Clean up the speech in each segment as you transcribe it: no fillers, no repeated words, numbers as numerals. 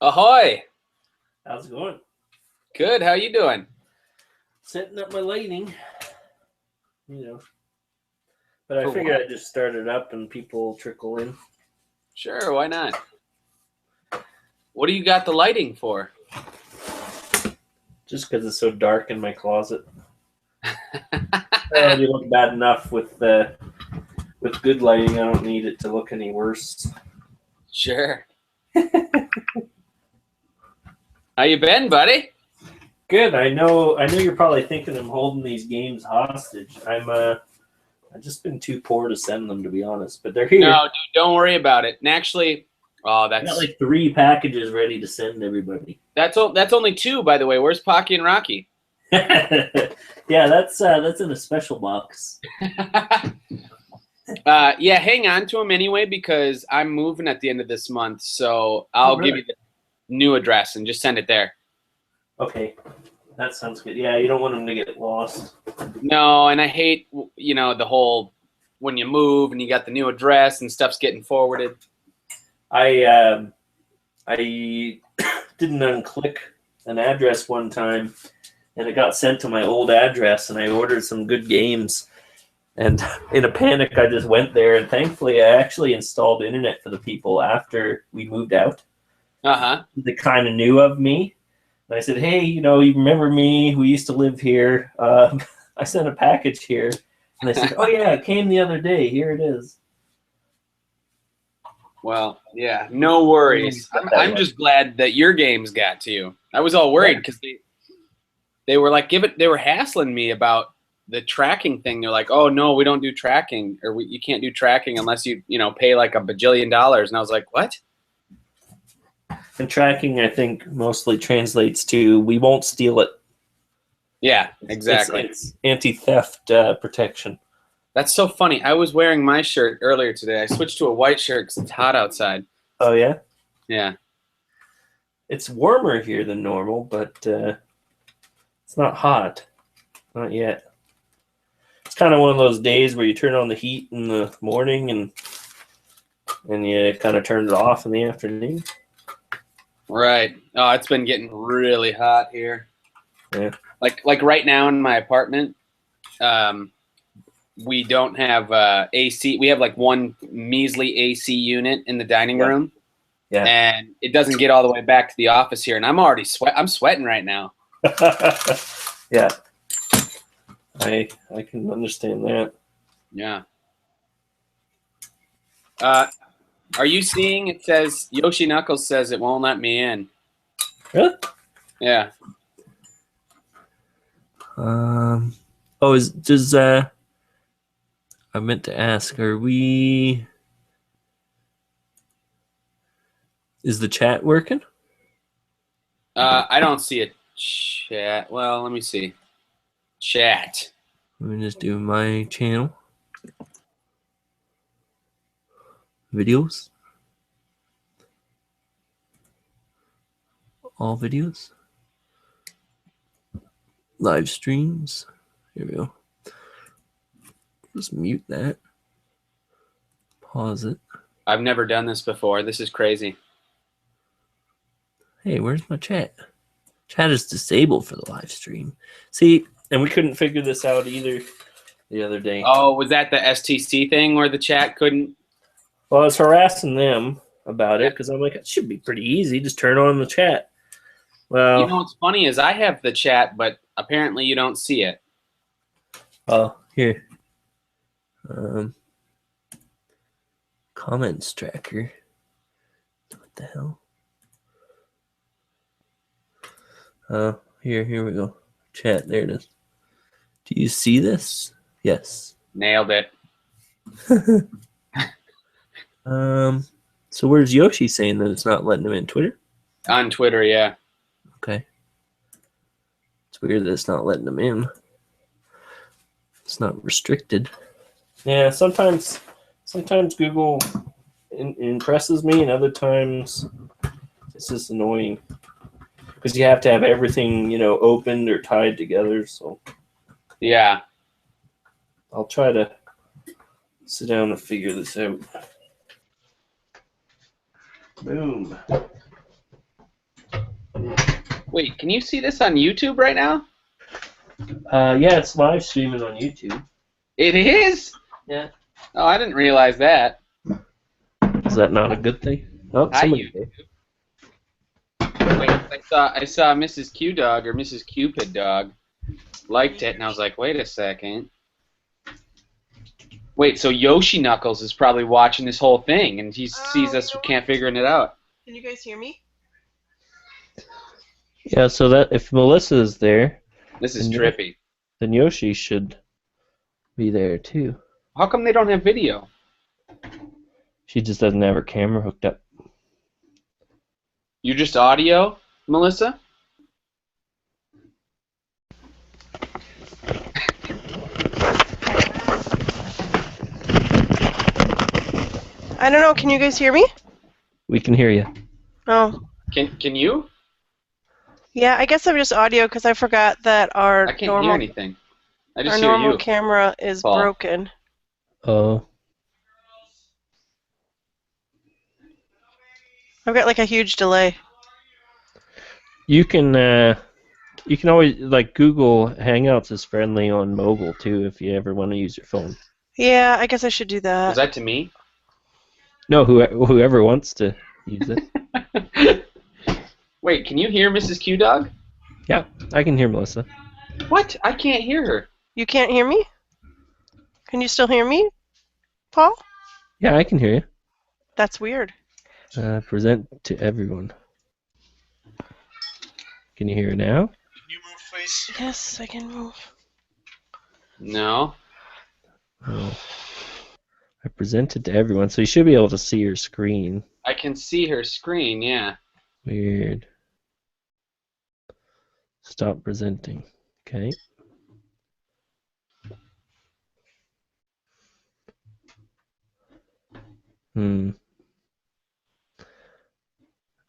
Ahoy! How's it going? Good. How you doing? Setting up my lighting, But I For figured what? I'd just start it up and people trickle in. Sure, why not? What do you got the lighting for? Just because it's so dark in my closet. It already looked bad enough with good lighting. I don't need it to look any worse. Sure. How you been, buddy? Good. I know you're probably thinking I'm holding these games hostage. I've just been too poor to send them, to be honest. But they're here. No, dude, don't worry about it. And actually, I got like 3 packages ready to send everybody. that's only 2, by the way. Where's Pocky and Rocky? Yeah, that's in a special box. Yeah, hang on to them anyway because I'm moving at the end of this month, so I'll give you the new address and just send it there. Okay, that sounds good. Yeah, you don't want them to get lost. No, and I hate the whole when you move and you got the new address and stuff's getting forwarded. I didn't unclick an address one time, and it got sent to my old address, and I ordered some good games. And in a panic, I just went there, and thankfully, I actually installed internet for the people after we moved out. Uh-huh. They kind of knew of me. And I said, hey, you remember me? We used to live here. I sent a package here. And they said, oh, yeah, it came the other day. Here it is. Well, yeah, no worries. I'm just glad that your games got to you. I was all worried because they were like they were hassling me about the tracking thing. They're like, oh no, we don't do tracking, or you can't do tracking unless you pay like $1 bajillion. And I was like, what? And tracking, I think, mostly translates to we won't steal it. Yeah, exactly. It's anti-theft protection. That's so funny. I was wearing my shirt earlier today. I switched to a white shirt because it's hot outside. Oh, yeah? Yeah. It's warmer here than normal, but it's not hot. Not yet. It's kind of one of those days where you turn on the heat in the morning and you kind of turn it off in the afternoon. Right. Oh, it's been getting really hot here. Yeah. Like right now in my apartment, we don't have AC. We have like one measly AC unit in the dining room. Yeah. And it doesn't get all the way back to the office here. And I'm already I'm sweating right now. Yeah. I can understand that. Yeah. Are you seeing it says Yoshi Knuckles says it won't let me in? Really? Yeah. I meant to ask, is the chat working? I don't see a chat. Well, let me see. Chat. Let me just do my channel. Videos. All videos. Live streams. Here we go. Just mute that. Pause it. I've never done this before. This is crazy. Hey, where's my chat? Chat is disabled for the live stream. See, and we couldn't figure this out either the other day. Oh, was that the STC thing where the chat couldn't? Well, I was harassing them about it because I'm like, it should be pretty easy. Just turn on the chat. Well, what's funny is I have the chat, but apparently you don't see it. Oh, here. Comments tracker. What the hell? Here we go. Chat, there it is. Do you see this? Yes. Nailed it. So where's Yoshi saying that it's not letting him in? Twitter? On Twitter, yeah. Okay. It's weird that it's not letting him in. It's not restricted. Yeah, sometimes Google impresses me, and other times it's just annoying because you have to have everything opened or tied together. So yeah, I'll try to sit down and figure this out. Boom. Wait, can you see this on YouTube right now? Yeah, it's live streaming on YouTube. It is? Yeah. Oh, I didn't realize that. Is that not a good thing? Oh, Hi, somebody. YouTube. Wait, I saw Mrs. Q Dog or Mrs. Cupid Dog liked it, and I was like, wait a second. Wait, so Yoshi Knuckles is probably watching this whole thing, and he sees us can't figuring it out. Can you guys hear me? Yeah, so that if Melissa is there, This is trippy. then Yoshi should be there too. How come they don't have video? She just doesn't have her camera hooked up. You just audio, Melissa? I don't know. Can you guys hear me? We can hear you. Oh. Can you? Yeah, I guess I'm just audio because I forgot that our I can't hear anything. I just our hear normal you. camera is Paul. broken. Oh. I've got like a huge delay. You can always like Google Hangouts is friendly on mobile too if you ever want to use your phone. Yeah, I guess I should do that. Was that to me? No, whoever wants to use it. Wait, can you hear Mrs. Q Dog? Yeah, I can hear Melissa. What? I can't hear her. You can't hear me? Can you still hear me, Paul? Yeah, I can hear you. That's weird. Present to everyone. Can you hear her now? Can you move, please? Yes, I can move. No. Oh. I presented to everyone, so you should be able to see your screen. I can see her screen, yeah. Weird. Stop presenting. Okay.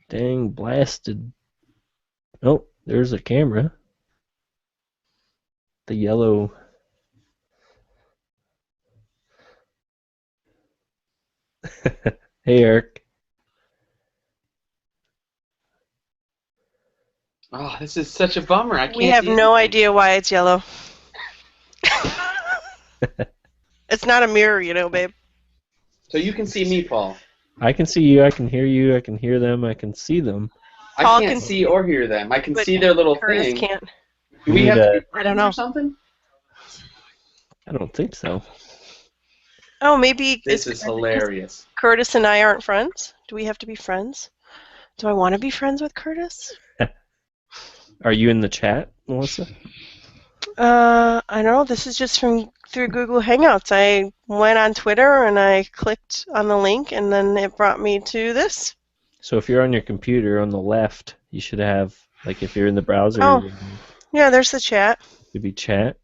Dang, blasted. Oh, there's a camera. The yellow. Hey, Eric. Oh, this is such a bummer. I can't We have see no anything. idea why it's yellow. It's not a mirror, you know, babe. So you can see me, Paul. I can see you, I can hear you, I can hear them, I can see them. Paul I can't can see or hear them. I can but see their little Curtis thing. can't. Do we Need have to be a- friends I don't know. or something? I don't think so. Oh, maybe This is hilarious. Curtis and I aren't friends. Do we have to be friends? Do I want to be friends with Curtis? Are you in the chat, Melissa? I don't know. This is just through Google Hangouts. I went on Twitter and I clicked on the link, and then it brought me to this. So if you're on your computer on the left, you should have, like if you're in the browser, Oh. it Yeah, there's the chat. should be chat.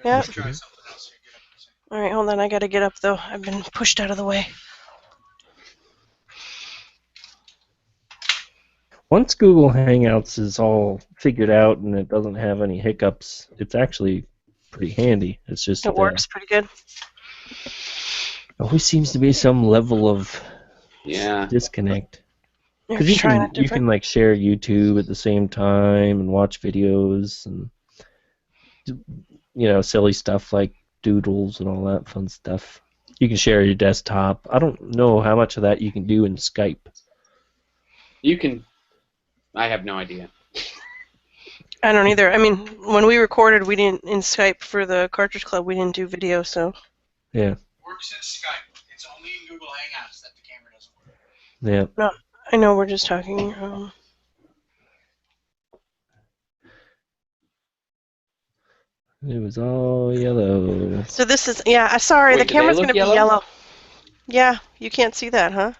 Yeah. Let's try something else. All right, hold on. I gotta get up though. I've been pushed out of the way. Once Google Hangouts is all figured out and it doesn't have any hiccups, it's actually pretty handy. It's just It works pretty good. always seems to be some level of Yeah. disconnect. You're Because trying it you different. can like share YouTube at the same time and watch videos and silly stuff like doodles and all that fun stuff. You can share your desktop. I don't know how much of that you can do in Skype. You can. I have no idea. I don't either. I mean, when we recorded, we didn't in Skype for the Cartridge Club. We didn't do video, so. Yeah. Works in Skype. It's only in Google Hangouts that the camera doesn't work. Yeah. I know we're just talking. It was all yellow. So this is sorry, Wait, the do they camera's look gonna yellow? be yellow. Yeah, you can't see that, huh?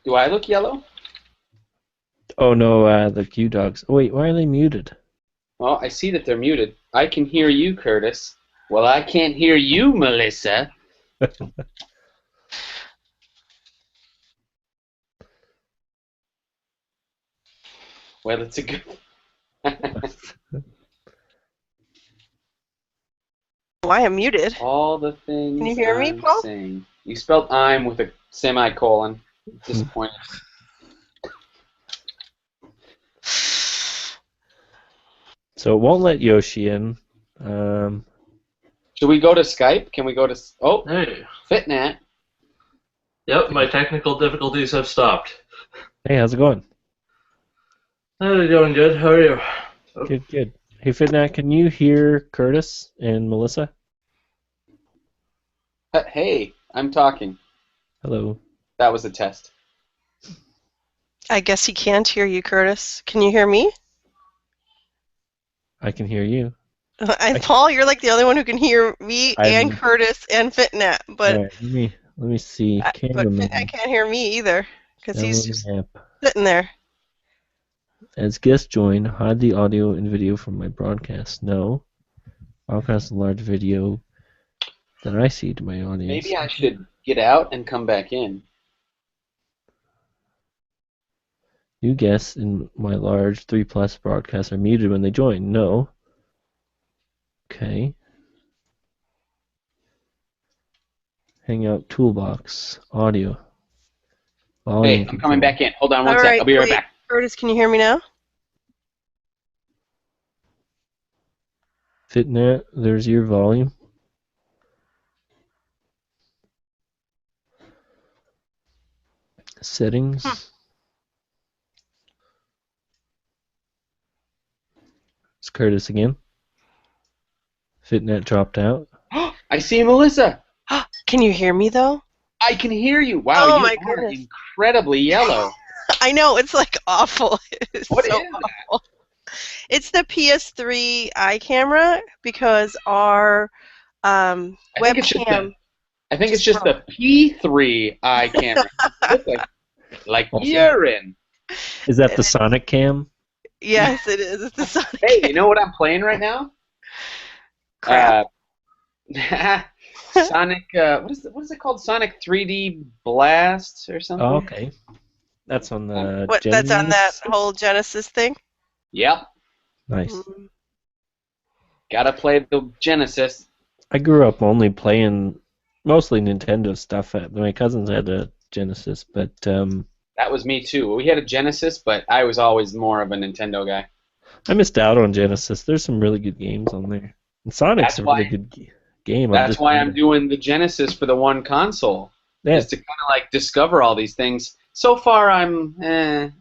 Do I look yellow? Oh no, the Q dogs. Oh, wait, why are they muted? Well, I see that they're muted. I can hear you, Curtis. Well, I can't hear you, Melissa. Well, it's a good. Why I'm muted? All the things. Can you hear me, I'm Paul? saying. You spelled "I'm" with a semicolon. Disappointed. So it won't let Yoshi in. Should we go to Skype? Can we go to... Oh, Hey. Fitnat. Yep, my technical difficulties have stopped. Hey, how's it going? Hey, doing good. How are you? Good, good. Hey, Fitnat, can you hear Curtis and Melissa? Hey, I'm talking. Hello. That was a test. I guess he can't hear you, Curtis. Can you hear me? I can hear you. Paul, you're like the only one who can hear me and Curtis and Fitnat, but All right, let me see. but Fitnat can't hear me either because he's just sitting there. As guest join, hide the audio and video from my broadcast. No. Broadcast a large video that I see to my audience. Maybe I should get out and come back in. New guests in my large 3+ broadcast are muted when they join. No. Okay. Hangout toolbox. Audio. Volume Hey, I'm coming back in. Hold on one All sec. right, I'll be right wait. back. Curtis, can you hear me now? Fitnat, there's your volume. Settings. It's Curtis again. Fitnat dropped out. I see Melissa. Can you hear me though? I can hear you. Wow, Oh, you my are goodness. incredibly yellow. I know, it's like awful. It's What so is that? awful. It's the PS3 eye camera because our I think webcam. it's just the P3 eye camera. It looks like urine. Is that the Sonic Cam? Yes, it is. It's the Sonic. Hey, you know what I'm playing right now? Crap. Sonic. What is it called? Sonic 3D Blast or something? Oh, okay. That's on the That's on that Genesis? whole Genesis thing? Yep. Nice. Mhm. Gotta play the Genesis. I grew up only playing mostly Nintendo stuff. My cousins had a Genesis, but That was me too. We had a Genesis, but I was always more of a Nintendo guy. I missed out on Genesis. There's some really good games on there. And Sonic's a really good game. That's why I'm doing the Genesis for the one console. Yeah. Just to kind of like discover all these things. So far, I'm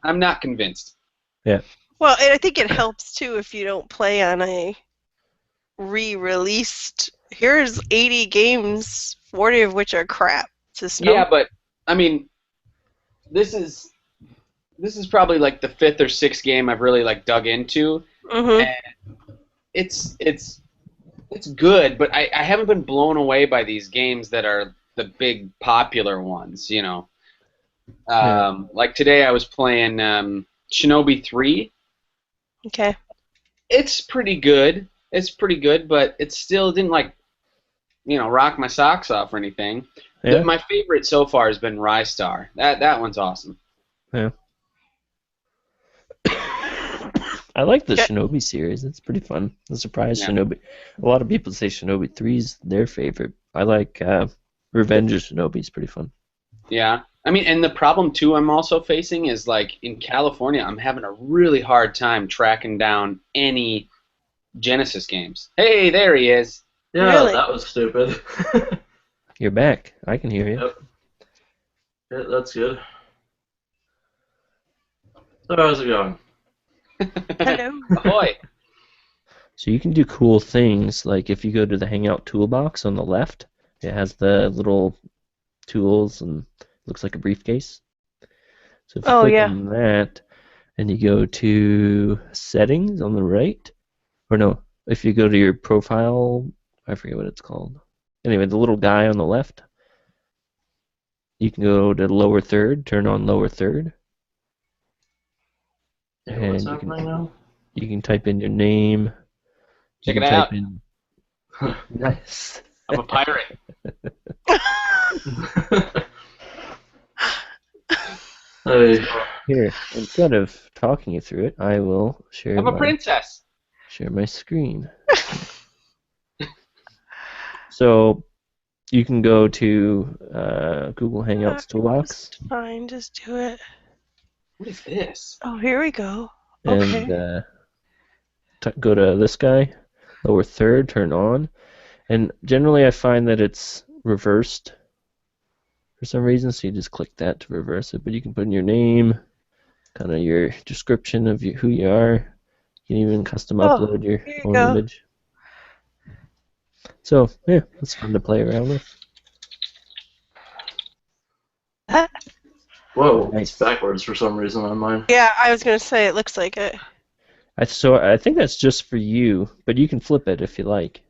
not convinced. Yeah. Well, and I think it helps too if you don't play on a re-released. Here's 80 games, 40 of which are crap system. Yeah, but I mean, this is probably like the 5th or 6th game I've really like dug into, and it's good, but I haven't been blown away by these games that are the big popular ones, you know. Like today I was playing Shinobi 3. Okay. It's pretty good. But it still didn't like, you know, rock my socks off or anything. Yeah. My favorite so far has been Rystar. That one's awesome. Yeah. I like the Shinobi series. It's pretty fun. I'm surprised Shinobi. A lot of people say Shinobi 3's their favorite. I like Revenge of Shinobi. It's pretty fun. Yeah. I mean, and the problem, too, I'm also facing is, like, in California, I'm having a really hard time tracking down any Genesis games. Hey, there he is. Yeah, Really? that was stupid. You're back. I can hear you. Yep. Yeah, that's good. So how's it going? Hello. Ahoy. So you can do cool things, like if you go to the Hangout toolbox on the left, it has the little tools and looks like a briefcase. So if you click on that and you go to settings on the right, or no, if you go to your profile, I forget what it's called. Anyway, the little guy on the left, you can go to lower third, turn on lower third. Yeah, what's happening now? You can type in your name. Check it out. Nice. I'm a pirate. Here, instead of talking you through it, I will share. I'm a princess. Share my screen. So you can go to Google Hangouts toolbox. Fine, just do it. What is this? Oh, here we go. And Okay. go to this guy, lower third, turn on, and generally I find that it's reversed for some reason, so you just click that to reverse it. But you can put in your name, kind of your description of who you are. You can even custom upload your here you own go. image. So yeah, it's fun to play around with. Whoa, Nice. it's backwards for some reason on mine. Yeah, I was gonna say it looks like it. So I think that's just for you, but you can flip it if you like.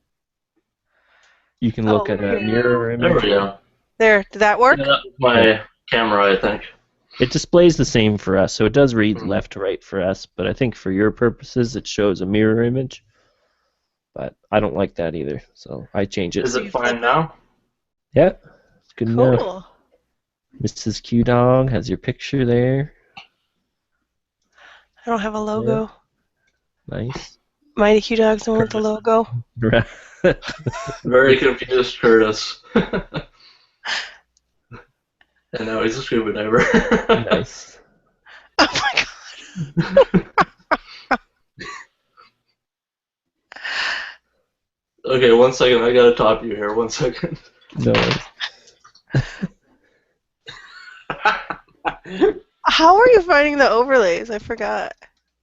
You can look at a mirror There image. we go. There, did that work? Yeah, that was my camera, I think. It displays the same for us, so it does read Mhm. left to right for us, but I think for your purposes it shows a mirror image. But I don't like that either, so I change it. Is it fine now? Yeah, it's good enough. Cool. Mrs. Q Dog has your picture there. I don't have a logo. Nice. Mighty Q Dog's the one with the logo. Very confused Curtis. And now he's a scuba diver. Nice. Oh my god. Okay, 1 second. I gotta top you here. 1 second. No worries. How are you finding the overlays? I forgot.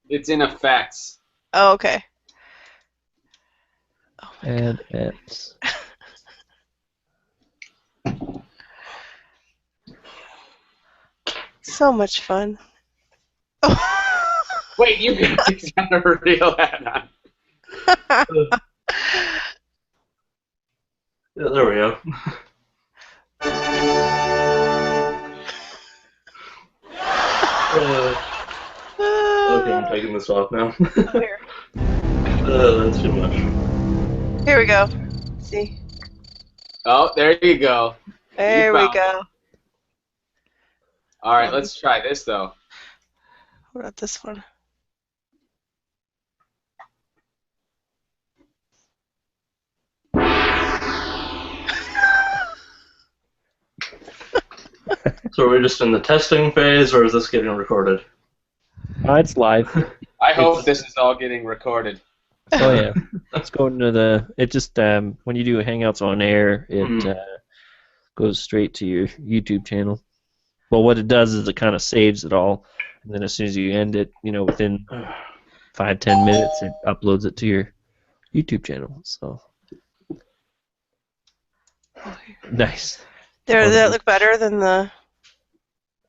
It's in effects. Oh, okay. Oh my Add god. apps. So much fun. Wait, you guys got a real hat on. Yeah, there we go. Okay, I'm taking this off now. Here. That's too much. Here we go. See? Oh, there you go. There we found go. All right, let's try this though. What about this one? So are we just in the testing phase, or is this getting recorded? It's live. I hope this is all getting recorded. Oh yeah. Let's go into the. It just when you do Hangouts on air, it goes straight to your YouTube channel. Well, what it does is it kind of saves it all, and then as soon as you end it, within 5-10 minutes, it uploads it to your YouTube channel. So nice. There, does that look better than the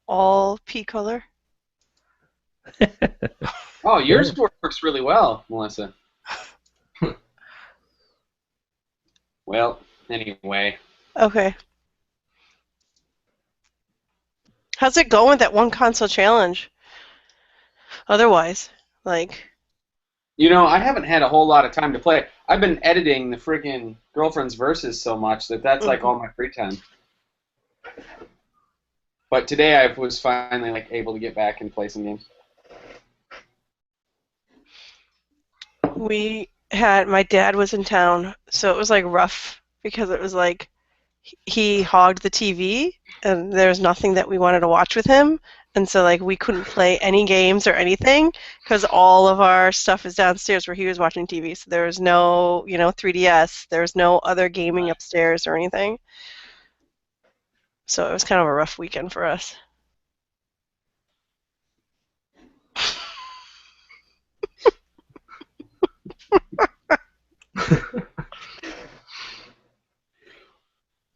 all pea color? Oh, yours works really well, Melissa. Well, anyway. Okay. How's it going with that one console challenge? Otherwise, like. I haven't had a whole lot of time to play. I've been editing the friggin' Girlfriend's Verses so much that's like all my free time. But today I was finally able to get back and play some games. My dad was in town, so it was rough because it was he hogged the TV and there was nothing that we wanted to watch with him, and so we couldn't play any games or anything because all of our stuff is downstairs where he was watching TV. So there was no 3DS, there was no other gaming upstairs or anything. So it was kind of a rough weekend for us.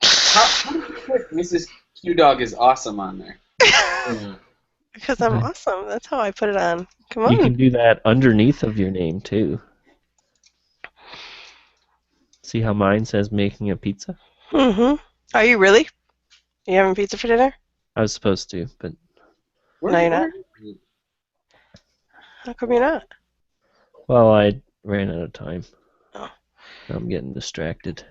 How do you put Mrs. Q Dog is awesome on there? Because I'm awesome. That's how I put it on. Come on. You can do that underneath of your name too. See how mine says making a pizza? Mm-hmm. Are you really? Are you having pizza for dinner? I was supposed to, but No, you're not. How come you're not? well, I ran out of time. Oh. I'm getting distracted.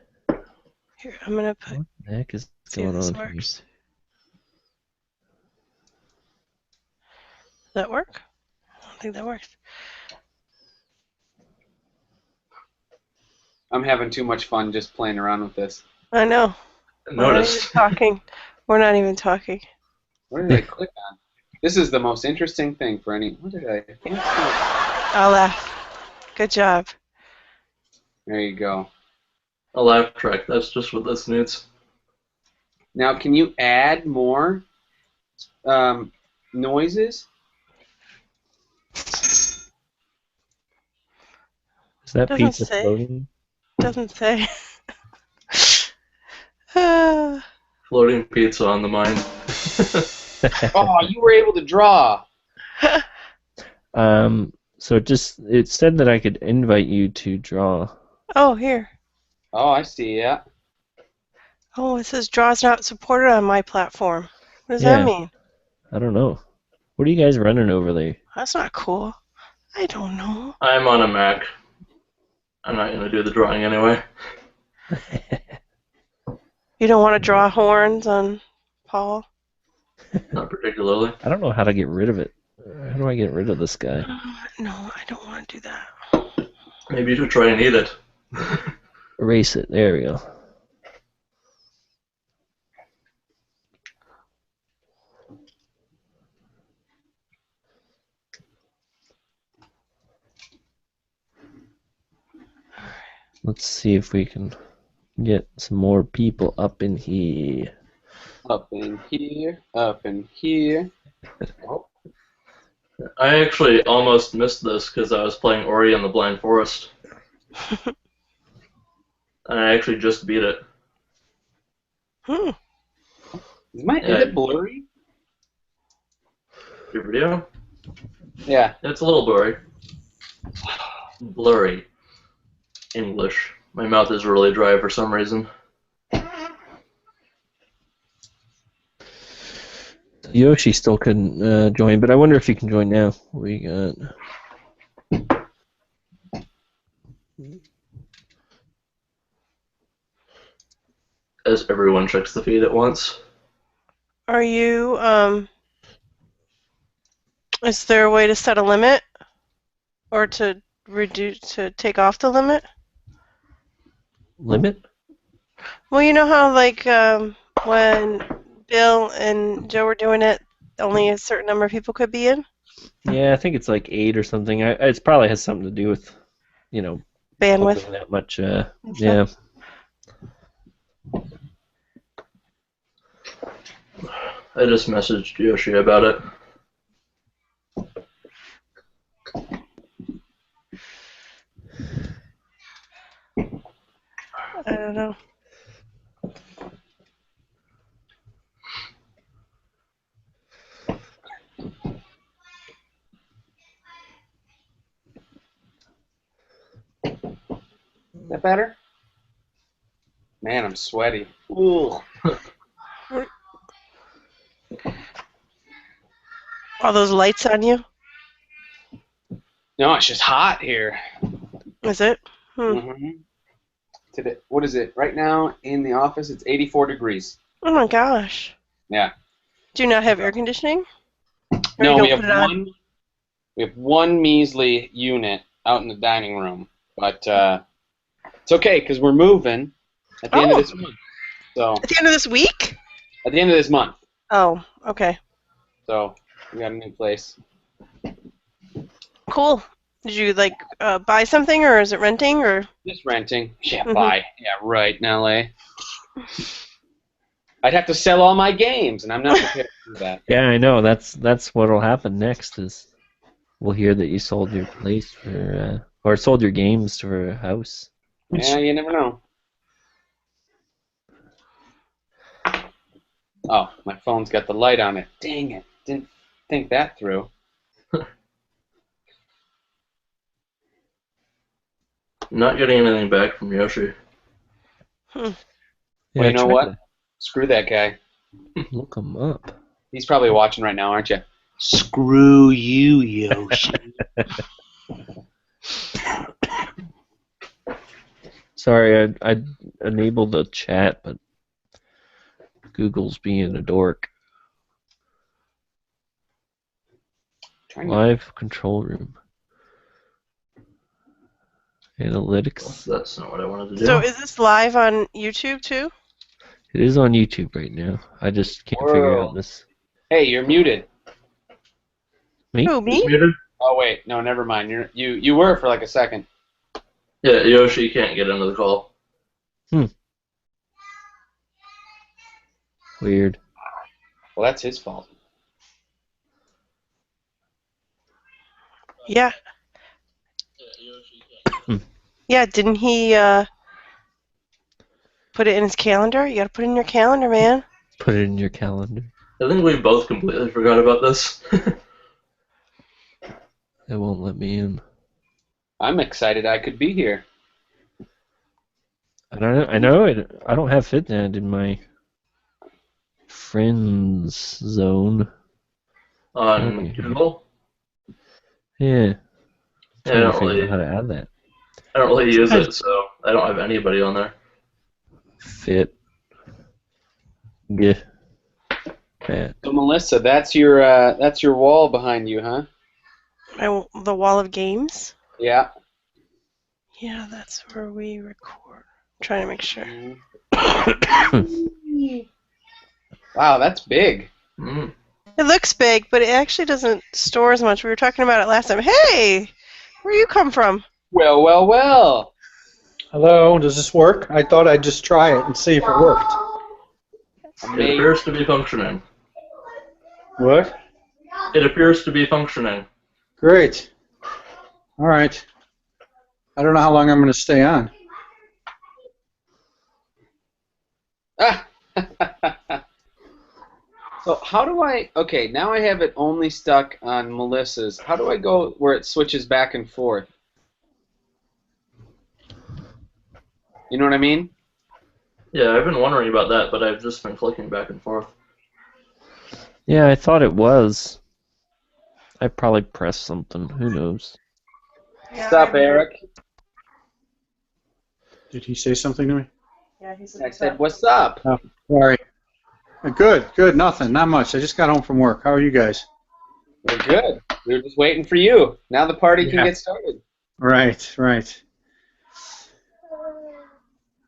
Here, I'm gonna put. What the heck is See if going this on here? works. Does that work? I don't think that works. I'm having too much fun just playing around with this. I know. We're not even Notice. talking. We're not even talking. What did I click on? This is the most interesting thing for any. What did I? I'll laugh. Good job. There you go. A laugh track. That's just what this needs. Now, can you add more noises? Is that Doesn't pizza say. floating? Doesn't say. Ah. Floating pizza on the mind. Oh, you were able to draw. So it said that I could invite you to draw. Oh, here. Oh, I see. Yeah. Oh, it says draws not supported on my platform. What does Yeah. that mean? I don't know. What are you guys running over there? That's not cool. I don't know. I'm on a Mac. I'm not gonna do the drawing anyway. You don't want to draw horns on Paul? Not particularly. I don't know how to get rid of it. How do I get rid of this guy? No, I don't want to do that. Maybe you should try and eat it. Erase it. There we go. Let's see if we can get some more people up in here. Up in here. Up in here. Oh. I actually almost missed this because I was playing Ori and the Blind Forest. And I actually just beat it. Is it blurry? Your video? Yeah. It's a little blurry. Blurry. English. My mouth is really dry for some reason. Yoshi still couldn't join, but I wonder if he can join now. We got. As everyone checks the feed at once. Are you, is there a way to set a limit? Or to take off the limit? Limit? Well, you know how, like, when Bill and Joe were doing it, only a certain number of people could be in? Yeah, I think it's like 8 or something. It probably has something to do with, Bandwidth. holding that much. Yeah. I just messaged Yoshi about it. I don't know. Is that better? Man, I'm sweaty. Ooh. All those lights on you? No, it's just hot here. Is it? Today, what is it? Right now in the office, it's 84 degrees. Oh my gosh. Yeah. Do you not have air conditioning? Or No, you we don't have put it on? one. We have one measly unit out in the dining room, but it's okay because we're moving at the end of this month. So At the end of this week? at the end of this month. Oh, okay. So we got a new place. Cool. Did you like buy something, or is it renting, or? Just renting. Yeah, Mhm. buy. Yeah, right in LA. I'd have to sell all my games, and I'm not prepared to do that. Yeah, I know. That's what'll happen next. Is we'll hear that you sold your place for, or sold your games for a house. Yeah, you never know. Oh, my phone's got the light on it. Dang it. Didn't think that through. Not getting anything back from Yoshi. Yeah, Well, you know try what? to Screw that guy. Look him up. He's probably watching right now, aren't you? Screw you, Yoshi. Sorry, I enabled the chat, but Google's being a dork. Live control room. Analytics. That's not what I wanted to do. So is this live on YouTube too? It is on YouTube right now. I just can't figure out this. Hey, you're muted. Me? Who, me? He's muted? Oh wait, no, never mind. You were for like a second. Yeah, Yoshi can't get into the call. Weird. Well, that's his fault. Yeah. Yeah, didn't he put it in his calendar? You gotta put it in your calendar, man. Put it in your calendar. I think we both completely forgot about this. It won't let me in. I'm excited I could be here. I don't have FitNet in my friends zone. On Google? Yeah. Yeah, Trying to figure out how to add that. I don't really use it, so I don't have anybody on there. Fit. Yeah. Pat. So Melissa, that's your wall behind you, huh? The wall of games? Yeah. Yeah, that's where we record. I'm trying to make sure. Wow, that's big. Mm. It looks big, but it actually doesn't store as much. We were talking about it last time. Hey! Where you come from? Well, well, well. Hello, does this work? I thought I'd just try it and see if it worked. It appears to be functioning. What? It appears to be functioning. Great. All right. I don't know how long I'm going to stay on. Ah. So how do I? Okay, now I have it only stuck on Melissa's. How do I go where it switches back and forth? You know what I mean? Yeah, I've been wondering about that, but I've just been clicking back and forth. Yeah, I thought it was. I probably pressed something. Who knows? What's up, Eric? Did he say something to me? Yeah, he I said, "What's up?" Oh, sorry. Good, nothing, not much. I just got home from work. How are you guys? We're good. We were just waiting for you. Now the party can get started. Right.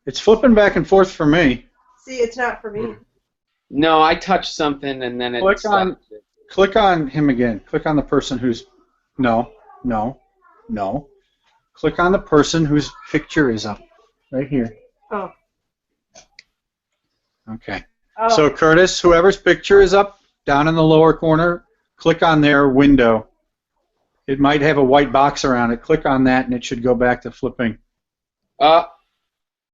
It's flipping back and forth for me. See, it's not for me. No, I touched something and then it stopped. Click on him again. Click on the person who's... No. Click on the person whose picture is up. Right here. Oh. Okay. Oh. So, Curtis, whoever's picture is up, down in the lower corner, click on their window. It might have a white box around it. Click on that, and it should go back to flipping.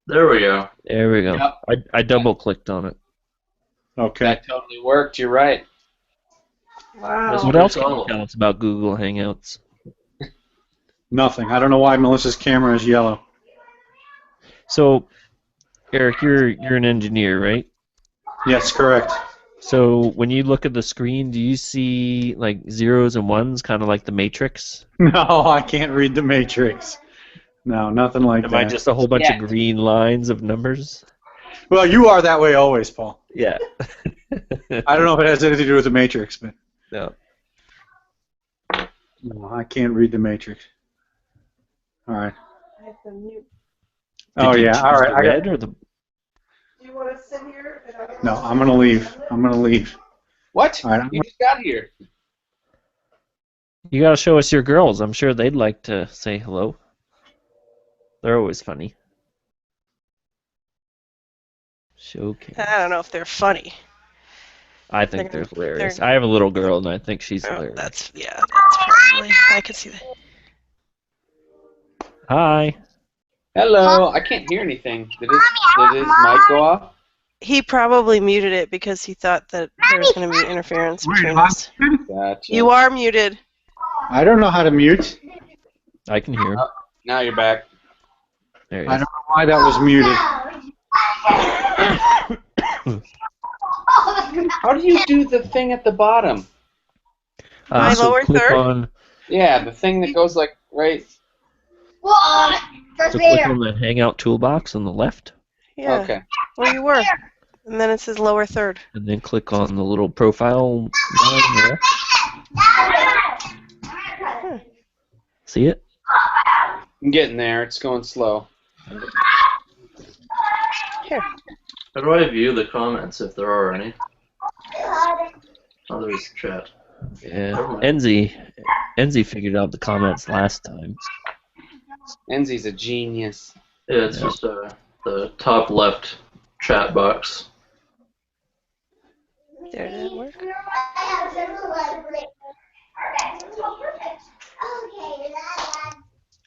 There we go. There we go. Yep. I double-clicked on it. Okay. That totally worked. You're right. Wow. What else can you tell us about Google Hangouts? Nothing. I don't know why Melissa's camera is yellow. So, Eric, you're an engineer, right? Yes, correct. So when you look at the screen, do you see like zeros and ones, kind of like the Matrix? No, I can't read the Matrix. No, nothing like Am that. I just a whole bunch of green lines of numbers? Well, you are that way always, Paul. Yeah. I don't know if it has anything to do with the Matrix, but No. no, I can't read the Matrix. All right. I have to mute. Oh Did you yeah. choose All right. the I red got... or the... Do you want to sit here? No, I'm gonna leave. What? All right. You just got here. You gotta show us your girls. I'm sure they'd like to say hello. They're always funny. Showcase. I don't know if they're funny. I think they're hilarious. they're- I have a little girl, and I think she's Oh, hilarious. that's probably. I could see that. Hi. Hello. I can't hear anything. Did his mic go off? He probably muted it because he thought that there was going to be interference between us. Gotcha. You are muted. I don't know how to mute. I can hear him. Now you're back. There he I is. don't know why that was muted. How do you do the thing at the bottom? My So lower click third? on, Yeah, the thing that goes like right. so click on the Hangout toolbox on the left, Yeah. Okay. Where you were. And then it says lower third. and then click on the little profile line on the left. See it? I'm getting there. It's going slow. Here. How do I view the comments if there are any? Oh, there's chat. Yeah. Never mind. Enzi, Enzi figured out the comments last time. Enzi's a genius. Yeah, it's just the top left chat box. There, did it work?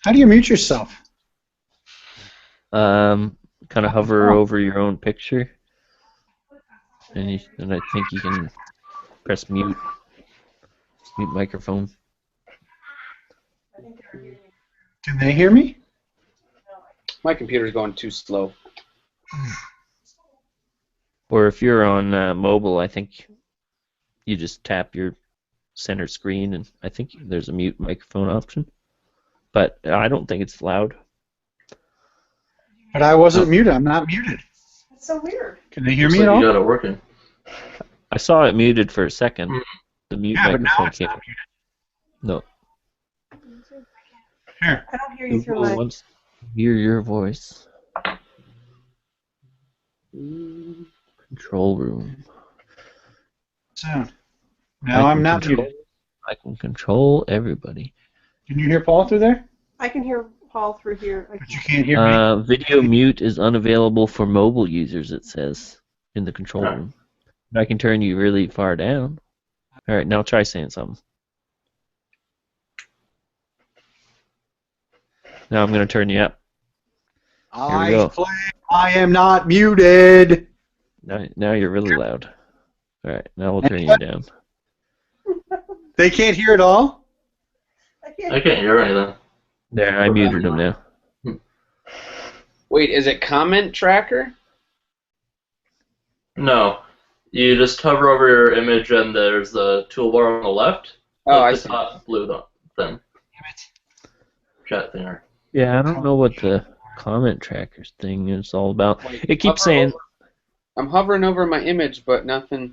How do you mute yourself? Kind of hover over your own picture, and I think you can press mute microphone. Can they hear me? My computer's going too slow. Or if you're on mobile, I think you just tap your center screen, and I think there's a mute microphone option. But I don't think it's loud. But I wasn't muted. I'm not muted. It's so weird. Can they hear Looks me at like all? you got it working. I saw it muted for a second. The mute Yeah, but now microphone it's came. not muted. No. Here. I don't hear you through Google my. wants to hear your voice. Control room. Sound. Now I'm not muted. I can control everybody. Can you hear Paul through there? I can hear Paul through here. But you can't hear me. Video mute is unavailable for mobile users, it says in the control room. I can turn you really far down. All right, now try saying something. Now I'm going to turn you up. I go. play. I am not muted. Now you're really loud. All right, now we'll turn you down. They can't hear at all? I can't hear anything. There, I muted him now. Wait, is it comment tracker? No. You just hover over your image and there's the toolbar on the left. Oh, I the see. top blue thing. Chat thing. Yeah, I don't know what the comment trackers thing is all about. Wait, It keeps hover saying... over- I'm hovering over my image, but nothing.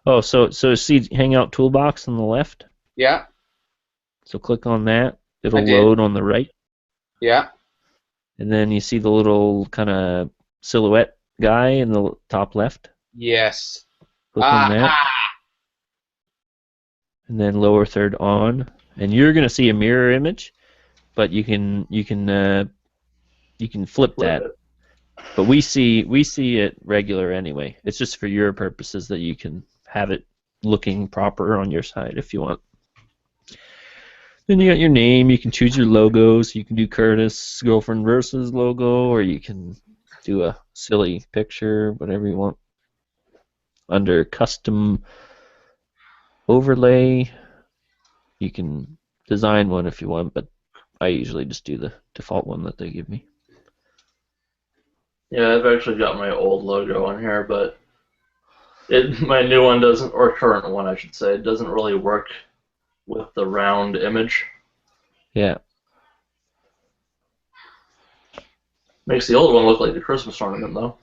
Oh, so see Hangout toolbox on the left? Yeah, So click on that. It'll I did. load on the right. yeah. And then you see the little kind of silhouette guy in the top left. Yes. Click on that. Ah, And then lower third on. And you're going to see a mirror image, but you can flip that. But we see it regular anyway. It's just for your purposes that you can have it looking proper on your side if you want. Then you got your name. You can choose your logos. You can do Curtis girlfriend versus logo, or you can do a silly picture, whatever you want. Under custom overlay, you can design one if you want, but I usually just do the default one that they give me. Yeah, I've actually got my old logo on here, but my new one doesn't, or current one I should say, doesn't really work with the round image. Yeah. Makes the old one look like the Christmas ornament, though.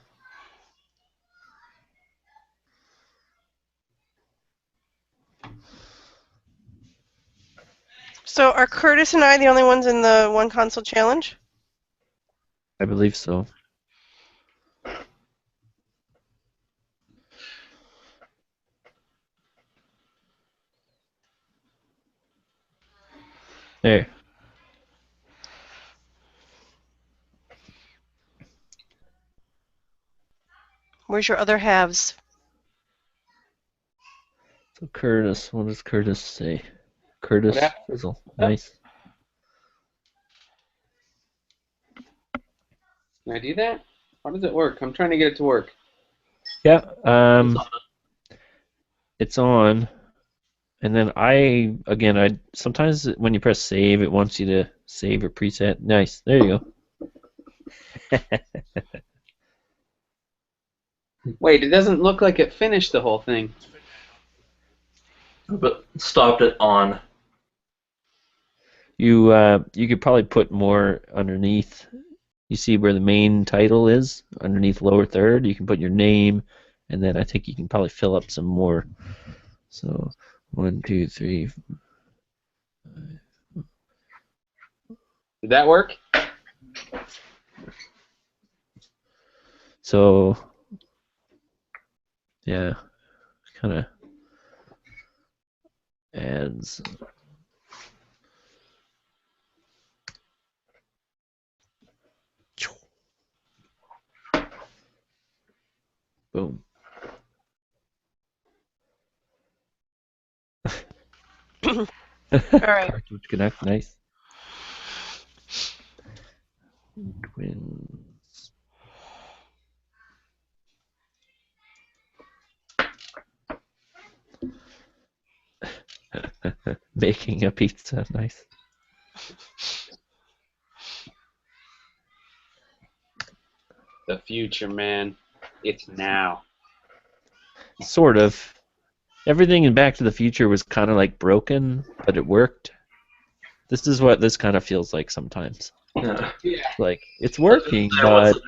So are Curtis and I the only ones in the one console challenge? I believe so. There. Where's your other halves? So Curtis, what does Curtis say? Curtis What happened? Fizzle. Nice. can I do that? How does it work? I'm trying to get it to work. Yeah. It's on. And then I sometimes when you press save, it wants you to save a preset. Nice. There you go. Wait, it doesn't look like it finished the whole thing. But stopped it on. You could probably put more underneath. You see where the main title is? Underneath lower third, you can put your name, and then I think you can probably fill up some more. So 1, 2, 3. Did that work? So yeah, kind of adds. Boom. All right. Cartridge connect, nice. Twins. Baking a pizza, nice. The future, man. It's now. Sort of. Everything in Back to the Future was kind of like broken, but it worked. This is what this kind of feels like sometimes. Yeah. Like, it's working, What's but the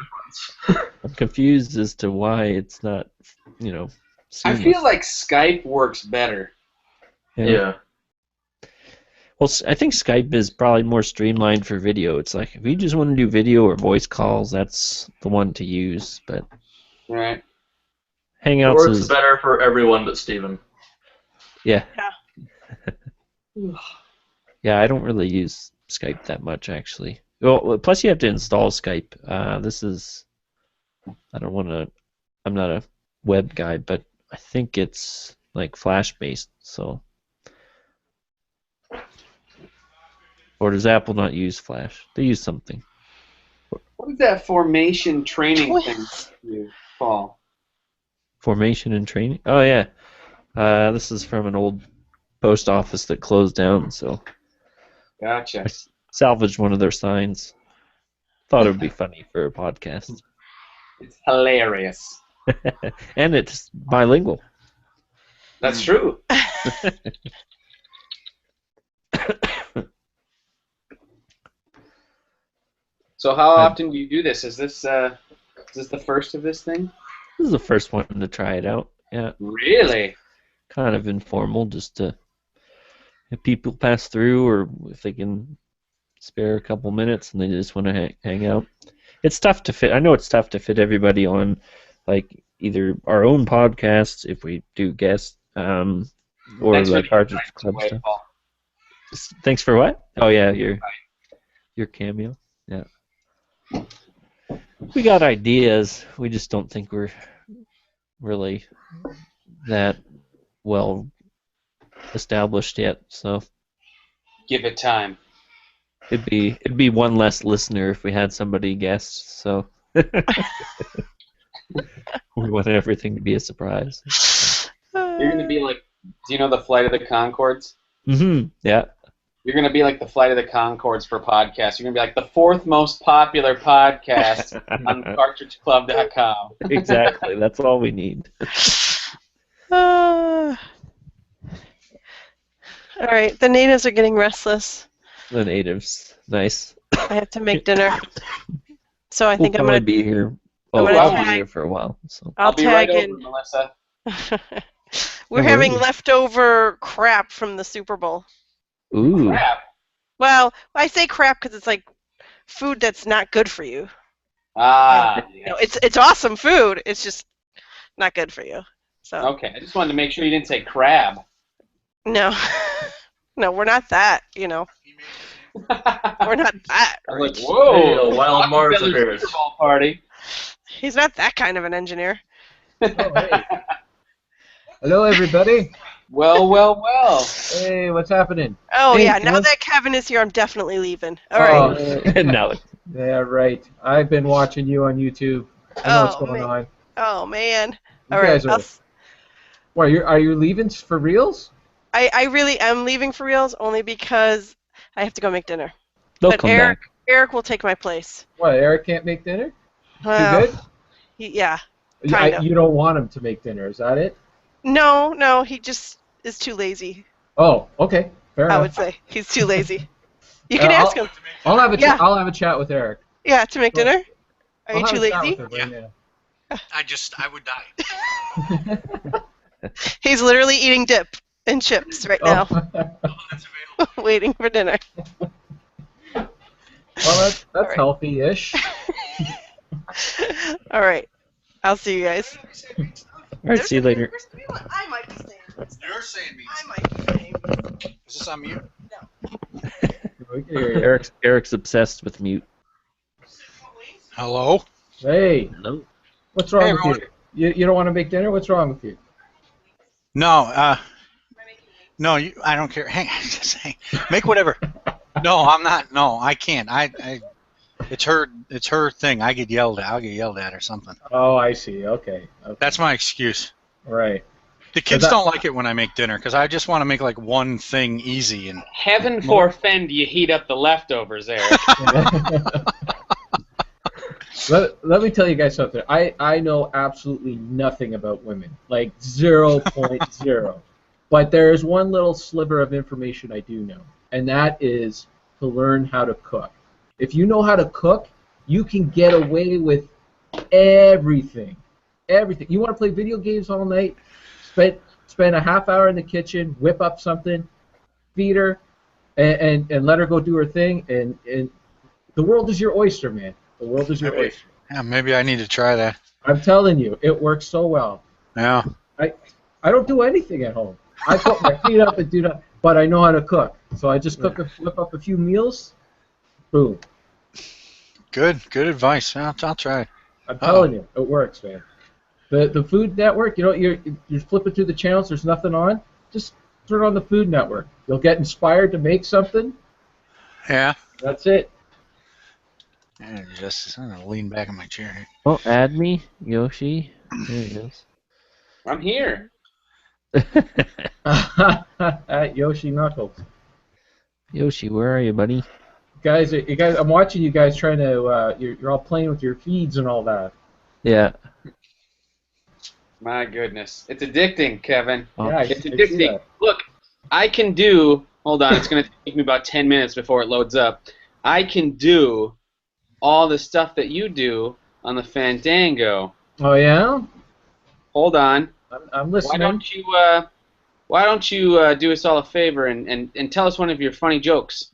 difference? I'm confused as to why it's not, I seamless. feel like Skype works better. Yeah. Well, I think Skype is probably more streamlined for video. It's like, if you just want to do video or voice calls, that's the one to use. But Right. It Hangouts works is, better for everyone but Steven. yeah. Yeah. Yeah, I don't really use Skype that much, actually. Well, plus you have to install Skype. I'm not a web guy, but I think it's like Flash-based, so. Or does Apple not use Flash? They use something. What is that formation training thing you call? Formation and training? Oh, yeah. This is from an old post office that closed down, so Gotcha. I salvaged one of their signs. Thought it would be funny for a podcast. It's hilarious. And it's bilingual. That's true. So how often do you do this? Is this the first of this thing? This is the first one to try it out. Yeah, Really? kind of informal, just to if people pass through or if they can spare a couple minutes and they just want to hang out. It's tough to fit. I know it's tough to fit everybody on, like either our own podcasts if we do guests, or Thanks for like the Cartridge invite, Club by the way, stuff. Paul. Thanks for what? Oh yeah, your cameo. Yeah. We got ideas. We just don't think we're really that well established yet. So Give it time. it'd be one less listener if we had somebody guest. So we want everything to be a surprise. You're gonna be like, do you know the Flight of the Conchords? Mm-hmm. Yeah. You're gonna be like the Flight of the Conchords for podcasts. You're gonna be like the fourth most popular podcast on CartridgeClub.com. Exactly. That's all we need. All right, the natives are getting restless. The natives. Nice. I have to make dinner. So I think we'll I'm probably gonna. be here. I'm Oh, gonna I'll be tag- here for a while. So. I'll be right tag over, in. Melissa. We're No having worries. leftover crap from the Super Bowl. Ooh. Crap. Well, I say crap because it's like food that's not good for you. Ah. You know, it's awesome food. It's just not good for you. So Okay, I just wanted to make sure you didn't say crab. no, no, we're not that. You know, we're not that. I was like, Rich. whoa, Hey, a wild Mars Rockefeller appears. Super Bowl party. He's not that kind of an engineer. Oh, hey. Hello, everybody. Well. Hey, what's happening? Oh Hey, yeah, now Kev. that Kevin is here, I'm definitely leaving. All right. Oh, No. yeah, right. I've been watching you on YouTube. I know what's Oh, going man. on. Oh man. You All right. guys are. What? Are you leaving for reals? I really am leaving for reals only because I have to go make dinner. They'll But come Eric, back. Eric will take my place. What? Eric can't make dinner? Well, Too good? yeah. Kind of. You don't want him to make dinner, is that it? No, he just is too lazy. Oh, okay. Fair I enough. would say he's too lazy. You can I'll- ask him. I'll have a Yeah. I'll have a chat with Eric. Yeah, to make dinner. Are you I'll too have a chat lazy? with him right now. I would die. He's literally eating dip and chips right now, Oh. Oh, that's available. waiting for dinner. Well, that's Alright. healthy-ish. All right. I'll see you guys. All right, see you later. I might be saying. You're saying me. I might be saying. Is this on mute? We can hear you. Eric's obsessed with mute. Hello? Hey, No. what's wrong Hey, with everyone. you? You don't want to make dinner? What's wrong with you? No, no, I don't care. Just hang. Make whatever. No, I'm not. No, I can't. It's her thing. I get yelled at. I'll get yelled at or something. Oh, I see. Okay. That's my excuse. Right. The kids don't like it when I make dinner because I just want to make like one thing easy and. Heaven forfend you heat up the leftovers, Eric. Let me tell you guys something. I know absolutely nothing about women, like 0.0. But there is one little sliver of information I do know, and that is to learn how to cook. If you know how to cook, you can get away with everything. Everything. You want to play video games all night? Spend a half hour in the kitchen, whip up something, feed her, and let her go do her thing, and the world is your oyster, man. The world is your oyster. Yeah, maybe I need to try that. I'm telling you, it works so well. Yeah. I don't do anything at home. I put my feet up and do that, but I know how to cook. So I just whip up a few meals, boom. Good advice. I'll try. I'm telling you, it works, man. The Food Network, you're flipping through the channels, there's nothing on, just turn on the Food Network. You'll get inspired to make something. Yeah. That's it. Yeah, I'm gonna lean back in my chair here. Oh, add me, Yoshi. There he is. I'm here. At Yoshi Knuckles. Yoshi, where are you, buddy? Guys, I'm watching you guys trying to. You're all playing with your feeds and all that. Yeah. My goodness. It's addicting, Kevin. Yeah, It's addicting. Look, I can do... Hold on, it's going to take me about 10 minutes before it loads up. I can do all the stuff that you do on the Fandango. Oh, yeah? Hold on. I'm listening. Why don't you do us all a favor and tell us one of your funny jokes?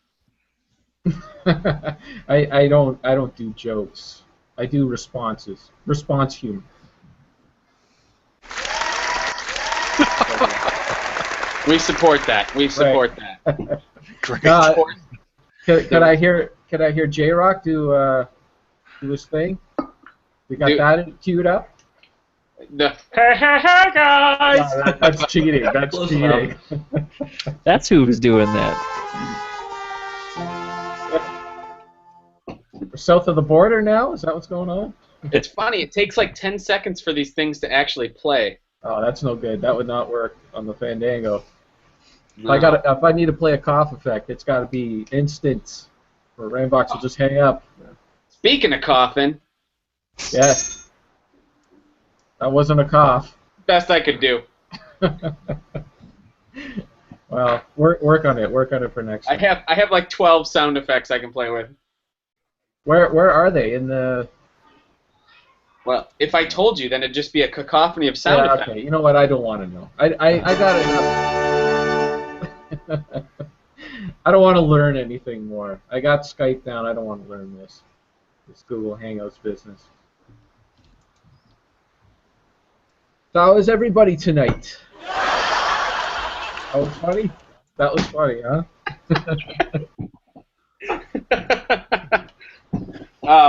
I don't do jokes. I do responses. Response humor. We support that. We support that. Great. Could I hear J-Rock do his thing? We got that queued up. Hey guys! No, that's cheating. That's cheating. That's who was doing that. South of the border now? Is that what's going on? It's funny. It takes like 10 seconds for these things to actually play. Oh, that's no good. That would not work on the Fandango. No. If I need to play a cough effect, it's got to be instant, or Rainbox will just hang up. Speaking of coughing, Yeah, that wasn't a cough. best I could do. Well, work on it. Work on it for next time. I have like 12 sound effects I can play with. Where are they in the? Well, if I told you, then it'd just be a cacophony of sound effects. Okay. You know what? I don't want to know. I got enough. I don't want to learn anything more. I got Skype down. I don't want to learn this Google Hangouts business. So how is everybody tonight? That was funny? That was funny, huh?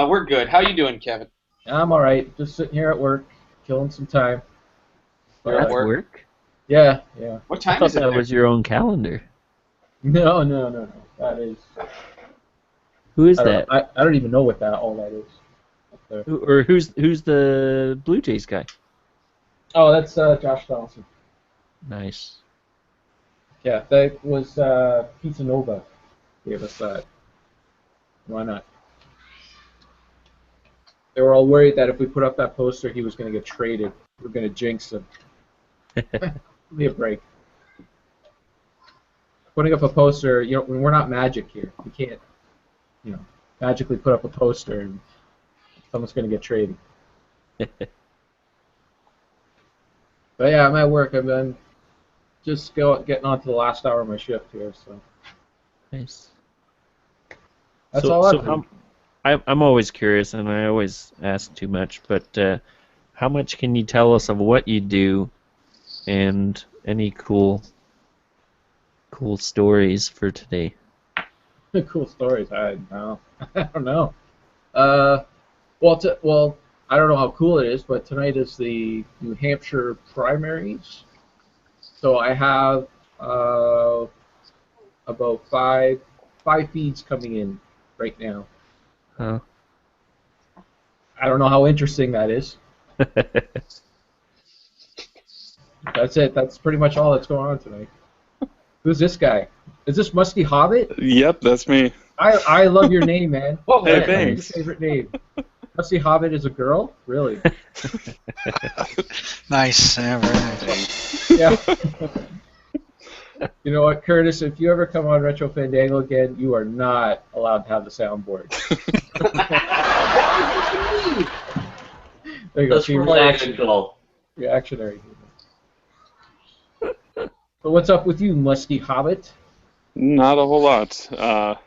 We're good. How you doing, Kevin? I'm all right. Just sitting here at work, killing some time. You're at That's work? work? Yeah. What I time thought is it that there? was your own calendar. No. That is. Who is I that? don't even know what all that is. Up there. Who's the Blue Jays guy? Oh, that's Josh Donaldson. Nice. Yeah, that was Pizza Nova gave us that. Why not? They were all worried that if we put up that poster, he was going to get traded. We're going to jinx him. Give me a break. Putting up a poster, we're not magic here. We can't, magically put up a poster and someone's going to get traded. But yeah, I'm at work. I'm just getting on to the last hour of my shift here. So Nice. that's all I've so I'm always curious, and I always ask too much, but how much can you tell us of what you do and any cool stories for today? Cool stories. I don't know. Well, I don't know how cool it is, but tonight is the New Hampshire primaries. So I have about five feeds coming in right now. Huh. I don't know how interesting that is. That's it. That's pretty much all that's going on tonight. Who's this guy? Is this Musty Hobbit? Yep, that's me. I love your name, man. Oh, Hey, That's my thanks. favorite name. Musty Hobbit is a girl? Really? Nice. Yeah, very nice. Yeah. You know what, Curtis? If you ever come on Retro Fandango again, you are not allowed to have the soundboard. There you go. That's See, probably a good call. reactionary. So what's up with you, Musty Hobbit? Not a whole lot. I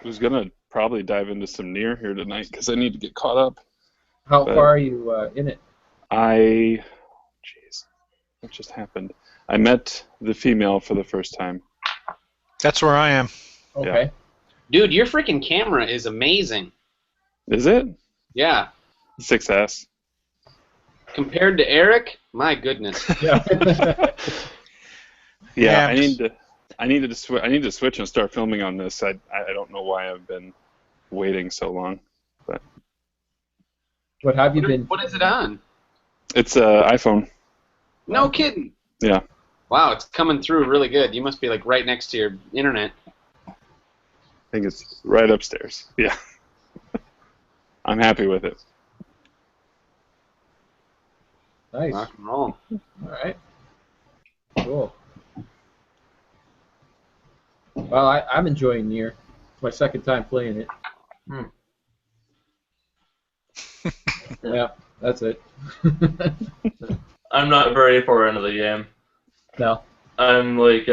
was gonna probably dive into some Nier here tonight because I need to get caught up. How But- far are you in it? Jeez, what just happened? I met the female for the first time. That's where I am. Okay. Dude, your freaking camera is amazing. Is it? Yeah. 6S. Compared to Eric, my goodness. Yeah. Yeah, Yeah, I need to switch and start filming on this. I don't know why I've been waiting so long, but What have you been? What is it on? it's iPhone. No kidding. Yeah. Wow, it's coming through really good. You must be like right next to your internet. I think it's right upstairs. Yeah. I'm happy with it. Nice. Rock and roll. All right. Cool. Well, I'm enjoying Nier. It's my second time playing it. Yeah, that's it. I'm not very far into the game. No. I'm like,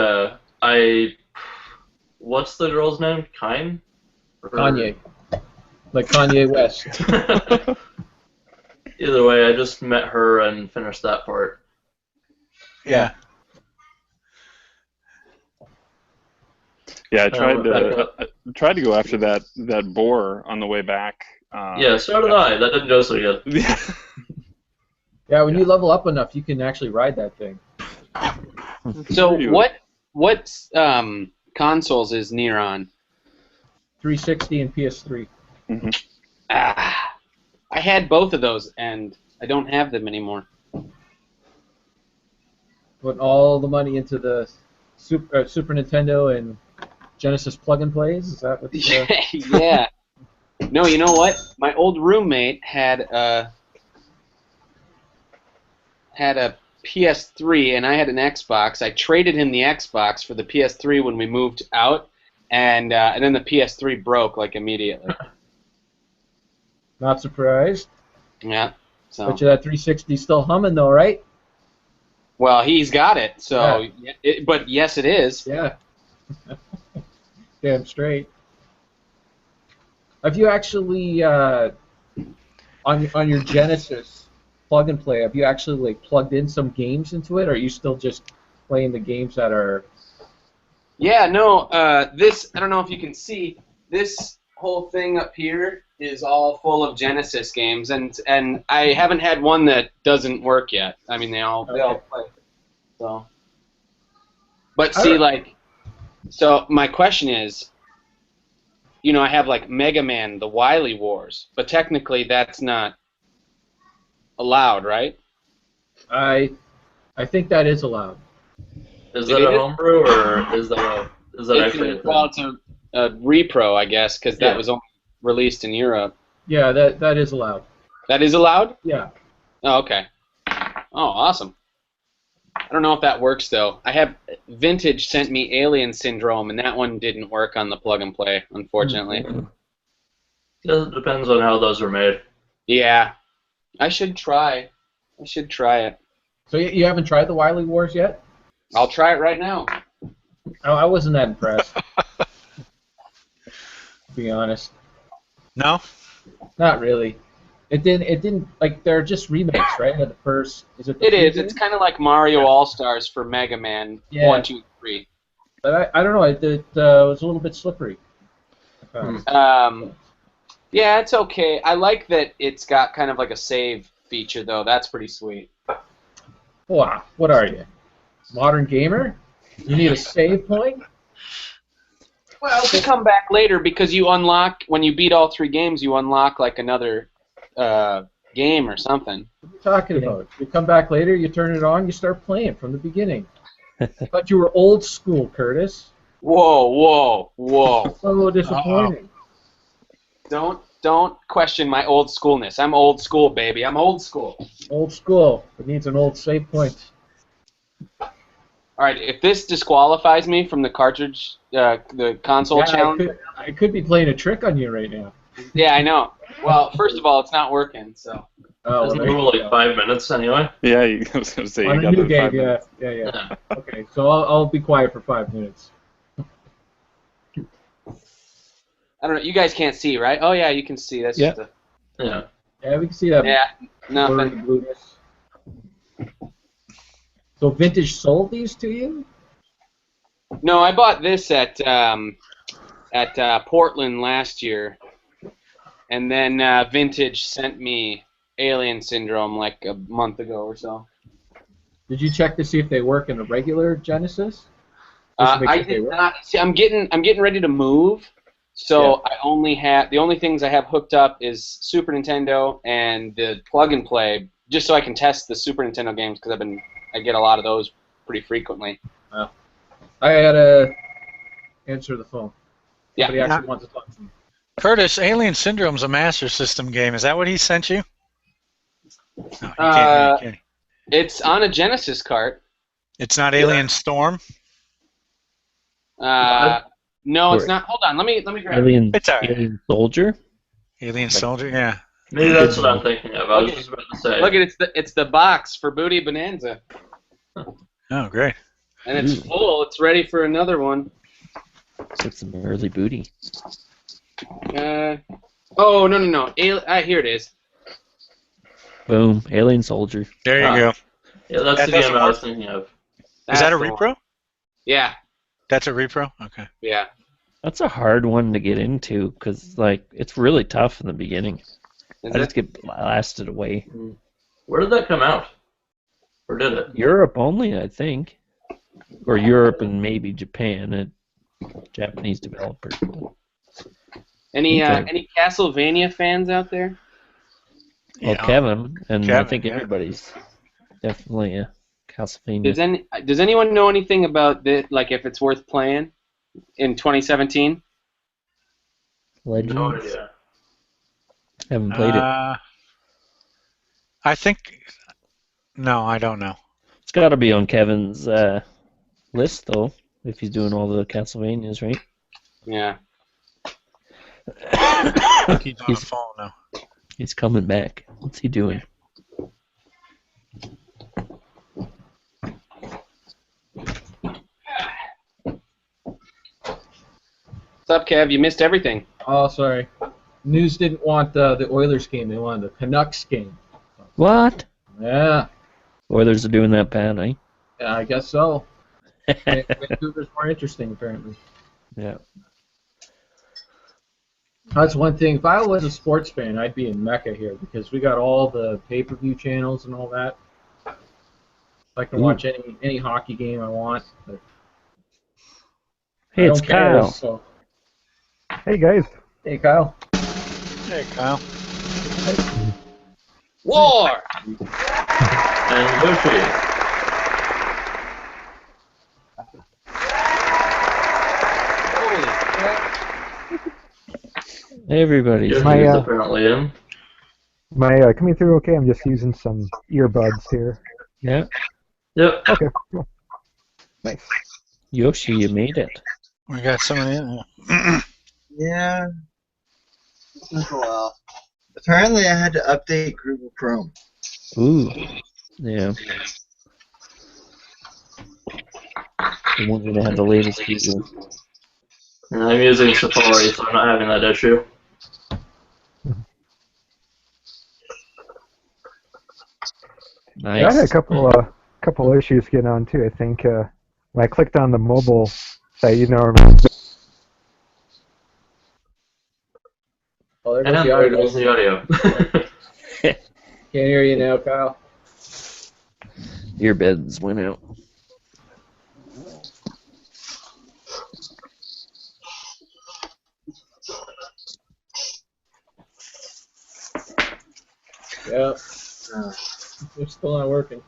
what's the girl's name? Kine? Kanye. Like Kanye West. Either way, I just met her and finished that part. Yeah. Yeah, I tried to go after that boar on the way back. Yeah, so did I. That didn't go so good. Yeah. Yeah, when you level up enough, you can actually ride that thing. So what consoles is Nier on? 360 and PS3. Mm-hmm. I had both of those, and I don't have them anymore. Putting all the money into the Super Nintendo and Genesis plug-and plays. Is that what? Yeah. No, you know what? My old roommate had a PS3, and I had an Xbox. I traded him the Xbox for the PS3 when we moved out, and then the PS3 broke like immediately. Not surprised. Yeah. So. Bet you that 360 still humming though, right? Well, he's got it. So, but yes, it is. Yeah. Damn straight. Have you actually on your Genesis plug and play? Have you actually like plugged in some games into it, or are you still just playing the games that are? Yeah. No. This I don't know if you can see this whole thing up here is all full of Genesis games, and I haven't had one that doesn't work yet. I mean, they all play. So. But see, like, so my question is, you know, I have like Mega Man, the Wily Wars, but technically that's not allowed, right? I think that is allowed. Is that a homebrew or is that actually a thing? Well, it's a repro, I guess, because that was only released in Europe. Yeah, that is allowed. That is allowed? Yeah. Oh, okay. Oh, awesome. I don't know if that works though. I have Vintage sent me Alien Syndrome, and that one didn't work on the plug and play, unfortunately. It depends on how those are made. Yeah, I should try. It. So you haven't tried the Wily Wars yet? I'll try it right now. I wasn't that impressed. To be honest. No? Not really. It didn't like they're just remakes, right? Of the first It is. It's kind of like Mario All-Stars for Mega Man 1, 2, 3. But I don't know. It was a little bit slippery. Yeah, it's okay. I like that it's got kind of like a save feature, though. That's pretty sweet. Wow, what are you? Modern gamer? You need a save point? Well, to come back later, because you unlock, when you beat all 3 games, you unlock like another game or something. What are you talking about? You come back later, you turn it on, you start playing from the beginning. I thought you were old school, Curtis. Whoa. So disappointing. Don't question my old schoolness. I'm old school, baby. I'm old school. Old school. It needs an old save point. All right, if this disqualifies me from the cartridge, the console challenge... I could be playing a trick on you right now. Yeah, I know. Well, first of all, it's not working, so... Oh, Isn't well, it normally like 5 minutes anyway? Yeah, I was going to say, on you a got new the game, 5 minutes. yeah. Okay, so I'll be quiet for 5 minutes. I don't know. You guys can't see, right? Oh, yeah, you can see. That's just a... Yeah. Yeah, we can see that. Yeah, blurry nothing. blueness. So Vintage sold these to you? No, I bought this at Portland last year, and then Vintage sent me Alien Syndrome like a month ago or so. Did you check to see if they work in a regular Genesis? Just to make I sure they did work? not. See, I'm getting ready to move, so I only have the only things I have hooked up is Super Nintendo and the plug and play, just so I can test the Super Nintendo games because I get a lot of those pretty frequently. Wow. I gotta answer the phone. Yeah. Somebody actually wants to talk to me. Curtis, Alien Syndrome's a Master System game. Is that what he sent you? No, you can't. It's on a Genesis cart. It's not Alien Storm? No, it's not. Hold on, let me grab it. Alien, It's all right. Alien Soldier. Alien Soldier, yeah. Maybe that's what I'm thinking of. I was just about to say. Look at it's the box for Booty Bonanza, Oh, great. and it's full. It's ready for another one. Looks like some early booty. Oh no. Here it is. Boom. Alien Soldier. There you go. Yeah, that's That the game doesn't I was work? thinking of. Is that a That's the one. repro? Yeah, That's a repro? Okay. yeah. That's a hard one to get into because, like, it's really tough in the beginning. Is I just it? get blasted away. Where did that come out? Or did it? Europe only, I think, or Europe and maybe Japan. Japanese developers. Any Okay. any Castlevania fans out there? Well, Yeah. Kevin, and I Kevin, think yeah. everybody's definitely a Castlevania. Does anyone know anything about this? Like, if it's worth playing in 2017? Legends. No idea. Haven't played it. I think... No, I don't know. It's got to be on Kevin's list, though, if he's doing all the Castlevanias, right? Yeah. I think he's on the phone now. He's coming back. What's he doing? What's up, Kev? You missed everything. Oh, sorry. News didn't want the Oilers game. They wanted the Canucks game. What? Yeah, Oilers are doing that bad, eh? yeah, I guess so. Vancouver's more interesting, apparently. Yeah. That's one thing. If I was a sports fan, I'd be in Mecca here because we got all the pay-per-view channels and all that. I can watch any hockey game I want. But Hey, I it's don't care, Kyle. so. Hey guys. Hey, Kyle. Hey, Kyle. War! And Yoshi. Holy crap. Everybody's Yoshi's My, apparently in. Am I coming through okay? I'm just using some earbuds here. Yeah. Yep. Okay, cool. Nice. Yoshi, you made it. We got someone in. Yeah. It took a while. Apparently, I had to update Google Chrome. Ooh. Yeah. The ones that have the latest feature. And I'm using Safari, so I'm not having that issue. Nice. Yeah, I had a couple issues getting on too. I think when I clicked on the mobile site, Oh, there goes And the there audio. goes the audio. Can't hear you now, Kyle. Earbuds went out. Yep. They're still not working.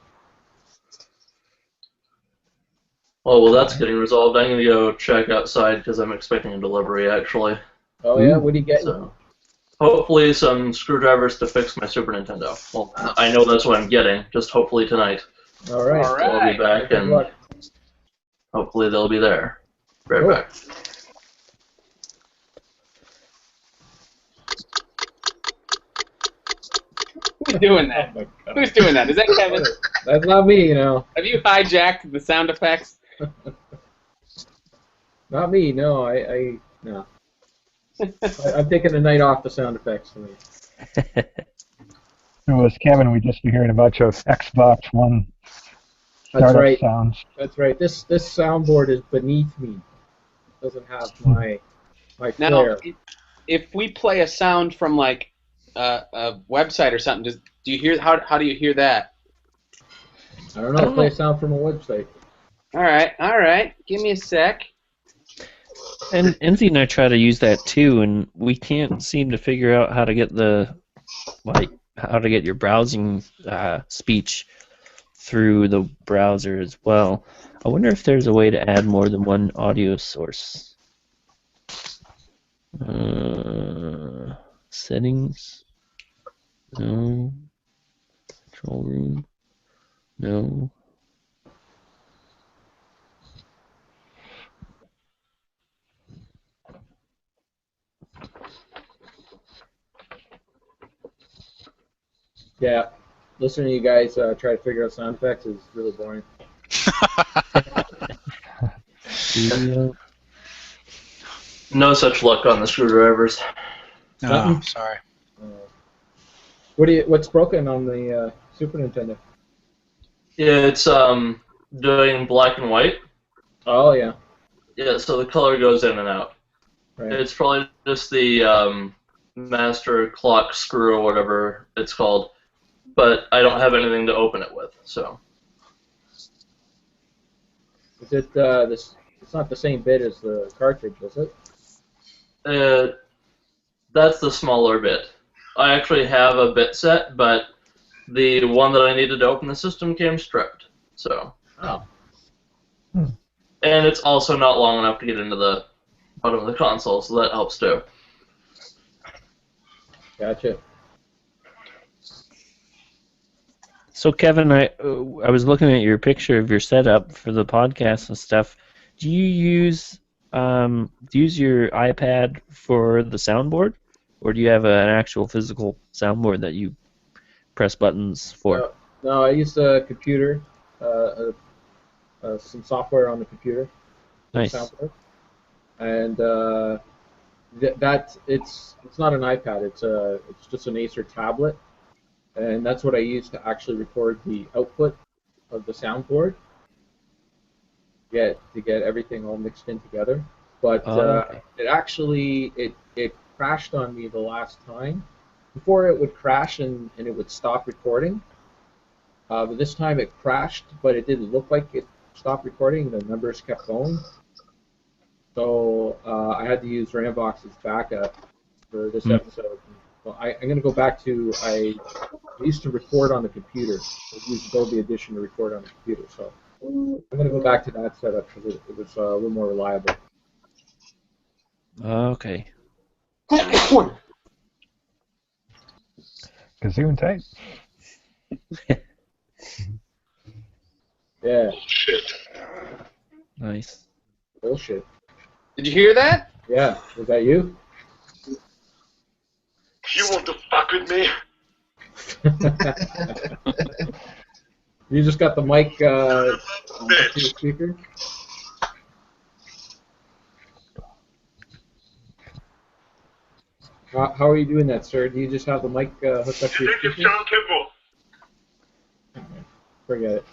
Oh, well, that's getting resolved. I'm going to go check outside because I'm expecting a delivery, actually. Oh, yeah? What are you getting? So, hopefully some screwdrivers to fix my Super Nintendo. Well, I know that's what I'm getting, just hopefully tonight. All right. All So I'll be right. back, Good and luck. hopefully they'll be there. Right Cool. back. Who's doing that? Oh, my God. Who's doing that? Is that Kevin? That's not me, you know. Have you hijacked the sound effects? Not me, no. No. I'm taking the night off the sound effects tonight. It was Kevin. We just be hearing a bunch of Xbox One That's startup right. sounds. That's right. This soundboard is beneath me. It doesn't have my Now, flair. if we play a sound from like a website or something, do you hear? How do you hear that? I don't know. Play a sound from a website. All right. Give me a sec. And Enzi and I try to use that too, and we can't seem to figure out how to get how to get your browsing speech through the browser as well. I wonder if there's a way to add more than one audio source. Settings? No. Control room? No. Yeah. Listening to you guys try to figure out sound effects is really boring. No such luck on the screwdrivers. No, sorry. What's broken on the Super Nintendo? Yeah, it's doing black and white. Oh, yeah. Yeah, so the color goes in and out. Right. It's probably just the master clock screw or whatever it's called, but I don't have anything to open it with, so. Is it this? It's not the same bit as the cartridge, is it? That's the smaller bit. I actually have a bit set, but the one that I needed to open the system came stripped, so. Oh. And it's also not long enough to get into the bottom of the console, so that helps too. Gotcha. So Kevin, I was looking at your picture of your setup for the podcast and stuff. Do you use your iPad for the soundboard, or do you have an actual physical soundboard that you press buttons for? No, I use the computer, some software on the computer. Nice. Soundboard. And it's not an iPad. It's just an Acer tablet, and that's what I use to actually record the output of the soundboard. To get everything all mixed in together. But okay. it crashed on me the last time. Before it would crash and it would stop recording. But this time it crashed, but it didn't look like it stopped recording. The numbers kept going. So I had to use Rambox's backup for this episode. Well, I'm going to go back to I used to record on the computer. I used Dolby Edition to record on the computer. So I'm going to go back to that setup because it was a little more reliable. Okay. Gazoon tight. Yeah. Shit. Nice. Bullshit. Did you hear that? Yeah. Was that you? You want to fuck with me? You just got the mic to your speaker? How are you doing that, sir? Do you just have the mic hooked up to your speaker? John Kimball. Forget it.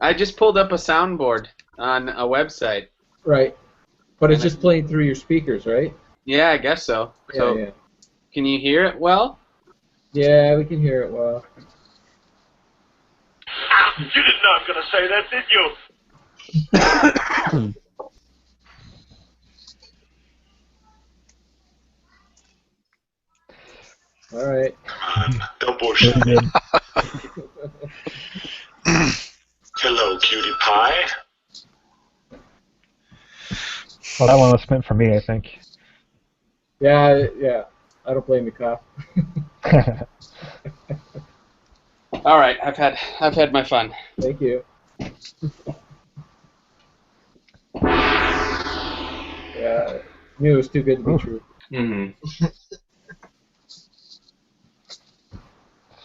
I just pulled up a soundboard on a website. Right. But it's just playing through your speakers, right? Yeah, I guess so. Yeah, So, yeah. can you hear it well? Yeah, we can hear it well. You did not gonna say that, did you? All right. Come on, don't bullshit me. Hello, cutie pie. Well, that one was meant for me, I think. Yeah, yeah. I don't blame you, Kyle. All right, I've had my fun. Thank you. Yeah, knew it was too good to be true. Mm-hmm.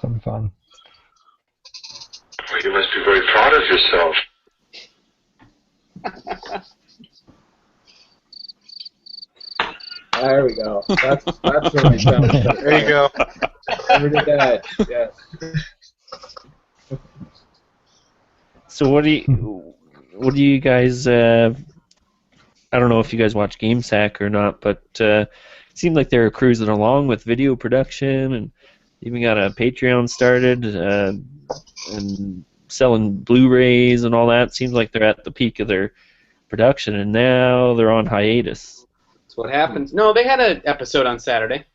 Some fun. Well, you must be very proud of yourself. There we go. That's where my sound starts. There you go. Never did that. Yes. So what do you guys? I don't know if you guys watch GameSack or not, but it seemed like they were cruising along with video production and even got a Patreon started and selling Blu-rays and all that. Seems like they're at the peak of their production, and now they're on hiatus. That's what happens. No, they had an episode on Saturday.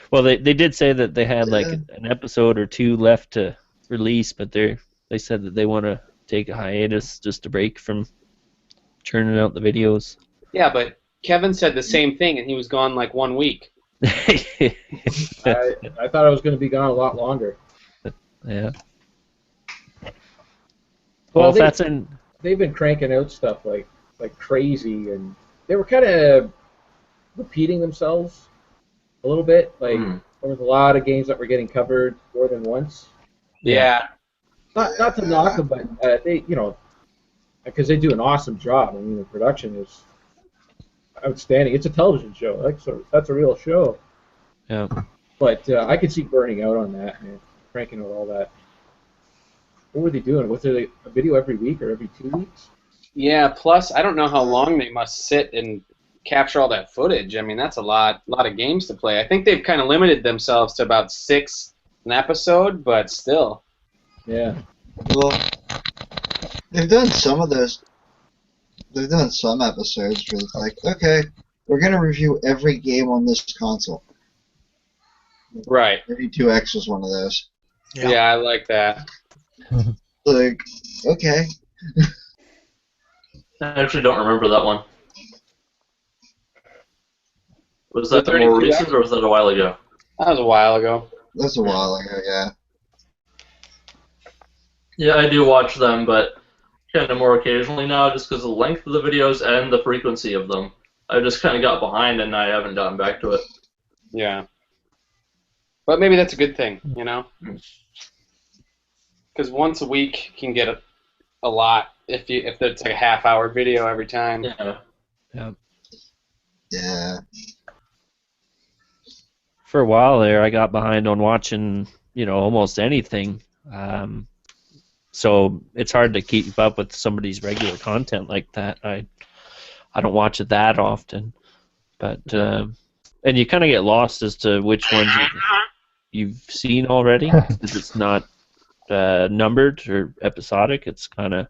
Well, they did say that they had like an episode or two left to release, but they said that they want to take a hiatus just a break from churning out the videos. Yeah, but Kevin said the same thing, and he was gone like 1 week. I thought I was going to be gone a lot longer. Yeah. Well, Well, they've been cranking out stuff like crazy, and they were kind of repeating themselves a little bit. Like there was a lot of games that were getting covered more than once. Yeah. Not to knock them, but they, because they do an awesome job. I mean, the production is outstanding. It's a television show. That's a real show. Yeah. But I could see burning out on that, man. Cranking out all that. What were they doing? Was it a video every week or every 2 weeks? Yeah. Plus, I don't know how long they must sit and capture all that footage. I mean, that's a lot of games to play. I think they've kind of limited themselves to about 6 an episode, but still. Yeah. Well, they've done some of those. They've done some episodes where it's like, okay, we're gonna review every game on this console. Right. 32X was one of those. Yeah, I like that. Like, okay. I actually don't remember that one. Was that The the more 32X? recent, or was that a while ago? That was a while ago. That's a while ago, yeah. Yeah, I do watch them, but kind of more occasionally now, just because of the length of the videos and the frequency of them. I just kind of got behind, and I haven't gotten back to it. Yeah. But maybe that's a good thing, Because once a week can get a lot if it's like a half-hour video every time. Yeah. Yeah. Yeah. For a while there, I got behind on watching, almost anything. So it's hard to keep up with somebody's regular content like that. I don't watch it that often, but and you kind of get lost as to which ones you've seen already because it's not numbered or episodic. It's kind of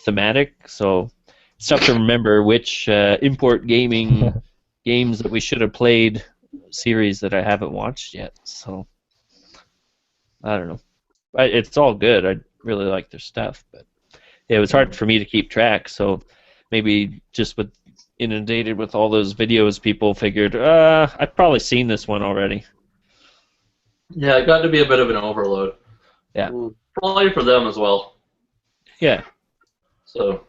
thematic, so it's tough to remember which import gaming games that we should have played series that I haven't watched yet. So I don't know. It's all good. I really like their stuff, but it was hard for me to keep track. So maybe just with inundated with all those videos, people figured I've probably seen this one already. Yeah, it got to be a bit of an overload. Yeah. Probably for them as well. Yeah. So,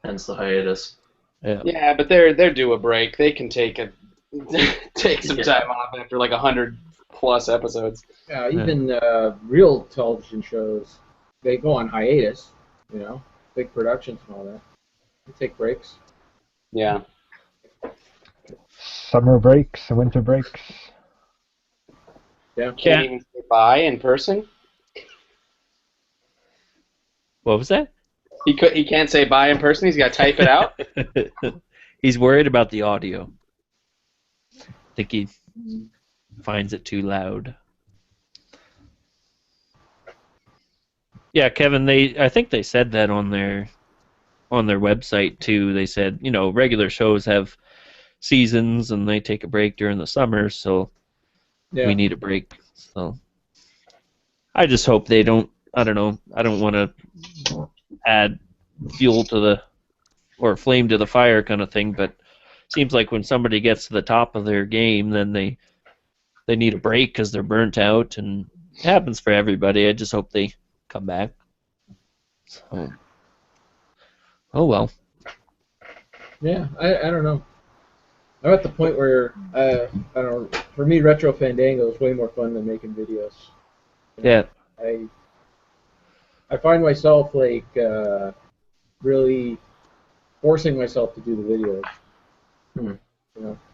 hence the hiatus. Yeah. Yeah, but they're due a break. They can take some time off after like 100+ episodes. Yeah, even real television shows, they go on hiatus, big productions and all that. They take breaks. Yeah. Summer breaks and winter breaks. Yeah. Can't even say bye in person. What was that? He can't say bye in person. He's got to type it out. He's worried about the audio. think he finds it too loud. Yeah, Kevin, I think they said that on their website too. They said, regular shows have seasons and they take a break during the summer, so we need a break. So I just hope they don't. I don't know. I don't want to add fuel to or flame to the fire kind of thing, but it seems like when somebody gets to the top of their game, then they need a break because they're burnt out, and it happens for everybody. I just hope they come back. So, oh well. Yeah, I don't know. I'm at the point where I don't know. For me, Retro Fandango is way more fun than making videos. Yeah. I find myself like really forcing myself to do the videos.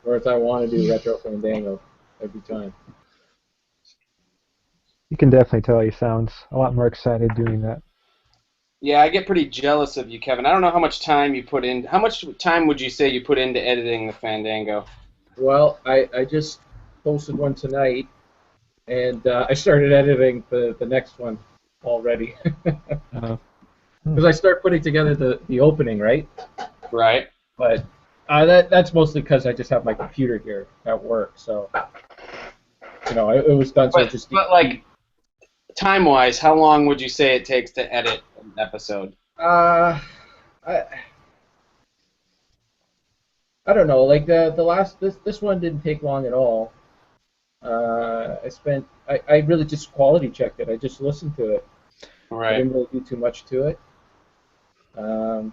Whereas I want to do Retro Fandango every time. You can definitely tell he sounds a lot more excited doing that. Yeah, I get pretty jealous of you, Kevin. I don't know how much time you put in. How much time would you say you put into editing the Fandango? Well, I just posted one tonight, and I started editing the next one already. Because I start putting together the opening, right? Right. But that's mostly because I just have my computer here at work, so it was done. But like, time-wise, how long would you say it takes to edit an episode? I don't know. Like the last this one didn't take long at all. I really just quality checked it. I just listened to it. Right. I didn't really do too much to it. Of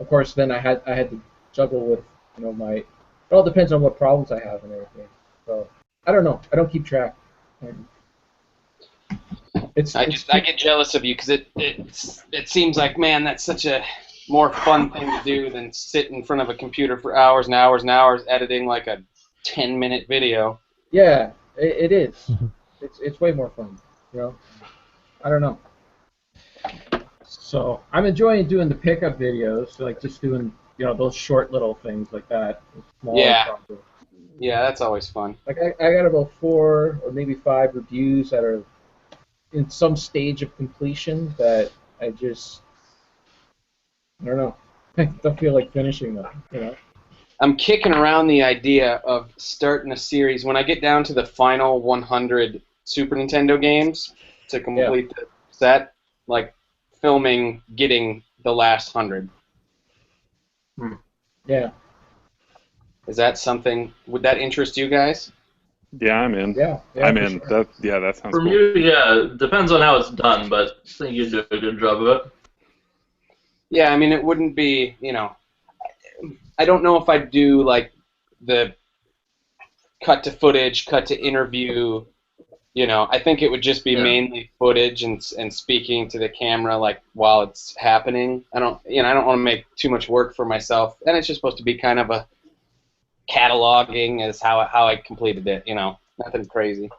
course, then I had to juggle with it all depends on what problems I have and everything. So I don't know. I don't keep track. I get jealous of you because it seems like, man, that's such a more fun thing to do than sit in front of a computer for hours and hours and hours editing like a 10-minute video. Yeah, it is. It's way more fun. I don't know. So I'm enjoying doing the pickup videos, like just doing those short little things like that. Yeah. Yeah, that's always fun. Like I got about 4 or maybe 5 reviews that are in some stage of completion that I don't know. I don't feel like finishing them. I'm kicking around the idea of starting a series when I get down to the final 100 Super Nintendo games to complete the set, like filming getting the last 100. Yeah. Is that something? Would that interest you guys? Yeah, I'm in. Yeah, I'm in. Sure. That sounds From cool. you, yeah, it depends on how it's done, but I think you do a good job of it. Yeah, I mean, it wouldn't be, I don't know if I'd do, like, the cut to footage, cut to interview, I think it would just be mainly footage and speaking to the camera, like, while it's happening. I don't want to make too much work for myself, and it's just supposed to be kind of a cataloging as how I completed it, nothing crazy.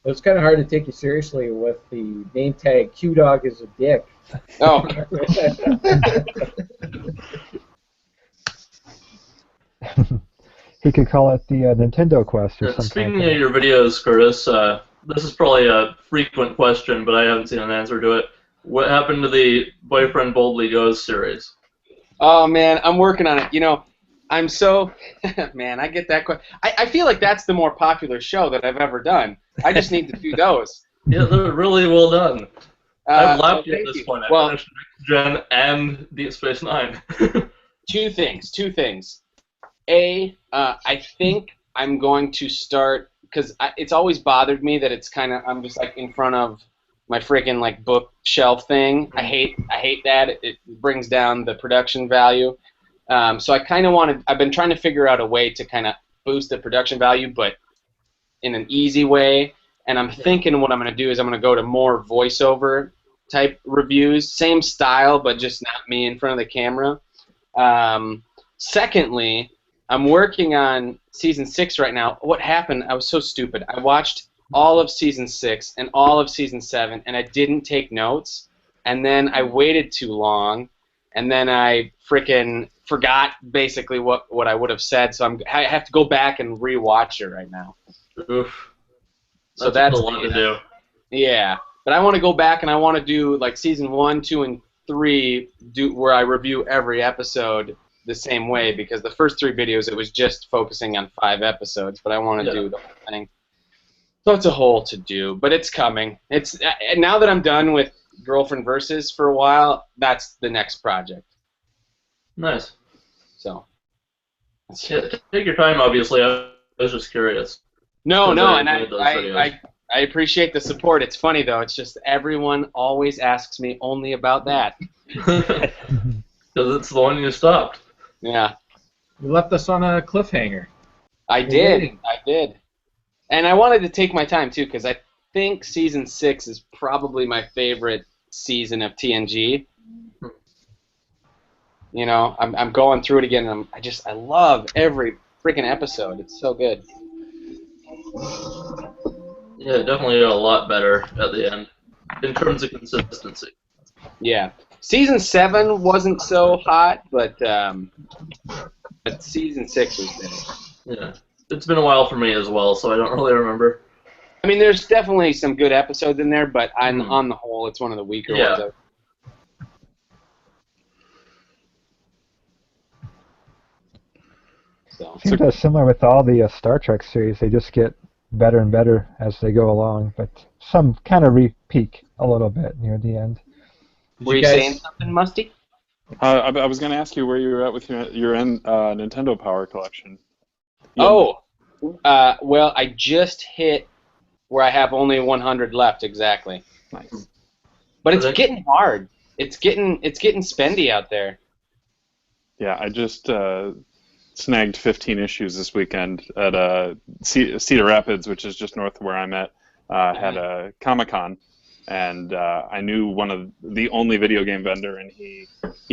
It's kind of hard to take you seriously with the name tag Q-Dog is a dick. Oh. He could call it the Nintendo Quest or something. Speaking like that. of your videos, Curtis, this is probably a frequent question, but I haven't seen an answer to it. What happened to the Boyfriend Boldly Goes series? Oh, man, I'm working on it. I'm so... man, I get that question. I feel like that's the more popular show that I've ever done. I just need to do those. Yeah, they're really well done. I've laughed at thank this you. point. I Well, finished Next Gen and Deep Space Nine. Two things. I think I'm going to start, because it's always bothered me that it's kind of, I'm just like in front of my freaking like bookshelf thing. I hate that. It brings down the production value. So I kind of I've been trying to figure out a way to kind of boost the production value, but in an easy way. And I'm thinking what I'm going to do is I'm going to go to more voiceover type reviews, same style, but just not me in front of the camera. Secondly, I'm working on Season 6 right now. What happened, I was so stupid. I watched all of Season 6 and all of Season 7, and I didn't take notes. And then I waited too long, and then I freaking forgot basically what I would have said. So I have to go back and rewatch it right now. Oof. So That's a lot to do. Yeah, but I want to go back and I want to do like season 1, 2, and 3, where I review every episode the same way, because the first 3 videos it was just focusing on 5 episodes, but I want to do the whole thing. So it's a whole to do, but it's coming. It's now that I'm done with Girlfriend Versus for a while, that's the next project. Nice. So. Yeah, take your time. Obviously, I was just curious. No, and I appreciate the support. It's funny though. It's just everyone always asks me only about that. Because it's the one you stopped. Yeah. You left us on a cliffhanger. I did. And I wanted to take my time too, because I think season 6 is probably my favorite season of TNG. You know, I'm going through it again, and I love every freaking episode. It's so good. Yeah, definitely got a lot better at the end in terms of consistency. Yeah, season 7 wasn't so hot, but season 6 was better. Yeah, it's been a while for me as well, so I don't really remember. I mean, there's definitely some good episodes in there, but on the whole, it's one of the weaker ones. So. Seems that's similar with all the Star Trek series. They just get better and better as they go along, but some kind of peak a little bit near the end. Were you saying something, Musty? I was going to ask you where you were at with your Nintendo Power collection. Well, I just hit where I have only 100 left exactly. Nice. But it's getting hard. It's getting spendy out there. Yeah, I just snagged 15 issues this weekend at Cedar Rapids, which is just north of where I'm at. Had a Comic-Con, and I knew one of the only video game vendor, and he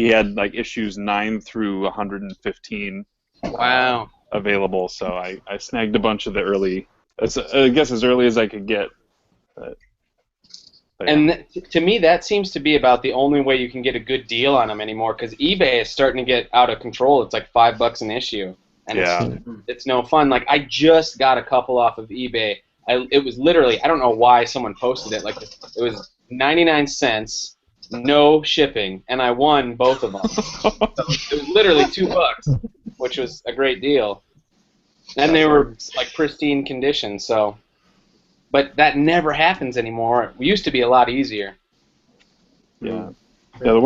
had like issues 9 through 115. Wow. Available, so I snagged a bunch of the early, I guess as early as I could get. But yeah. And to me, that seems to be about the only way you can get a good deal on them anymore, because eBay is starting to get out of control. It's like $5 an issue, and it's no fun. Like I just got a couple off of eBay. It was literally, I don't know why someone posted it. Like it was 99 cents, no shipping, and I won both of them. So it was literally $2, which was a great deal. And they were like pristine condition, so. But that never happens anymore. It used to be a lot easier. Yeah. Yeah, the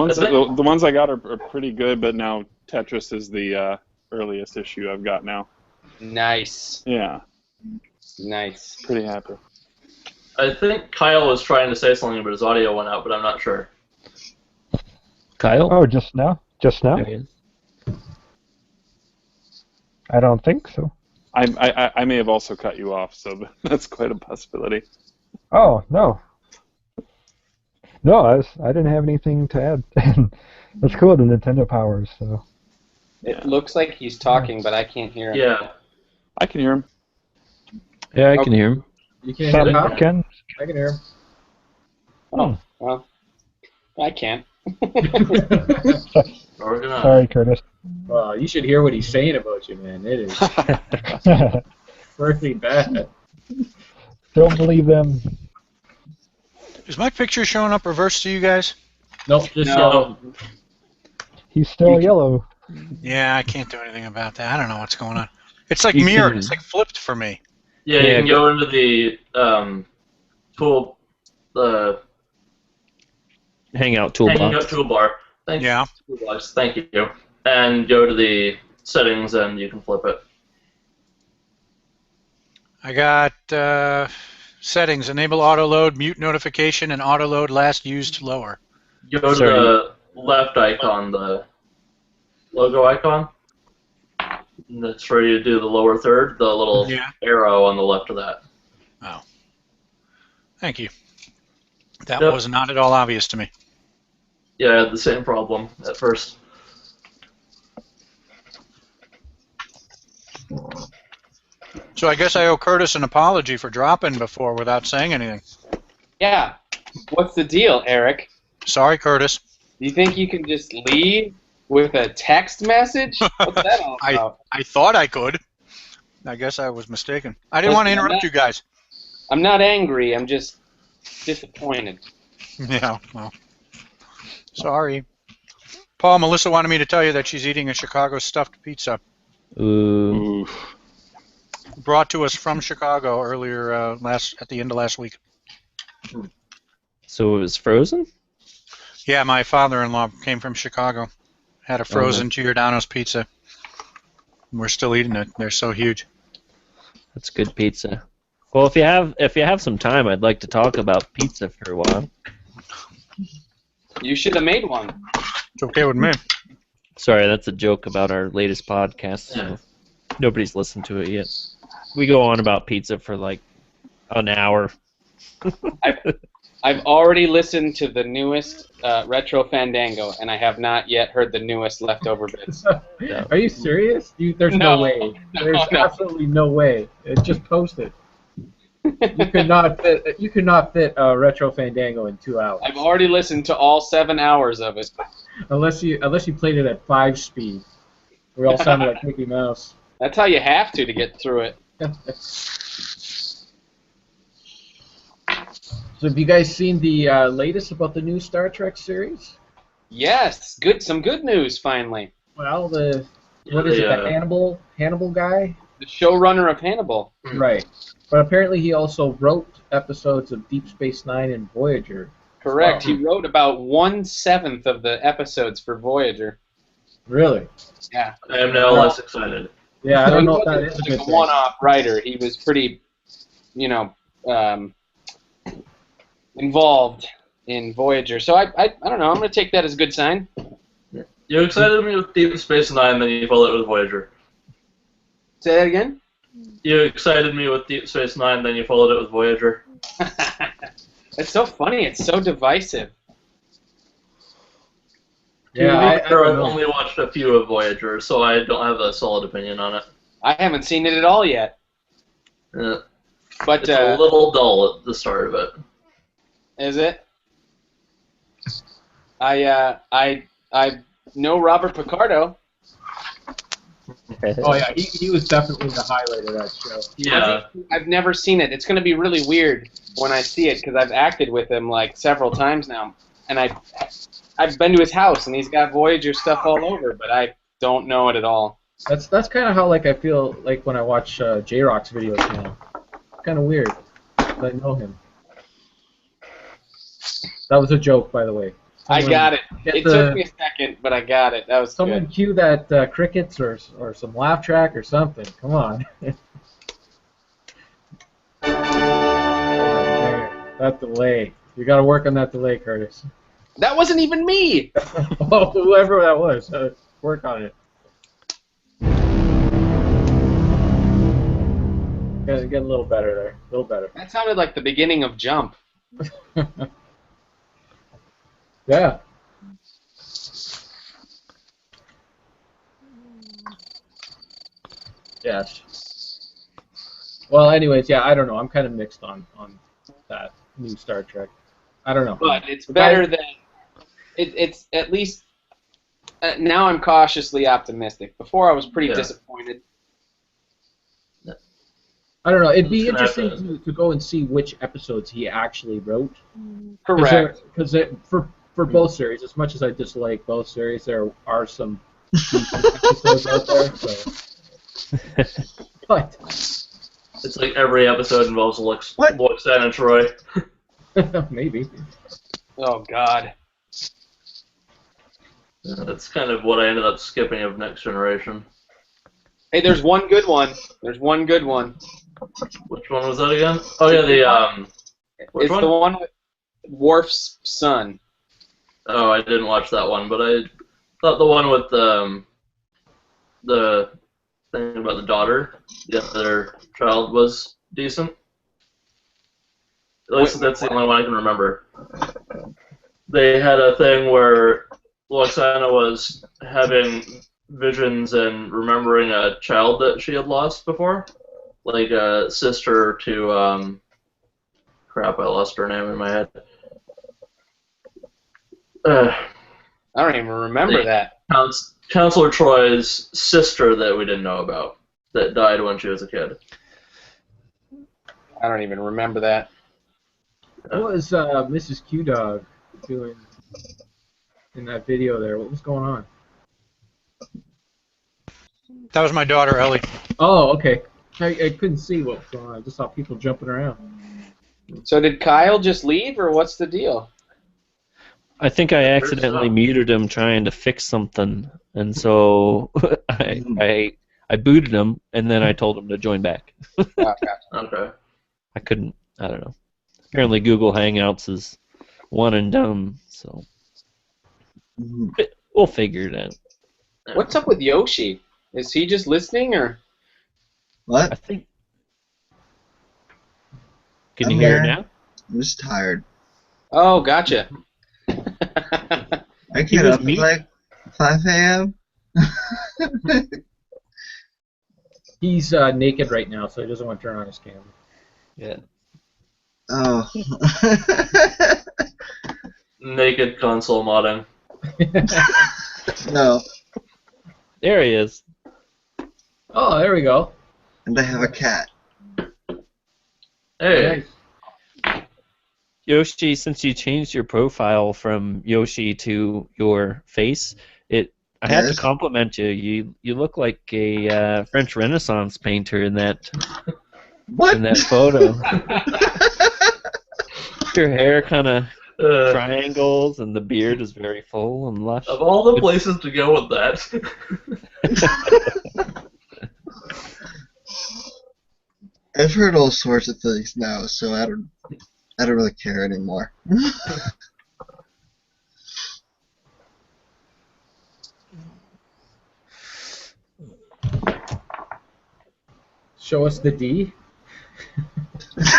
ones I got are pretty good, but now Tetris is the earliest issue I've got now. Nice. Yeah. Nice. Pretty happy. I think Kyle was trying to say something, but his audio went out, but I'm not sure. Kyle? Oh, just now? Just now? I don't think so. I may have also cut you off, so that's quite a possibility. Oh, no. No, I didn't have anything to add. That's cool, the Nintendo powers. So. It looks like he's talking, but I can't hear him. Yeah. I can hear him. Yeah, I can hear him. You can't hear him? I can hear him. Oh, well, I can't. Sorry, Curtis. Well, you should hear what he's saying about you, man. It is pretty bad. Don't believe them. Is my picture showing up reversed to you guys? Nope, just yellow. He's still yellow. Yeah, I can't do anything about that. I don't know what's going on. It's like mirrored. It's like flipped for me. Yeah, you can go into the Hangout toolbar. Hangout toolbar. Thank you. And go to the settings, and you can flip it. I got settings: enable auto load, mute notification, and auto load last used lower. Go to the left icon, the logo icon. And that's where you do the lower third, the little arrow on the left of that. Oh. Thank you. That was not at all obvious to me. Yeah, I had the same problem at first. So I guess I owe Curtis an apology for dropping before without saying anything. Yeah. What's the deal, Eric? Sorry, Curtis. Do you think you can just leave with a text message? What's that all about? I thought I could. I guess I was mistaken. I didn't want to interrupt you guys. I'm not angry. I'm just disappointed. Yeah, well, sorry. Paul, Melissa wanted me to tell you that she's eating a Chicago stuffed pizza. Ooh. Brought to us from Chicago earlier at the end of last week. So it was frozen? Yeah, my father-in-law came from Chicago. Had a frozen Giordano's pizza. We're still eating it. They're so huge. That's good pizza. Well, if you have some time, I'd like to talk about pizza for a while. You should have made one. It's okay with me. Sorry, that's a joke about our latest podcast. So nobody's listened to it yet. We go on about pizza for like an hour. I've already listened to the newest Retro Fandango, and I have not yet heard the newest Leftover Bits. No. Are you serious? There's no way. There's absolutely no way. It just posted. You could not fit Retro Fandango in 2 hours. I've already listened to all 7 hours of it. Unless you played it at 5 speed. We all sounded like Mickey Mouse. That's how you have to get through it. So have you guys seen the latest about the new Star Trek series? Yes, some good news finally. Well, the Hannibal guy? The showrunner of Hannibal. Right. But apparently he also wrote episodes of Deep Space Nine and Voyager. Correct. He wrote about 1/7 of the episodes for Voyager. Really? Yeah. I am now less excited. Yeah, I don't know if that is a good a thing. one-off writer. He was pretty, involved in Voyager. So I don't know. I'm going to take that as a good sign. You excited me with Deep Space Nine, then you followed it with Voyager. Say that again? You excited me with Deep Space Nine, then you followed it with Voyager. It's so funny. It's so divisive. Yeah, I've only watched a few of Voyager, so I don't have a solid opinion on it. I haven't seen it at all yet. Yeah. But It's a little dull at the start of it. Is it? I know Robert Picardo. Oh yeah, he was definitely the highlight of that show. Yeah. I've never seen it. It's going to be really weird when I see it because I've acted with him like several times now, and I've been to his house and he's got Voyager stuff all over, but I don't know it at all. That's kind of how like I feel like when I watch J-Rock's videos now. Kind of weird. But I know him. That was a joke, by the way. I got it. It took me a second, but I got it. That was someone good. cue that crickets or some laugh track or something. Come on. That delay. You got to work on that delay, Curtis. That wasn't even me. Oh, whoever that was, work on it. Getting a little better there. A little better. That sounded like the beginning of Jump. Yeah. Yes. Well, anyways, yeah, I don't know. I'm kind of mixed on that new Star Trek. I don't know. But it's better than... It's at least... now I'm cautiously optimistic. Before I was pretty disappointed. I don't know. It'd be interesting to go and see which episodes he actually wrote. Correct. Because for both series, as much as I dislike both series, there are some decent episodes out there. So. But it's like every episode involves Loxana and Troy. Maybe. Oh God. That's kind of what I ended up skipping of Next Generation. Hey, there's one good one. There's one good one. Which one was that again? Oh yeah, the It's the one with Worf's son. Oh, I didn't watch that one, but I thought the one with the thing about the daughter, the other child, was decent. At least that's the only one I can remember. They had a thing where Loxana was having visions and remembering a child that she had lost before, like a sister to crap, I lost her name in my head. I don't even remember that. Counselor Troy's sister that we didn't know about that died when she was a kid. I don't even remember that. What was Mrs. Q Dog doing in that video there? What was going on? That was my daughter, Ellie. Oh, okay. I couldn't see what was going on. I just saw people jumping around. So did Kyle just leave, or what's the deal? I think I accidentally muted him trying to fix something, and so I booted him, and then I told him to join back. Okay. I couldn't. I don't know. Apparently, Google Hangouts is one and done, so we'll figure it out. What's up with Yoshi? Is he just listening, or What? I think. Can you hear it now? I'm just tired. Oh, gotcha. I get up at like 5 a.m. He's naked right now, so he doesn't want to turn on his camera. Yeah. Oh. Naked console modding. No. There he is. Oh, there we go. And I have a cat. Hey. Yoshi, since you changed your profile from Yoshi to your face, I have to compliment you. You look like a French Renaissance painter in that photo. Your hair kind of triangles, and the beard is very full and lush. Of all the places to go with that. I've heard all sorts of things now, so I don't really care anymore. Show us the D. It's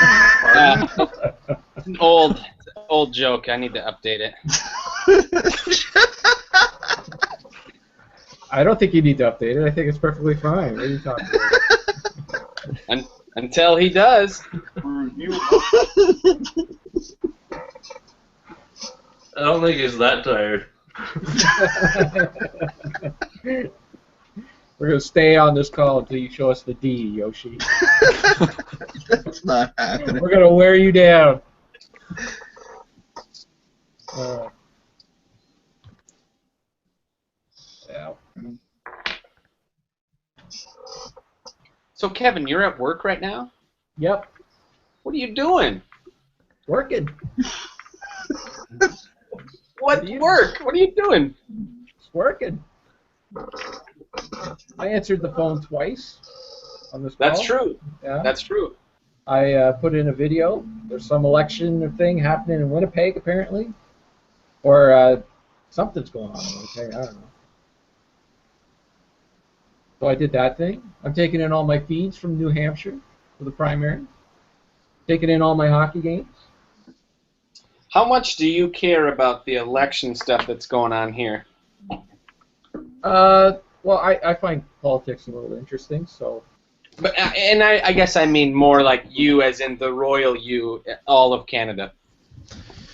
an old joke. I need to update it. I don't think you need to update it. I think it's perfectly fine. What are you talking about? Until he does. I don't think he's that tired. We're going to stay on this call until you show us the D, Yoshi. That's not happening. We're going to wear you down. Yeah. So, Kevin, you're at work right now? Yep. What are you doing? Working. What work? What are you doing? It's working. I answered the phone twice on this call. That's true. Yeah. That's true. I put in a video. There's some election thing happening in Winnipeg, apparently. Or something's going on in Winnipeg. I don't know. So I did that thing. I'm taking in all my feeds from New Hampshire for the primary. Taking in all my hockey games. How much do you care about the election stuff that's going on here? Well, I find politics a little interesting, so. But I guess I mean more like you, as in the royal you, all of Canada.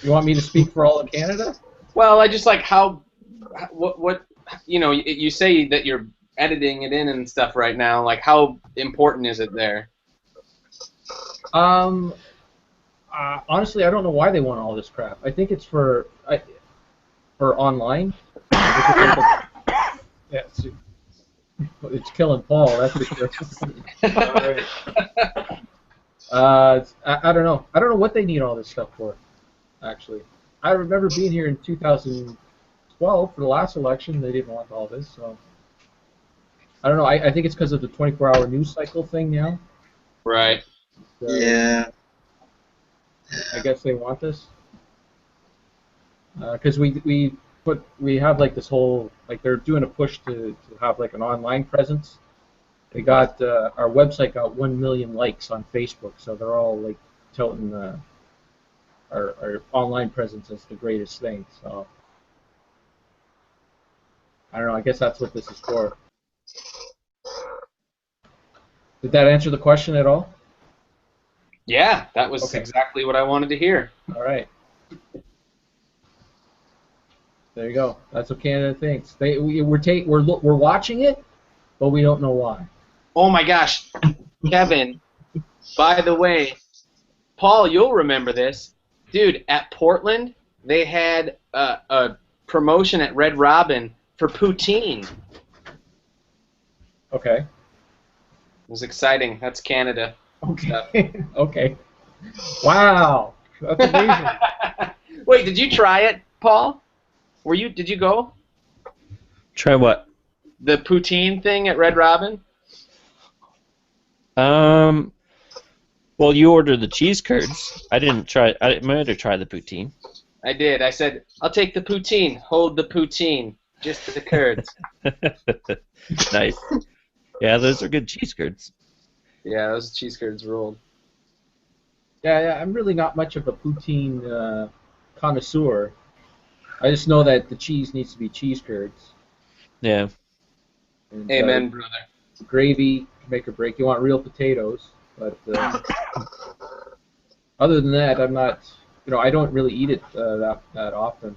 You want me to speak for all of Canada? Well, I just like what you know. You say that you're editing it in and stuff right now. Like, how important is it there? Honestly, I don't know why they want all this crap. I think it's for online. Yeah, it's killing Paul. That's for sure. I don't know. I don't know what they need all this stuff for. Actually, I remember being here in 2012 for the last election. They didn't want all this, so I don't know. I think it's because of the 24-hour news cycle thing now. Right. So, Yeah. I guess they want this because we have like this whole, like, they're doing a push to have like an online presence. They got our website got 1 million likes on Facebook, so they're all like touting our online presence as the greatest thing. So I don't know. I guess that's what this is for. Did that answer the question at all? Yeah, that was Okay. exactly what I wanted to hear. All right. There you go. That's what Canada thinks. We're watching it, but we don't know why. Oh my gosh, Kevin. By the way, Paul, you'll remember this, dude. At Portland, they had a promotion at Red Robin for poutine. Okay. It was exciting. That's Canada. Okay. Okay. Wow. That's amazing. Wait, did you try it, Paul? Did you go? Try what? The poutine thing at Red Robin? Well, you ordered the cheese curds. I didn't try. I might have tried the poutine. I did. I said, I'll take the poutine. Hold the poutine. Just the curds. Nice. Yeah, those are good cheese curds. Yeah, those cheese curds rolled. Yeah, I'm really not much of a poutine connoisseur. I just know that the cheese needs to be cheese curds. Yeah. And, Amen, brother. Gravy can make or break. You want real potatoes, but other than that, I'm not. I don't really eat it that often.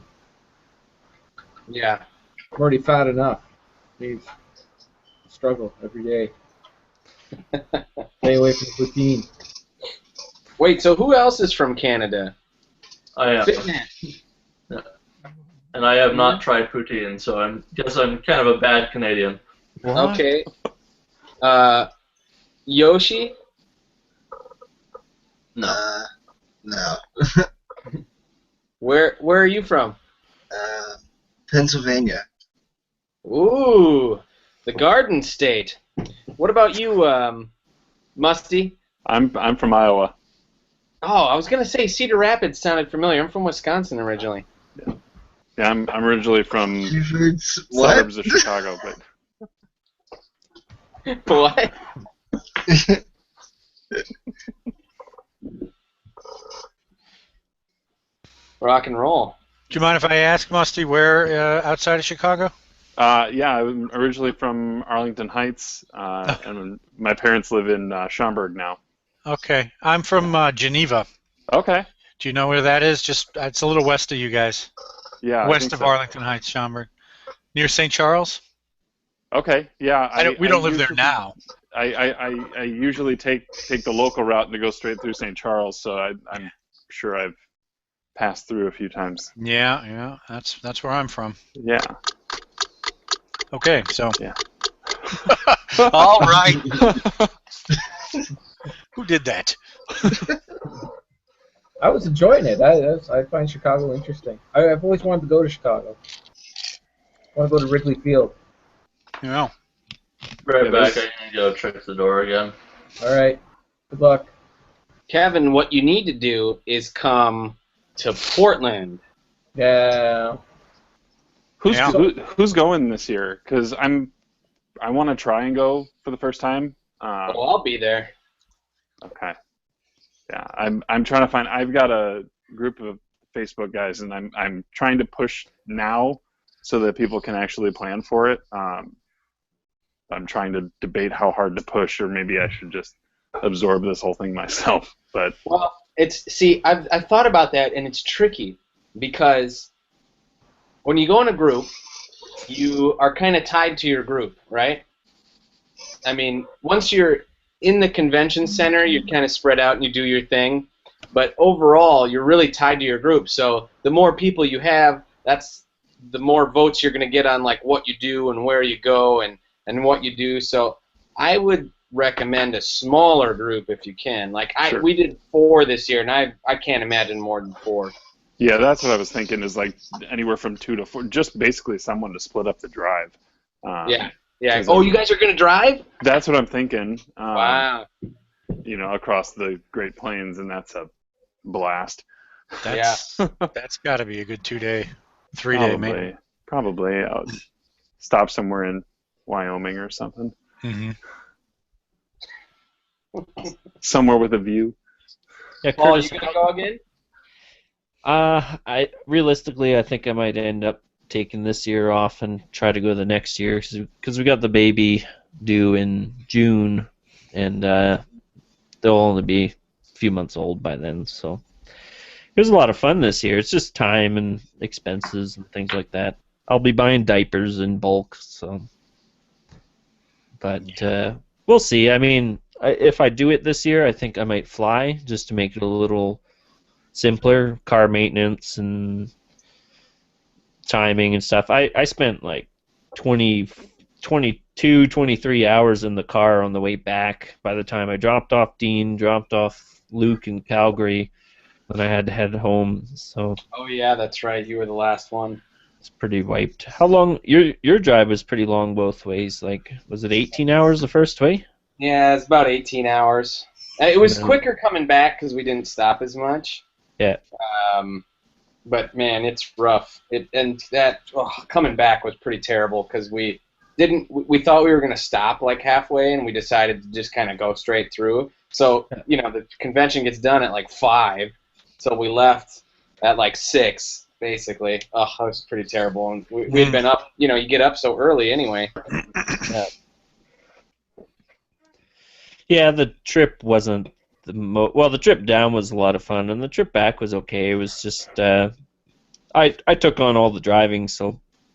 Yeah. I'm already fat enough. Please struggle every day. Stay away from poutine. Wait, so who else is from Canada? I am. Fitness. And I have not tried poutine, so I guess I'm kind of a bad Canadian. What? Okay. Yoshi? No. No. Where are you from? Pennsylvania. Ooh, the Garden State. What about you, Musty? I'm from Iowa. Oh, I was gonna say Cedar Rapids sounded familiar. I'm from Wisconsin originally. Yeah, I'm originally from You've heard what? suburbs of Chicago, but What? Rock and roll. Do you mind if I ask, Musty, where outside of Chicago? yeah, I'm originally from Arlington Heights, and my parents live in Schaumburg now. Okay, I'm from Geneva. Okay. Do you know where that is? It's a little west of you guys. Yeah. West of Arlington Heights, Schaumburg, near St. Charles. Okay. Yeah. We don't live there now. I usually take the local route and to go straight through St. Charles, so I'm sure I've passed through a few times. Yeah, that's where I'm from. Yeah. Okay, so. Yeah. All right. Who did that? I was enjoying it. I find Chicago interesting. I've always wanted to go to Chicago. I want to go to Wrigley Field. Yeah. Right back. I need to go check the door again. All right. Good luck. Kevin, what you need to do is come to Portland. Yeah. Who's going this year? Because I want to try and go for the first time. I'll be there. Okay. Yeah, I'm trying to find. I've got a group of Facebook guys, and I'm trying to push now so that people can actually plan for it. I'm trying to debate how hard to push, or maybe I should just absorb this whole thing myself. But well, I've thought about that, and it's tricky because when you go in a group, you are kind of tied to your group, right? I mean, once you're in the convention center, you're kind of spread out and you do your thing. But overall, you're really tied to your group. So the more people you have, that's the more votes you're going to get on like what you do and where you go and what you do. So I would recommend a smaller group if you can. Like we did 4 this year, and I can't imagine more than 4. Yeah, that's what I was thinking. Is like anywhere from 2 to 4, just basically someone to split up the drive. Yeah. Oh, you guys are going to drive? That's what I'm thinking. Wow. Across the Great Plains, and that's a blast. That's got to be a good 2-day, 3-day maybe. Probably. I'll stop somewhere in Wyoming or something. Mm-hmm. Somewhere with a view. Yeah, Paul, you going to go again? I think I might end up taking this year off and try to go the next year because we got the baby due in June, and they'll only be a few months old by then. So was a lot of fun this year. It's just time and expenses and things like that. I'll be buying diapers in bulk, so. But we'll see. I mean, if I do it this year, I think I might fly just to make it a little simpler, car maintenance and timing and stuff. I spent like 22, 23 hours in the car on the way back by the time I dropped off Dean, dropped off Luke in Calgary, and I had to head home. So. Oh yeah, that's right. You were the last one. It's pretty wiped. How long? Your drive was pretty long both ways. Like, was it 18 hours the first way? Yeah, it's about 18 hours. It was quicker coming back because we didn't stop as much. Yeah. But man, it's rough. Coming back was pretty terrible because we thought we were gonna stop like halfway, and we decided to just kind of go straight through. So the convention gets done at like 5, so we left at like 6. Basically, that was pretty terrible. And we had been up, you get up so early anyway. Yeah, the trip wasn't the trip down was a lot of fun, and the trip back was okay. It was just I took on all the driving,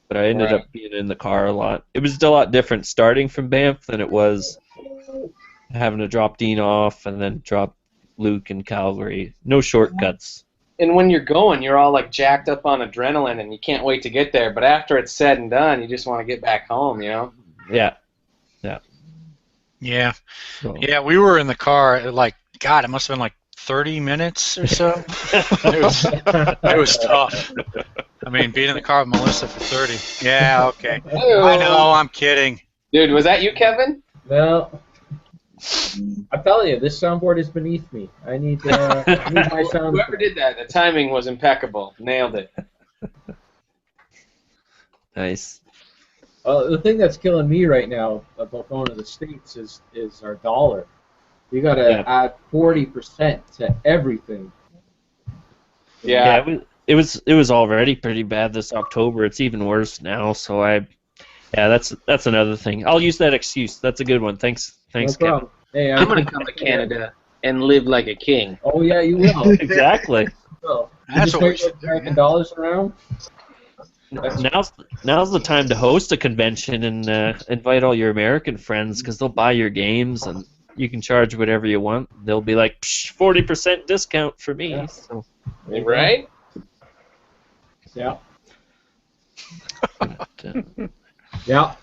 but I ended up being in the car a lot. It was a lot different starting from Banff than it was having to drop Dean off and then drop Luke in Calgary. No shortcuts. And when you're going, you're all like jacked up on adrenaline, and you can't wait to get there. But after it's said and done, you just want to get back home, Yeah. Yeah. So. Yeah, we were in the car, it must have been like 30 minutes or so. It was tough. I mean, being in the car with Melissa for 30. Yeah, okay. I know, I'm kidding. Dude, was that you, Kevin? No. I'm telling you, this soundboard is beneath me. I need my sound. Whoever did that, the timing was impeccable. Nailed it. Nice. The thing that's killing me right now about going to the States is our dollar. You got to add 40% to everything. Yeah. It was already pretty bad this October. It's even worse now. So that's another thing. I'll use that excuse. That's a good one. Thanks, No problem. Hey, I'm gonna come to Canada and live like a king. Oh yeah, you will. Exactly. So, That's what we should American dollars around. Now's the time to host a convention and invite all your American friends because they'll buy your games and you can charge whatever you want. They'll be like 40% discount for me. Yeah. So. Right? Yeah. But, Yeah.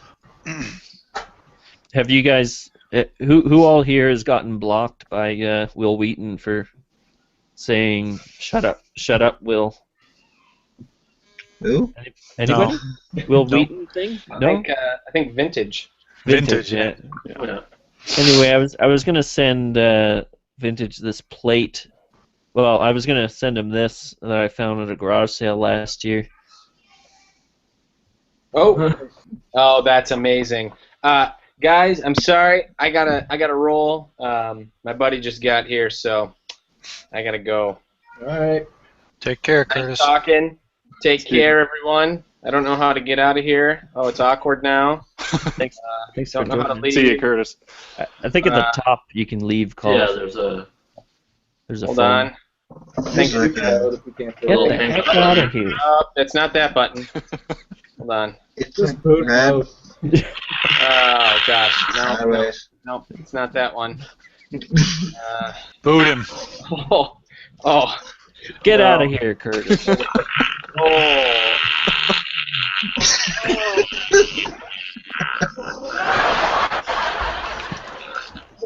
have you guys? Who all here has gotten blocked by Will Wheaton for saying "Shut up, Will"? Who? Anybody? No. Will Wheaton thing? No. I think Vintage. Vintage, yeah. Yeah. Anyway, I was gonna send Vintage this plate. Well, I was gonna send him this that I found at a garage sale last year. Oh, that's amazing. Guys, I'm sorry. I gotta roll. My buddy just got here, so I gotta go. All right. Take care, Nice Curtis. talking. Take care, everyone. I don't know how to get out of here. Oh, it's awkward now. Thanks Don't for know how to joining. leave. See you, Curtis. I think at the top you can leave calls. Yeah, there's a Hold phone. on. Thank you. Get the heck out of here. Oh, it's not that button. Hold on. It's Just like boot red. mode. Oh gosh, no, Sideways. no, it's not that one. Boot him. Oh, Get No. out of here, Curtis. oh.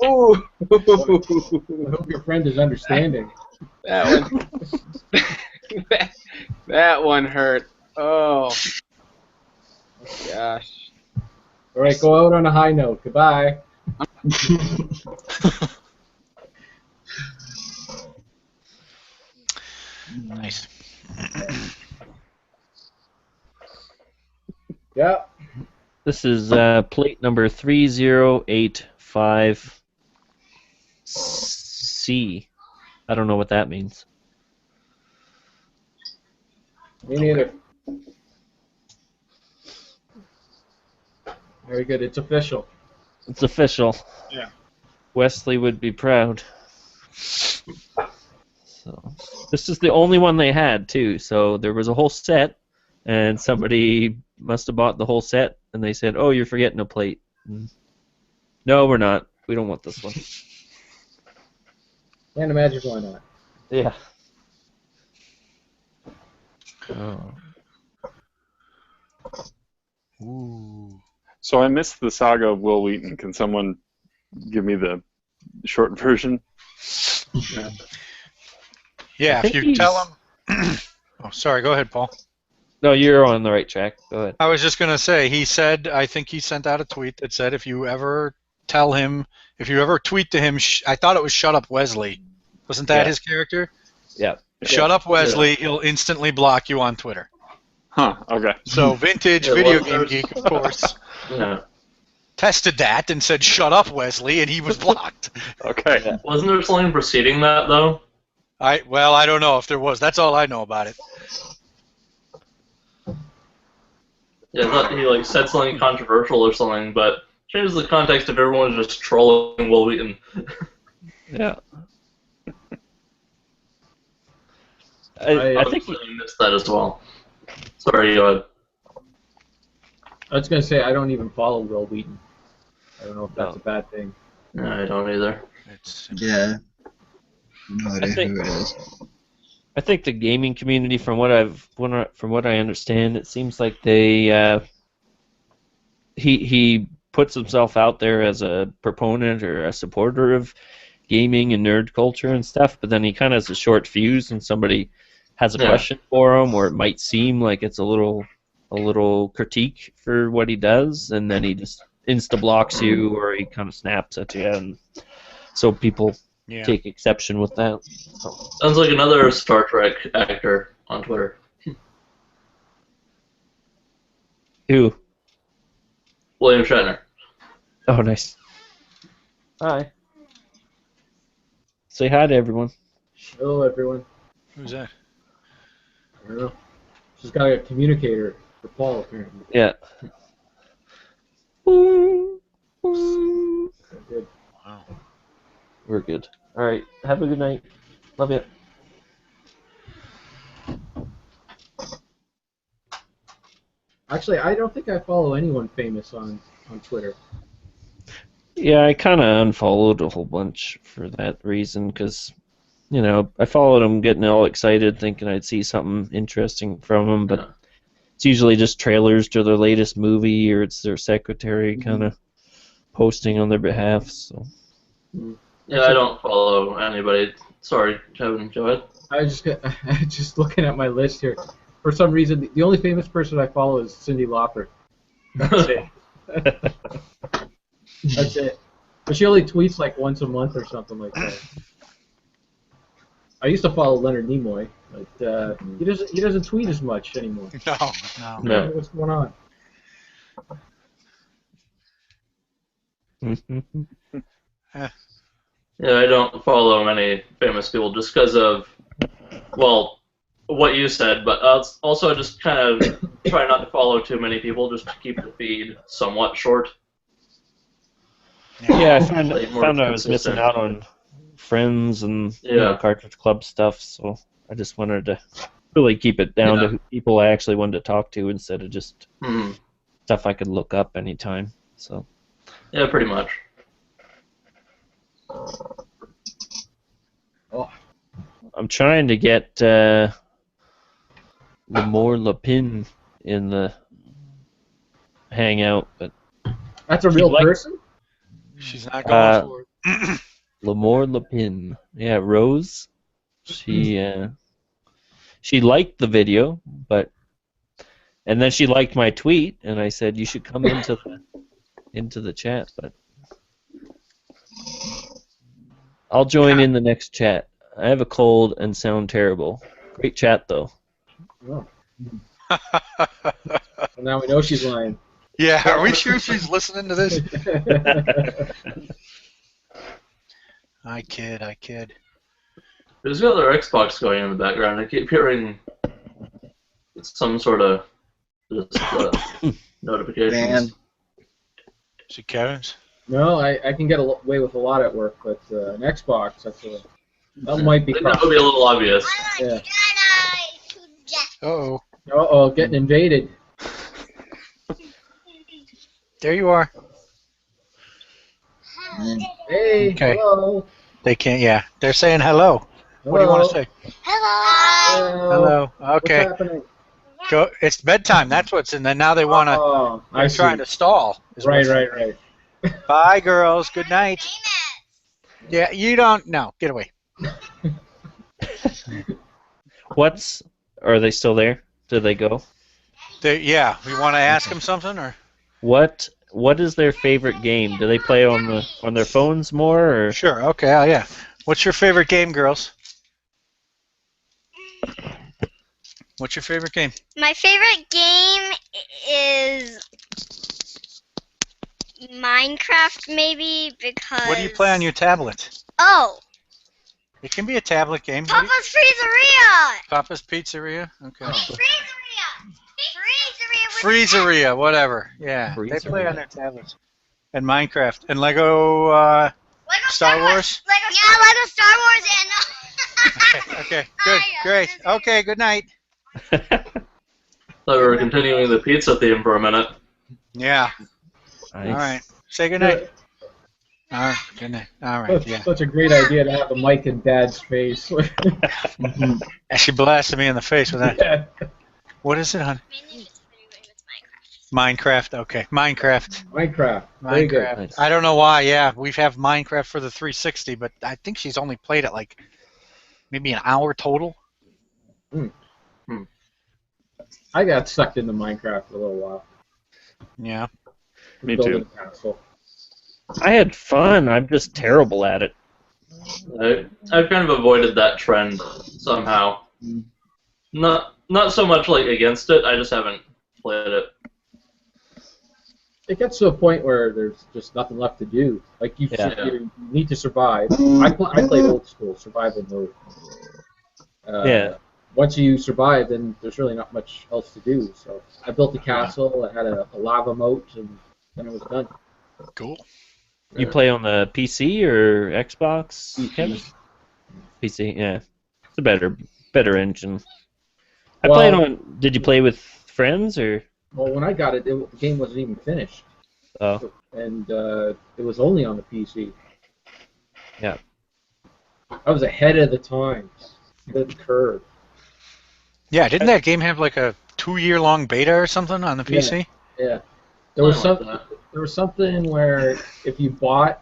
Ooh. I hope your friend is understanding. That one. that one hurt. Oh. Gosh. All right, go out on a high note. Goodbye. Nice. Yeah. This is plate number 3085C. I don't know what that means. Me neither. Very good. It's official. It's official. Yeah. Wesley would be proud. So. This is the only one they had too. So there was a whole set, and somebody must have bought the whole set, and they said, "Oh, you're forgetting a plate." No, we're not. We don't want this one. Can't imagine why not. Yeah. Oh. Ooh. So I missed the saga of Will Wheaton. Can someone give me the short version? Yeah, I if think you tell him. Oh, sorry. Go ahead, Paul. No, you're on the right track. Go ahead. I was just gonna say. He said. I think he sent out a tweet that said, if you ever tweet to him, I thought it was "Shut up, Wesley." Wasn't that his character? Yeah. Shut up, Wesley. He'll instantly block you on Twitter. Huh, okay. So Vintage Video Game Geek, of course, tested that and said, "Shut up, Wesley," and he was blocked. Okay. Yeah. Wasn't there something preceding that, though? I don't know if there was. That's all I know about it. Yeah, I thought he said something controversial or something, but changes the context if everyone was just trolling Will Wheaton. Yeah. I think I missed that as well. Sorry, go ahead. I was going to say, I don't even follow Will Wheaton. I don't know if that's a bad thing. No, I don't either. Yeah. No idea who it is. I think the gaming community, from what I understand, it seems like they he puts himself out there as a proponent or a supporter of gaming and nerd culture and stuff, but then he kind of has a short fuse when somebody has a question for him, or it might seem like it's a little critique for what he does, and then he just insta-blocks you, or he kind of snaps at you, and so people take exception with that. So. Sounds like another Star Trek actor on Twitter. Who? William Shatner. Oh, nice. Hi. Say hi to everyone. Hello, everyone. Who's that? I don't know. She's got a communicator for Paul, apparently. Yeah. Good. Wow. We're good. All right. Have a good night. Love you. Actually, I don't think I follow anyone famous on Twitter. Yeah, I kind of unfollowed a whole bunch for that reason, because, you know, I followed them getting all excited, thinking I'd see something interesting from them, but it's usually just trailers to their latest movie, or it's their secretary kind of posting on their behalf. So. Yeah, I don't follow anybody. Sorry, Kevin, go ahead. I was just looking at my list here. For some reason, the only famous person I follow is Cyndi Lauper. That's it. That's it. But she only tweets like once a month or something like that. I used to follow Leonard Nimoy, but he doesn't tweet as much anymore. No. What's going on? Yeah, I don't follow many famous people just because of, well, what you said, but also just kind of try not to follow too many people just to keep the feed somewhat short. Yeah, I found I was missing out on friends and Cartridge Club stuff, so I just wanted to really keep it down to people I actually wanted to talk to instead of just stuff I could look up anytime. So. Yeah, pretty much. Oh. I'm trying to get Lemore Lapin in the Hangout, but that's a real person? She's not going for it. Lemore Lapin. Yeah, Rose. She liked the video, and then she liked my tweet, and I said you should come into the chat, but I'll join in the next chat. I have a cold and sound terrible. Great chat though. Oh. Well, now we know she's lying. Yeah, are we sure she's listening to this? I kid. There's the other Xbox going in the background. I keep hearing some sort of notifications. Man. Is it Kevin's? No, I can get away with a lot at work, but an Xbox, that's a That might be I think that would be a little obvious. Yeah. Uh-oh. Uh-oh, getting invaded. There you are. Hey, Okay. hello. They can't, yeah. They're saying hello. What do you want to say? Hello. Okay. What's happening? Go. It's bedtime. That's what's in there. Now they want to. Oh, I They're see. trying to stall. is Right, what's- right, right. Bye, girls. Good night. Yeah, you don't. No, get away. Are they still there? Did they go? Yeah, we want to ask them something, or What is their favorite game? Do they play on their phones more, or? sure. Okay. Yeah. What's your favorite game, girls? What's your favorite game? My favorite game is Minecraft, maybe, because... What do you play on your tablet? Oh, It can be a tablet game. Papa's Freezeria! Papa's Pizzeria. Okay. Freezeria! Freezeria! Freezeria, whatever. Yeah, they play on their tablets. And Minecraft and Lego Lego Star Wars. Lego Star Wars and... Okay, good, great. Okay, good night. Thought we were continuing the pizza theme for a minute. Yeah. Nice. All right. Say good night. All right. Good night. All right. Yeah. Such a great idea to have a mic in Dad's face. She blasted me in the face with that. Yeah. What is it, hon? Minecraft. Okay. Minecraft. Minecraft. Very good. Minecraft. I don't know why. Yeah, we have Minecraft for the 360, but I think she's only played it like maybe an hour total. I got sucked into Minecraft for a little while. Yeah. Me Building too. a castle. I had fun. I'm just terrible at it. I've kind of avoided that trend somehow. Not so much like against it. I just haven't played it. It gets to a point where there's just nothing left to do. Like you need to survive. I played old school survival mode. Yeah. Once you survive, then there's really not much else to do. So I built a castle. I had a lava moat, and then it was done. Cool. You play on the PC or Xbox, PC. Kevin? PC, yeah. It's a better engine. I Well- played on. Did you play with friends or? Well, when I got it, the game wasn't even finished, Oh, and it was only on the PC. yeah. I was ahead of the time, the curve. Yeah, didn't that game have like a 2-year-long beta or something on the PC? Yeah, there was Something like there was something where if you bought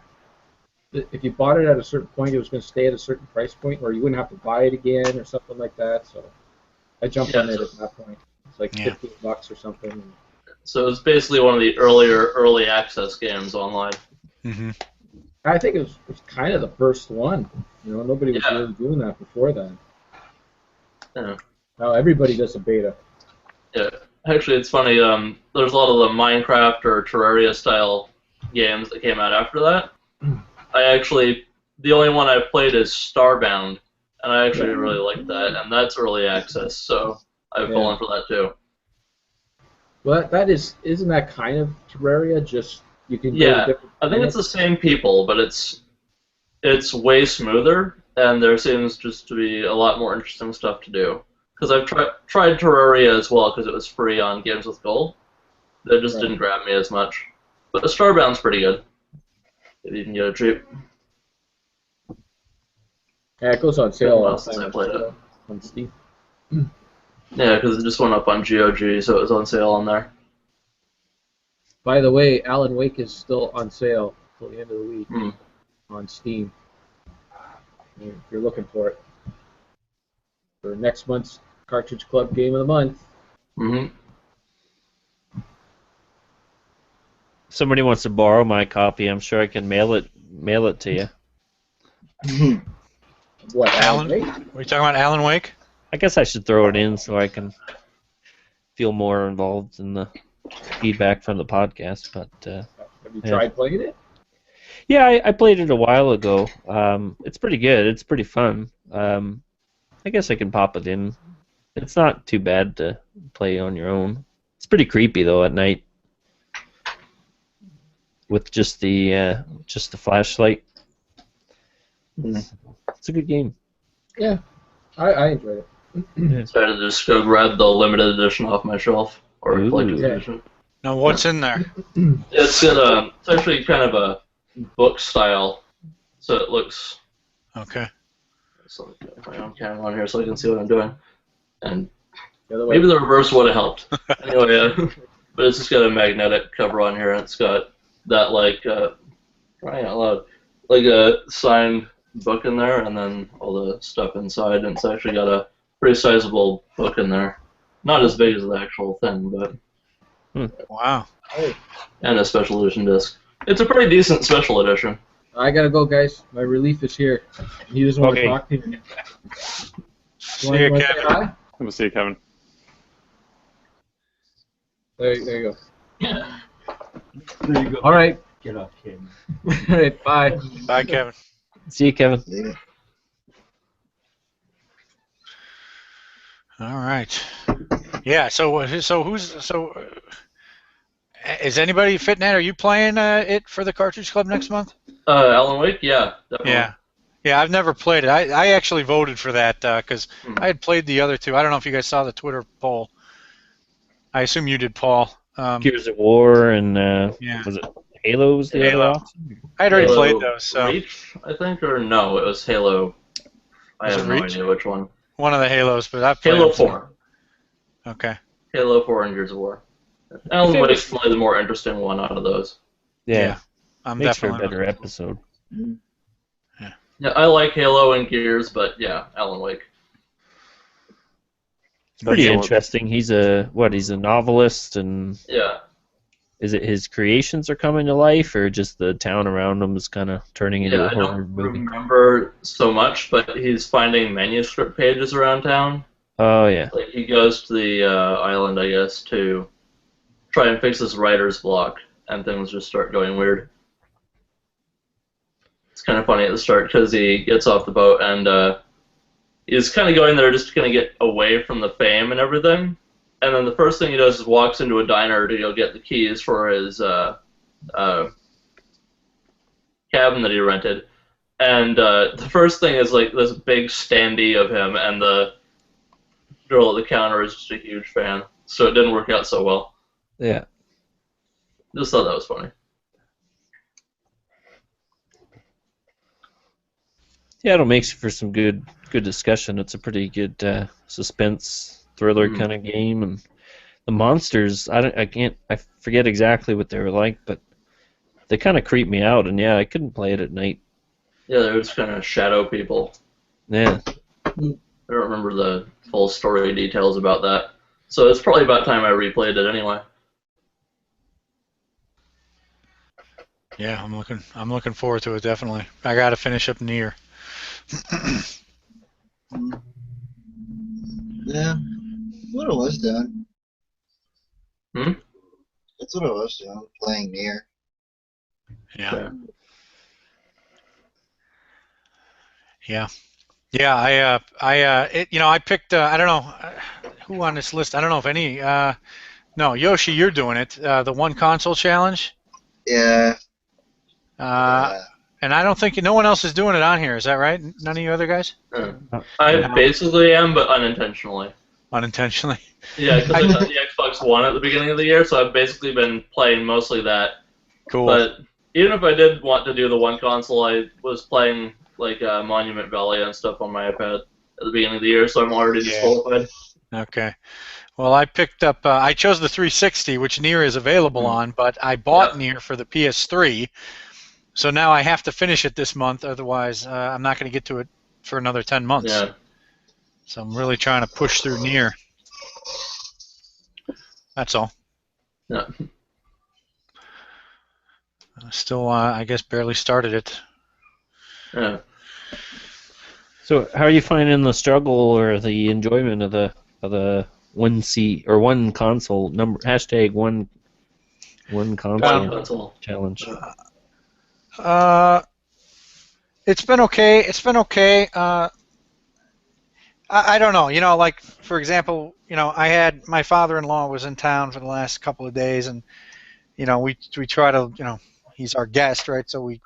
it at a certain point, it was going to stay at a certain price point, or you wouldn't have to buy it again, or something like that. So I jumped on it at that point. It's like Yeah. $15 or something. So it's basically one of the early access games online. Mm-hmm. I think it was kind of the first one. You know, nobody was really doing that before then. Yeah. Now everybody does a beta. Yeah. Actually, it's funny. There's a lot of the Minecraft or Terraria style games that came out after that. The only one I've played is Starbound, and I actually really like that, and that's early access, so I've fallen for that too. Well, isn't that kind of Terraria? Just you can go to Yeah, different I think it's the same people, but it's way smoother, and there seems just to be a lot more interesting stuff to do. Because I've tried Terraria as well, because it was free on Games with Gold. That just didn't grab me as much. But the Starbound's pretty good, if you can get it cheap. Yeah, it goes on sale all the Since I time played it. on Steam. Yeah, because it just went up on GOG, so it was on sale on there. By the way, Alan Wake is still on sale till the end of the week on Steam. If you're looking for it. For next month's Cartridge Club Game of the Month. Mm-hmm. Somebody wants to borrow my copy. I'm sure I can mail it to you. What, Alan? Wake? Are we talking about Alan Wake? I guess I should throw it in so I can feel more involved in the feedback from the podcast. But Have you tried playing it? yeah, I played it a while ago. It's pretty good. It's pretty fun. I guess I can pop it in. It's not too bad to play on your own. It's pretty creepy though at night with just the flashlight. It's a good game. Yeah, I enjoyed it. So I had to just go grab the limited edition off my shelf, or collector's Yeah. edition. Now, what's in there? It's got it's actually kind of a book style, so it looks. Okay. So if I own camera on here so I can see what I'm doing, and The other way. maybe the reverse would have helped. Anyway, but it's just got a magnetic cover on here, and it's got that crying out loud, like a signed book in there, and then all the stuff inside, and it's actually got a pretty sizable book in there. Not as big as the actual thing, but Wow. and a special edition disc. It's a pretty decent special edition. I gotta go, guys. My relief is here. He doesn't want to Okay. talk to me. See you, wanna say Kevin. hi? We'll see you, Kevin. There you go. There you go. All right. Get off camera. All right. Bye. Bye, Kevin. See you, Kevin. Yeah. All right. Yeah. So is anybody fitting that? Are you playing it for the Cartridge Club next month? Alan Wake, yeah, definitely. Yeah. Yeah, I've never played it. I actually voted for that because I had played the other two. I don't know if you guys saw the Twitter poll. I assume you did, Paul. Gears of War and Yeah. was it Halo was the Halo. other option? I had already Halo played those. So Reach, I think, or no, it was Halo. I Was have it no Reach? idea which one. one of the Halos, but I've played Halo them. 4. Okay. Halo 4 and Gears of War. Alan If it Wake's was- probably the more interesting one out of those. Yeah, I'm makes for a definitely better episode. Yeah, I like Halo and Gears, but yeah, Alan Wake. It's pretty Yeah. interesting. He's a novelist, and Yeah. is it his creations are coming to life, or just the town around him is kind of turning into Yeah, a I horror don't movie? remember so much, but he's finding manuscript pages around town. Oh yeah, Like he goes to the island, I guess, to try and fix his writer's block, and things just start going weird. It's kind of funny at the start because he gets off the boat and he's kind of going there just to kind of get away from the fame and everything. And then the first thing he does is walks into a diner to go get the keys for his cabin that he rented. And the first thing is like this big standee of him, and the girl at the counter is just a huge fan. So it didn't work out so well. yeah. Just thought that was funny. Yeah, it'll make for some good discussion. It's a pretty good suspense thriller kind of game, and the monsters. I forget exactly what they were like, but they kind of creep me out. And yeah, I couldn't play it at night. Yeah, they're just kind of shadow people. Yeah, I don't remember the full story details about that. So it's probably about time I replayed it anyway. Yeah, I'm looking forward to it definitely. I got to finish up Nier. Yeah, that's what I was doing. Hmm? That's what I was doing, playing Nier. Yeah. Yeah. Yeah, I picked I don't know who on this list. I don't know if any no, Yoshi, you're doing it. The one console challenge. Yeah. And I don't think no one else is doing it on here. Is that right? None of you other guys? I basically am, but unintentionally. Unintentionally. Yeah, because I got the Xbox One at the beginning of the year, so I've basically been playing mostly that. Cool. But even if I did want to do the one console, I was playing like Monument Valley and stuff on my iPad at the beginning of the year, so I'm already disqualified. Okay. Well, I picked up. I chose the 360, which Nier is available on, but I bought Nier for the PS3. So now I have to finish it this month, otherwise I'm not going to get to it for another 10 months. Yeah. So I'm really trying to push through Nier. That's all. Yeah. Still, I guess, barely started it. Yeah. So how are you finding the struggle or the enjoyment of the one console number hashtag one console challenge? It's been okay. It's been okay. I don't know. You know, like for example, you know, I had my father-in-law was in town for the last couple of days, and you know, we try to, you know, he's our guest, right? So we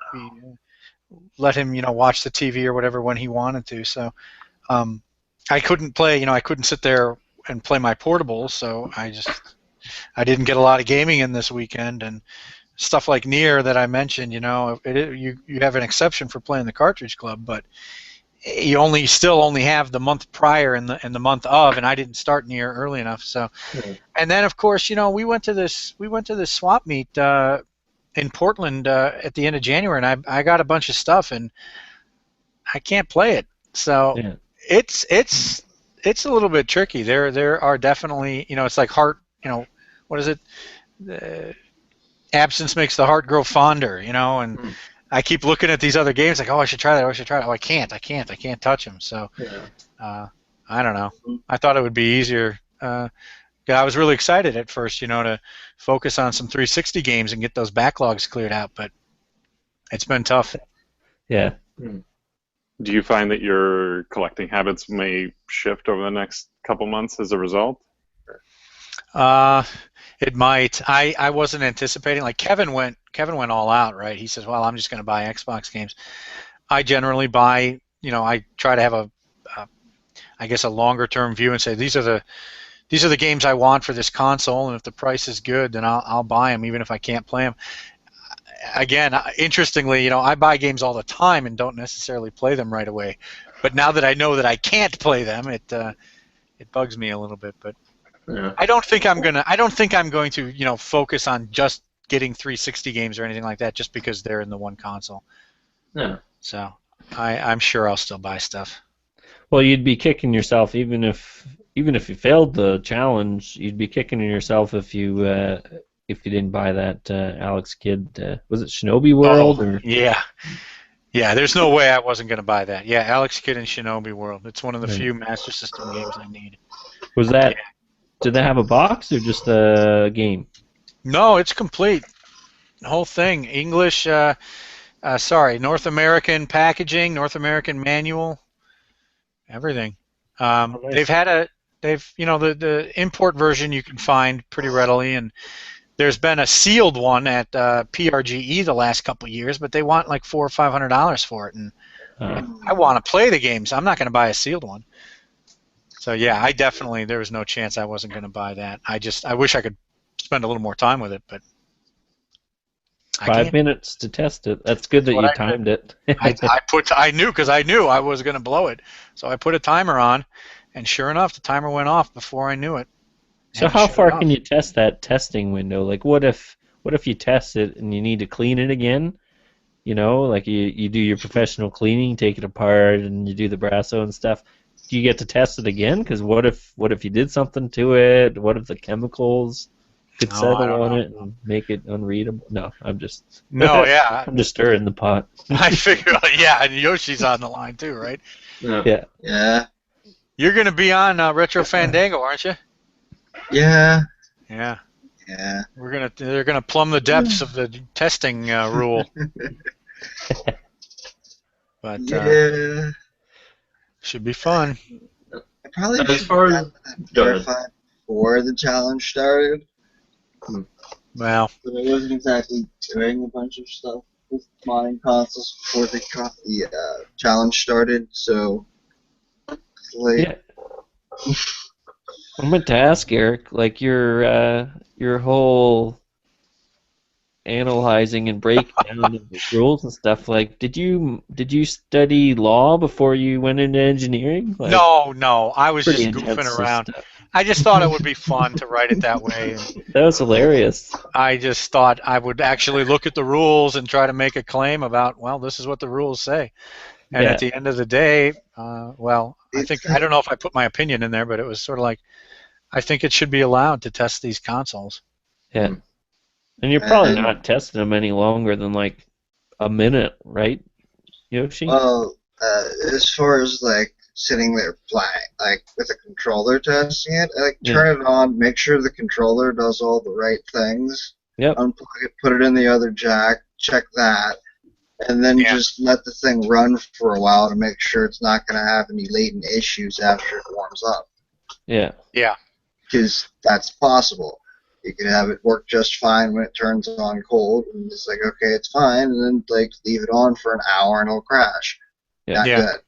let him, you know, watch the TV or whatever when he wanted to. So I couldn't play. I couldn't sit there and play my portables, so I didn't get a lot of gaming in this weekend. And stuff like Nier that I mentioned, you have an exception for playing the Cartridge Club, but you still only have the month prior and the month of, and I didn't start Nier early enough. So, and then of course, we went to this swap meet in Portland at the end of January, and I got a bunch of stuff, and I can't play it. So it's a little bit tricky. There are definitely, it's like heart. What is it? Absence makes the heart grow fonder. And I keep looking at these other games like, oh, I should try that. Oh, I can't touch them. So I don't know. I thought it would be easier. I was really excited at first, to focus on some 360 games and get those backlogs cleared out, but it's been tough. Yeah. Do you find that your collecting habits may shift over the next couple months as a result? It might. I wasn't anticipating. Like Kevin went all out, right? He says, "Well, I'm just going to buy Xbox games." I generally buy. I try to have a longer term view and say these are the games I want for this console, and if the price is good, then I'll buy them, even if I can't play them. Again, interestingly, I buy games all the time and don't necessarily play them right away. But now that I know that I can't play them, it bugs me a little bit. But I don't think I'm going to focus on just getting 360 games or anything like that just because they're in the one console. Yeah. So I'm sure I'll still buy stuff. Well, you'd be kicking yourself even if you failed the challenge. You'd be kicking yourself if you didn't buy that Alex Kidd. Was it Shinobi World? Oh, or? Yeah. There's no way I wasn't going to buy that. Yeah, Alex Kidd and Shinobi World. It's one of the few Master System games I need. Was that? Yeah. Did they have a box or just a game? No, it's complete. The whole thing. English. North American packaging, North American manual, everything. Nice. The import version you can find pretty readily, and there's been a sealed one at PRGE the last couple of years, but they want like $400 or $500 for it, and I want to play the games. I'm not going to buy a sealed one. So yeah, there was no chance I wasn't going to buy that. I wish I could spend a little more time with it, but 5 minutes to test it. That's good that you timed it. I knew I was going to blow it, so I put a timer on, and sure enough, the timer went off before I knew it. So how far can you test that testing window? Like, what if you test it and you need to clean it again? Like you do your professional cleaning, take it apart, and you do the Brasso and stuff. Do you get to test it again? Because what if you did something to it? What if the chemicals could settle on it and make it unreadable? No, I'm just I'm just stirring the pot. I figure, and Yoshi's on the line too, right? Yeah. Yeah. You're going to be on Retro Fandango, aren't you? Yeah. Yeah. Yeah. They're gonna plumb the depths of the testing rule. But should be fun. I probably should have verified before the challenge started. Well, but I wasn't exactly doing a bunch of stuff with modding consoles before the challenge started, so yeah. I meant to ask Eric, like your whole analyzing and breakdown of the rules and stuff. Like, did you study law before you went into engineering? Like, no, I was just goofing around. I just thought it would be fun to write it that way. That was hilarious. I just thought I would actually look at the rules and try to make a claim about, well, this is what the rules say. And at the end of the day, I don't know if I put my opinion in there, but it was sort of like, I think it should be allowed to test these consoles. Yeah. And you're probably not testing them any longer than like a minute, right, Yoshi? Well, as far as like sitting there playing, like with a controller testing it, like turn it on, make sure the controller does all the right things. Yep. Unplug it, put it in the other jack, check that. And then just let the thing run for a while to make sure it's not going to have any latent issues after it warms up. Yeah. Yeah. Because that's possible. You can have it work just fine when it turns on cold, and it's like, okay, it's fine, and then like leave it on for an hour and it'll crash. Yeah. Not good.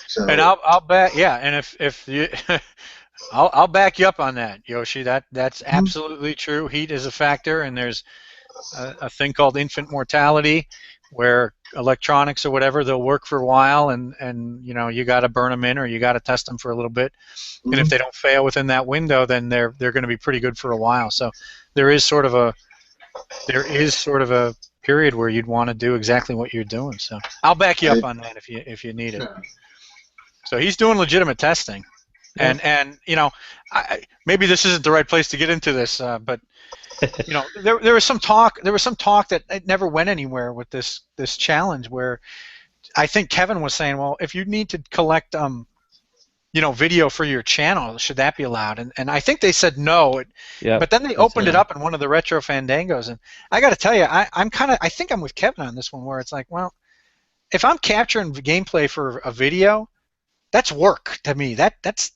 So And I'll back, yeah, and if you, I'll back you up on that, Yoshi. That's absolutely true. Heat is a factor, and there's a thing called infant mortality, where electronics or whatever, they'll work for a while, and you got to burn them in, or you got to test them for a little bit, and if they don't fail within that window, then they're going to be pretty good for a while. So there is sort of a period where you'd want to do exactly what you're doing. So I'll back you up on that if you need it. So he's doing legitimate testing, and maybe this isn't the right place to get into this, but there was some talk that it never went anywhere with this challenge, where I think Kevin was saying, well, if you need to collect video for your channel, should that be allowed? And I think they said no. But then they opened it up in one of the Retro Fandangos, and I got to tell you, I think I'm with Kevin on this one, where it's like, well, if I'm capturing gameplay for a video, that's work to me. That's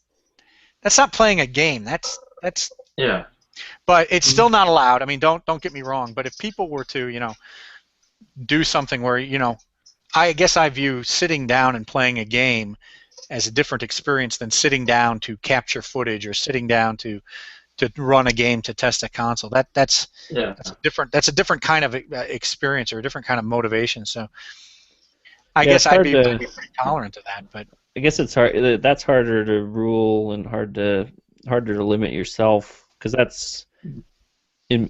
not playing a game. That's Yeah. But it's still not allowed. I mean, don't get me wrong. But if people were to, do something where, I guess I view sitting down and playing a game as a different experience than sitting down to capture footage or sitting down to run a game to test a console. That's a different kind of experience or a different kind of motivation. So I guess I'd be pretty tolerant to that. But I guess it's hard. That's harder to rule and harder to limit yourself, because that's kind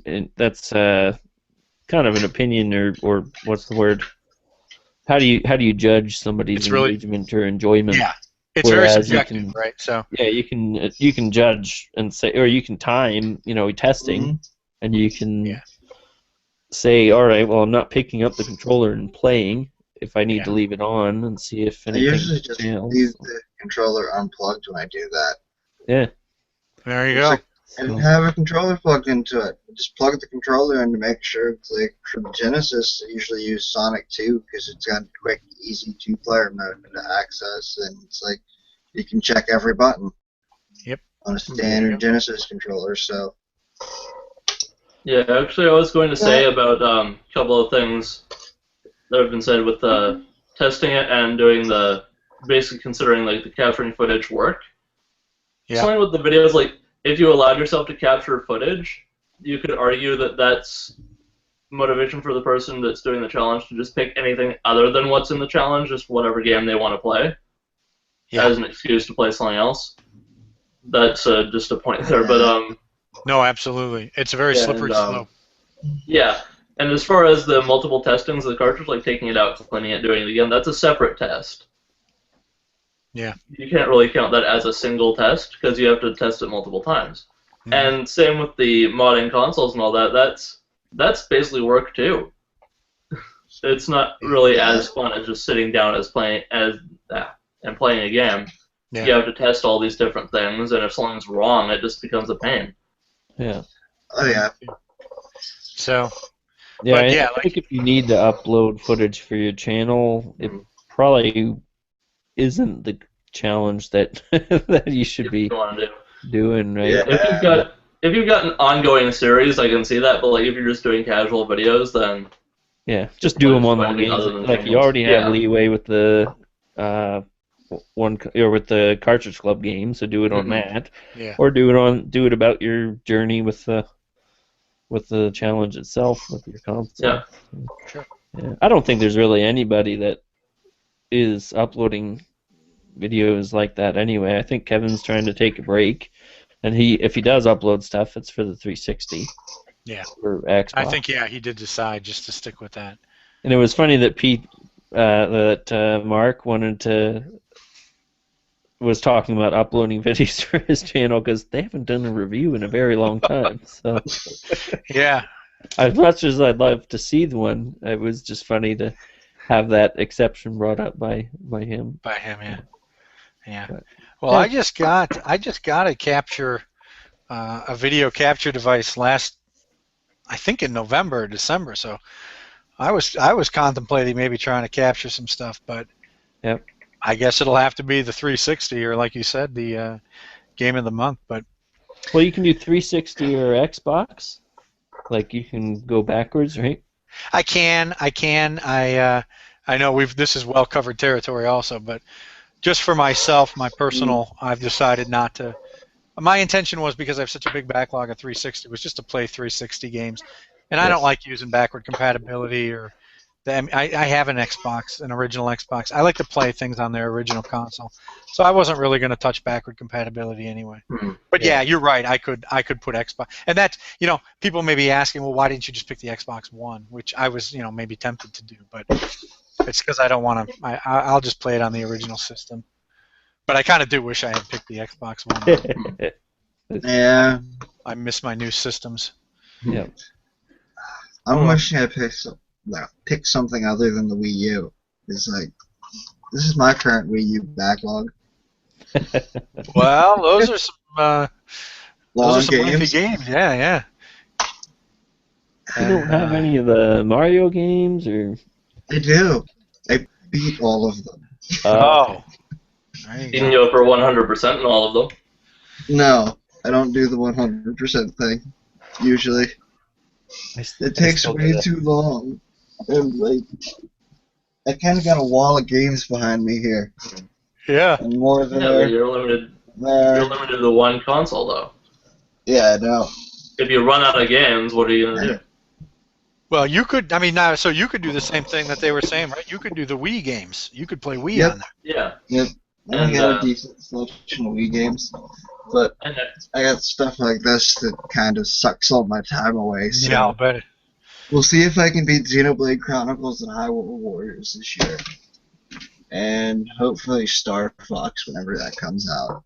of an opinion, or what's the word? How do you judge somebody's engagement or enjoyment? Yeah, it's very subjective, right? So yeah, you can judge and say, or you can time, testing, and you can say, all right, well, I'm not picking up the controller and playing. If I need to leave it on and see if anything I usually just leave the controller unplugged when I do that. Yeah. There you go. I didn't have a controller plugged into it. I just plugged the controller in to make sure. It's like for the Genesis, I usually use Sonic 2 because it's got a quick, easy two-player mode to access, and it's like you can check every button. Yep. On a standard Genesis controller, so. Yeah, actually, I was going to say about a couple of things that have been said with testing it and doing basically considering like the capturing footage work. Yeah. Something with the videos, like if you allowed yourself to capture footage, you could argue that that's motivation for the person that's doing the challenge to just pick anything other than what's in the challenge, just whatever game they want to play, as an excuse to play something else. That's just a point there, but no, absolutely, it's a very slippery slope. Yeah. And as far as the multiple testings of the cartridge, like taking it out, cleaning it, doing it again, that's a separate test. Yeah. You can't really count that as a single test because you have to test it multiple times. Mm-hmm. And same with the modding consoles and all that. That's basically work too. It's not really as fun as just sitting down and playing a game. Yeah. You have to test all these different things, and if something's wrong, it just becomes a pain. Yeah. Oh yeah. So. Yeah, I think if you need to upload footage for your channel, it probably isn't the challenge that that you should be doing, right? Yeah. If you've got an ongoing series, I can see that. But like if you're just doing casual videos, then just do them on the games. Like you already have leeway with the with the Cartridge Club game, so do it on that. Yeah. Or do it about your journey with the challenge itself with your console. Yeah. Sure. Yeah. I don't think there's really anybody that is uploading videos like that anyway. I think Kevin's trying to take a break, and if he does upload stuff, it's for the 360. Yeah. Or Xbox. I think he did decide just to stick with that. And it was funny that Mark was talking about uploading videos for his channel because they haven't done a review in a very long time. So yeah, as much as I'd love to see the one, it was just funny to have that exception brought up by him. By him, yeah. Well, I just got a capture a video capture device I think in November or December. So I was contemplating maybe trying to capture some stuff, but I guess it'll have to be the 360 or, like you said, the game of the month. But well, you can do 360 or Xbox. Like you can go backwards, right? I can. I know this is well covered territory also, but just for myself, my personal, I've decided not to. My intention was, because I have such a big backlog of 360, was just to play 360 games, and I don't like using backward compatibility or. I have an Xbox, an original Xbox. I like to play things on their original console, so I wasn't really going to touch backward compatibility anyway. But yeah, you're right. I could put Xbox, and that's, people may be asking, well, why didn't you just pick the Xbox One? Which I was maybe tempted to do, but it's because I don't want to. I'll just play it on the original system. But I kind of do wish I had picked the Xbox One. Yeah. I miss my new systems. Yep. I'm wishing I pick something other than the Wii U. It's like, this is my current Wii U backlog. Well, those are some Long lengthy games. Yeah. You don't have any of the Mario games, or? I do. I beat all of them. Oh. You can go for 100% in all of them. No, I don't do the 100% thing, usually. It takes way too long. And, like, I kind of got a wall of games behind me here. Yeah. And more than but you're limited. You're limited to one console, though. Yeah, I know. If you run out of games, what are you gonna do? Well, you could. So you could do the same thing that they were saying, right? You could do the Wii games. You could play Wii on there. Yeah. Yep. I got a decent selection of Wii games, but I got stuff like this that kind of sucks all my time away. So Yeah, I'll bet it. we'll see if I can beat Xenoblade Chronicles and Hyrule Warriors this year. And hopefully Star Fox whenever that comes out.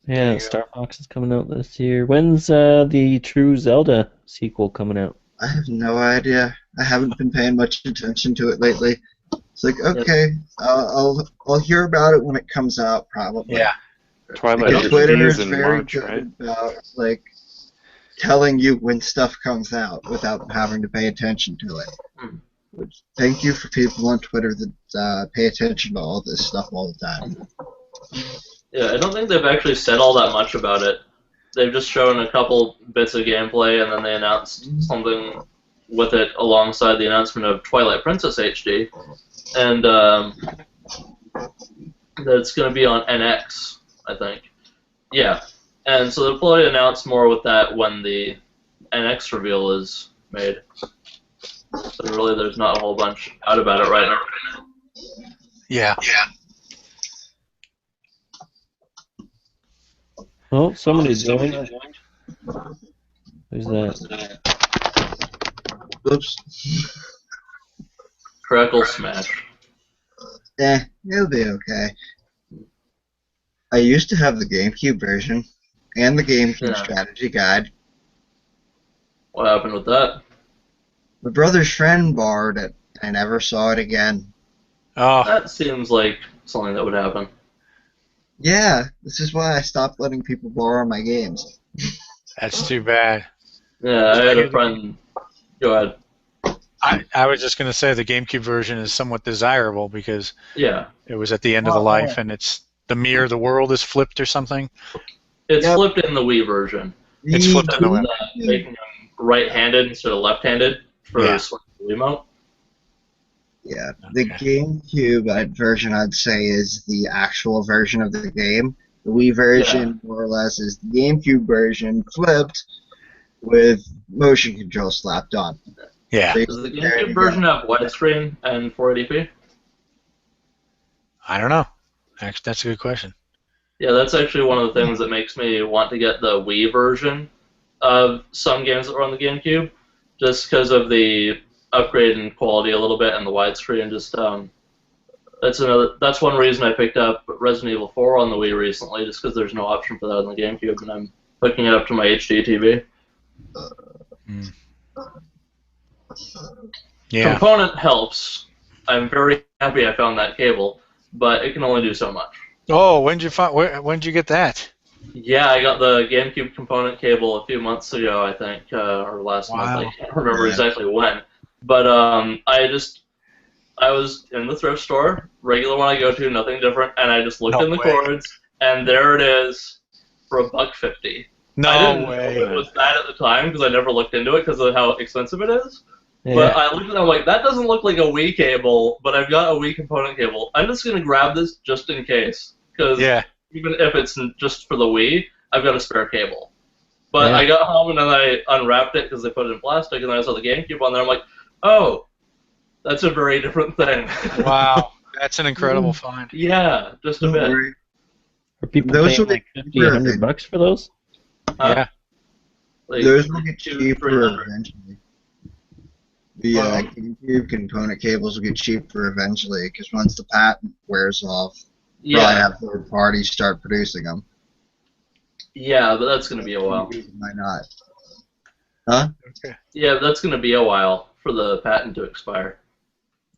Yeah, Star Fox is coming out this year. When's the True Zelda sequel coming out? I have no idea. I haven't been paying much attention to it lately. It's like, okay, I'll hear about it when it comes out, probably. Yeah. Twilight Because Twitter HD is is in very March, good right? about, like, telling you when stuff comes out without having to pay attention to it. Which, thank you for people on Twitter that pay attention to all this stuff all the time. Yeah, I don't think they've actually said all that much about it. They've just shown a couple bits of gameplay, and then they announced something with it alongside the announcement of Twilight Princess HD, and that's going to be on NX, I think. Yeah, and so they'll probably announce more with that when the NX reveal is made. But really, there's not a whole bunch out about it right now. Yeah. Oh, somebody joined. Who's that? Oops. Crackle Smash. It'll be okay. I used to have the GameCube version and the GameCube strategy guide. What happened with that? My brother's friend borrowed it. I never saw it again. Oh. That seems like something that would happen. Yeah, this is why I stopped letting people borrow my games. That's too bad. Yeah, I had a friend. Go ahead. I was just going to say the GameCube version is somewhat desirable because it was at the end of the life, and it's the mirror, the world is flipped or something. It's flipped in the Wii version. It's flipped in the Wii. Making them right-handed instead of left-handed for the Wiimote. Yeah, the GameCube version, I'd say, is the actual version of the game. The Wii version, more or less, is the GameCube version flipped with motion control slapped on. Yeah. Does the GameCube version have widescreen and 480p? I don't know. Actually, that's a good question. Yeah, that's actually one of the things that makes me want to get the Wii version of some games that were on the GameCube, just because of the upgrade in quality a little bit and the widescreen. Just that's one reason I picked up Resident Evil 4 on the Wii recently, just because there's no option for that on the GameCube, and I'm hooking it up to my HD TV. Yeah. Component helps. I'm very happy I found that cable, but it can only do so much. Oh, when'd you get that? Yeah, I got the GameCube component cable a few months ago, I think, or last month. I can't remember exactly when. But I was in the thrift store, regular one I go to, nothing different, and I just looked in the cords, and there it is for $1.50. No I didn't way. know it was that at the time because I never looked into it because of how expensive it is. Yeah. But I looked at it, I'm like, that doesn't look like a Wii cable, but I've got a Wii component cable. I'm just going to grab this just in case. because Yeah. even if it's just for the Wii, I've got a spare cable. But Yeah. I got home and then I unwrapped it because they put it in plastic, and then I saw the GameCube on there. I'm like, oh, that's a very different thing. Wow, that's an incredible find. Yeah, just a Don't bit. worry. Are people Those paying will be like 50, cheaper 100 bucks for those? Yeah. Like, Those will get 200, cheaper 300. eventually. The GameCube component cables will get cheaper eventually because once the patent wears off, probably Yeah, have third parties start producing them. yeah, but that's gonna be a while. Might not. Huh? Yeah, but that's gonna be a while for the patent to expire.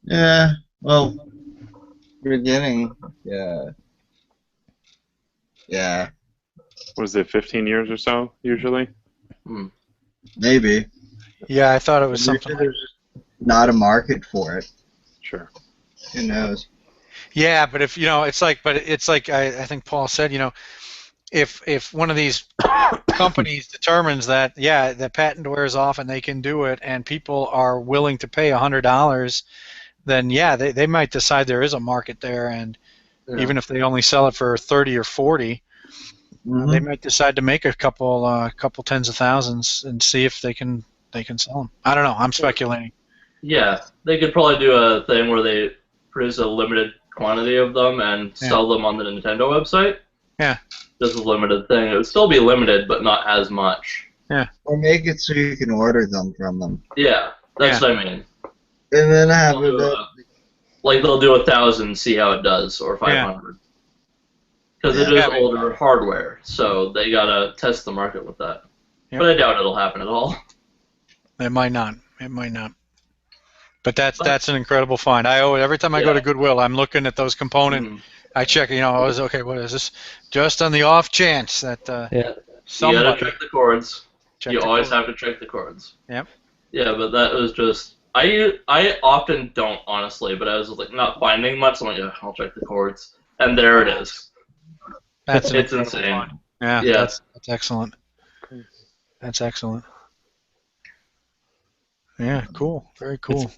Yeah. Well, beginning. Yeah. Yeah. Was it 15 years or so usually? Maybe. Yeah, I thought it was something. There's just not a market for it. Sure. Who knows? Yeah, but if it's like, I think Paul said, if one of these companies determines that the patent wears off and they can do it, and people are willing to pay $100, then they might decide there is a market there, and even if they only sell it for 30 or 40, they might decide to make a couple tens of thousands and see if they can sell them. I don't know. I'm speculating. Yeah, they could probably do a thing where they produce a limited quantity of them and sell them on the Nintendo website. Yeah. Just a limited thing. It would still be limited, but not as much. Yeah. Or make it so you can order them from them. Yeah, that's what I mean. And then have like they'll do 1,000, see how it does, or 500. Because it is older hardware, so they gotta test the market with that. Yep. But I doubt it'll happen at all. It might not. It might not. But that's an incredible find. Every time I go to Goodwill, I'm looking at those components. I check. Okay, what is this? Just on the off chance that You gotta check the cords. You always have to check the cords. Yep. Yeah, but that was just. I often don't, honestly, but I was like not finding much. So I'm like, I'll check the cords, and there it is. It's insane. Find. Yeah. That's excellent. That's excellent. Yeah, cool. Very cool.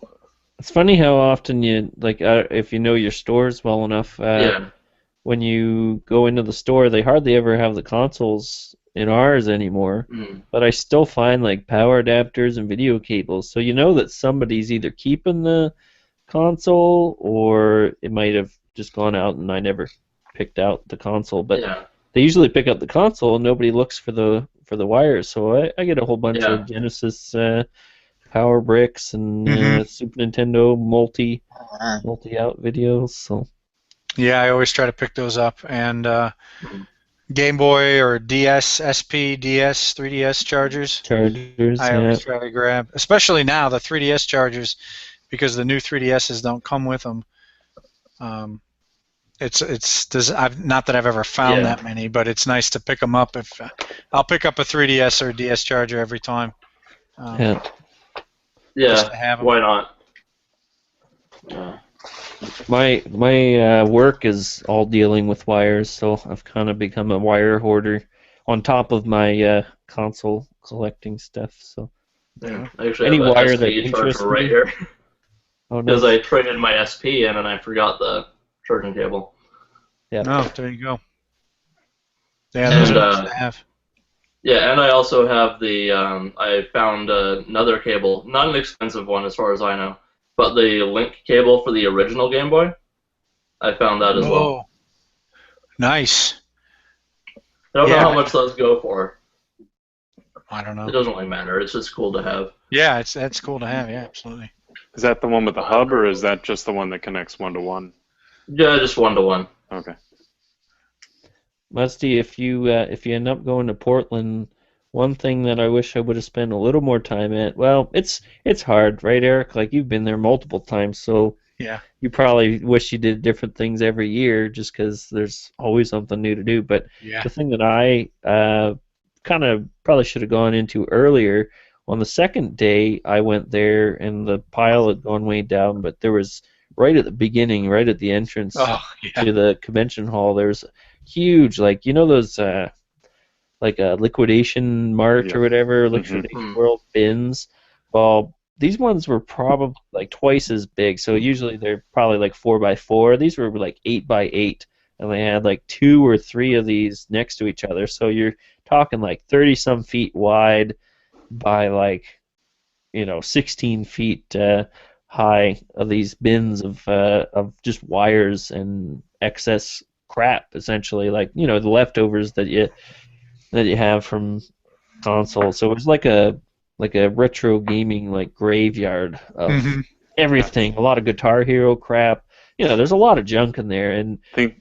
It's funny how often you if you know your stores well enough. When you go into the store, they hardly ever have the consoles in ours anymore. But I still find like power adapters and video cables. So you know that somebody's either keeping the console or it might have just gone out and I never picked out the console. But they usually pick up the console and nobody looks for the wires. So I get a whole bunch of Genesis power bricks and Super Nintendo multi-out videos. So yeah, I always try to pick those up. And Game Boy or DS, SP, DS, 3DS chargers. I always try to grab, especially now the 3DS chargers, because the new 3DSs don't come with them. Not that I've ever found that many, but it's nice to pick them up. If I'll pick up a 3DS or DS charger every time. Why not? My work is all dealing with wires, so I've kind of become a wire hoarder on top of my console collecting stuff. So any wire that interests right me. here. Because No. I traded my SP in and I forgot the charging cable. Yeah. Oh, there you go. Yeah, those are nice to have. Yeah, and I also have the, I found another cable, not an expensive one as far as I know, but the link cable for the original Game Boy. I found that as well. Nice. I don't know how much those go for. I don't know. It doesn't really matter. It's just cool to have. Yeah, that's cool to have. Yeah, absolutely. Is that the one with the hub, or is that just the one that connects 1-to-1? Yeah, just 1-to-1. Okay. Musty, if you end up going to Portland, one thing that I wish I would have spent a little more time at. Well, it's hard, right, Eric? Like you've been there multiple times, so you probably wish you did different things every year, just because there's always something new to do. But the thing that I kind of probably should have gone into earlier. On the second day, I went there, and the pile had gone way down, but there was right at the beginning, right at the entrance to the convention hall, there's huge, like, those like a liquidation mart or whatever, liquidation world bins. Well, these ones were probably like twice as big, so usually they're probably like 4x4. These were like 8x8, and they had like 2 or 3 of these next to each other. So you're talking like 30-some feet wide by like 16 feet high of these bins of just wires and excess crap, essentially, like the leftovers that you have from consoles. So it was like a retro gaming like graveyard of everything. A lot of Guitar Hero crap. There's a lot of junk in there. And do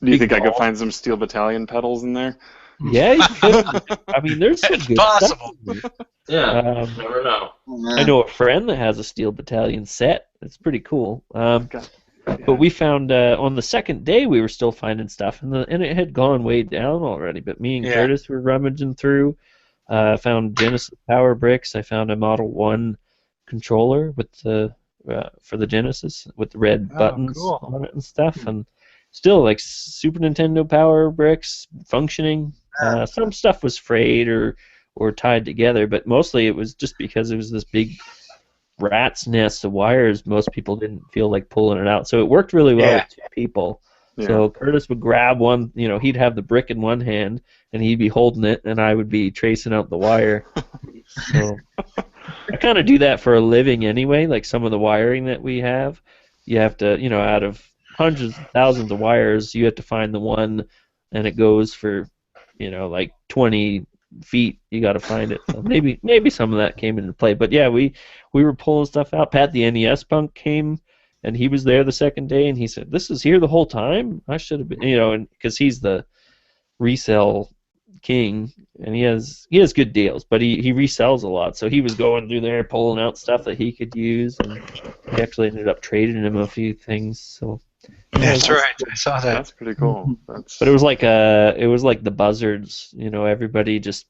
you think I could find some Steel Battalion pedals in there? Yeah, you could. I mean, there's some good possible. stuff. Yeah, never know. I know a friend that has a Steel Battalion set. It's pretty cool. But we found on the second day we were still finding stuff, and it had gone way down already. But me and Curtis were rummaging through. Found Genesis Power Bricks. I found a Model 1 controller with the for the Genesis with the red buttons on it and stuff, and still like Super Nintendo Power Bricks functioning. Some stuff was frayed or tied together, but mostly it was just because it was this big rat's nest of wires. Most people didn't feel like pulling it out, so it worked really well with 2 people. Yeah. So Curtis would grab one, he'd have the brick in one hand, and he'd be holding it, and I would be tracing out the wire. So I kind of do that for a living anyway. Like some of the wiring that we have, you have to, out of hundreds of thousands of wires, you have to find the one, and it goes for like 20 feet. You got to find it. So maybe some of that came into play. But yeah, we were pulling stuff out. Pat, the NES punk, came, and he was there the second day, and he said, "This is here the whole time. I should have been," and because he's the resale king, and he has good deals, but he resells a lot. So he was going through there pulling out stuff that he could use, and we actually ended up trading him a few things. So. That's right. I saw that. That's pretty cool. But it was like the buzzards, everybody just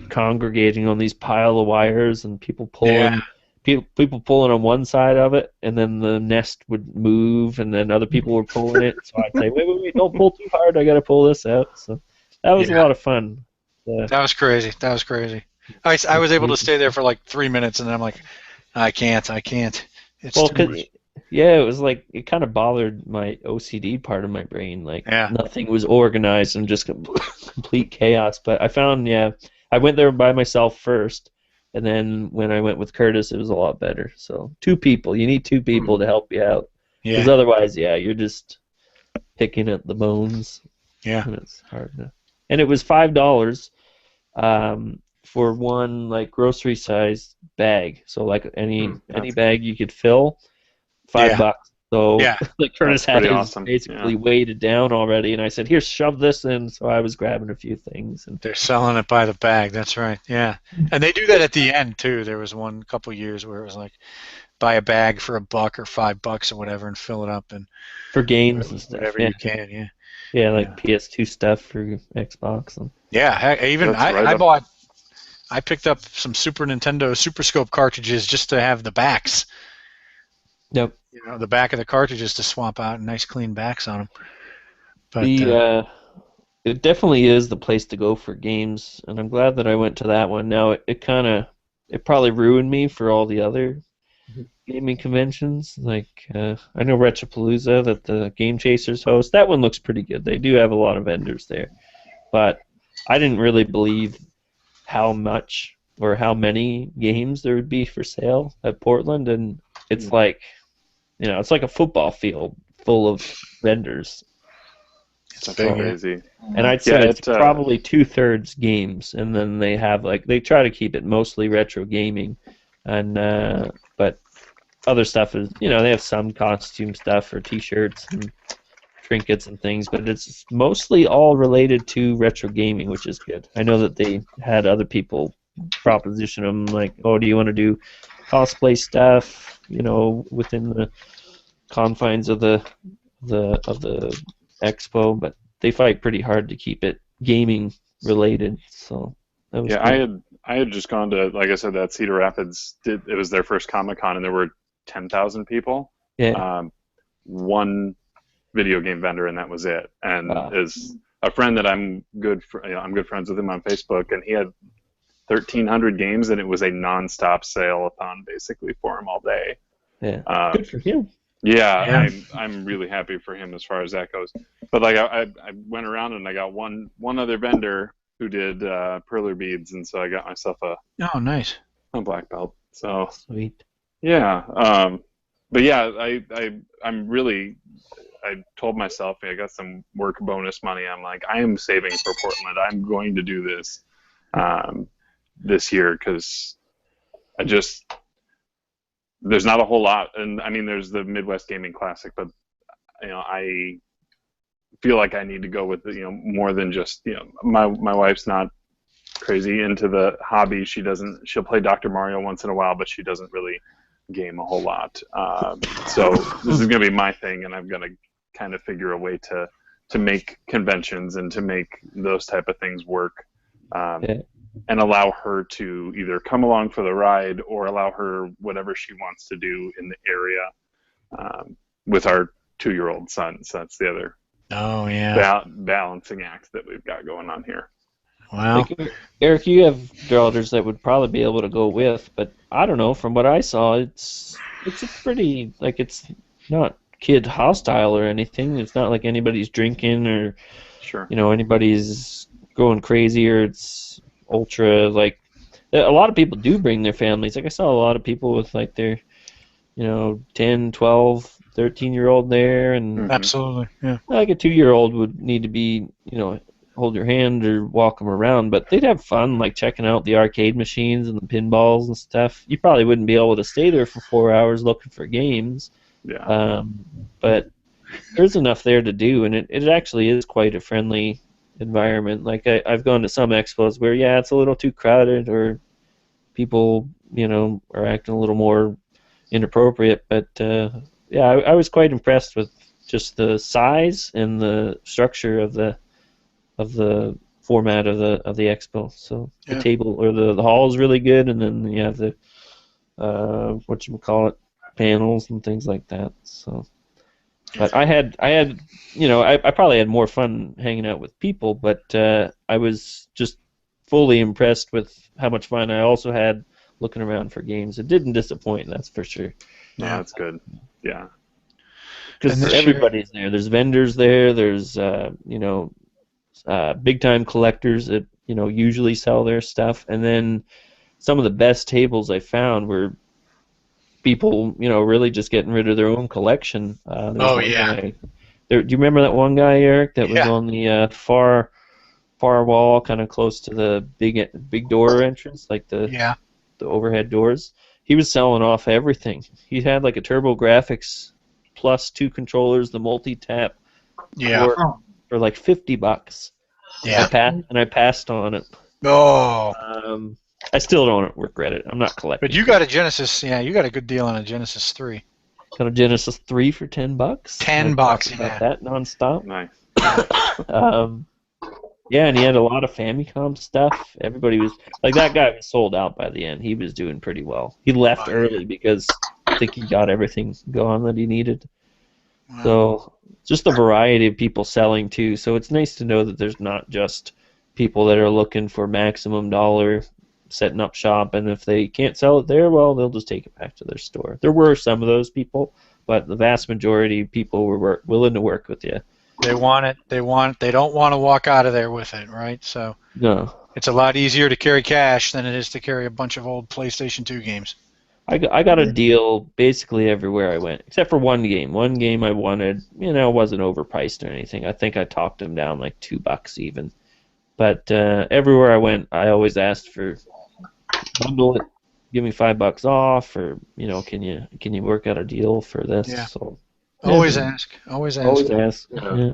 congregating on these pile of wires, and people pulling, people pulling on one side of it, and then the nest would move, and then other people were pulling it. So I'd say, wait, don't pull too hard. I got to pull this out. So that was a lot of fun. That was crazy. I was able to stay there for like 3 minutes, and then I'm like, I can't. It's too much. Yeah, it was like it kind of bothered my OCD part of my brain. Like nothing was organized and just complete chaos. But I found, I went there by myself first, and then when I went with Curtis, it was a lot better. So 2 people, you need 2 people to help you out. Because otherwise, you're just picking at the bones. Yeah, and it's hard to. And it was $5 for one like grocery size bag. So like any bag you could fill. $5. So like Curtis had his basically weighted down already, and I said, "Here, shove this in." So I was grabbing a few things, and they're selling it by the bag. That's right. Yeah, and they do that at the end too. There was one couple years where it was like, buy a bag for $1 or $5 or whatever, and fill it up and for games and stuff. Whatever you can. Yeah, like PS2 stuff for Xbox. And... I picked up some Super Nintendo Super Scope cartridges just to have the backs. Yep. The back of the cartridges to swap out nice clean backs on them. But it definitely is the place to go for games, and I'm glad that I went to that one. Now it probably ruined me for all the other gaming conventions. Like I know Retropalooza that the Game Chasers host. That one looks pretty good. They do have a lot of vendors there, but I didn't really believe how much or how many games there would be for sale at Portland, and it's like. It's like a football field full of vendors. It's crazy. And I'd say it's probably 2/3 games, and then they have they try to keep it mostly retro gaming, and but other stuff is they have some costume stuff or T-shirts and trinkets and things, but it's mostly all related to retro gaming, which is good. I know that they had other people proposition them like, oh, do you want to do cosplay stuff? Within the confines of the expo, but they fight pretty hard to keep it gaming related. So that was good. I had just gone to, like I said, that Cedar Rapids. It was their first Comic-Con, and there were 10,000 people. Yeah. One video game vendor, and that was it. And is a friend that I'm good friends with him on Facebook, and he had 1,300 games, and it was a non-stop sale-a-thon basically for him all day. Yeah, good for him. Yeah, I'm really happy for him as far as that goes. But like I went around and I got one other vendor who did perler beads, and so I got myself a nice black belt. So Sweet. yeah, but yeah, I'm really, I told myself I got some work bonus money. I'm like, I am saving for Portland. I'm going to do this this year because there's not a whole lot, and I mean there's the Midwest Gaming Classic, but I feel like I need to go with more than just my wife's not crazy into the hobby. She'll play Dr. Mario once in a while, but she doesn't really game a whole lot. So this is gonna be my thing, and I'm gonna kind of figure a way to make conventions and to make those type of things work. And allow her to either come along for the ride or allow her whatever she wants to do in the area with our 2-year-old son. So that's the other balancing act that we've got going on here. Wow. Like, Eric, you have daughters that would probably be able to go with, but I don't know. From what I saw, it's a pretty, like, it's not kid hostile or anything. It's not like anybody's drinking or anybody's going crazy or it's ultra, like, a lot of people do bring their families. Like, I saw a lot of people with like their 10, 12, 13-year-old there, and absolutely, yeah. Like a 2-year-old would need to be, hold your hand or walk them around, but they'd have fun, like checking out the arcade machines and the pinballs and stuff. You probably wouldn't be able to stay there for 4 hours looking for games. Yeah. But there's enough there to do, and it actually is quite a friendly environment. Like I've gone to some expos where it's a little too crowded or people are acting a little more inappropriate, but I was quite impressed with just the size and the structure of the format of the expo. So the table or the hall is really good, and then you have the panels and things like that. So but I probably had more fun hanging out with people, but I was just fully impressed with how much fun I also had looking around for games. It didn't disappoint, that's for sure. Yeah, that's good. Yeah. Because everybody's there. There's vendors there. There's big time collectors that usually sell their stuff, and then some of the best tables I found were people really just getting rid of their own collection. Do you remember that one guy, Eric, that was on the far wall, kind of close to the big door entrance, like the overhead doors? He was selling off everything. He had like a TurboGrafx plus 2 controllers, the multi-tap, for like $50. Yeah. I passed on it. Oh. I still don't regret it. I'm not collecting. But you got a Genesis. Yeah, you got a good deal on a Genesis 3. Got a Genesis 3 for $10. $10. About that nonstop. Nice. And he had a lot of Famicom stuff. Everybody was like, that guy was sold out by the end. He was doing pretty well. He left early because I think he got everything gone that he needed. Wow. So just a variety of people selling too. So it's nice to know that there's not just people that are looking for maximum dollar setting up shop, and if they can't sell it there, well, they'll just take it back to their store. There were some of those people, but the vast majority of people were willing to work with you. They want it. They don't want to walk out of there with it, right? So no, it's a lot easier to carry cash than it is to carry a bunch of old PlayStation 2 games. I got a deal basically everywhere I went, except for one game. One game I wanted, wasn't overpriced or anything. I think I talked them down like $2 even. But everywhere I went, I always asked for bundle it, give me $5 off, or can you work out a deal for this? Yeah. So always ask. Always ask. Yeah.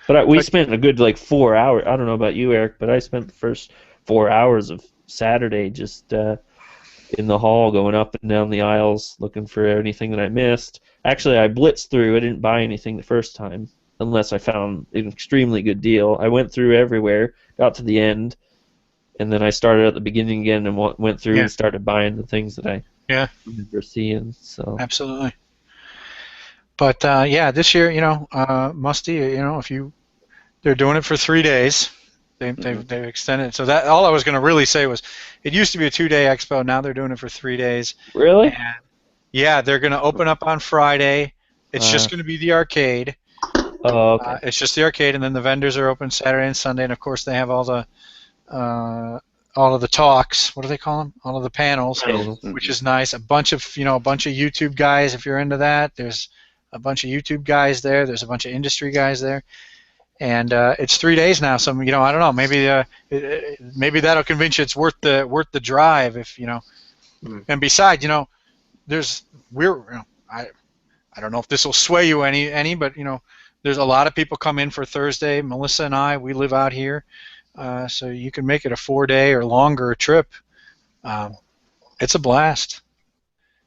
But we spent a good 4 hours. I don't know about you, Eric, but I spent the first 4 hours of Saturday just in the hall, going up and down the aisles, looking for anything that I missed. Actually, I blitzed through. I didn't buy anything the first time, unless I found an extremely good deal. I went through everywhere, got to the end, and then I started at the beginning again and went through and started buying the things that I remember seeing. So absolutely. But this year, Musty, if they're doing it for 3 days. They've extended it. So that all I was going to really say was, it used to be a 2-day expo. Now they're doing it for 3 days. Really? And, they're going to open up on Friday. It's just going to be the arcade. Oh, okay. It's just the arcade, and then the vendors are open Saturday and Sunday, and of course they have all of the talks. What do they call them? All of the panels, which is nice. A bunch of YouTube guys. If you're into that, there's a bunch of YouTube guys there. There's a bunch of industry guys there, and it's 3 days now. So I don't know. Maybe that'll convince you it's worth the drive. If and besides, I don't know if this will sway you any, but there's a lot of people come in for Thursday. Melissa and I, we live out here, so you can make it a 4-day or longer trip. It's a blast,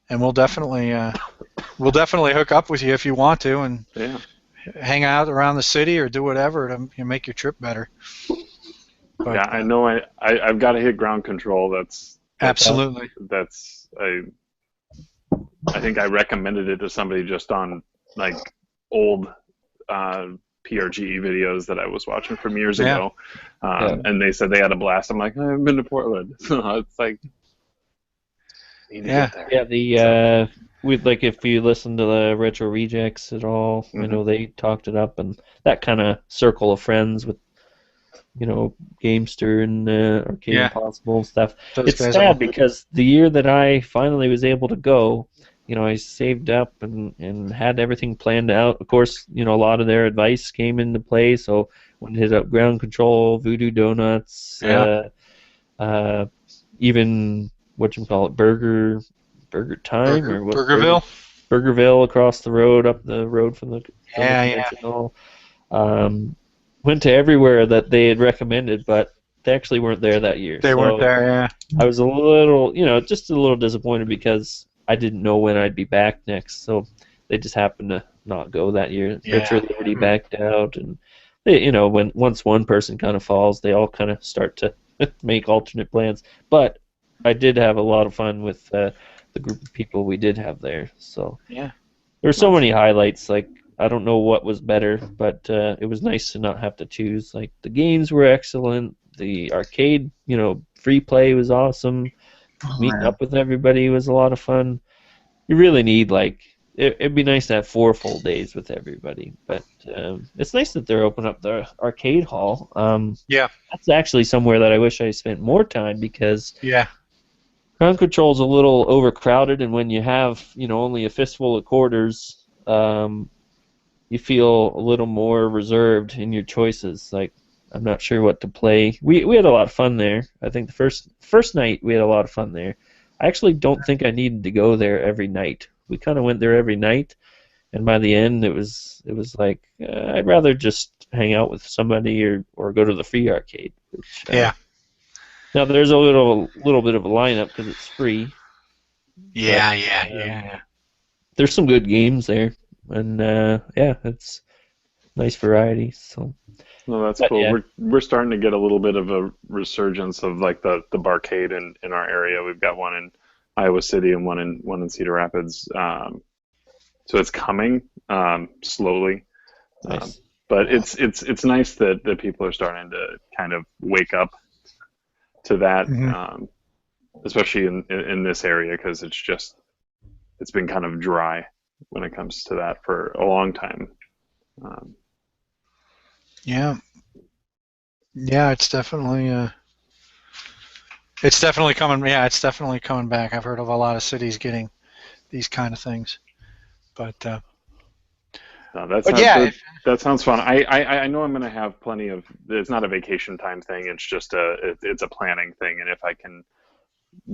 and we'll definitely hook up with you if you want to, and hang out around the city or do whatever to make your trip better. But, yeah, I know. I've got to hit ground control. Absolutely. I think I recommended it to somebody just on like old PRGE videos that I was watching from years ago, and they said they had a blast. I'm like, I haven't been to Portland, so it's like, need to get there. Yeah, if you listen to the Retro Rejects at all, I know they talked it up, and that kind of circle of friends with Gamester and Arcade Impossible and stuff. It's sad because the year that I finally was able to go, I saved up and had everything planned out. Of course, a lot of their advice came into play, so when hit up Ground Control, Voodoo Donuts, even Burger Time or what? Burgerville across the road, up the road from the convention and all. Went to everywhere that they had recommended, but they actually weren't there that year. They weren't there, I was a little, just a little disappointed because I didn't know when I'd be back next, so they just happened to not go that year. Retro Liberty backed out, and they, once one person kind of falls, they all kind of start to make alternate plans. But I did have a lot of fun with the group of people we did have there. So there were so many highlights. Like, I don't know what was better, but it was nice to not have to choose. Like, the games were excellent. The arcade, free play was awesome. Meeting up with everybody was a lot of fun. You really need, it'd be nice to have 4 full days with everybody. But it's nice that they're opening up the arcade hall. That's actually somewhere that I wish I spent more time because Ground Control's a little overcrowded, and when you have, only a fistful of quarters, you feel a little more reserved in your choices. Like, I'm not sure what to play. We had a lot of fun there. I think the first night we had a lot of fun there. I actually don't think I needed to go there every night. We kind of went there every night, and by the end it was like I'd rather just hang out with somebody or go to the free arcade. Which, now there's a little bit of a lineup because it's free. There's some good games there, and it's nice variety. So. No, that's cool. Yeah. We're starting to get a little bit of a resurgence of the barcade in our area. We've got one in Iowa City and one in Cedar Rapids. So it's coming slowly. Nice. But it's nice that people are starting to kind of wake up to that, especially in this area, because it's been kind of dry when it comes to that for a long time. It's definitely coming. Yeah, it's definitely coming back. I've heard of a lot of cities getting these kind of things, but that sounds fun. I know I'm going to have plenty of. It's not a vacation time thing. It's just it's a planning thing, and if I can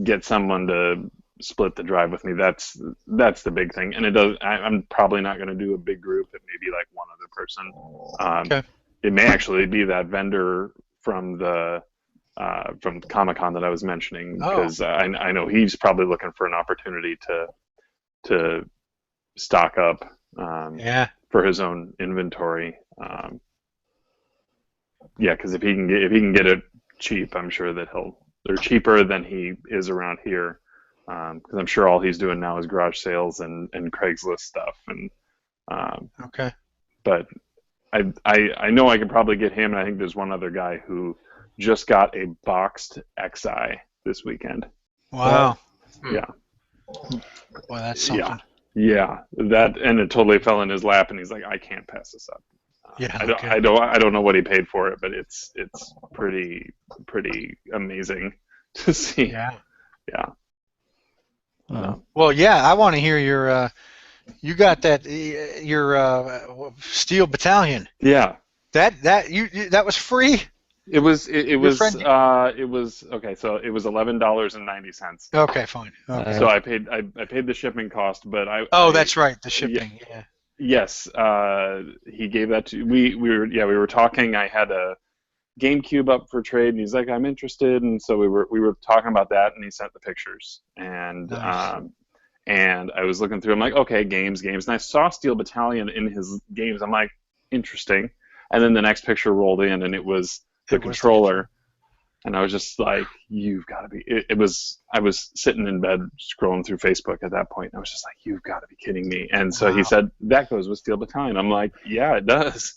get someone to split the drive with me, that's the big thing. And it does. I'm probably not going to do a big group. It may be like one other person. Okay. It may actually be that vendor from the Comic-Con that I was mentioning, because I know he's probably looking for an opportunity to stock up for his own inventory. Because if he can get it cheap, I'm sure that they're cheaper than he is around here. Because I'm sure all he's doing now is garage sales and Craigslist stuff. And but I know I could probably get him, and I think there's one other guy who just got a boxed XI this weekend. Wow. Yeah. Well, that's something. Yeah, that, and it totally fell in his lap, and he's like, I can't pass this up. Yeah. I don't know what he paid for it, but it's pretty amazing to see. Yeah. Yeah. Well, yeah, I want to hear your. You got that your Steel Battalion. Yeah. That was free. It was friend- okay. So it was $11.90. Okay, fine. Okay. So I paid the shipping cost, but that's right, the shipping. Yeah. Yes, he gave that to we were talking. I had a GameCube up for trade, and he's like, I'm interested, and so we were talking about that, and he sent the pictures, and Nice. and I was looking through. I'm like, okay, games, and I saw Steel Battalion in his games. I'm like, interesting, and then the next picture rolled in, and it was the controller, and I was just like, you've got to be. I was sitting in bed scrolling through Facebook at that point, and I was just like, you've got to be kidding me. And so he said, that goes with Steel Battalion. I'm like, yeah, it does.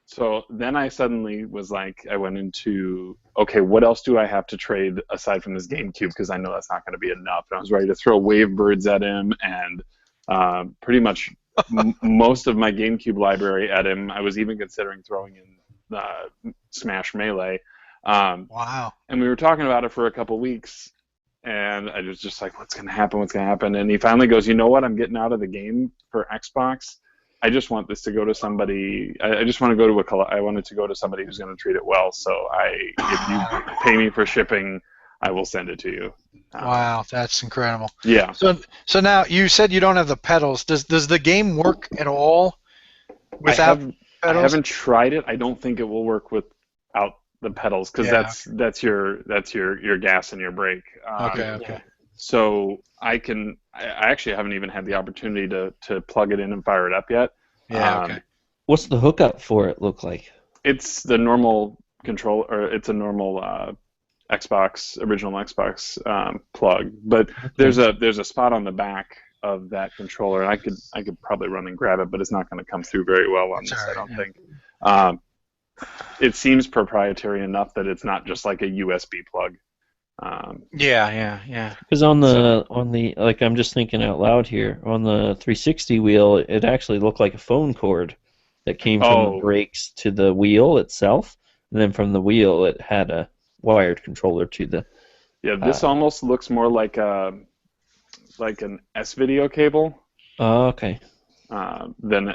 So then I suddenly was like, I went into, okay, what else do I have to trade aside from this GameCube? Because I know that's not going to be enough. And I was ready to throw Wavebirds at him, and pretty much most of my GameCube library at him. I was even considering throwing in Smash Melee. Wow. And we were talking about it for a couple weeks, and I was just like, what's going to happen? And he finally goes, you know what? I'm getting out of the game for Xbox. I just want this to go to somebody. I just want to go to I wanted to go to somebody who's going to treat it well. So if you pay me for shipping, I will send it to you. Wow, that's incredible. Yeah. So now you said you don't have the pedals. Does the game work at all without pedals? I haven't tried it. I don't think it will work without the pedals, because that's your gas and your brake. Okay. So I actually haven't even had the opportunity to plug it in and fire it up yet. Yeah. Okay. What's the hookup for it look like? It's the normal control, or it's a normal original Xbox plug. But there's a spot on the back of that controller, and I could probably run and grab it, but it's not going to come through very well on this. I don't think. It seems proprietary enough that it's not just like a USB plug. Yeah. Because on the like, I'm just thinking out loud here, on the 360 wheel, it actually looked like a phone cord that came from the brakes to the wheel itself, and then from the wheel it had a wired controller to the. Yeah, this almost looks more like an S-video cable. Oh, okay. Than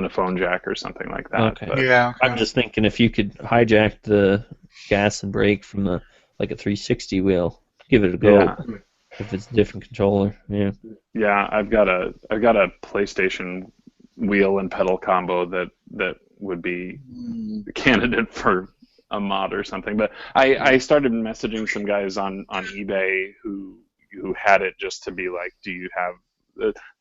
a phone jack or something like that. Okay. But Yeah. Okay. I'm just thinking if you could hijack the gas and brake from a 360 wheel, give it a go. Yeah. If it's a different controller, yeah. Yeah, I've got a PlayStation wheel and pedal combo that would be a candidate for a mod or something. But I started messaging some guys on eBay who had it, just to be like, do you have?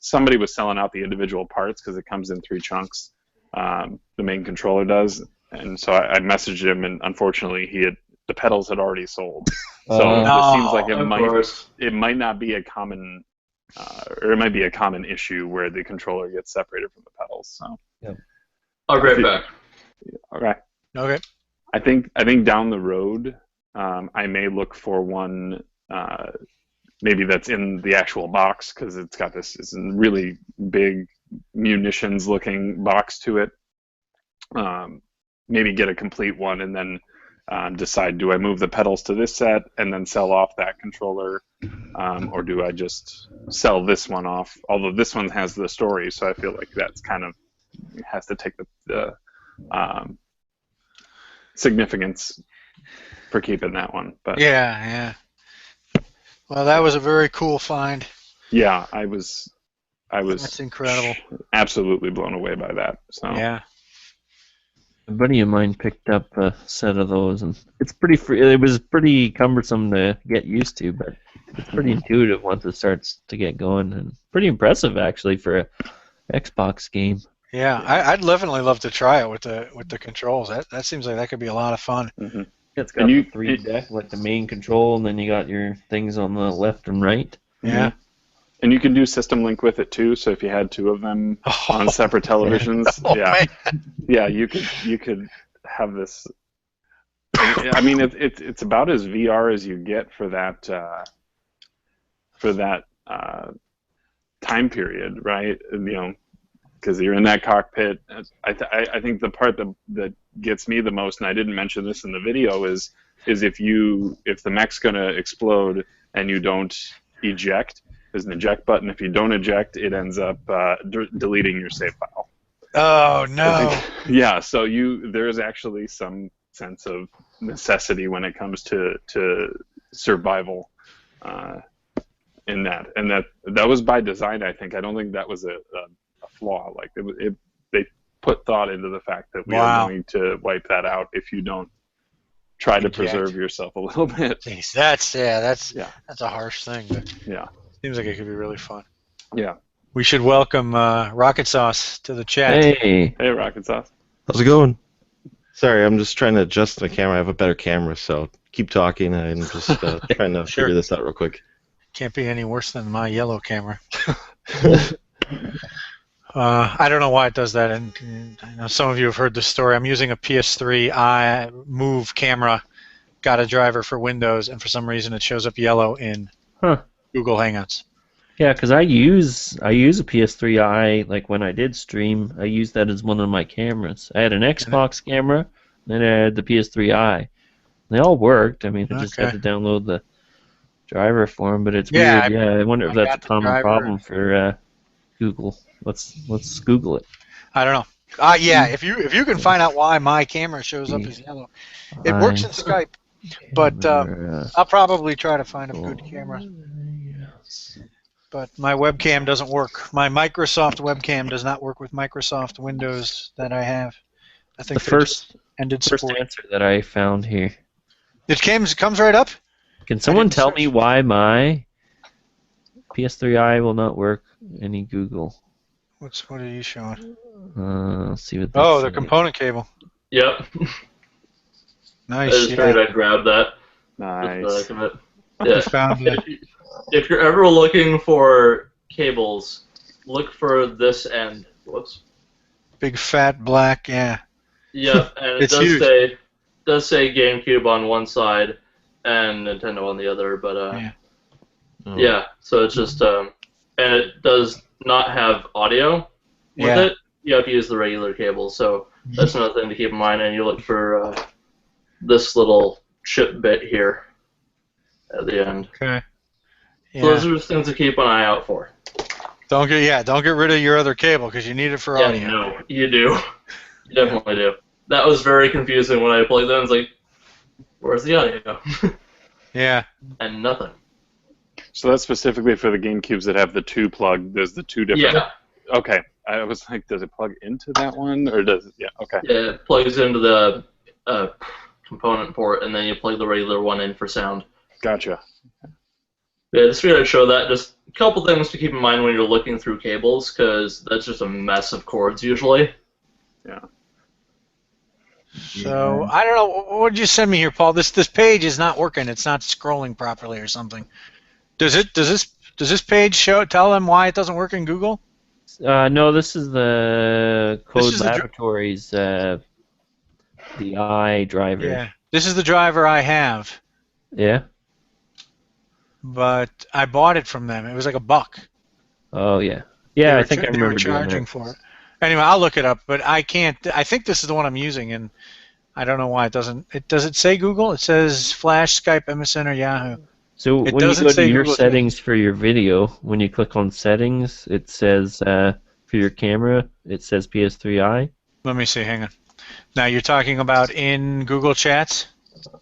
Somebody was selling out the individual parts because it comes in 3 chunks. The main controller does, and so I messaged him, and unfortunately the pedals had already sold. So it seems like it might not be a common, or it might be a common issue where the controller gets separated from the pedals. So yeah. I'll be right back. Okay. Okay. I think down the road, I may look for one. Maybe that's in the actual box, because it's got this really big munitions-looking box to it. Maybe get a complete one, and then decide, do I move the pedals to this set and then sell off that controller, or do I just sell this one off? Although this one has the story, so I feel like that's kind of has to take the significance for keeping that one. But Yeah. Well, that was a very cool find. yeah, I was. That's incredible. Absolutely blown away by that. So Yeah. A buddy of mine picked up a set of those, and it's pretty free. It was pretty cumbersome to get used to, but it's pretty intuitive once it starts to get going, and pretty impressive actually for a Xbox game. Yeah, I'd definitely love to try it with the controls. That seems like that could be a lot of fun. Mm-hmm. It's got the 3 deck, like the main control, and then you got your things on the left and right. Yeah. And you can do System Link with it too. So if you had 2 of them on separate televisions, yeah, you could have this. I mean, it's about as VR as you get for that time period, right? Because you're in that cockpit. I think the part that gets me the most, and I didn't mention this in the video, is if the mech's going to explode and you don't eject, there's an eject button. If you don't eject, it ends up deleting your save file. Oh no! Yeah, so there's actually some sense of necessity when it comes to survival in that, and that was by design. I think. I don't think that was a flaw. Like they put thought into the fact that we are going to wipe that out if you don't try to preserve yourself a little bit. Jeez, that's a harsh thing. But yeah, seems like it could be really fun. Yeah. We should welcome Rocket Sauce to the chat. Hey. Hey, Rocket Sauce. How's it going? Sorry, I'm just trying to adjust the camera. I have a better camera, so keep talking. I'm just trying to figure this out real quick. Can't be any worse than my yellow camera. I don't know why it does that, and I know some of you have heard this story. I'm using a PS3 Move camera, got a driver for Windows, and for some reason it shows up yellow in Google Hangouts. Yeah, because I use a PS3i, like when I did stream, I used that as one of my cameras. I had an Xbox camera, then I had the PS3i. They all worked. I mean, I just had to download the driver for them, but it's weird. Yeah, I wonder if that's a common problem for Google. Let's Google it. I don't know. Yeah, if you can find out why my camera shows up as yellow, it works in Skype, but I'll probably try to find a good camera. But my webcam doesn't work. My Microsoft webcam does not work with Microsoft Windows that I have. I think the first support. answer that I found here. It comes right up. Can someone tell me why my PS3i will not work any Google? What are you showing? Let's see what. The component cable. Yep. Nice. I just figured I'd grab that. Nice. Yeah. Found it. If you're ever looking for cables, look for this end. Whoops. Big fat black, yeah. Yeah, and it does say GameCube on one side and Nintendo on the other, but yeah. So it's just and it does not have audio with it. You have to use the regular cable, so that's another thing to keep in mind. And you look for this little chip bit here at the end. Okay. Yeah. So those are just things to keep an eye out for. Don't get rid of your other cable because you need it for audio. No, you do. You definitely do. That was very confusing when I plugged in. It's like, where's the audio? Yeah. And nothing. So that's specifically for the GameCubes that have the two plug. There's the two different. Yeah. Okay. I was like, does it plug into that one or does it? Yeah. Okay. Yeah, it plugs into the component port, and then you plug the regular one in for sound. Gotcha. Yeah, just figured I'd show that. Just a couple things to keep in mind when you're looking through cables, because that's just a mess of cords usually. Yeah. So I don't know. What did you send me here, Paul? This page is not working. It's not scrolling properly or something. Does this page tell them why it doesn't work in Google? No, this is the Code Laboratories the driver. Yeah. This is the driver I have. Yeah. But I bought it from them. It was like $1. Oh yeah. Yeah, I think I remember charging for it. Anyway, I'll look it up, but I can't. I think this is the one I'm using, and I don't know why it doesn't. Does it say Google? It says Flash, Skype, MSN, or Yahoo. So when you go to your settings for your video, when you click on settings, it says for your camera, it says PS3i. Let me see. Hang on. Now you're talking about in Google Chats?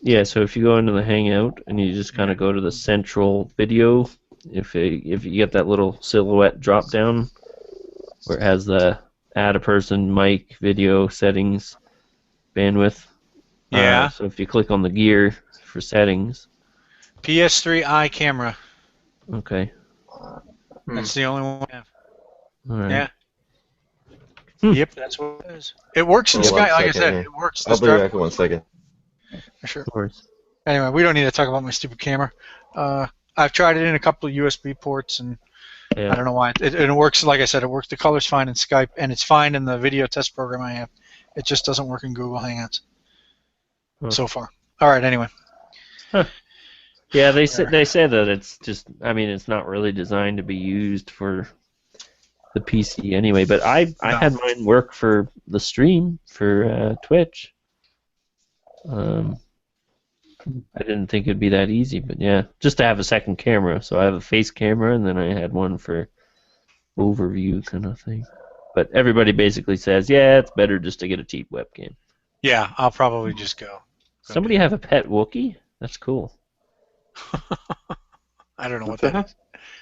Yeah. So if you go into the Hangout and you just kind of go to the central video, if you get that little silhouette drop down where it has the add a person, mic, video, settings, bandwidth. Yeah. So if you click on the gear for settings. PS3i camera. Okay. That's the only one I have. All right. Yeah. Yep, that's what it is. It works in Skype, like I said. It works. I'll be back in 1 second. Sure. Of course. Anyway, we don't need to talk about my stupid camera. I've tried it in a couple of USB ports, and I don't know why. It works, like I said, it works. The color's fine in Skype, and it's fine in the video test program I have. It just doesn't work in Google Hangouts so far. All right, anyway. Yeah, they say that it's just. I mean, it's not really designed to be used for the PC anyway. But I had mine work for the stream for Twitch. I didn't think it'd be that easy, but yeah, just to have a second camera. So I have a face camera, and then I had one for overview kind of thing. But everybody basically says, yeah, it's better just to get a cheap webcam. Yeah, I'll probably just go. Somebody have a pet Wookiee? That's cool. I don't know what that is.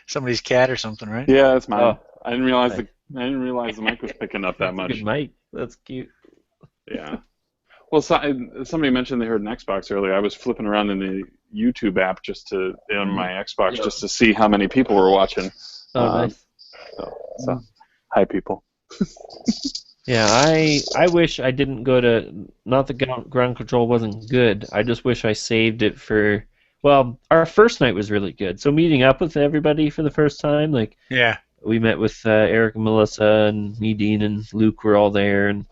Somebody's cat or something, right? Yeah, that's mine. Oh. I didn't realize the mic was picking up that much. Good mic. That's cute. Yeah. Well, somebody mentioned they heard an Xbox earlier. I was flipping around in the YouTube app on my Xbox just to see how many people were watching. Oh, nice. So, hi, people. Yeah, I wish I didn't go to. Not that ground control wasn't good. I just wish I saved it for. Well, our first night was really good. So meeting up with everybody for the first time, like we met with Eric and Melissa and me, Dean and Luke were all there, and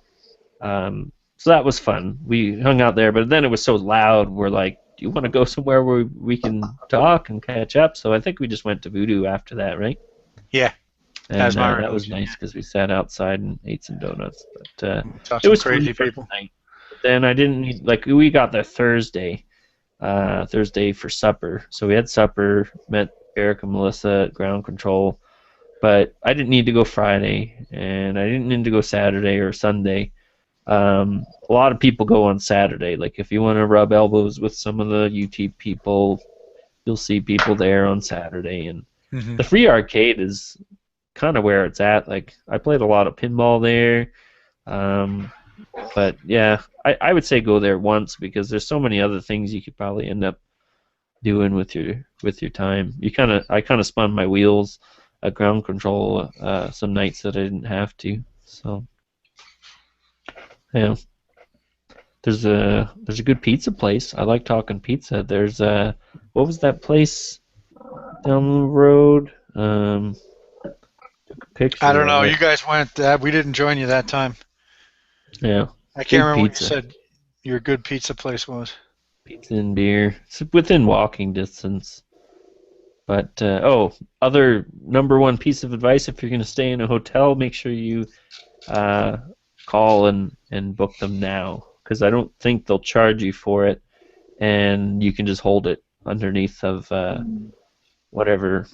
so that was fun. We hung out there, but then it was so loud. We're like, do you want to go somewhere where we can talk and catch up? So I think we just went to Voodoo after that, right? Yeah. And that was nice because we sat outside and ate some donuts. But it was crazy people. Then I didn't need we got there Thursday for supper. So we had supper, met Eric and Melissa at ground control, but I didn't need to go Friday, and I didn't need to go Saturday or Sunday. A lot of people go on Saturday. Like if you want to rub elbows with some of the UT people, you'll see people there on Saturday, and the free arcade is kind of where it's at. Like I played a lot of pinball there, but yeah, I would say go there once because there's so many other things you could probably end up doing with your time. I kind of spun my wheels at ground control some nights that I didn't have to. So yeah, there's a good pizza place. I like talking pizza. There's what was that place down the road? I don't know. You guys went. We didn't join you that time. Yeah. I can't remember what you said your good pizza place was. Pizza and beer. It's within walking distance. But, other number one piece of advice, if you're going to stay in a hotel, make sure you call and book them now. Because I don't think they'll charge you for it. And you can just hold it underneath of whatever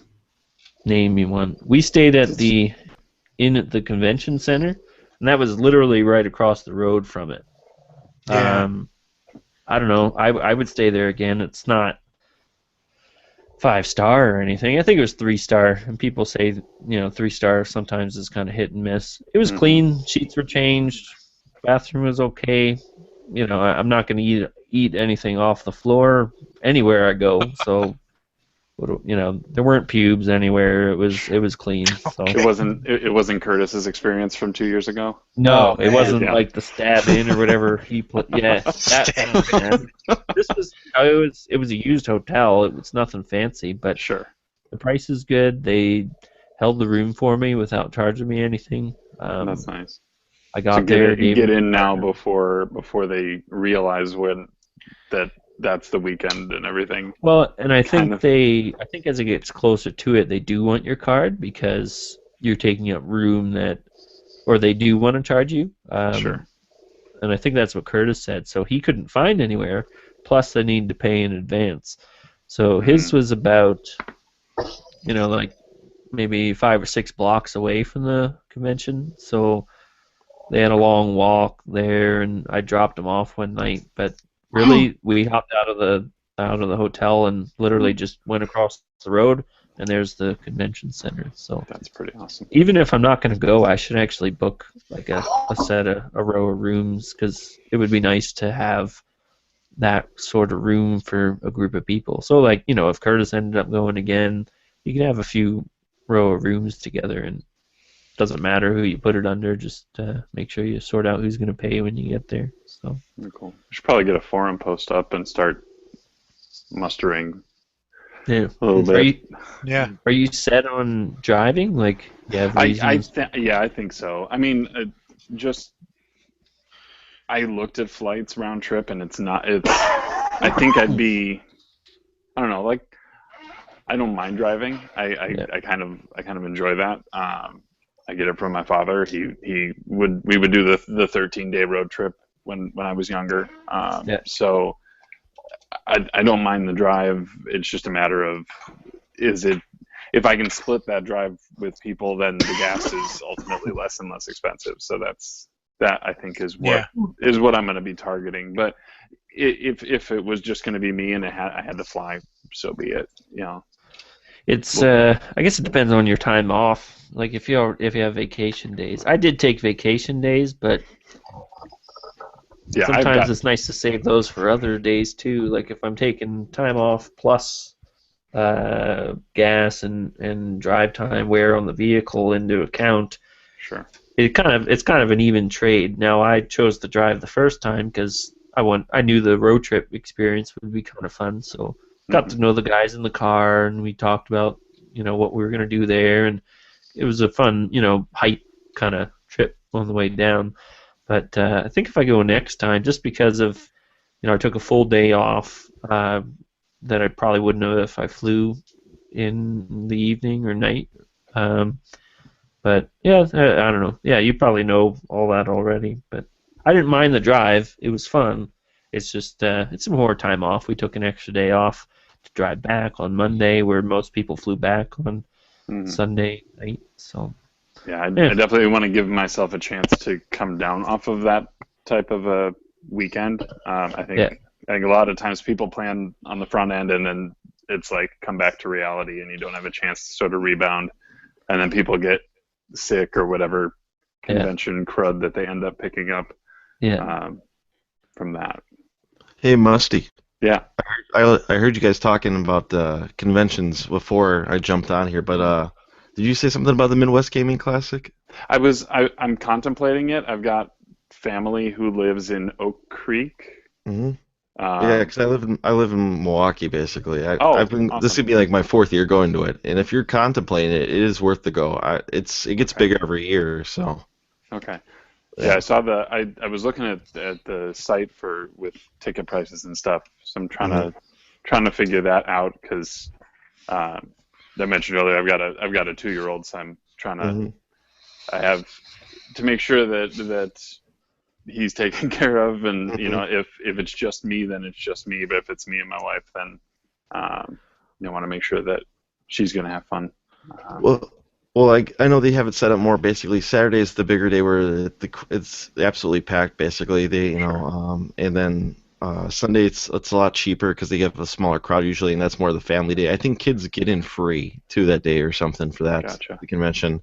name you want. We stayed at the convention center, and that was literally right across the road from it. Yeah. I don't know. I would stay there again. It's not 5-star or anything. I think it was 3-star, and people say 3-star sometimes is kind of hit and miss. It was clean. Sheets were changed. Bathroom was okay. I'm not going to eat anything off the floor anywhere I go. So. There weren't pubes anywhere. It was clean. So. It wasn't Curtis's experience from 2 years ago. No, it wasn't like the stab in or whatever he put. Yeah, this was. It was a used hotel. It was nothing fancy, but sure, the price is good. They held the room for me without charging me anything. That's nice. I got there. Get in now before they realize that's the weekend and everything. Well, and I think as it gets closer to it, they do want your card because you're taking up room or they do want to charge you. Sure. And I think that's what Curtis said. So he couldn't find anywhere. Plus, they need to pay in advance. So his was about, like maybe 5 or 6 blocks away from the convention. So they had a long walk there, and I dropped him off one night, but. Really, we hopped out of the hotel and literally just went across the road, and there's the convention center. So that's pretty awesome. Even if I'm not going to go, I should actually book like a row of rooms because it would be nice to have that sort of room for a group of people. So if Curtis ended up going again, you can have a few row of rooms together, and it doesn't matter who you put it under. Just make sure you sort out who's going to pay when you get there. So. Cool. We should probably get a forum post up and start mustering a little bit. Are you set on driving? I think so. I mean, I looked at flights round trip, and it's not. I think I'd be I don't know, like I don't mind driving. I kind of enjoy that. I get it from my father. We would do the 13-day road trip when I was younger. So I don't mind the drive. It's just a matter of if I can split that drive with people, then the gas is ultimately less and less expensive. So that I think is what I'm going to be targeting. But if it was just going to be me and I had to fly, so be it. It's I guess it depends on your time off. Like if you have vacation days. I did take vacation days, but sometimes it's nice to save those for other days too. Like if I'm taking time off plus gas and drive time wear on the vehicle into account. Sure. It's kind of an even trade. Now I chose to drive the first time because I knew the road trip experience would be kind of fun, so got to know the guys in the car, and we talked about what we were gonna do there, and it was a fun hike kind of trip on the way down. But I think if I go next time, just because of I took a full day off that I probably wouldn't have if I flew in the evening or night. But yeah, I don't know. Yeah, you probably know all that already, but I didn't mind the drive. It was fun. It's just it's more time off. We took an extra day off to drive back on Monday, where most people flew back on Sunday night. So I definitely want to give myself a chance to come down off of that type of a weekend. I think a lot of times people plan on the front end, and then it's like come back to reality, and you don't have a chance to sort of rebound, and then people get sick or whatever convention crud that they end up picking up from that. Hey, Musty. Yeah. I heard you guys talking about conventions before I jumped on here, but did you say something about the Midwest Gaming Classic? I'm contemplating it. I've got family who lives in Oak Creek. Mm-hmm. Yeah, because I live in Milwaukee basically. Awesome. This would be like my 4th year going to it, and if you're contemplating it, it is worth the go. It gets bigger every year, so. Okay. Yeah, I saw I was looking at the site with ticket prices and stuff. So I'm trying to figure that out because I mentioned earlier I've got a 2-year-old, so I'm trying to I have to make sure that he's taken care of, and if it's just me, then it's just me. But if it's me and my wife, then I want to make sure that she's going to have fun. Well, I know they have it set up more. Basically, Saturday is the bigger day where it's absolutely packed. Basically, and then Sunday it's a lot cheaper because they have a smaller crowd usually, and that's more the family day. I think kids get in free too that day or something for that the convention.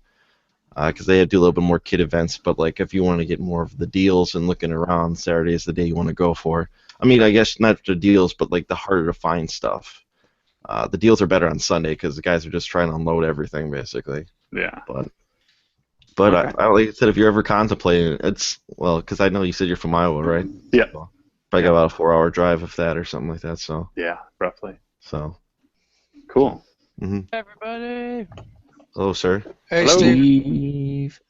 Because they do a little bit more kid events, but like if you want to get more of the deals and looking around, Saturday is the day you want to go for. I mean, I guess not the deals, but like the harder to find stuff. The deals are better on Sunday because the guys are just trying to unload everything basically. Yeah. But I like I said, if you're ever contemplating it, because I know you said you're from Iowa, right? Yeah. So, probably got about a 4-hour drive if that or something like that. So. Yeah, roughly. So. Cool. Mm-hmm. Everybody. Hello, sir. Hey, Hello. Steve.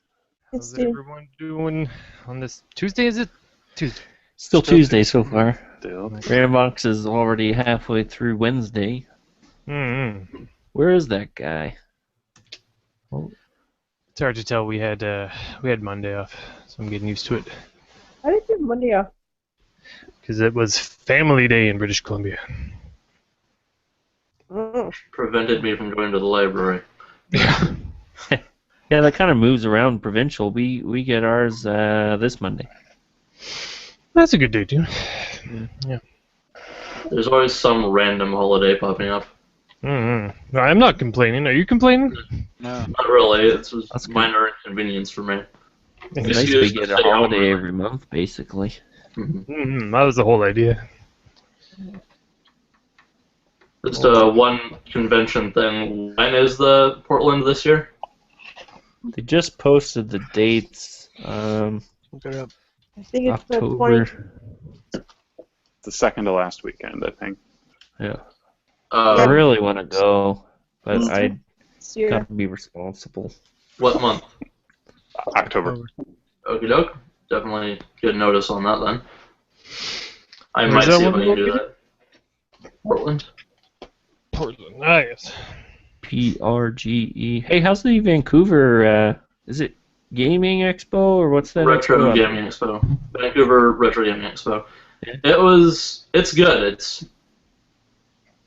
How's everyone doing on this Tuesday? Is it Tuesday? Still Tuesday so far. Still. Randbox is already halfway through Wednesday. Mm-hmm. Where is that guy? It's hard to tell. We had Monday off, so I'm getting used to it. Why did you have Monday off? Because it was Family Day in British Columbia. Prevented me from going to the library. Yeah, that kind of moves around provincial. We get ours this Monday. That's a good day too. Yeah. There's always some random holiday popping up. Mm-hmm. I'm not complaining. Are you complaining? No. Not really. It's a minor inconvenience for me. It's nice we get a holiday every month, basically. Mm-hmm. That was the whole idea. Just one convention thing. When is the Portland this year? They just posted the dates. Look it up. I think it's October. The second to last weekend, I think. Yeah. I really want to go, but I gotta be responsible. What month? October. Okie doke. Definitely get notice on that then. I might see if I can do that. Portland. Portland. Nice. PRGE. Hey, how's the Vancouver? Is it Gaming Expo or what's that? Retro expo? Gaming Expo. Vancouver Retro Gaming Expo. It's good. It's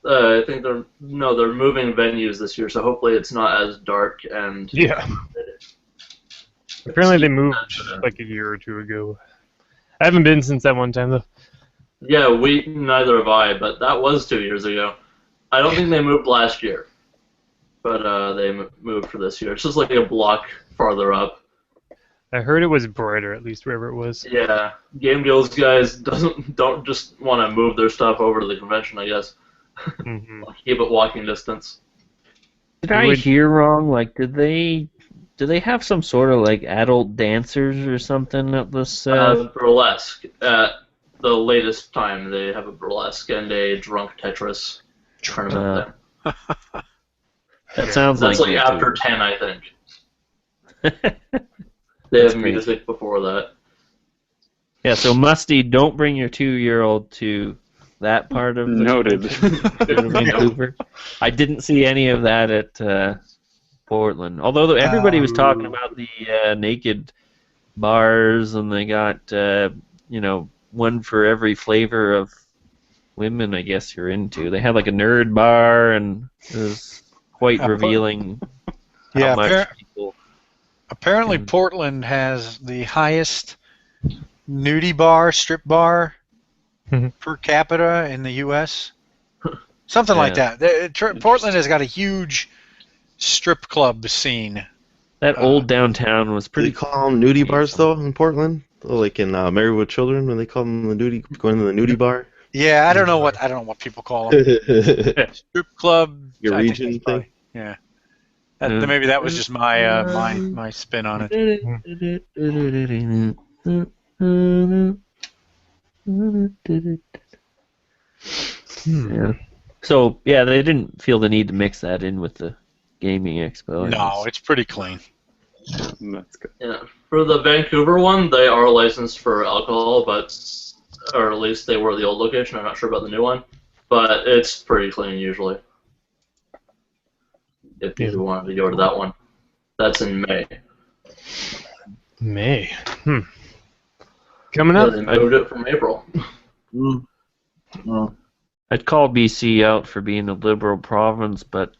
I think they're moving venues this year, so hopefully it's not as dark and Yeah. Apparently they moved like a year or two ago. I haven't been since that one time though. Yeah, neither have I, but that was 2 years ago. I don't think they moved last year, but they moved for this year. It's just like a block farther up. I heard it was brighter, at least wherever it was. Yeah, Game Deals guys don't just want to move their stuff over to the convention, I guess. Mm-hmm. Keep it walking distance. Did I hear wrong? Like, do they have some sort of like adult dancers or something at this? Burlesque. At the latest time, they have a burlesque and a drunk Tetris tournament. That sounds That's like like after 10, I think. They have music before that. Yeah, so Musty, don't bring your 2-year-old to that part of the Noted. Vancouver. I didn't see any of that at Portland. Although everybody was talking about the naked bars, and they got one for every flavor of women, I guess you're into. They had like a nerd bar, and it was quite revealing how much people. Apparently, Portland has the highest nudie bar, strip bar per capita in the U.S. Something like that. Portland has got a huge strip club scene. That old downtown was pretty. Do they call them nudie bars though in Portland? Like in Married with Children, when they call them going to the nudie bar. Yeah, I don't know what people call them. Strip club. Your region thing. Yeah. Maybe that was just my spin on it. Yeah. So yeah, they didn't feel the need to mix that in with the gaming expo. No, it's pretty clean. That's good. Yeah, for the Vancouver one, they are licensed for alcohol, or at least they were the old location. I'm not sure about the new one, but it's pretty clean usually. If you wanted to go to that one, that's in May. May. Coming up. Yeah, they moved it from April. I'd call BC out for being a liberal province, but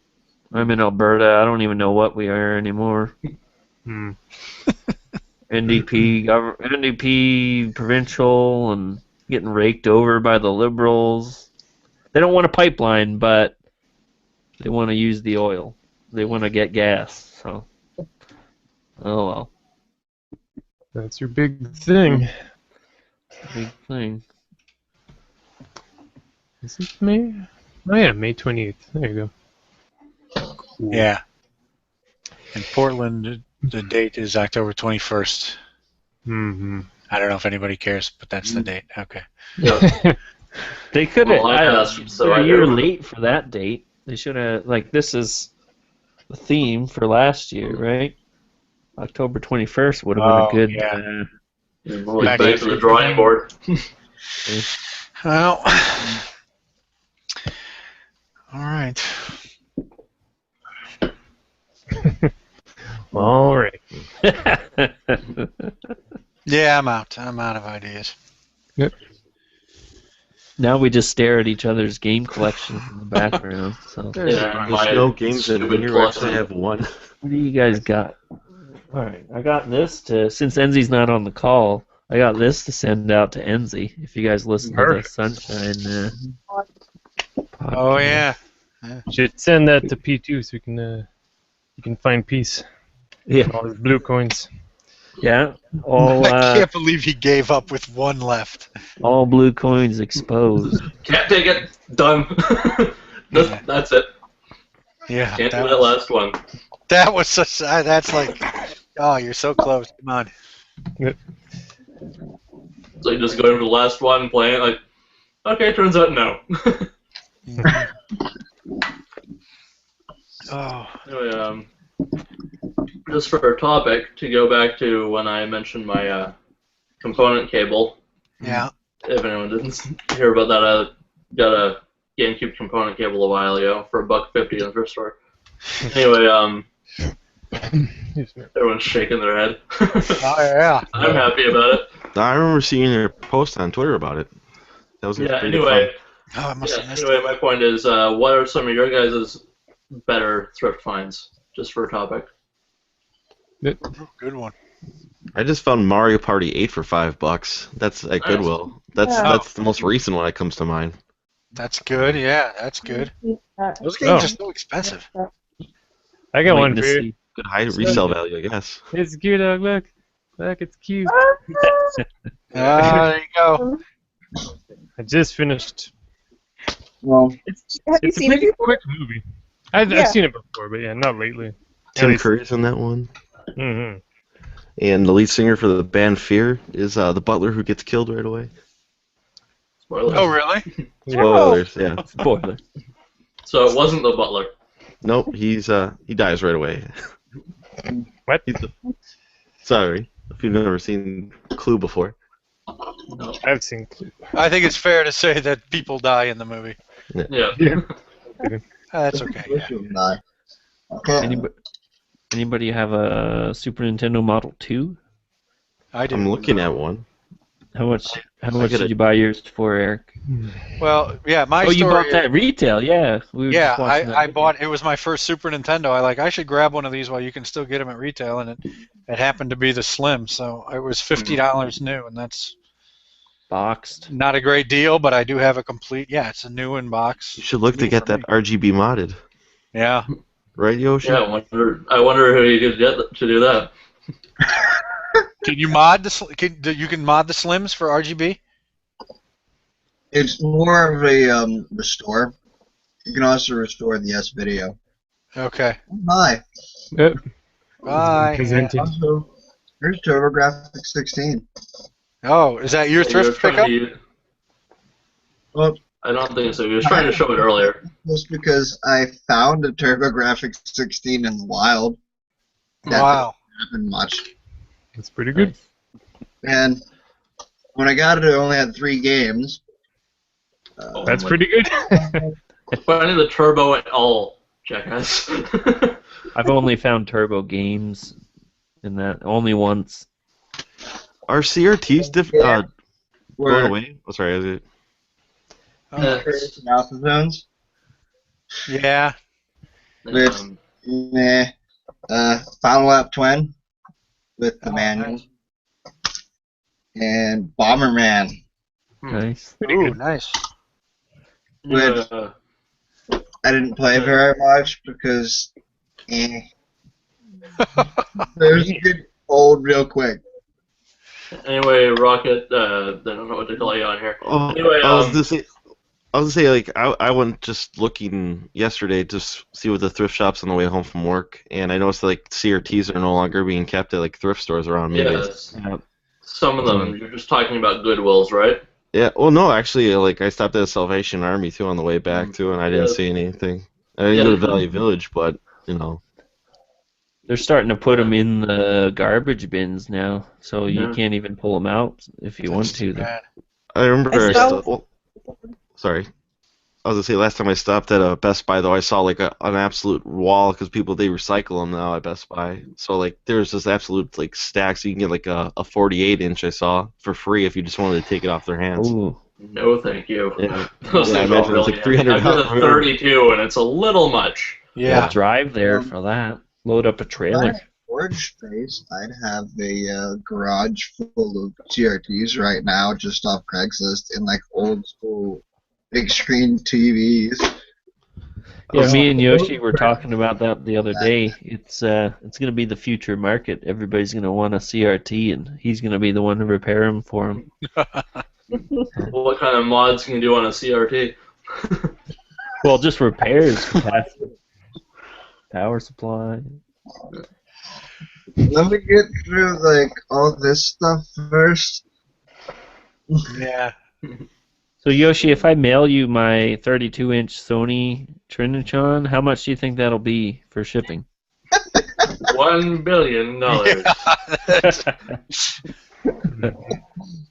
I'm in Alberta. I don't even know what we are anymore. NDP provincial and getting raked over by the Liberals. They don't want a pipeline, but they want to use the oil. They want to get gas. So, oh well. That's your big thing. Big thing. Is it May? Oh yeah, May 28th. There you go. Cool. Yeah. In Portland, the date is October 21st. Mm-hmm. I don't know if anybody cares, but that's the date. Okay. Yeah. They could have. Well, they're a year late for that date. They should have. Like, this is the theme for last year, right? October 21st would have been a good. Yeah. Back to the drawing board. Well. All right. All right. Yeah, I'm out. I'm out of ideas. Yep. Now we just stare at each other's game collections in the background. So. There's no games in here. I actually have one. What do you guys got? All right, I got this since Enzi's not on the call. I got this to send out to Enzi if you guys listen to the Sunshine. Oh yeah. Should send that to P2 so you can find peace. Yeah. All his blue coins. Yeah. All. I can't believe he gave up with one left. All blue coins exposed. Can't take it. Done. That's it. Yeah. Can't do that last one. That was such. That's like. Oh, you're so close. Come on. Yep. So you just go into the last one, playing like, okay, turns out no. Oh. Anyway, just for our topic, to go back to when I mentioned my component cable. Yeah. If anyone didn't hear about that, I got a GameCube component cable a while ago for $1.50 in the thrift store. Anyway, everyone's shaking their head. Oh yeah. I'm happy about it. I remember seeing your post on Twitter about it. That was Yeah. pretty Anyway. fun. Oh, I must have missed Anyway, my point is, what are some of your guys' better thrift finds? Just for a topic. it. Good one. I just found Mario Party 8 for $5. That's at Goodwill. That's the most recent one that comes to mind. That's good. Yeah, that's good. Those games are so expensive. I got one for you. Good high resale value, I guess. It's cute, dog. Look, it's cute. There you go. I just finished. Well, it's a pretty quick movie. I've seen it before, but yeah, not lately. Tim Curry's in that one. Mm-hmm. And the lead singer for the band Fear is the butler who gets killed right away. Spoilers. Oh, really? Spoilers, yeah. Spoiler. So it wasn't the butler. Nope, he dies right away. What? Sorry, if you've never seen Clue before. No. I've seen Clue. I think it's fair to say that people die in the movie. Yeah. That's okay. Yeah. Okay. Anybody have a Super Nintendo Model 2? I do. I'm looking at one. How much did you buy yours for, Eric? Well, yeah, my you story bought that retail, yeah. We were yeah, just watching that I video. bought. It was my first Super Nintendo. I should grab one of these while you can still get them at retail, and it happened to be the Slim, so it was $50 new, and that's boxed. Not a great deal, but I do have a complete. Yeah, it's a new in box. You should look to get that RGB modded. Yeah. Right, Yoshi? Yeah, I wonder who you could get to do that. Can you mod you can mod the Slims for RGB? It's more of a restore. You can also restore the S video. Okay. Hi. Yep. Bye. Presented. Also, here's TurboGrafx 16. Oh, is that your Yeah, thrift pickup? Well, I don't think so. He was trying to show it earlier. Just because I found a TurboGrafx 16 in the wild. That Wow. didn't happen much. That's pretty good. And when I got it, it only had 3 games. That's pretty good. Finding the turbo at all, jackass. I've only found Turbo Games in that only once. Are CRTs going away? Oh, sorry, is it? Alpha Zones. Yeah. With Final Lap Twin with the manual. And Bomberman. Nice. Ooh, nice. Which I didn't play very much because there's get old real quick. Anyway, Rocket, I don't know what to call you on here. Oh, Anyway, I was gonna say, like, I went just looking yesterday to see what the thrift shops on the way home from work, and I noticed that, like, CRTs are no longer being kept at like thrift stores around me. yes, some of them. You're just talking about Goodwills, right? Yeah. Well, no, actually, like, I stopped at a Salvation Army too on the way back too, and I didn't see anything. I didn't go to Valley Village, but you know. They're starting to put them in the garbage bins now, so you can't even pull them out if you want to. I remember. Sorry. I was gonna say last time I stopped at a Best Buy though, I saw like an absolute wall because they recycle them now at Best Buy. So like there's this absolute like stacks. You can get like a 48-inch I saw for free if you just wanted to take it off their hands. Ooh. No, thank you. Yeah. Those I things are imagine it's like $300. I've got a 32 and it's a little much. Yeah. Drive there for that. Load up a trailer. If I had storage space, I'd have a garage full of CRTs right now, just off Craigslist, and like old school big screen TVs. Yeah, me and Yoshi were talking about that the other day. It's going to be the future market. Everybody's going to want a CRT, and he's going to be the one to repair them for them. What kind of mods can you do on a CRT? Well, just repairs, capacity, power supply. Let me get through like all this stuff first. Yeah. So Yoshi, if I mail you my 32-inch Sony Trinitron, how much do you think that'll be for shipping? $1 billion.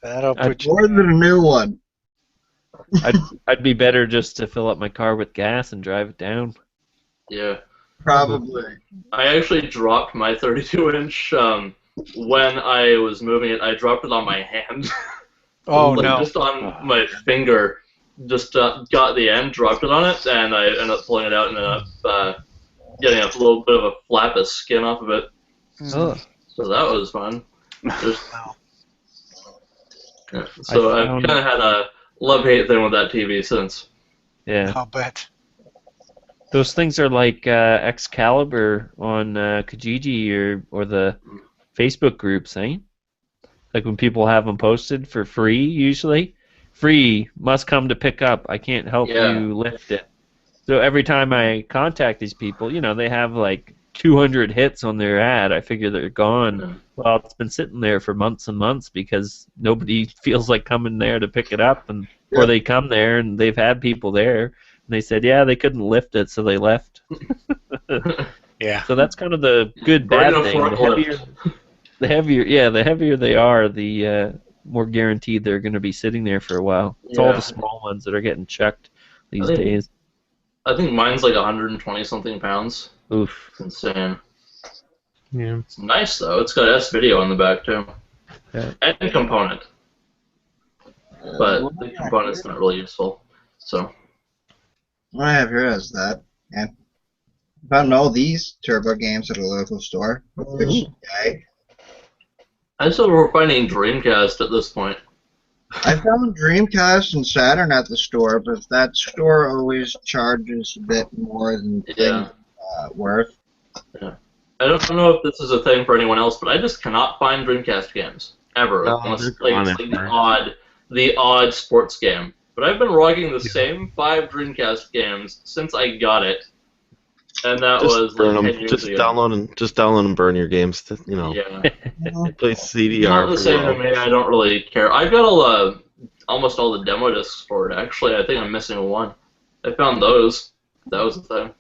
That'll put you more than a new one. I'd be better just to fill up my car with gas and drive it down. Yeah. Probably. I actually dropped my 32-inch when I was moving it. I dropped it on my hand. Oh like, no! Just on my finger. Just got the end, dropped it on it, and I ended up pulling it out and ended up getting a little bit of a flap of skin off of it. Oh. So that was fun. Just, Wow. yeah. So I've found- kind of had a love-hate thing with that TV since. Yeah. I'll bet. Those things are like Excalibur on Kijiji or the Facebook groups, eh? Like when people have them posted for free, usually. Free, must come to pick up. I can't help you lift it. So every time I contact these people, they have like 200 hits on their ad. I figure they're gone. Yeah. Well, it's been sitting there for months and months because nobody feels like coming there to pick it up, or they come there and they've had people there and they said, yeah, they couldn't lift it, so they left. Yeah. So that's kind of the good bad thing. The heavier they are, the more guaranteed they're going to be sitting there for a while. It's all the small ones that are getting chucked these days. I think mine's like 120 something pounds. Oof. It's insane. Yeah. It's nice though. It's got S-video on the back too. Yeah. And component. But the component's not really useful. So. What I have here is that. And I found all these turbo games at a local store. Which, I still we're finding Dreamcast at this point. I found Dreamcast and Saturn at the store, but that store always charges a bit more than things worth. Yeah. I don't know if this is a thing for anyone else, but I just cannot find Dreamcast games ever. No, Unless they're it's gone the odd sports game. But I've been rocking the same 5 Dreamcast games since I got it, and that was burn like 10 them. years Just ago. download and burn your games. Yeah. Play CDR. Not the for same a while. to me. I don't really care. I've got almost all the demo discs for it. Actually, I think I'm missing one. I found those. That was the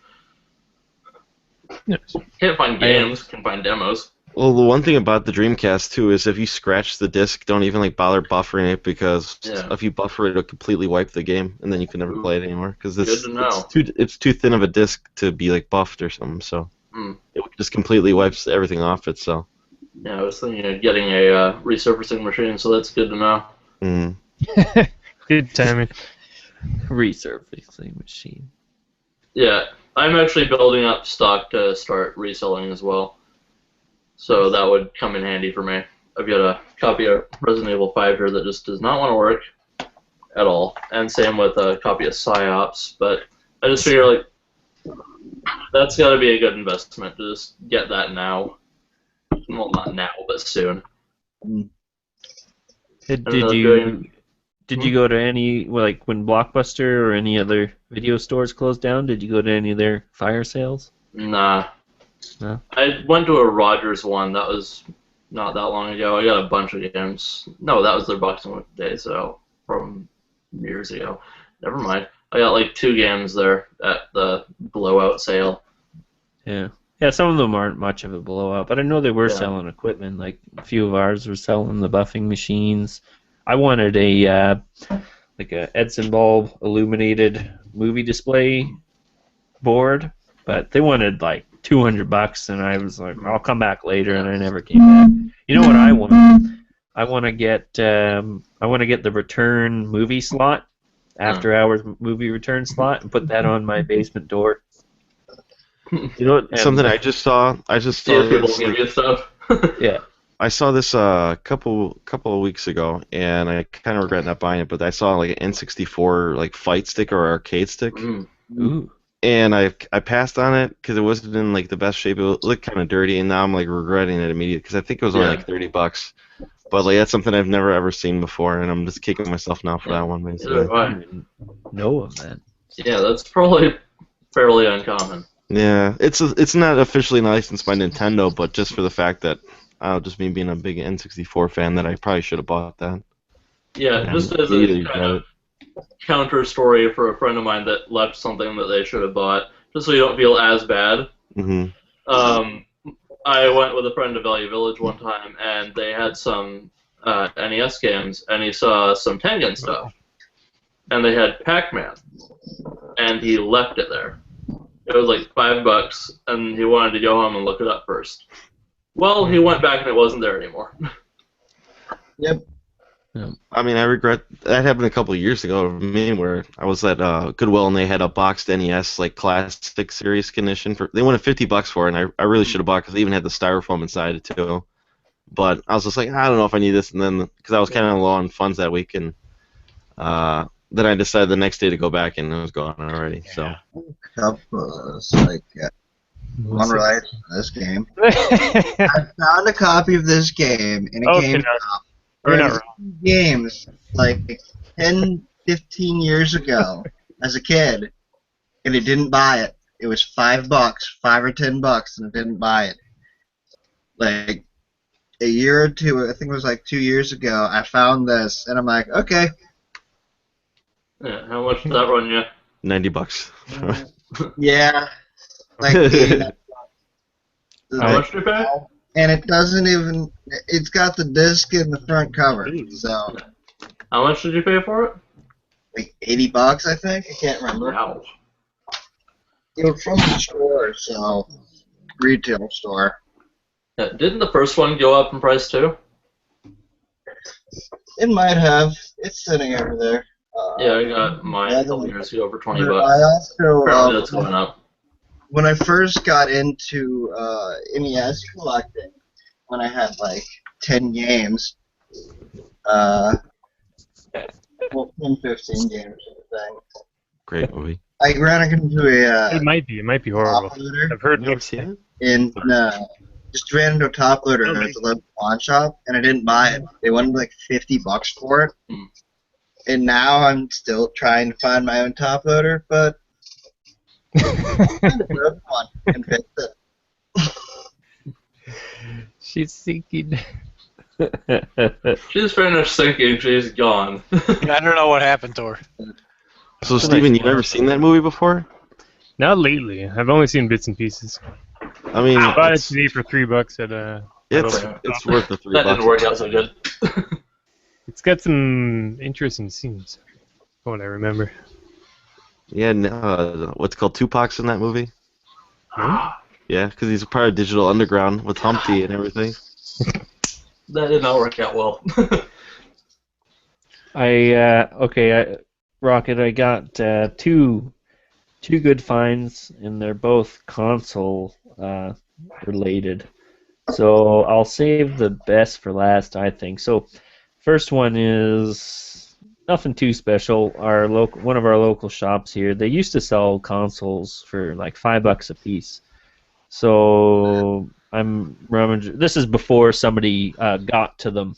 thing. Can't find games. Can find demos. Well, the one thing about the Dreamcast too is if you scratch the disc, don't even bother buffering it because if you buffer it, it'll completely wipe the game, and then you can never play it anymore because it's too thin of a disc to be like buffed or something. So it just completely wipes everything off it. So. Yeah, I was thinking of getting a resurfacing machine, so that's good to know. Good timing. Resurfacing machine. Yeah, I'm actually building up stock to start reselling as well. So that would come in handy for me. I've got a copy of Resident Evil 5 here that just does not want to work at all. And same with a copy of PsyOps. But I just figure, like, that's got to be a good investment to just get that now. Well, not now, but soon. Did you go to any, like, when Blockbuster or any other video stores closed down, did you go to any of their fire sales? Nah. No? I went to a Rogers one. That was not that long ago. I got a bunch of games. No, that was their Boxing Day sale from years ago. Never mind. I got like 2 games there at the blowout sale. Yeah. Yeah, some of them aren't much of a blowout, but I know they were selling equipment. Like a few of ours were selling the buffing machines. I wanted a Edison bulb illuminated movie display board, but they wanted like $200, and I was like, I'll come back later, and I never came back. You know what I want? I want to get the return movie slot, after hours movie return slot, and put that on my basement door. You know what? Something I just saw. People give you stuff. Yeah. I saw this a couple of weeks ago, and I kind of regret not buying it. But I saw like an N64 like fight stick or arcade stick. Ooh. And I passed on it because it wasn't in like the best shape. It looked kind of dirty, and now I'm like regretting it immediately because I think it was only like $30. But like that's something I've never ever seen before, and I'm just kicking myself now for that one. Basically. I didn't know of that. Yeah, that's probably fairly uncommon. Yeah, it's not officially licensed by Nintendo, but just for the fact that just me being a big N64 fan, that I probably should have bought that. Yeah, just as a kind of counter story for a friend of mine that left something that they should have bought, just so you don't feel as bad. I went with a friend to Value Village one time, and they had some NES games, and he saw some Tengen stuff. and they had Pac-Man, and he left it there. It was like $5, and he wanted to go home and look it up first. Well, he went back and it wasn't there anymore. Yep. I mean, I regret that happened a couple of years ago to me, where I was at Goodwill and they had a boxed NES like classic series condition for. They wanted $50 for it, and I really should have bought because they even had the styrofoam inside it too. But I was just like, I don't know if I need this, and then because I was kind of low on funds that week, and then I decided the next day to go back, and it was gone already. So. Unrelated to this game. I found a copy of this game in a game shop. Games like 10, 15 years ago as a kid, and it didn't buy it. It was $5, $5 or $10, and it didn't buy it. Like a year or two, I think it was like 2 years ago, I found this, and I'm like, okay. Yeah, how much did that run you? $90. Yeah. Like how much did you pay? And it doesn't even. It's got the disc in the front cover. So. How much did you pay for it? Like $80, I think. I can't remember. Wow. It was from the store, so retail store. Yeah, didn't the first one go up in price too? It might have. It's sitting over there. Yeah, I got mine a couple years ago for $20. I also. Probably that's going up. When I first got into NES collecting, when I had like 10 games, 10, 15 games or thing. Great movie. I ran into a. It might be horrible. I've heard. You seen it? And just ran into a top loader at the local pawn shop, and I didn't buy it. They wanted like $50 for it, and now I'm still trying to find my own top loader, but. And fixed it. She's sinking. She's finished sinking. She's gone. I don't know what happened to her. So, Steven, you've never seen that movie before? Not lately. I've only seen bits and pieces. I mean, I bought it today for $3 at a. It's worth the $3. That didn't work out so good. It's got some interesting scenes, from what I remember. Yeah, what's called Tupac's in that movie? Yeah, because he's a part of Digital Underground with Humpty and everything. That did not work out well. Rocket, I got two good finds, and they're both console related. So I'll save the best for last, I think. So first one is nothing too special. One of our local shops here, they used to sell consoles for like $5 a piece. So I'm rummaging. This is before somebody got to them.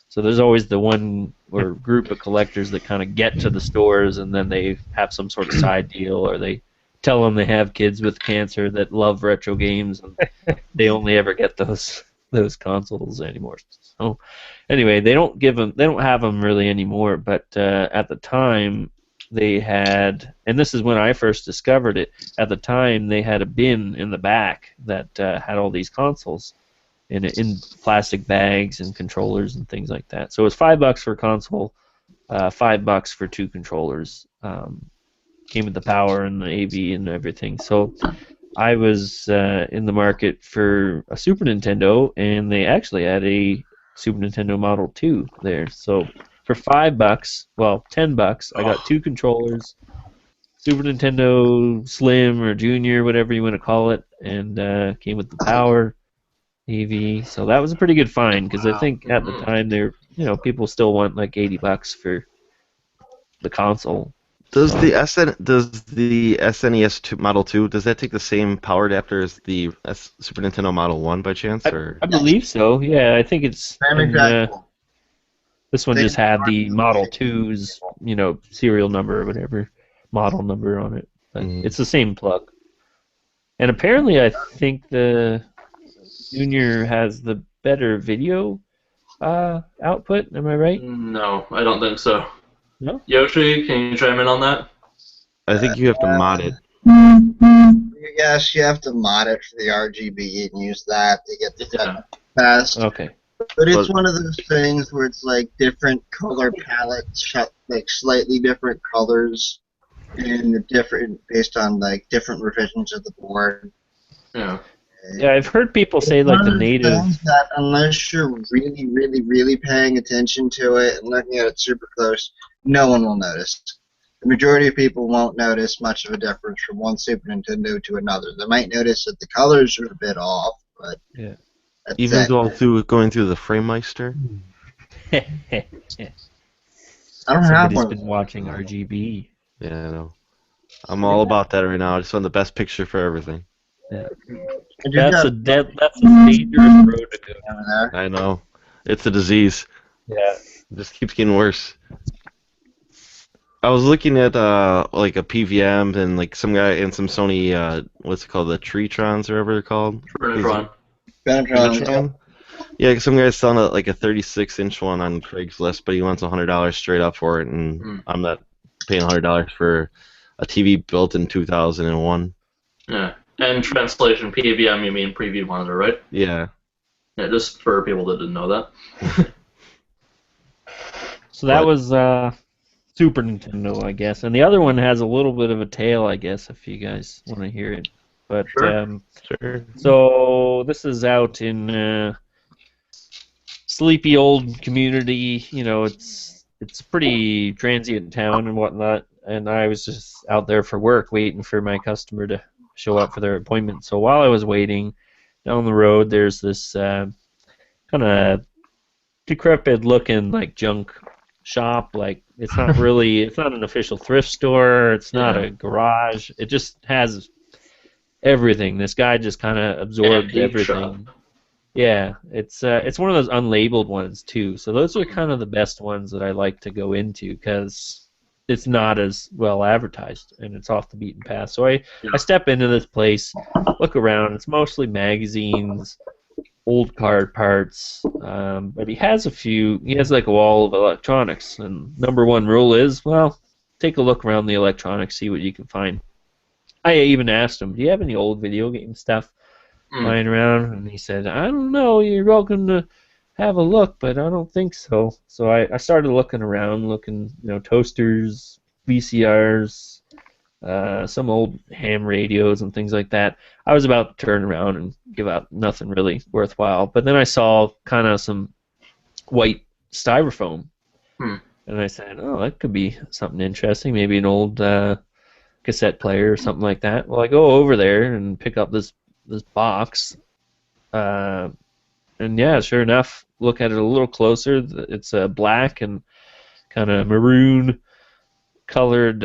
So there's always the one or group of collectors that kind of get to the stores, and then they have some sort of side deal, or they tell them they have kids with cancer that love retro games, and they only ever get those consoles anymore. So anyway, they don't have them really anymore. But at the time, they had, and this is when I first discovered it. At the time, they had a bin in the back that had all these consoles in plastic bags and controllers and things like that. So it was $5 for a console, $5 for two controllers. Came with the power and the AV and everything. So I was in the market for a Super Nintendo, and they actually had a Super Nintendo Model 2 there. So for $5, well, $10, I got two controllers, Super Nintendo Slim or Junior, whatever you want to call it, and came with the power, AV. So that was a pretty good find, because I think at the time people still want like $80 for the console. Does the SNES Model 2, does that take the same power adapter as the Super Nintendo Model 1 by chance? Or? I believe so. Yeah, I think it's. This one just had the Model 2's, serial number or whatever, model number on it. But it's the same plug. And apparently, I think the Junior has the better video output. Am I right? No, I don't think so. No? Yoshi, can you chime in on that? I think you have to mod it. Yes, you have to mod it for the RGB and use that to get the fast. Okay. But it's one of those things where it's like different color palettes like slightly different colors and different based on like different revisions of the board. Yeah. Yeah, I've heard people say like the native. Things that unless you're really, really, really paying attention to it and looking at it super close, no one will notice. The majority of people won't notice much of a difference from one Super Nintendo to another. They might notice that the colors are a bit off, but yeah. that's Even it. going through the FrameMeister. I don't have Somebody's one. been watching RGB. Yeah, I know. I'm all about that right now. I just want the best picture for everything. Yeah. I do That's have- a dangerous road to go. I know. It's a disease. Yeah. It just keeps getting worse. I was looking at like a PVM and like some guy and some Sony what's it called, the Treetrons or whatever they're called. Trinitron. Benetron. Yeah, some guy's selling like a 36-inch one on Craigslist, but he wants $100 straight up for it, and I'm not paying $100 for a TV built in 2001. Yeah. And translation PVM, you mean preview monitor, right? Yeah. Yeah, just for people that didn't know that. So that was Super Nintendo, I guess, and the other one has a little bit of a tale, I guess, if you guys want to hear it. But Sure. So this is out in sleepy old community. You know, it's a pretty transient town and whatnot. And I was just out there for work, waiting for my customer to show up for their appointment. So while I was waiting, down the road, there's this kind of decrepit-looking like junk shop. Like it's not an official thrift store. It's not a garage. It just has everything. This guy just kind of absorbed everything. Shop. Yeah, it's one of those unlabeled ones too. So those are kind of the best ones that I like to go into because it's not as well advertised and it's off the beaten path. So I step into this place, look around. It's mostly magazines, old card parts, but he has like a wall of electronics. And number one rule is, well, take a look around the electronics, see what you can find. I even asked him, do you have any old video game stuff lying around? And he said, I don't know, you're welcome to have a look, but I don't think so. So I started looking around, toasters, VCRs, some old ham radios and things like that. I was about to turn around and give out nothing really worthwhile, but then I saw kind of some white styrofoam, and I said, oh, that could be something interesting, maybe an old cassette player or something like that. Well, I go over there and pick up this box, and yeah, sure enough, look at it a little closer. It's black and kind of maroon colored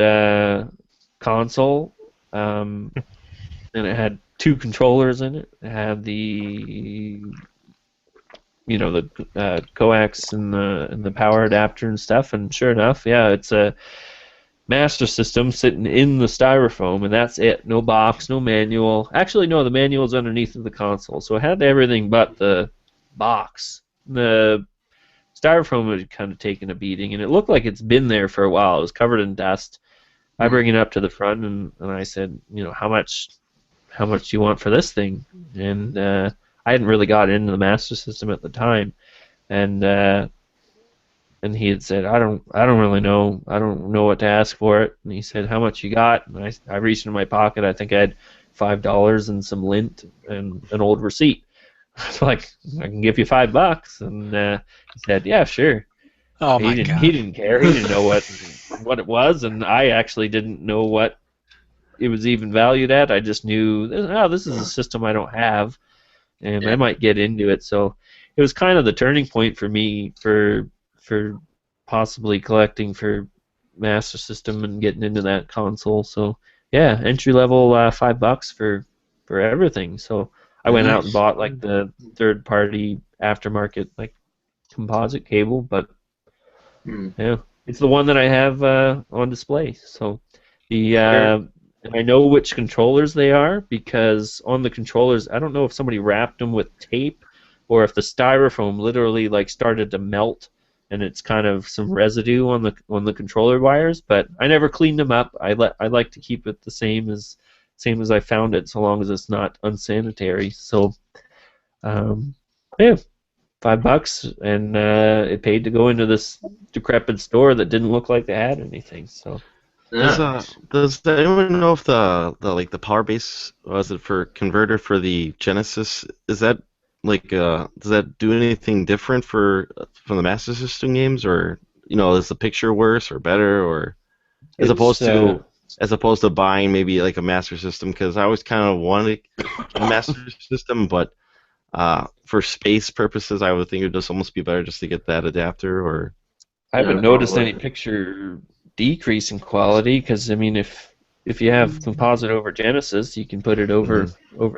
console, and it had two controllers in it. It had the coax and the power adapter and stuff. And sure enough, yeah, it's a Master System sitting in the styrofoam, and that's it. No box, no manual. Actually, no, the manual's underneath of the console, so it had everything but the box. The styrofoam had kind of taken a beating, and it looked like it's been there for a while. It was covered in dust. I bring it up to the front, and I said, how much do you want for this thing? And I hadn't really got into the Master System at the time, and he had said, I don't really know. I don't know what to ask for it. And he said, how much you got? And I reached into my pocket. I think I had $5 and some lint and an old receipt. I was like, I can give you $5. And he said, yeah, sure. Oh my God. He didn't care. He didn't know what it was, and I actually didn't know what it was even valued at. I just knew, this is a system I don't have, and I might get into it. So it was kind of the turning point for me for possibly collecting for Master System and getting into that console. So yeah, entry level $5 for everything. So I went out and bought like the third party aftermarket like composite cable, but yeah, it's the one that I have on display. So the I know which controllers they are because on the controllers, I don't know if somebody wrapped them with tape or if the styrofoam literally like started to melt and it's kind of some residue on the controller wires, but I never cleaned them up. I like to keep it the same as I found it, so long as it's not unsanitary. So yeah, $5, and it paid to go into this decrepit store that didn't look like they had anything. So. Does anyone know if the power base was it for converter for the Genesis? Is that does that do anything different from the Master System games, or is the picture worse or better, or as opposed to buying maybe like a Master System? Because I always kind of wanted a Master System, but for space purposes, I would think it would just almost be better just to get that adapter. Or I haven't noticed any picture decrease in quality, because I mean, if you have composite over Genesis, you can put it over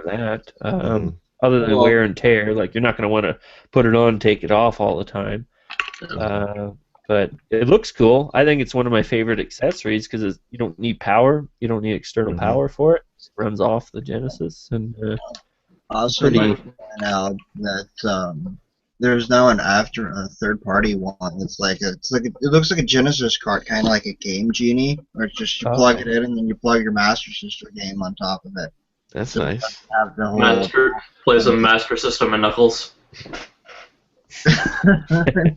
that. Other than wear and tear, like you're not going to want to put it on and take it off all the time. But it looks cool. I think it's one of my favorite accessories because you don't need power, you don't need external power for it. It runs off the Genesis, and also like point out that there's now a third-party one that's it looks like a Genesis card, kind of like a Game Genie, where it's just you plug it in and then you plug your Master System game on top of it. That's nice. Have the whole Play some Master System and Knuckles. That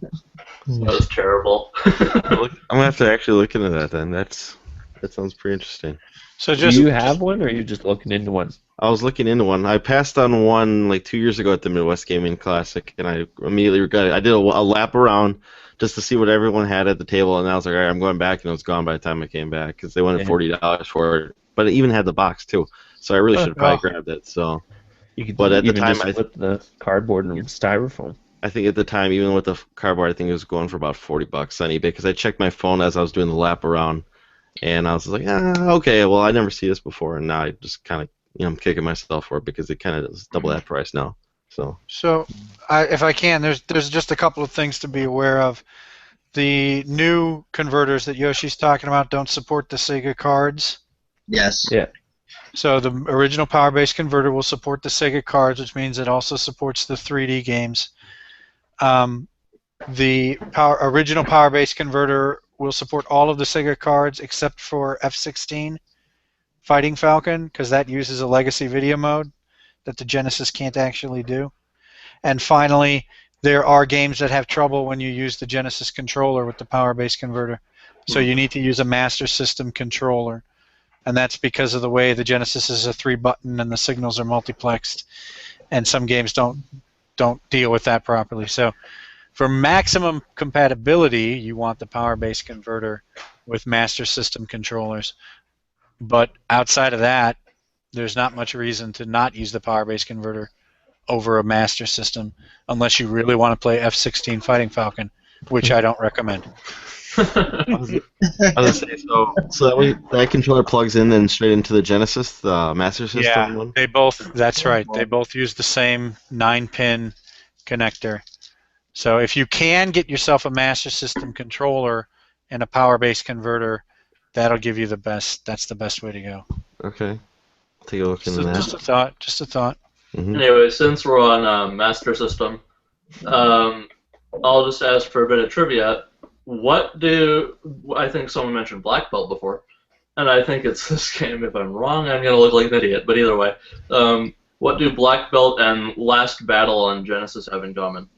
was terrible. I'm gonna have to actually look into that then. That sounds pretty interesting. So do you have one, or are you just looking into one? I was looking into one. I passed on one like 2 years ago at the Midwest Gaming Classic, and I immediately regretted it. I did a lap around just to see what everyone had at the table, and I was like, all right, I'm going back, and it was gone by the time I came back because they wanted $40 for it. But it even had the box too, so I really should have probably grabbed it. So, but at the time, I put the cardboard and styrofoam. I think at the time, even with the cardboard, I think it was going for about $40 on eBay because I checked my phone as I was doing the lap around, and I was like, okay, well, I never see this before, and now I just kind of, I'm kicking myself for it because it kind of is double that price now. So if I can, there's just a couple of things to be aware of. The new converters that Yoshi's talking about don't support the Sega cards. Yes. Yeah. So the original power-based converter will support the Sega cards, which means it also supports the 3D games. The original power-based converter will support all of the Sega cards except for F-16 Fighting Falcon, because that uses a legacy video mode that the Genesis can't actually do. And finally, there are games that have trouble when you use the Genesis controller with the power-based converter. So you need to use a Master System controller. And that's because of the way the Genesis is a 3-button and the signals are multiplexed. And some games don't deal with that properly. So for maximum compatibility, you want the power-based converter with Master System controllers. But outside of that, there's not much reason to not use the power-based converter over a Master System unless you really want to play F-16 Fighting Falcon, which I don't recommend. I was gonna say, so that controller plugs in then straight into the Genesis, the Master System one? They both. That's right. They both use the same 9-pin connector. So if you can get yourself a Master System controller and a power-based converter, that'll give you the best. That's the best way to go. Okay, I'll take a look into that. Just a thought. Just a thought. Mm-hmm. Anyway, since we're on Master System, I'll just ask for a bit of trivia. I think someone mentioned Black Belt before, and I think it's this game. If I'm wrong, I'm going to look like an idiot, but either way. What do Black Belt and Last Battle on Genesis have in common?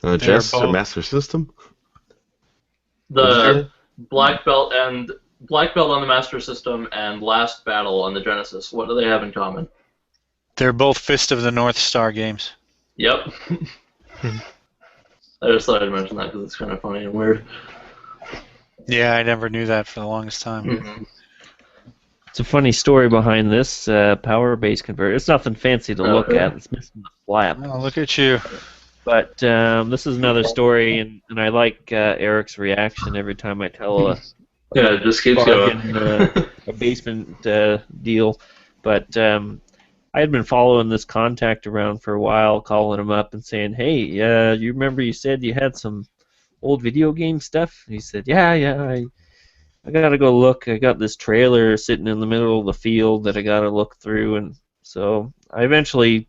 Genesis or Master System? The Black Belt on the Master System and Last Battle on the Genesis. What do they have in common? They're both Fist of the North Star games. Yep. I just thought I'd mention that because it's kind of funny and weird. Yeah, I never knew that for the longest time. Mm-hmm. It's a funny story behind this power-based converter. It's nothing fancy to look at. It's missing the flap. Oh, look at you. But this is another story, and I like Eric's reaction every time I tell it just keeps going. A basement deal. But I had been following this contact around for a while, calling him up and saying, hey, you remember you said you had some old video game stuff? And he said, yeah, I got to go look. I got this trailer sitting in the middle of the field that I got to look through. And so I eventually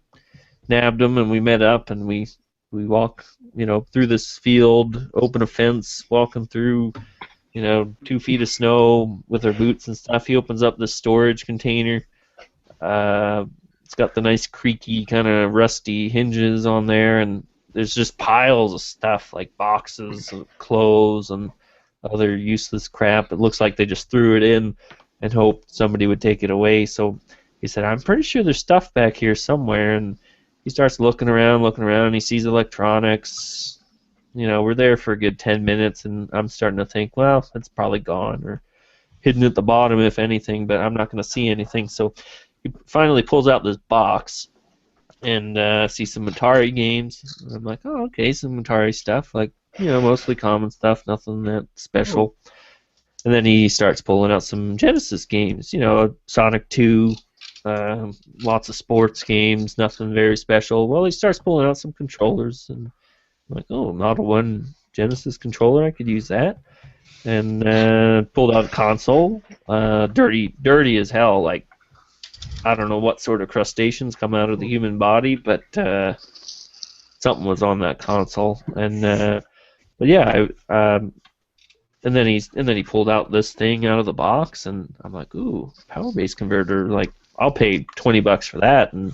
nabbed him, and we met up, and we walk, through this field, open a fence, walking through, 2 feet of snow with our boots and stuff. He opens up this storage container. It's got the nice creaky kind of rusty hinges on there, and there's just piles of stuff like boxes of clothes and other useless crap. It looks like they just threw it in and hoped somebody would take it away. So he said, I'm pretty sure there's stuff back here somewhere. And he starts looking around, and he sees electronics. We're there for a good 10 minutes, and I'm starting to think, well, it's probably gone or hidden at the bottom, if anything, but I'm not going to see anything. So he finally pulls out this box and see some Atari games. And I'm like, oh, okay, some Atari stuff, like, mostly common stuff, nothing that special. And then he starts pulling out some Genesis games, Sonic 2, lots of sports games, nothing very special. Well, he starts pulling out some controllers, and I'm like, oh, Model 1 Genesis controller, I could use that. And pulled out a console, dirty as hell, like, I don't know what sort of crustaceans come out of the human body, but something was on that console. And but yeah, and then he pulled out this thing out of the box, and I'm like, ooh, power base converter, like, I'll pay $20 for that. And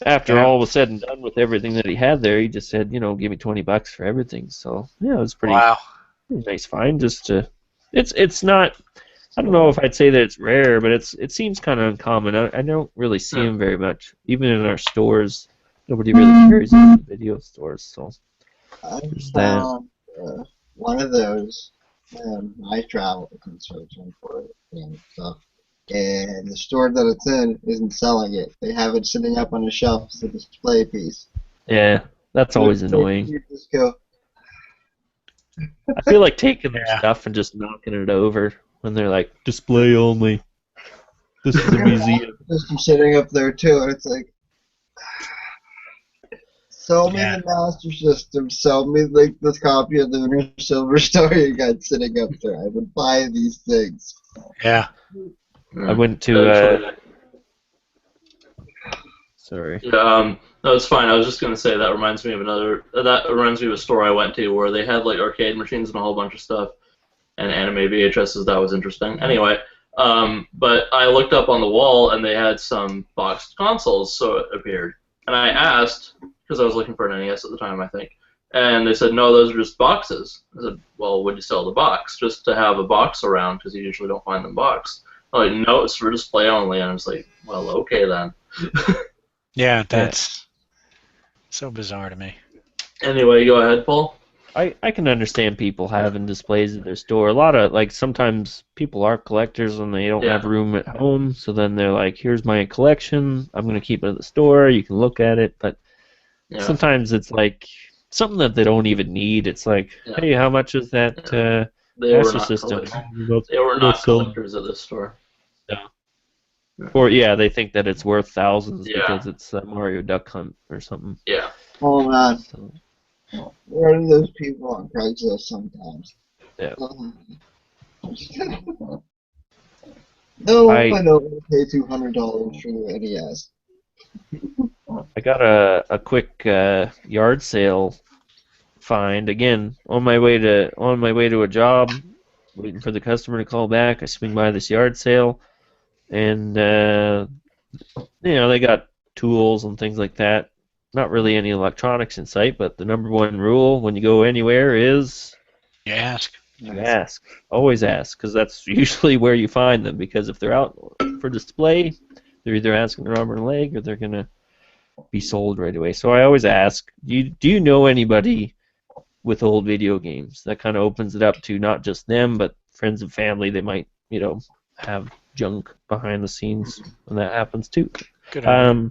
after all was said and done with everything that he had there, he just said, give me $20 for everything. So yeah, it was pretty nice find. It's not. I don't know if I'd say that it's rare, but it seems kind of uncommon. I don't really see them very much. Even in our stores, nobody really carries them in the video stores. So I found one of those. I travel and searching for it and stuff. And the store that it's in isn't selling it. They have it sitting up on a shelf as a display piece. Yeah, that's always annoying. You just go. I feel like taking their stuff and just knocking it over when they're like, display only. This is a museum. System sitting up there too, and it's like, sell me the Master System, sell me like this copy of the Lunar Silver Story you got sitting up there. I would buy these things. Yeah. I went to. Sorry. Yeah, no, it's fine. I was just gonna say that reminds me of a store I went to where they had like arcade machines and a whole bunch of stuff, and anime VHSs. That was interesting. Anyway, but I looked up on the wall and they had some boxed consoles, so it appeared, and I asked because I was looking for an NES at the time, I think, and they said no, those are just boxes. I said, well, would you sell the box just to have a box around because you usually don't find them boxed? Like, no, it's for display only, and I was like, well, okay then. Yeah, that's so bizarre to me. Anyway, go ahead, Paul. I can understand people having displays at their store. A lot of, like, sometimes people are collectors and they don't have room at home, so then they're like, here's my collection, I'm going to keep it at the store, you can look at it, but sometimes it's like something that they don't even need. It's like, hey, how much is that Master System? They were not collectors at this store. Or they think that it's worth thousands because it's Mario Duck Hunt or something. Yeah. Oh man, there are those people on Craigslist sometimes. Yeah. No, I don't want to pay $200 for the NES. I got a quick yard sale find again on my way to a job, waiting for the customer to call back. I swing by this yard sale. And, they got tools and things like that. Not really any electronics in sight, but the number one rule when you go anywhere is... You ask. You ask. Always ask, because that's usually where you find them, because if they're out for display, they're either asking an arm or a leg, or they're going to be sold right away. So I always ask, do you know anybody with old video games? That kind of opens it up to not just them, but friends and family. They might, have junk behind the scenes when that happens too. Good. So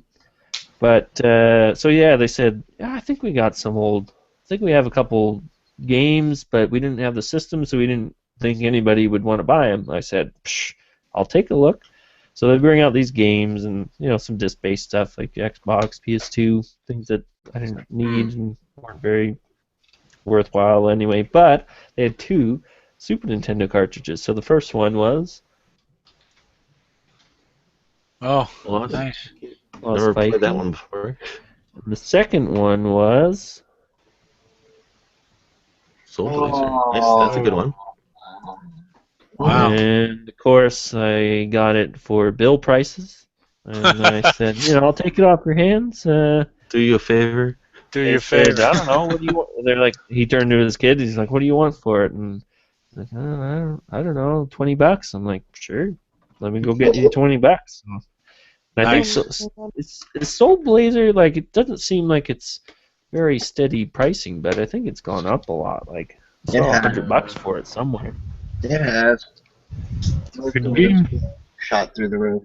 they said, I think we got some old. I think we have a couple games, but we didn't have the system, so we didn't think anybody would want to buy them. I said, I'll take a look. So they bring out these games and some disc-based stuff like Xbox, PS2, things that I didn't need and weren't very worthwhile anyway. But they had 2 Super Nintendo cartridges. So the first one was. Oh, nice. Never played that one before. The second one was Soul Blazer. Nice, that's a good one. Wow. And of course, I got it for bill prices. And I said, I'll take it off your hands. Do you a favor. Do you a Said, favor. I don't know. What do you want? They're like, he turned to his kid. He's like, what do you want for it? And he's like, I don't know, $20. I'm like, sure. Let me go get you $20. And I think it's Soul Blazer. Like, it doesn't seem like it's very steady pricing, but I think it's gone up a lot. Like, I saw $100 for it somewhere. It has. Good game. Shot through the roof.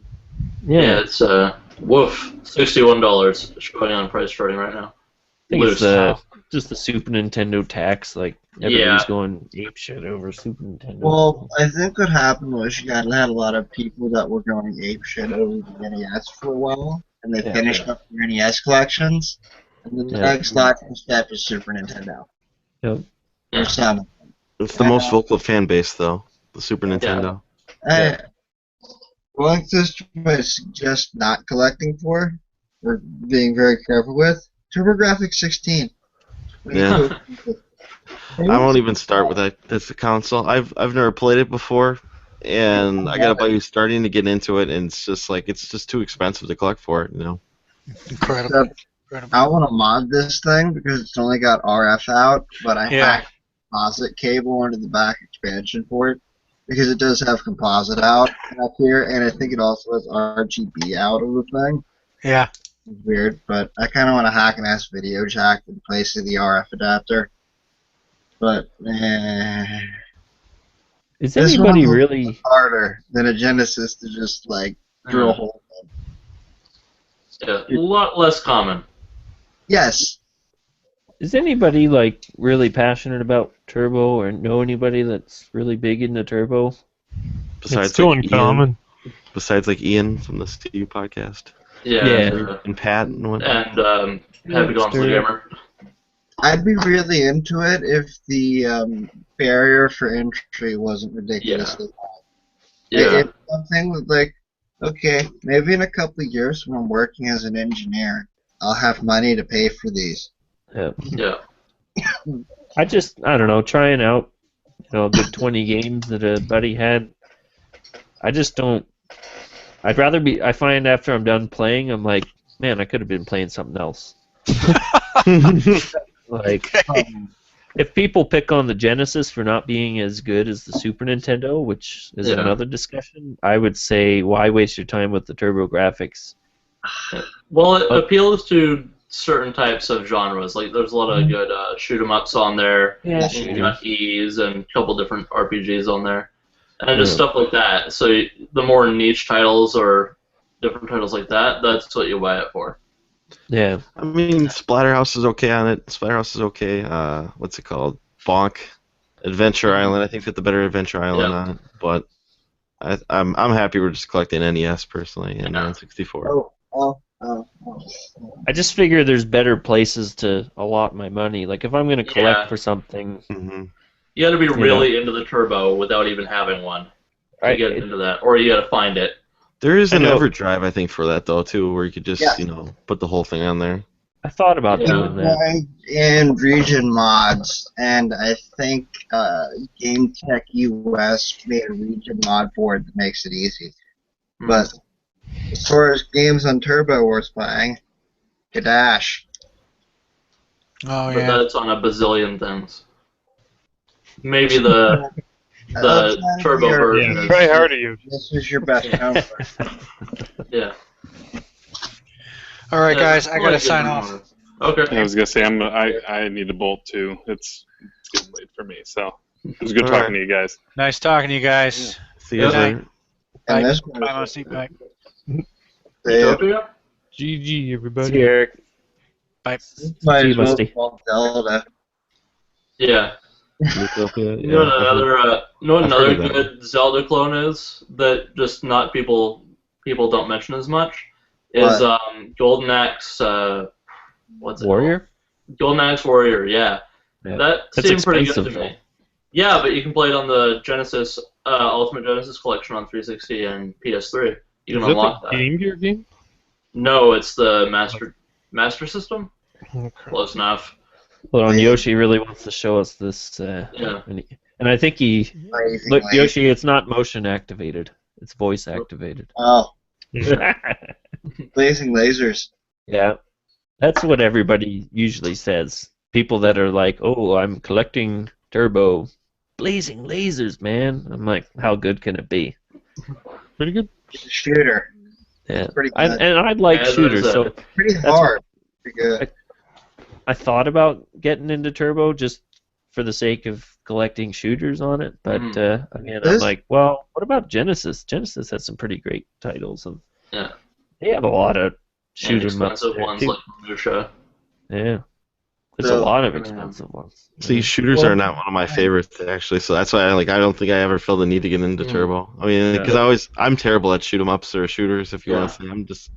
Yeah, it's woof, $61 showing on price starting right now. I think Loose. it's just the Super Nintendo tax. Like, everybody's going ape shit over Super Nintendo. Well, I think what happened was you had a lot of people that were going ape shit over the NES for a while, and they finished up their NES collections, and then the next logical step is Super Nintendo. Yep. Or some. It's the most vocal fan base, though. The Super Nintendo. One system I suggest not collecting for, or being very careful with, TurboGrafx 16. Yeah. I won't even start with that. That's the console. I've never played it before, and I gotta you starting to get into it, and it's just too expensive to collect for it, Incredible. I want to mod this thing because it's only got RF out, but I hacked the composite cable into the back expansion port because it does have composite out up here, and I think it also has RGB out of the thing. Yeah. It's weird, but I kind of want to hack an S video jack in place of the RF adapter. But is anybody really harder than a Genesis to just drill a hole in? Yeah, a lot less common. Yes. Is anybody really passionate about Turbo or know anybody that's really big into Turbo? Besides, it's still uncommon. Besides Ian from the Steve podcast. Yeah. And Pat and what? And Happy Gone the Gamer. I'd be really into it if the barrier for entry wasn't ridiculously high. Yeah. It's something that, okay, maybe in a couple of years when I'm working as an engineer, I'll have money to pay for these. Yeah. I don't know, trying out, a good 20 games that a buddy had. I just don't. I find after I'm done playing, I'm like, man, I could have been playing something else. If people pick on the Genesis for not being as good as the Super Nintendo, which is another discussion, I would say, why waste your time with the TurboGrafx? Well, it appeals to certain types of genres. There's a lot of good shoot 'em ups on there. Yeah, you got E's and a couple different RPGs on there, and just stuff like that. So the more niche titles or different titles like that, that's what you buy it for. Yeah. I mean, Splatterhouse is okay on it. Splatterhouse is okay. What's it called? Bonk. Adventure Island. I think that the better Adventure Island on it. But I'm happy we're just collecting NES personally and N64. I just figure there's better places to allot my money. Like if I'm going to collect for something, you got to be really into the Turbo without even having one to get into that, or you got to find it. There is an EverDrive, I think, for that though too, where you could just put the whole thing on there. I thought about doing that. And region mods, and I think Game Tech US made a region mod board that makes it easy. But as far as games on Turbo worth buying, Kadash. Oh but that's on a bazillion things. Maybe the Turbo version. Yeah, try harder, you. This is your best number. Yeah. All right, guys, I gotta sign off. Okay. I was gonna say I need to bolt too. It's getting late for me, so it was good talking to you guys. Nice talking to you guys. See you later. Bye. And this Bye, Musty. Bye. GG, everybody. See you, Eric. Bye. Might See you, as well Musty. call Zelda. Yeah. You know what another good Zelda clone is that just not people don't mention as much is Golden Axe. What's it Warrior? called? Golden Axe Warrior. Yeah. That That's seemed pretty good to expensive, me. Yeah, but you can play it on the Genesis Ultimate Genesis Collection on 360 and PS3. You can unlock that. Game Gear game? No, it's the Master System. Okay. Close enough. Hold on, Yoshi really wants to show us this. And I think look, Yoshi, it's not motion activated. It's voice activated. Oh. blazing lasers. Yeah, that's what everybody usually says. People that are like, "Oh, I'm collecting turbo, blazing lasers, man." I'm like, "How good can it be?" Pretty good. It's a shooter. Yeah, Pretty good. and I like Yeah, shooters, so Pretty that's hard. Pretty good. I thought about getting into turbo just for the sake of collecting shooters on it, but again, I'm like, well, what about Genesis? Genesis has some pretty great titles, and they have a lot of shoot 'em ups expensive there ones too. like Minutia. Yeah, there's a lot of expensive ones. See, shooters are not one of my favorites actually, so that's why I don't think I ever feel the need to get into turbo. I mean, because I'm terrible at shoot 'em ups or shooters. If you want to say,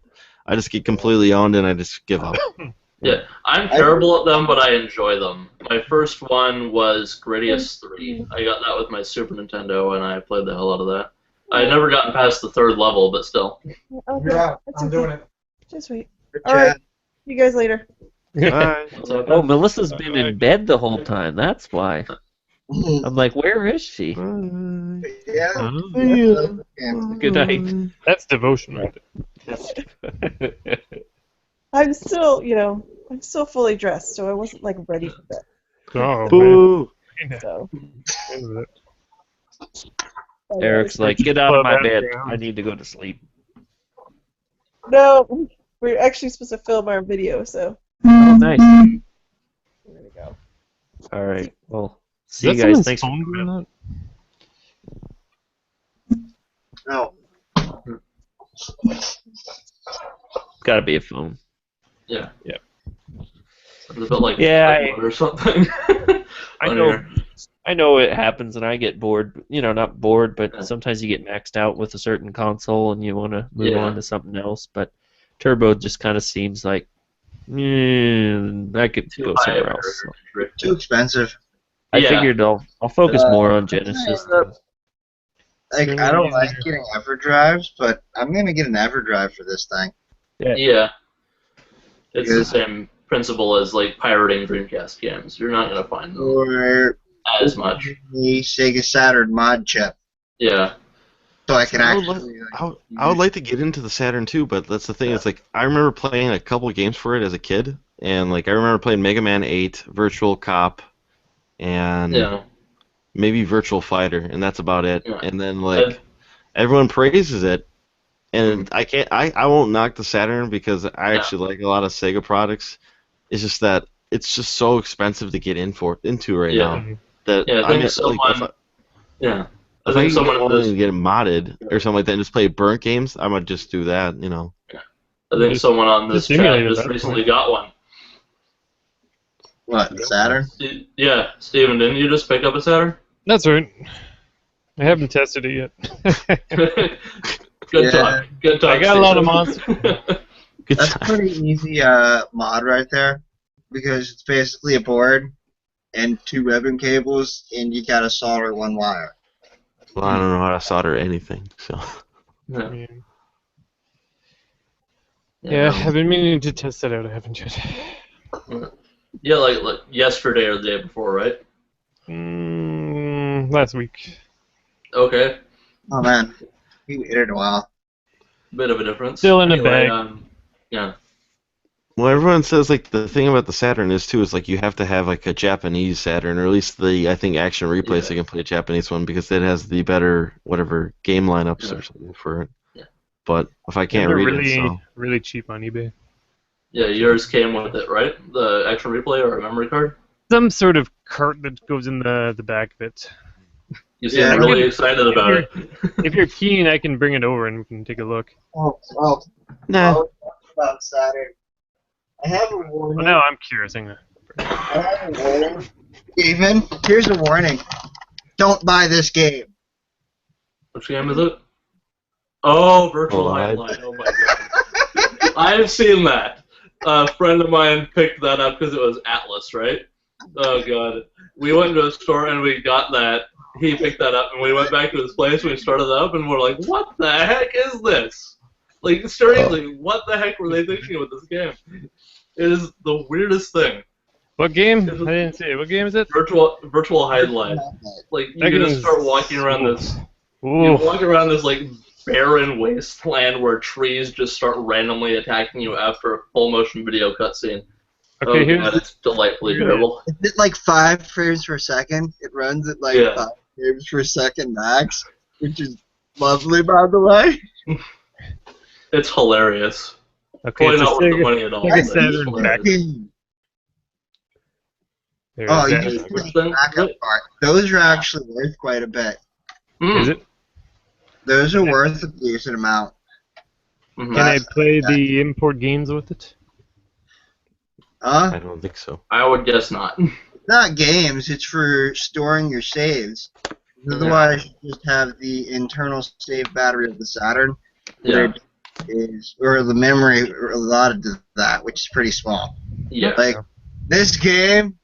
I just get completely owned and I just give up. Yeah, I'm terrible at them, but I enjoy them. My first one was Gradius 3. I got that with my Super Nintendo, and I played the hell out of that. I had never gotten past the 3rd level, but still. Okay. Yeah, That's I'm okay. doing it. Just wait. Good All right. chat. See you guys later. Bye. Oh, Melissa's been in bed the whole time. That's why. I'm like, where is she? Yeah. Good night. That's devotion right there. I'm still, I'm still fully dressed, so I wasn't like ready for bed. Oh, Boo! man. So. Eric's like, get out of my bed. I need to go to sleep. No, we're actually supposed to film our video, so. Oh, nice. There we go. All right. Well, see you guys. Thanks for coming up. No. Gotta be a phone. Yeah. Yeah. It's a bit like or something. I know it happens, and I get bored. Not bored, but sometimes you get maxed out with a certain console, and you want to move on to something else. But Turbo just kind of seems like, I could go somewhere else. So. Too expensive. I figured I'll focus more on Genesis. Like, I don't like getting EverDrives, but I'm gonna get an EverDrive for this thing. Yeah. It's the same principle as like pirating Dreamcast games. You're not gonna find them Or as much. The Sega Saturn mod chip. Yeah. So I can I would like to get into the Saturn too, but that's the thing. It's like I remember playing a couple games for it as a kid, and like I remember playing Mega Man 8, Virtual Cop, and maybe Virtual Fighter, and that's about it. Yeah. And then like everyone praises it, and I won't knock the Saturn because I actually like a lot of Sega products. It's just that it's just so expensive to get into right now. That I think someone. If I can get it modded or something like that and just play burnt games, I might just do that, I think someone on this chat just recently got one. What, Saturn? Yeah, Steven, didn't you just pick up a Saturn? That's right. I haven't tested it yet. Good talk. Good talk. I got a lot of mods. That's a pretty easy mod right there, because it's basically a board and 2 ribbon cables, and you gotta solder 1 wire. Well, I don't know how to solder anything, so. Yeah, I've been meaning to test that out. I haven't yet. Yeah, like yesterday or the day before, right? Last week. Okay. Oh man, we waited a while. Bit of a difference. Still in the bag. Yeah. Well, everyone says like the thing about the Saturn is too is like you have to have like a Japanese Saturn, or at least I think Action Replay so you can play a Japanese one because it has the better whatever game lineups or something for it. Yeah. But if I can't read it, really cheap on eBay. Yeah, yours came with it, right? The Action Replay or a memory card? Some sort of cart that goes in the back of it. You seem really excited about it. If you're keen, I can bring it over and we can take a look. Oh, well. Nah. About Saturn. I have a warning. Well, now I'm curious. I have a warning. Steven, here's a warning. Don't buy this game. Which game is it? Oh, Virtual Highlight. Oh my god. I've seen that. A friend of mine picked that up because it was Atlas, right? Oh god. We went to a store and we got that. He picked that up and we went back to his place and we started it up and we're like, what the heck is this? Like, seriously, what the heck were they thinking with this game? It is the weirdest thing. What game? I didn't see it. What game is it? Virtual Highlight. Like, you're gonna start walking around this. You walk around this like barren wasteland where trees just start randomly attacking you after a full motion video cutscene. Okay, here's God, it's delightfully terrible. Is it like 5 frames per second? It runs at like 5 frames per second max, which is lovely, by the way. It's hilarious. Okay, Probably it's not a worth the money at all. Sega but it's Saturn hilarious. back. There's Oh, you that. just put the backup part. Those are actually worth quite a bit. Is it? Those are worth a decent amount. Can I play the import games with it? I don't think so. I would guess not. Not games, it's for storing your saves. Otherwise, you just have the internal save battery of the Saturn. Yeah. Or the memory allotted to that, which is pretty small. Yeah. Like, this game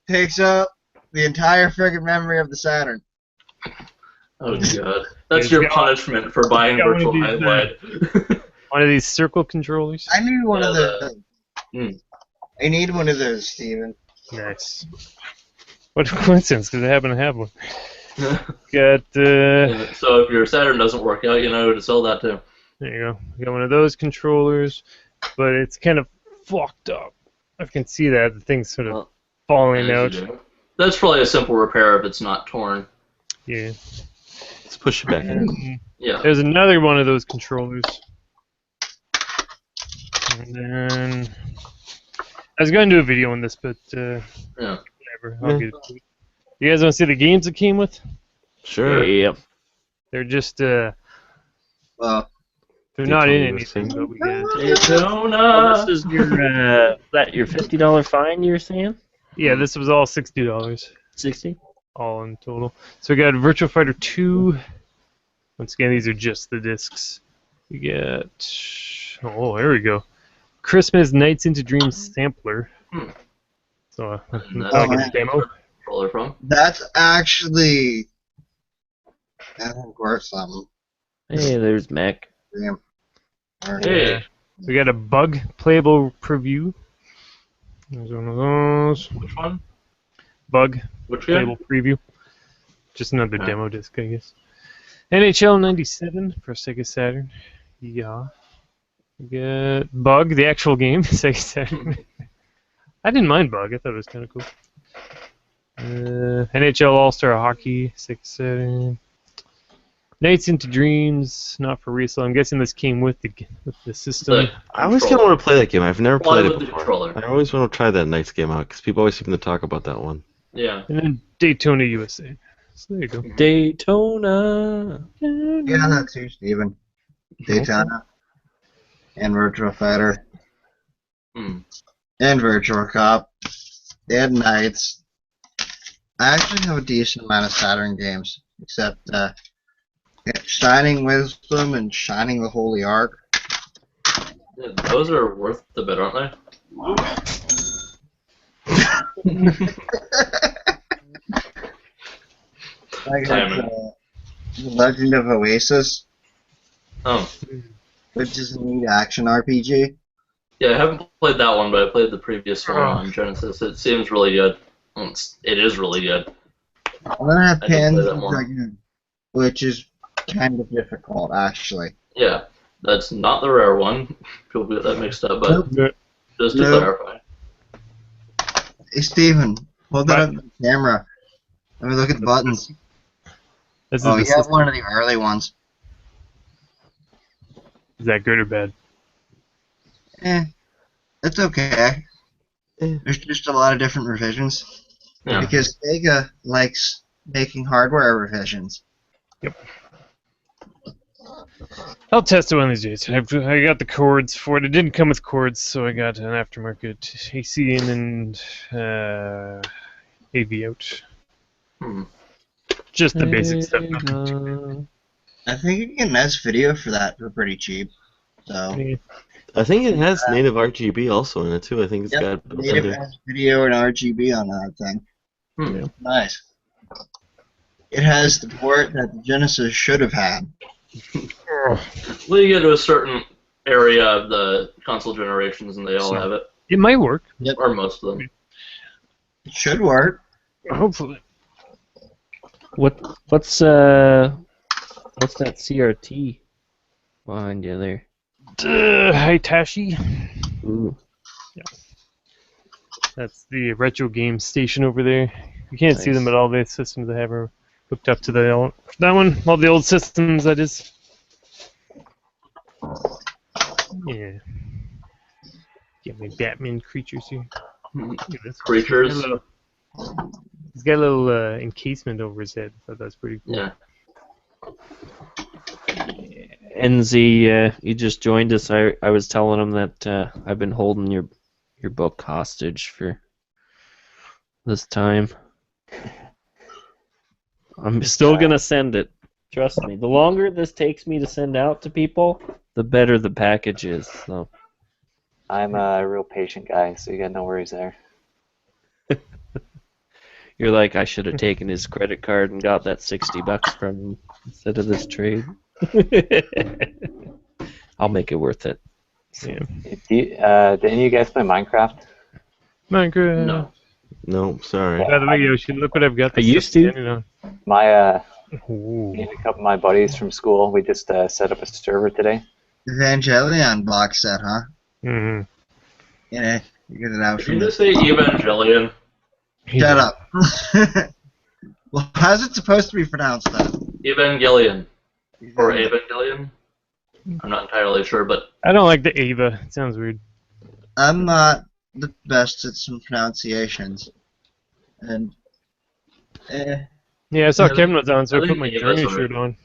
takes up the entire friggin' memory of the Saturn. Oh, God. That's your punishment for buying Virtual Highlight. One of these circle controllers? I need one of those. I need one of those, Steven. Nice. What a coincidence, because I happen to have one. Got, So if your Saturn doesn't work out, you know who to sell that to. there you go. Got one of those controllers, but it's kind of fucked up. I can see that. The thing's sort of falling out. That's probably a simple repair if it's not torn. Yeah. Let's push it back in. Yeah. There's another one of those controllers. And then I was going to do a video on this, but whatever. I'll get it to you. You guys want to see the games it came with? Sure. Yep. They're just they're not in anything, but we get Oh, this is your that your $50 fine you're saying? Yeah, this was all $60. 60? All in total. So we got Virtua Fighter 2. Once again, these are just the discs. We get there we go. Christmas Nights into Dreams sampler. So I'll get a demo. That's actually worth something. Hey, there's Mac. Damn. Hey. We got a bug playable preview. There's one of those. Which one? Bug Which playable preview. Just another demo disc, I guess. NHL 97 for Sega Saturn. Yeah. We got Bug, the actual game, Sega Saturn. I didn't mind Bug. I thought it was kind of cool. NHL All-Star Hockey, Sega Saturn. Nights into Dreams, not for resale. I'm guessing this came with the system. I always kind of want to play that game. I've never played it with the before. controller. I always want to try that Nights game out because people always seem to talk about that one. Yeah. And then Daytona USA. So there you go. Daytona. Yeah, that too, Steven. Daytona. And Virtual Fighter. And Virtual Cop. And Nights. I actually have a decent amount of Saturn games, except Shining Wisdom and Shining the Holy Ark. Yeah, those are worth the bit, aren't Like The Legend of Oasis. Oh. Which is a neat action RPG. Yeah, I haven't played that one, but I played the previous one on Genesis. It seems really good. It is really good. And then I have I did play that Pan's one. Dragoon, which is kind of difficult, actually. Yeah, that's not the rare one. People get that mixed up, but just to clarify. Hey, Steven, hold that up to the camera. Let me look at the buttons. This is Oh, the you have system. one of the early ones. Is that good or bad? It's okay. There's just a lot of different revisions. Yeah. Because Sega likes making hardware revisions. Yep. I'll test it one of these days. I got the cords for it. It didn't come with cords, so I got an aftermarket AC in and AV out. Just the basic stuff. I think you can get nice video for that for pretty cheap. So I think it has native RGB also in it too. I think it's yep, got native has video and RGB on that thing. Nice. It has the port that the Genesis should have had. Well, you get to a certain area of the console generations, and they all have it. It might work. Yep. Or most of them. It should work. Hopefully. What's that CRT? behind you there. Hi, Tashi. Ooh, Yeah. That's the retro game station over there. You can't see them, nice. but all the systems they have are hooked up to that one. All the old systems, that is. Yeah. Get my Batman creatures here. Look at this. Creatures. He's got a little encasement over his head. I thought that's pretty cool. Yeah. NZ, you just joined us. I was telling him that I've been holding your book hostage for this time. I'm still gonna send it. Trust me. The longer this takes me to send out to people, the better the package is. So. I'm a real patient guy, so you got no worries there. You're like, I should have taken his credit card and got that $60 from him instead of this trade. I'll make it worth it. Yeah. Did any of you guys play Minecraft? Minecraft. No, sorry. By the way, Yoshi, look what I've got. I used to. Me and a couple of my buddies from school, we just set up a server today. Evangelion box set, huh? Mm-hmm. Yeah, you get it out. Did you just say Evangelion? Shut up. Well, how's it supposed to be pronounced then? Evangelion. Or Evangelion? I'm not entirely sure, but... I don't like the Ava. It sounds weird. I'm not the best at some pronunciations. And, Yeah, I saw Kevin was on, so I put my journey shirt on.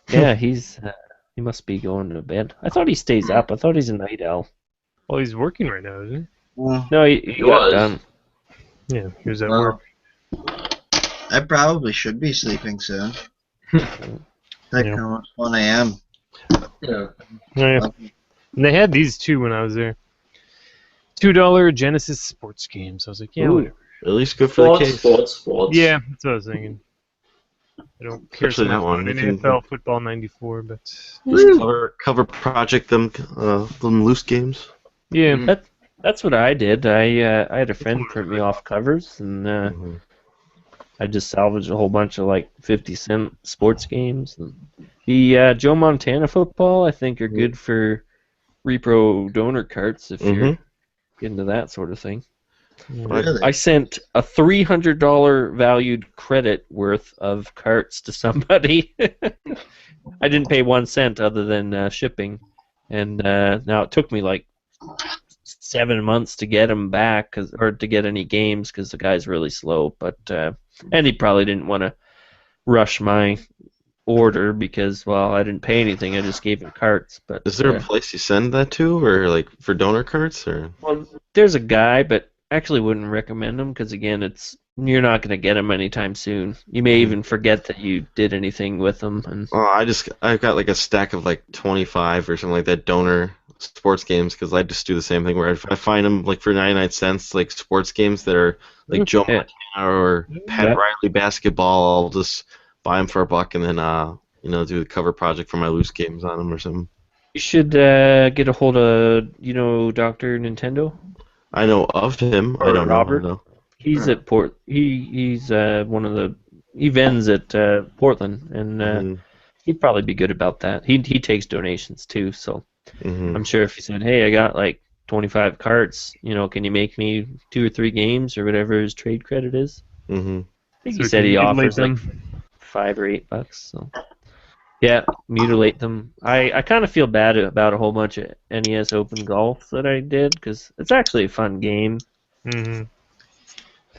Yeah, he must be going to bed. I thought he stays up. I thought he's a night owl. Well, he's working right now, isn't No, he got done. he? Yeah, he was at work. I probably should be sleeping soon. Like almost 1 a.m. Yeah. Yeah. And they had these two when I was there. $2 Genesis sports games. I was like, yeah, Ooh, whatever. at least good for the case. Sports. Yeah, that's what I was thinking. I don't care so Especially that much one. about You can NFL Football 94, but just cover project them loose games. yeah, That's what I did. I had a friend print me off covers, and I just salvaged a whole bunch of like 50-cent sports games. And the Joe Montana football, I think, are good for repro donor carts if you're into that sort of thing. Really? I sent a $300 valued credit worth of carts to somebody. I didn't pay 1 cent other than shipping, and now it took me like 7 months to get them back, or to get any games, because the guy's really slow. But and he probably didn't want to rush my order because, well, I didn't pay anything. I just gave him carts. But is there a place you send that to, or like for donor carts, or? Well, there's a guy, but actually wouldn't recommend him because, again, you're not going to get him anytime soon. You may even forget that you did anything with them. And I've got like a stack of like 25 or something like that donor sports games, because I just do the same thing where if I find them like for 99 cents, like sports games that are like Joe Montana or Pat Riley basketball, I'll just buy them for $1 and then do the cover project for my loose games on them or something. You should get a hold of Dr. Nintendo. I know of him. Or I don't Robert. know. He's at He's one of the events at Portland, and he'd probably be good about that. He takes donations too, so I'm sure if he said, "Hey, I got like 25 carts, can you make me 2 or 3 games or whatever his trade credit is?" I think he said he offers like $5 or $8. So yeah, mutilate them. I kind of feel bad about a whole bunch of NES Open Golf that I did, because it's actually a fun game.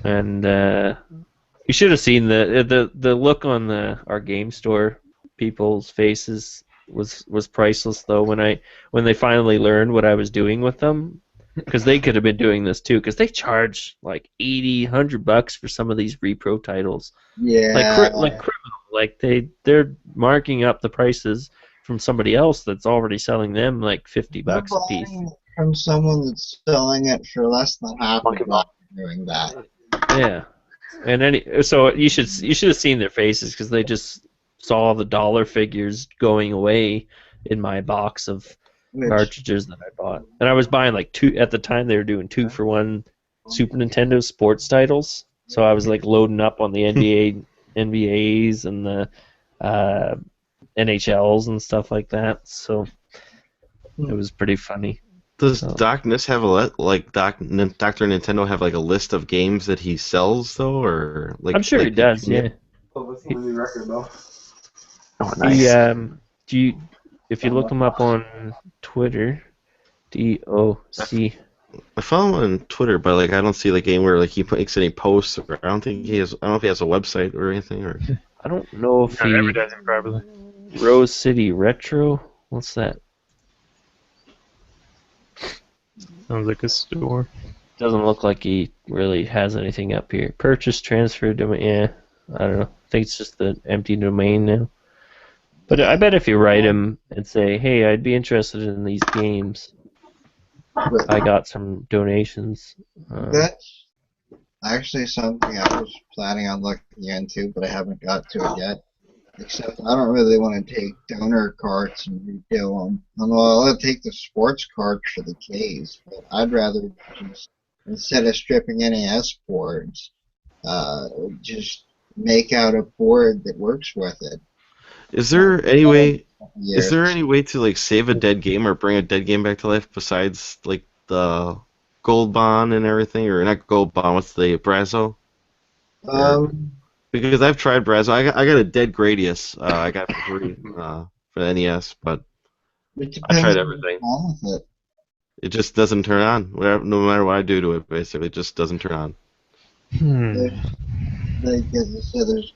And you should have seen the look on our game store people's faces was priceless though when they finally learned what I was doing with them, because they could have been doing this too, because they charge like $80-$100 for some of these repro titles. Yeah. Like criminal. Like they're marking up the prices from somebody else that's already selling them like $50 a piece. From someone that's selling it for less than half of what doing that. Yeah, and so you should have seen their faces, because they just saw the dollar figures going away in my box of cartridges that I bought, and I was buying like 2 at the time. They were doing 2-for-1 Super Nintendo sports titles, so I was like loading up on the NBAs and the NHLs and stuff like that. So it was pretty funny. Does Doc Nis have Dr. Nintendo have like a list of games that he sells though, or like? I'm sure he does. Yeah. record though. Oh, He nice. if you look him up on Twitter, DOC. I follow him on Twitter, but like I don't see like anywhere like he makes any posts, or I don't think he has. I don't know if he has a website or anything. Or I don't know if Not he advertising properly. Rose City Retro. What's that? Sounds like a store. Doesn't look like he really has anything up here. Purchase, transfer, domain. Yeah, I don't know. I think it's just the empty domain now. But I bet if you write him and say, "Hey, I'd be interested in these games. I got some donations." That's actually something I was planning on looking into, but I haven't got to it yet. Except I don't really want to take donor cards and retail them. Well, I'll take the sports cards for the Ks, but I'd rather just, instead of stripping NAS boards, just make out a board that works with it. is there any way? Is there any way to like save a dead game or bring a dead game back to life besides like the Gold Bond and everything, or not Gold Bond? What's the Brazo? Because I've tried Brazo. I got a dead Gradius. I got for free for the NES, but I tried everything. It just doesn't turn on. No matter what I do to it, basically, it just doesn't turn on. Like as I said, there's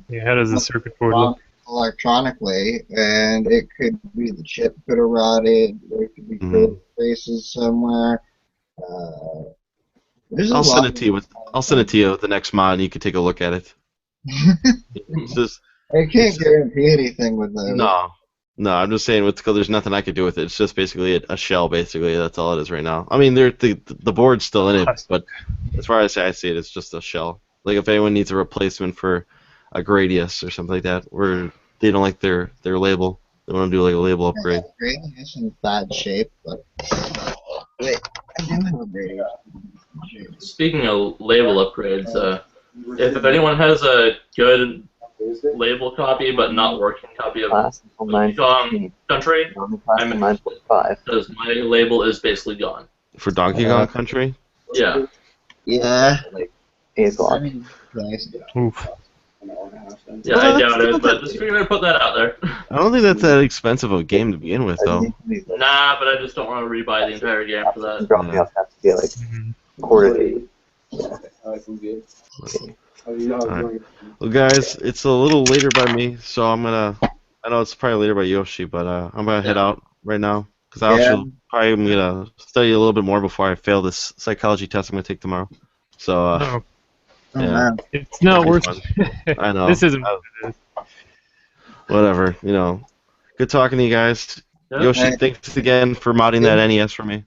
Yeah, how does the circuit board look? electronically, and it could be the chip could have rotted. There could be code traces somewhere. There's a I'll send lot it to you. I'll send it to you with the next mod, and you can take a look at it. It's just, I can't guarantee anything with those. no. I'm just saying, because there's nothing I could do with it. It's just basically a shell. Basically, that's all it is right now. I mean, the board's still in it, but as far as I see it, it's just a shell. Like if anyone needs a replacement for a Gradius or something like that, where they don't like their label, they want to do like a label upgrade. Gradius in bad shape, but wait, I do have a Gradius. Speaking of label upgrades, if anyone has a good label copy but not working copy of Donkey Kong Country, because my label is basically gone. For Donkey Kong Country? Yeah. Yeah. Like 8 o'clock. Oof. Yeah, I doubt it, but just figured I'd put that out there. I don't think that's that expensive of a game to begin with, though. Nah, but I just don't want to rebuy the entire game for that. Probably have to get like quarterly. Alright. Well, guys, it's a little later by me, so I know it's probably later by Yoshi, but I'm gonna head out right now because I also probably am gonna study a little bit more before I fail this psychology test I'm gonna take tomorrow. So, yeah, it's not worth it. I know. This isn't what it is. Whatever, Good talking to you guys. Yeah. Yoshi, thanks again for modding that NES for me.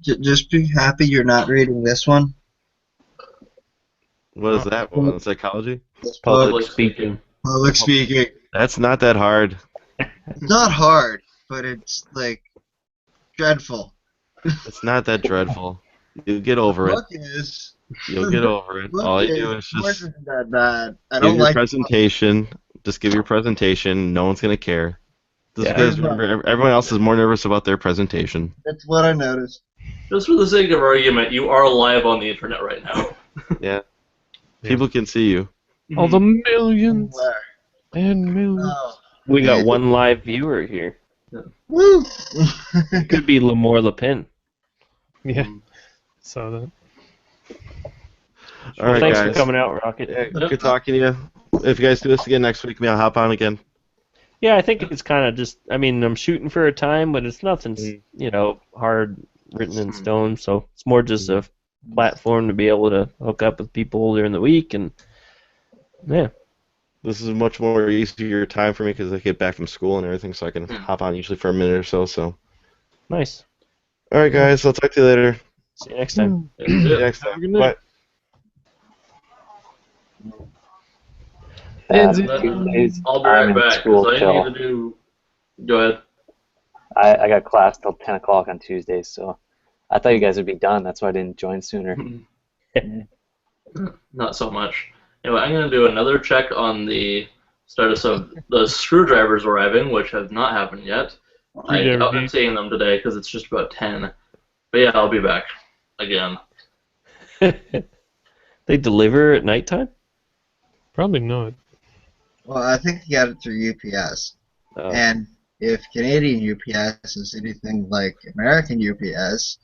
Just be happy you're not reading this one. What is that one? Psychology? Public speaking. Public speaking. That's not that hard. It's not hard, but it's like dreadful. It's not that dreadful. You'll get over it. Book is. You'll get over it. All you do is just Isn't that bad. I give don't your like presentation. Just give your presentation. No one's gonna care. Just because remember, everyone else is more nervous about their presentation. That's what I noticed. Just for the sake of argument, you are live on the internet right now. Yeah. People can see you. All the millions and millions. Oh. We got one live viewer here. Woo! It could be Lamore Lepin. Yeah. Saw that. All right, thanks guys. for coming out, Rocket. Yeah, good talking to you. If you guys do this again next week, maybe I'll hop on again. Yeah, I think it's kind of just, I'm shooting for a time, but it's nothing, hard written in stone, so it's more just a platform to be able to hook up with people during the week, and yeah. This is much more easier time for me because I get back from school and everything, so I can hop on usually for a minute or so. Nice. All right, guys. I'll talk to you later. See you next time. See you next time. Bye. I'll be right back because I need to do. Go ahead. I got class till 10 o'clock on Tuesdays, so I thought you guys would be done. That's why I didn't join sooner. Not so much. Anyway, I'm going to do another check on the Status of the screwdrivers arriving, which has not happened yet. I doubt I'm seeing them today because it's just about 10. But yeah, I'll be back again. They deliver at nighttime? Probably not. Well, I think you got it through UPS. Oh. And if Canadian UPS is anything like American UPS...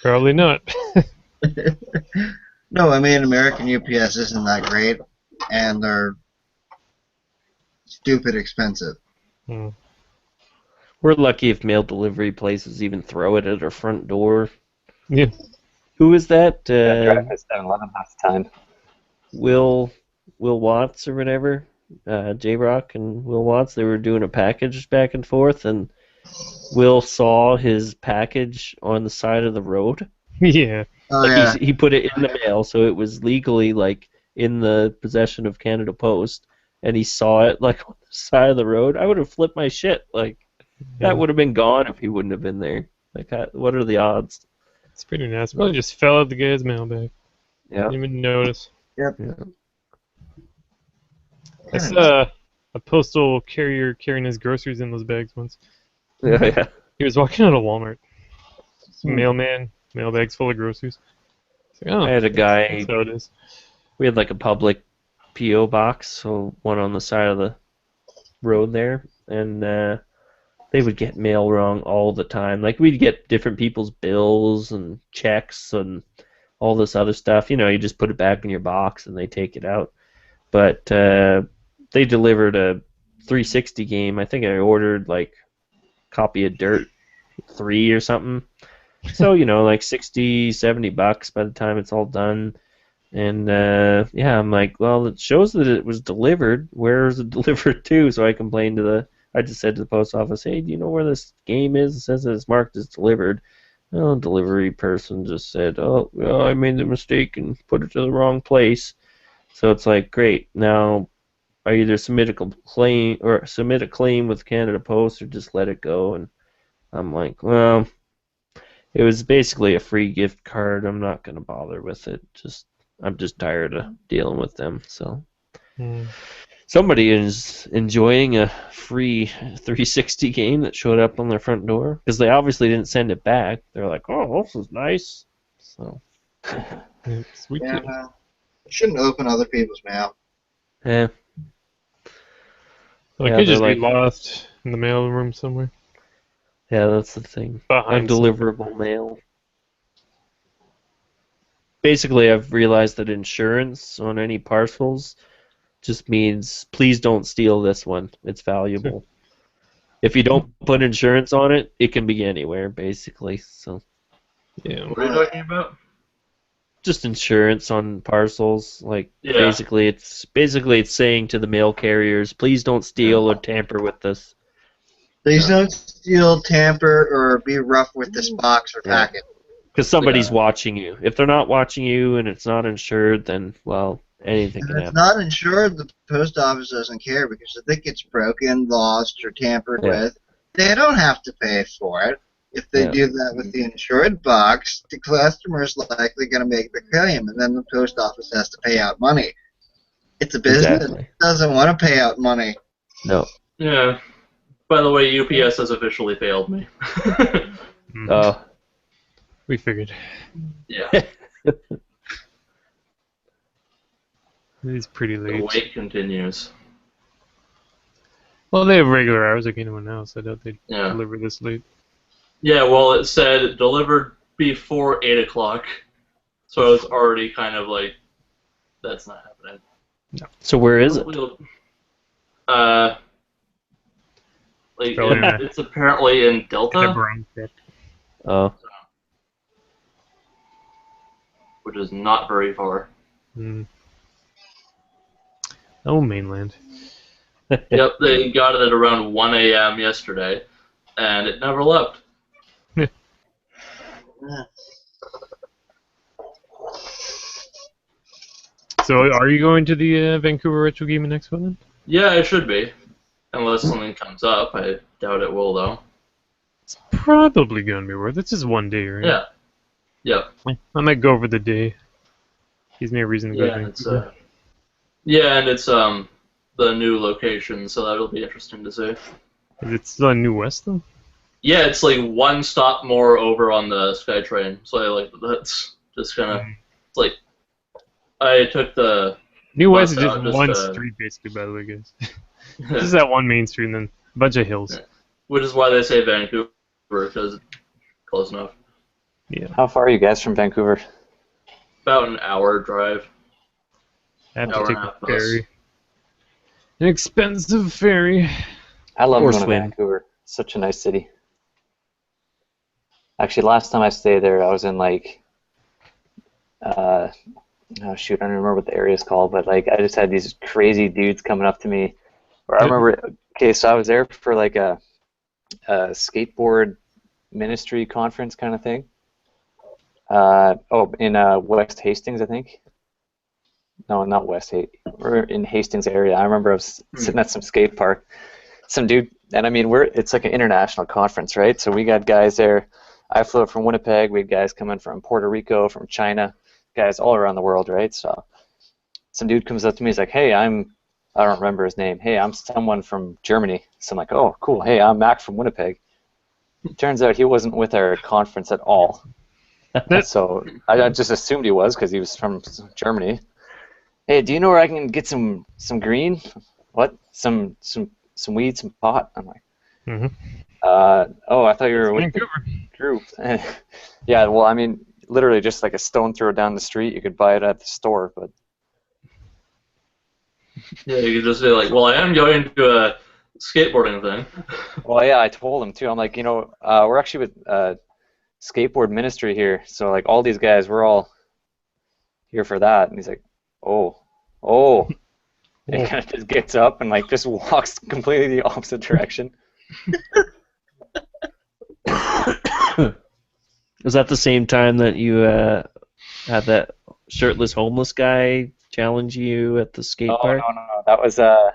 Probably not. No, I mean, American UPS isn't that great, and they're stupid expensive. Hmm. We're lucky if mail delivery places even throw it at our front door. Yeah. Who is that? Drive us 7-Eleven half the time. Will Watts or whatever? J-Rock and Will Watts, they were doing a package back and forth, and Will saw his package on the side of the road. Yeah. Oh, Like yeah. he put it in the mail, so it was legally like in the possession of Canada Post, and he saw it like on the side of the road. I would have flipped my shit. Like that would have been gone if he wouldn't have been there. Like, what are the odds? It's pretty nasty. Probably just fell out the guy's mailbag. Yeah. Didn't even notice. Yep. Yeah. I saw a postal carrier carrying his groceries in those bags once. Yeah. He was walking out of Walmart. Mailman, mailbags full of groceries. Like, oh, I had a guy. that's how it is. We had like a public PO box, so one on the side of the road there, and they would get mail wrong all the time. Like we'd get different people's bills and checks and all this other stuff. You know, you just put it back in your box and they take it out. But they delivered a 360 game. I think I ordered like a copy of Dirt 3 or something. So, you know, like $60-$70 by the time it's all done. And yeah, I'm like, well, it shows that it was delivered. Where is it delivered to? So I complained to I just said to the post office, hey, do you know where this game is? It says that it's marked as delivered. Well, delivery person just said, oh, well, I made the mistake and put it to the wrong place. So it's like, great. Now, I either submit a claim with Canada Post or just let it go. And I'm like, well, it was basically a free gift card. I'm not going to bother with it. I'm just tired of dealing with them. So somebody is enjoying a free 360 game that showed up on their front door because they obviously didn't send it back. They're like, oh, this is nice. So sweet. Yeah, no. Shouldn't open other people's mail. Yeah. Well, it Yeah, could just they're be like- lost in the mail room somewhere. Yeah, that's the thing. Behind Undeliverable mail. Basically, I've realized that insurance on any parcels just means please don't steal this one. It's valuable. If you don't put insurance on it, it can be anywhere, basically. So yeah. What are you talking about? just insurance on parcels. Like Yeah. basically, it's saying to the mail carriers, please don't steal or tamper with this. Please don't steal, tamper, or be rough with this box or Yeah. packet. Because somebody's watching you. If they're not watching you and it's not insured, then, well, anything If can it's happen. not insured, the post office doesn't care because if it gets broken, lost, or tampered Yeah. with, they don't have to pay for it. If they Yeah. do that with the insured box, the customer's likely going to make the claim, and then the post office has to pay out money. It's a business Exactly. that doesn't want to pay out money. No. Yeah. By the way, UPS has officially failed me. Oh. We figured. Yeah. It's pretty The late. wait continues. Well, they have regular hours like anyone else. I doubt they'd Yeah. deliver this late. Yeah, well, it said delivered before 8 o'clock. So it's already kind of like, that's not happening. So where is it? Like, Probably not. it's apparently in In a Delta, brown truck. Oh. which is not very far. Oh, mainland. Yep, they got it at around 1 a.m. yesterday, and it never left. So, are you going to the Vancouver Retro Gaming Expo then? Yeah, it should be. Unless something comes up. I doubt it will, though. Probably going to be worth it. It's just one day, right? Yeah. Yep. I might go over the day. Gives me a reason to go to Yeah, it's Vancouver. Yeah, and it's the new location, so that'll be interesting to see. Is it still in New West though? Yeah, it's like one stop more over on the SkyTrain, so that's just kind of it's like I took the New West is bus just out one street, basically. By the way, guys. Just that one main street and then a bunch of hills. which is why they say Vancouver, because it's close enough. Yeah. How far are you guys from Vancouver? About an hour drive. I have to Hour take and a a half bus. ferry. An expensive ferry. I love Or going to swim. Vancouver. It's such a nice city. Actually, last time I stayed there, I was in like, oh shoot, I don't remember what the area is called, but like I just had these crazy dudes coming up to me. Or I remember, okay, so I was there for like a skateboard ministry conference kind of thing. In West Hastings, I think. No, not West Hastings. We're in Hastings area. I remember I was sitting at some skate park. Some dude, and I mean, it's like an international conference, right? So we got guys there. I flew up from Winnipeg. We had guys coming from Puerto Rico, from China, guys all around the world, right? So some dude comes up to me. He's like, "Hey, I don't remember his name. Hey, I'm someone from Germany." So I'm like, "Oh, cool. Hey, I'm Mac from Winnipeg." Turns out he wasn't with our conference at all. So I just assumed he was because he was from Germany. Hey, do you know where I can get some green? What? Some weed, some pot? I'm like, oh, I thought you were with the group. Yeah, well, I mean, literally just like a stone throw down the street. You could buy it at the store, but Yeah, you could just say like, well, I am going to a skateboarding thing. well, yeah, I told him too. I'm like, we're actually with skateboard ministry here, so like all these guys, we're all here for that. And he's like, oh. And he kind of just gets up and like just walks completely the opposite direction. Was that the same time that you had that shirtless homeless guy challenge you at the skate park? No. That was that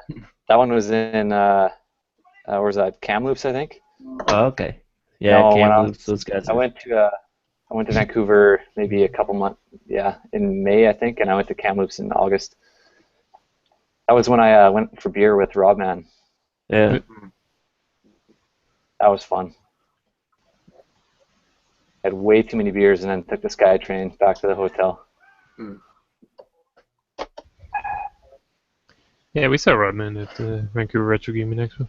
one was in where's that? Kamloops, I think. Oh, okay. Yeah, Kamloops. Those guys. I went to Vancouver maybe a couple months. Yeah, in May I think, and I went to Kamloops in August. That was when I went for beer with Rob Man. Yeah. That was fun. Had way too many beers and then took the SkyTrain back to the hotel. Yeah, we saw Rodman at the Vancouver Retro Gaming Expo.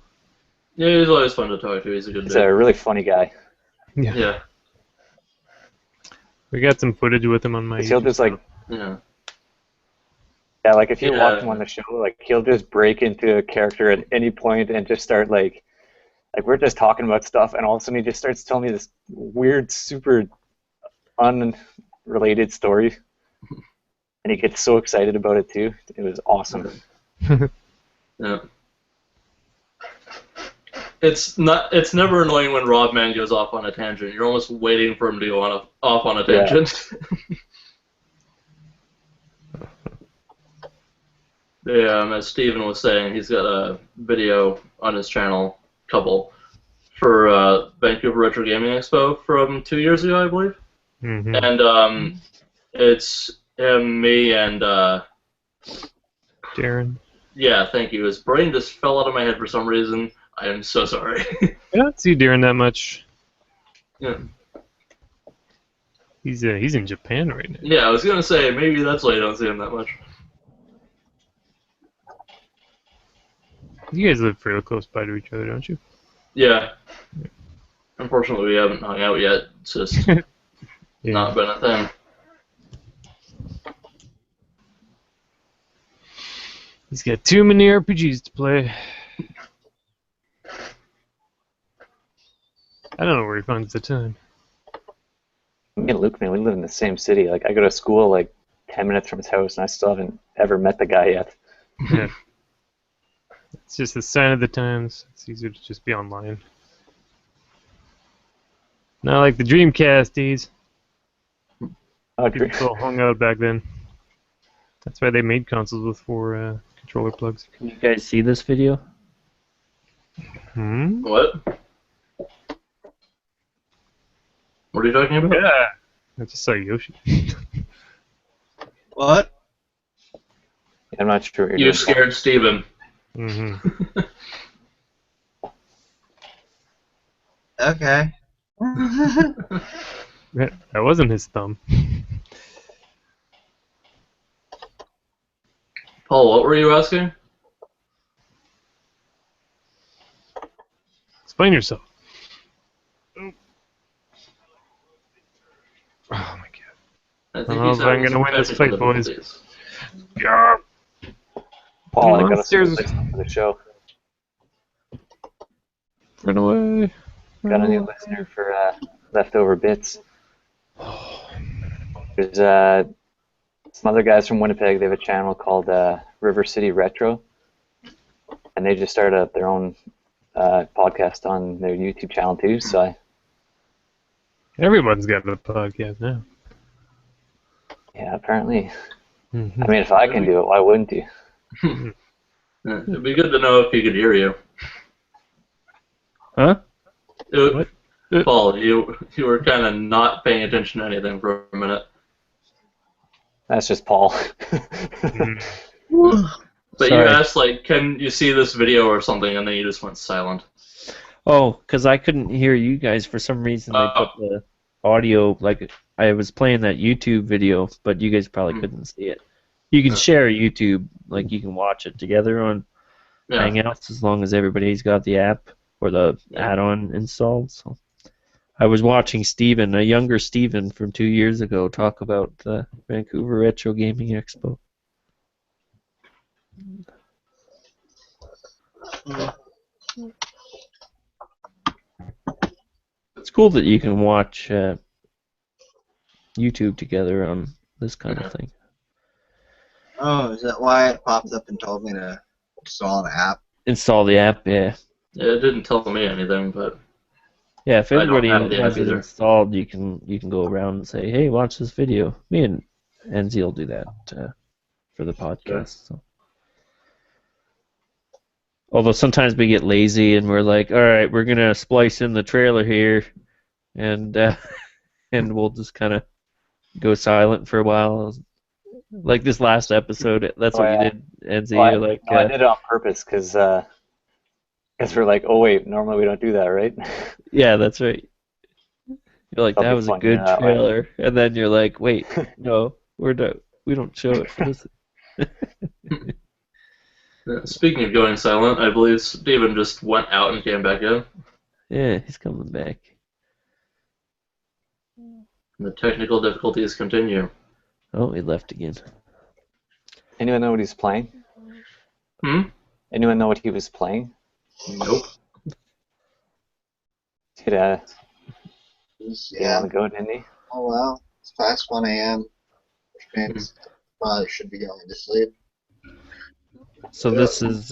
Yeah, he's always fun to talk to. He's a good He's dude. a really funny guy. Yeah. We got some footage with him on my He'll YouTube just like Yeah. Yeah, like if you watch him on the show, like he'll just break into a character at any point and just start like we're just talking about stuff, and all of a sudden he just starts telling me this weird, super unrelated story, and he gets so excited about it too. It was awesome. Yeah. It's never annoying when Rob Man goes off on a tangent. You're almost waiting for him to go off on a tangent. Yeah, as Steven was saying, he's got a video on his channel, couple, for Vancouver Retro Gaming Expo from 2 years ago, I believe. And it's him, me, and Darren. Yeah, thank you. His brain just fell out of my head for some reason. I am so sorry. I don't see Darren that much. Yeah. He's in Japan right now. Yeah, I was gonna say maybe that's why you don't see him that much. You guys live fairly close by to each other, don't you? Yeah. Unfortunately, we haven't hung out yet. It's just not been a thing. He's got too many RPGs to play. I don't know where he finds the time. Me and Luke, man, we live in the same city. Like I go to school like 10 minutes from his house, and I still haven't ever met the guy yet. Yeah. It's just a sign of the times. It's easier to just be online. Not like the Dreamcast days. People hung out back then. That's why they made consoles with 4 controller plugs. Can you guys see this video? What? What are you talking about? Yeah. I just saw Yoshi. What? I'm not sure what you're You doing. scared Steven. Mm-hmm. Okay. That wasn't his thumb. Paul, what were you asking? Explain yourself. Oh my god. I I think don't know he's if I'm having gonna some win this technical fight, boys. difficulties. Yeah. Paul, I got a Monsters. listener for the show. Run away. Got a new Run listener for leftover bits. There's some other guys from Winnipeg. They have a channel called River City Retro, and they just started up their own podcast on their YouTube channel too. So Everyone's got a podcast now. yeah, apparently. Mm-hmm. I mean, if I can do it, why wouldn't you? Yeah, it'd be good to know if he could hear you. Huh? Paul, you were kind of not paying attention to anything for a minute. That's just Paul. But Sorry. you asked, like, can you see this video or something, and then you just went silent. Oh, because I couldn't hear you guys for some reason. They put the audio, like I was playing that YouTube video, but you guys probably couldn't see it. You can share YouTube, like you can watch it together on Hangouts as long as everybody's got the app or the add-on installed. So I was watching Steven, a younger Steven from 2 years ago, talk about the Vancouver Retro Gaming Expo. It's cool that you can watch YouTube together on this kind of thing. Oh, is that why it popped up and told me to install an app? Install the app, yeah. Yeah, it didn't tell me anything, but Yeah, if I don't everybody have the app has it either. installed, you can go around and say, "Hey, watch this video." Me and Enzi will do that for the podcast. So. Although sometimes we get lazy and we're like, "All right, we're gonna splice in the trailer here," and and we'll just kind of go silent for a while. Like this last episode, that's what you did, Enzi. Well, You're like, I did it on purpose because we're like, oh wait, normally we don't do that, right? yeah, that's right. You're like, That'll that be was a funny good that way. trailer, and then you're like, wait, no, we don't show it for this. Speaking of going silent, I believe Steven just went out and came back in. Yeah, he's coming back. The technical difficulties continue. Oh, he left again. Anyone know what he's playing? Anyone know what he was playing? Nope. Did Yeah. want to go, didn't he? Oh well, it's past 1 a.m., which means probably should be going to sleep. So this is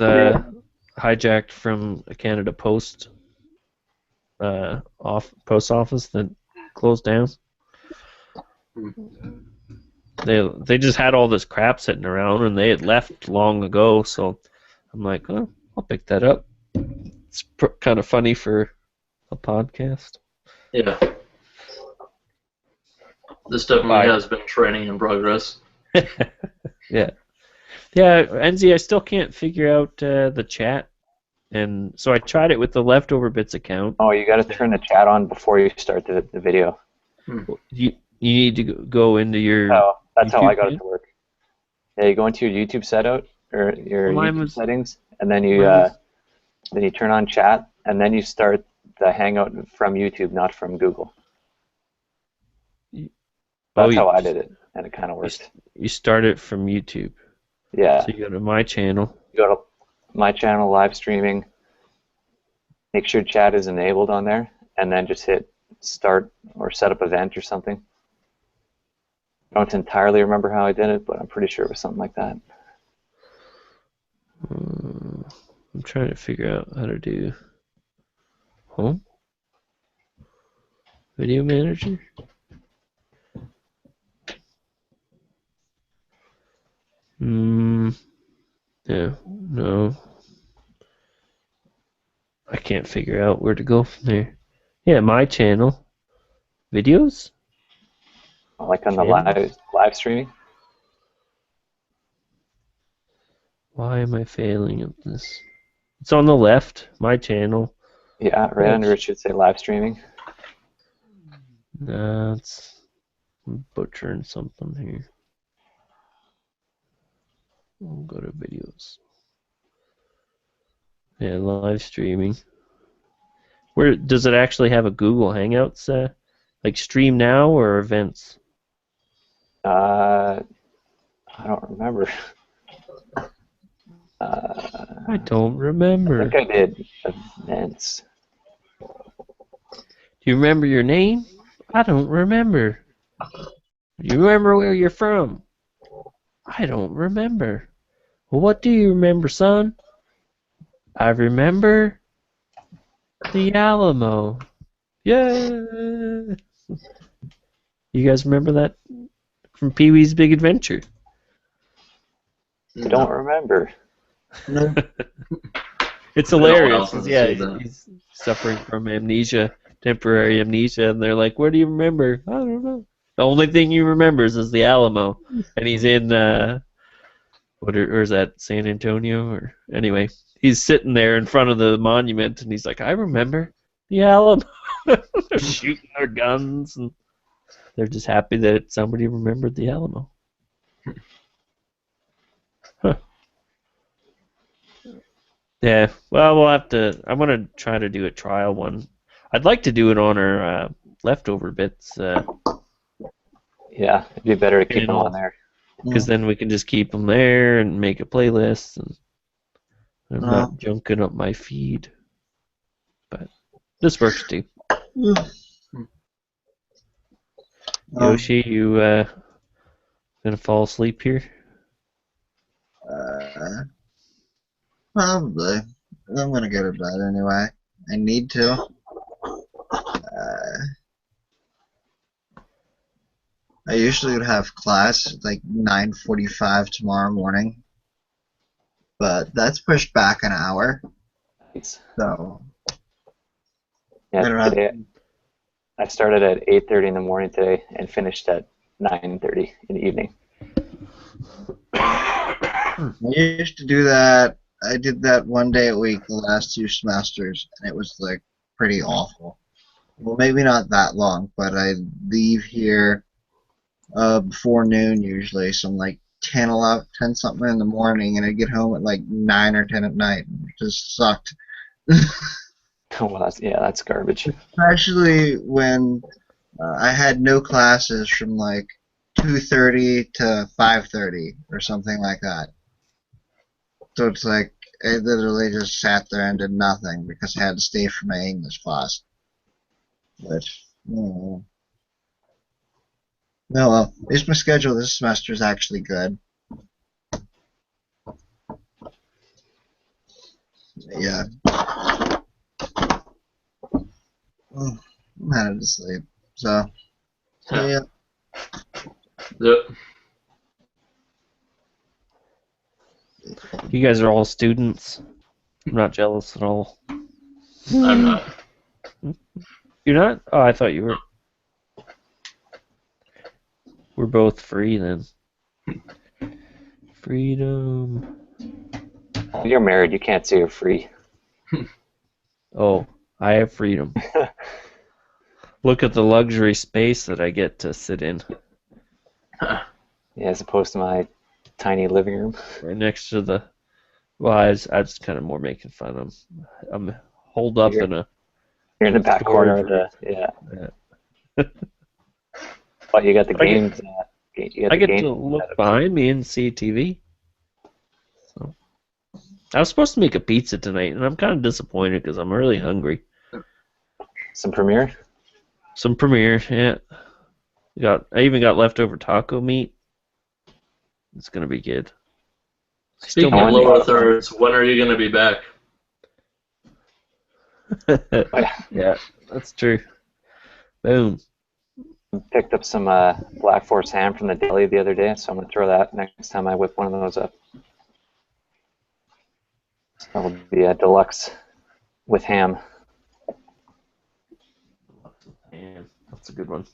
hijacked from a Canada Post post office that closed down. They just had all this crap sitting around and they had left long ago. So I'm like, oh, I'll pick that up. It's kind of funny for a podcast. Yeah. This definitely has been training in progress. Yeah. Yeah, Enzi, I still can't figure out the chat. And so I tried it with the Leftover Bits account. Oh, you got to turn the chat on before you start the video. You need to go into your. Oh, that's how I YouTube got it page? to work. Yeah, you go into your YouTube setup or your Well, mine YouTube was- settings, and then you mine was- turn on chat, and then you start the Hangout from YouTube, not from Google. That's how I did it, and it kind of worked. You start it from YouTube. Yeah. So you go to my channel. You go to my channel, live streaming. Make sure chat is enabled on there, and then just hit start or set up event or something. I don't entirely remember how I did it, but I'm pretty sure it was something like that. I'm trying to figure out how to do home video manager. Yeah, no. I can't figure out where to go from there. Yeah, my channel. Videos? Like on the Channels? live streaming. Why am I failing at this? It's on the left, my channel. Yeah, right under it should say live streaming. Nah, I'm butchering something here. I'll go to videos. Yeah, live streaming. Where does it actually have a Google Hangouts, like stream now or events? I don't remember. I don't remember. I think I did events. Do you remember your name? I don't remember. Do you remember where you're from? I don't remember. Well, what do you remember, son? I remember the Alamo. Yeah. You guys remember that from Pee-wee's Big Adventure? I don't remember. No. It's I know what hilarious. else is Yeah, that. he's suffering from amnesia, temporary amnesia, and they're like, "What do you remember?" I don't know. The only thing he remembers is the Alamo, and he's in or is that San Antonio? Or anyway, he's sitting there in front of the monument, and he's like, "I remember the Alamo." They're shooting their guns, and they're just happy that somebody remembered the Alamo. Huh. Yeah, well, we'll have to. I'm gonna try to do a trial one. I'd like to do it on our leftover bits. Yeah, it'd be better to keep them on there. Because then we can just keep them there and make a playlist, and I'm not junking up my feed. But this works too. Yoshi, you gonna fall asleep here? Probably. I'm gonna go to bed anyway. I need to. I usually would have class at like 9:45 tomorrow morning, but that's pushed back an hour. So Yeah, I don't have- today I started at 8:30 in the morning today and finished at 9:30 in the evening. I used to do that. I did that one day a week the last 2 semesters, and it was like pretty awful. Well, maybe not that long, but I leave here before noon usually, so I'm like 10 something in the morning, and I get home at like 9 or 10 at night. It just sucked. Well, that's garbage. Especially when I had no classes from like 2:30 to 5:30 or something like that. So it's like I literally just sat there and did nothing because I had to stay for my English class. But no, well, at least my schedule this semester is actually good. Yeah. I'm headed to sleep. So, yeah. Yep. You guys are all students. I'm not jealous at all. I'm not. You're not? Oh, I thought you were. We're both free then. Freedom. You're married. You can't say you're free. Oh, I have freedom. Look at the luxury space that I get to sit in. Yeah, as opposed to my tiny living room. Right next to the. Well, I was kind of more making fun. I'm holed up in a. You're in the back corner of the. Yeah. But you got the games. I get to look behind me and see TV. So. I was supposed to make a pizza tonight, and I'm kind of disappointed because I'm really hungry. Some Premier? Some Premier, yeah. I even got leftover taco meat. It's gonna be good. Speaking of lower thirds, when are you going to be back? Yeah, that's true. Boom. Picked up some Black Forest ham from the deli the other day, so I'm going to throw that next time I whip one of those up. That will be a deluxe with ham. Yeah, that's a good one.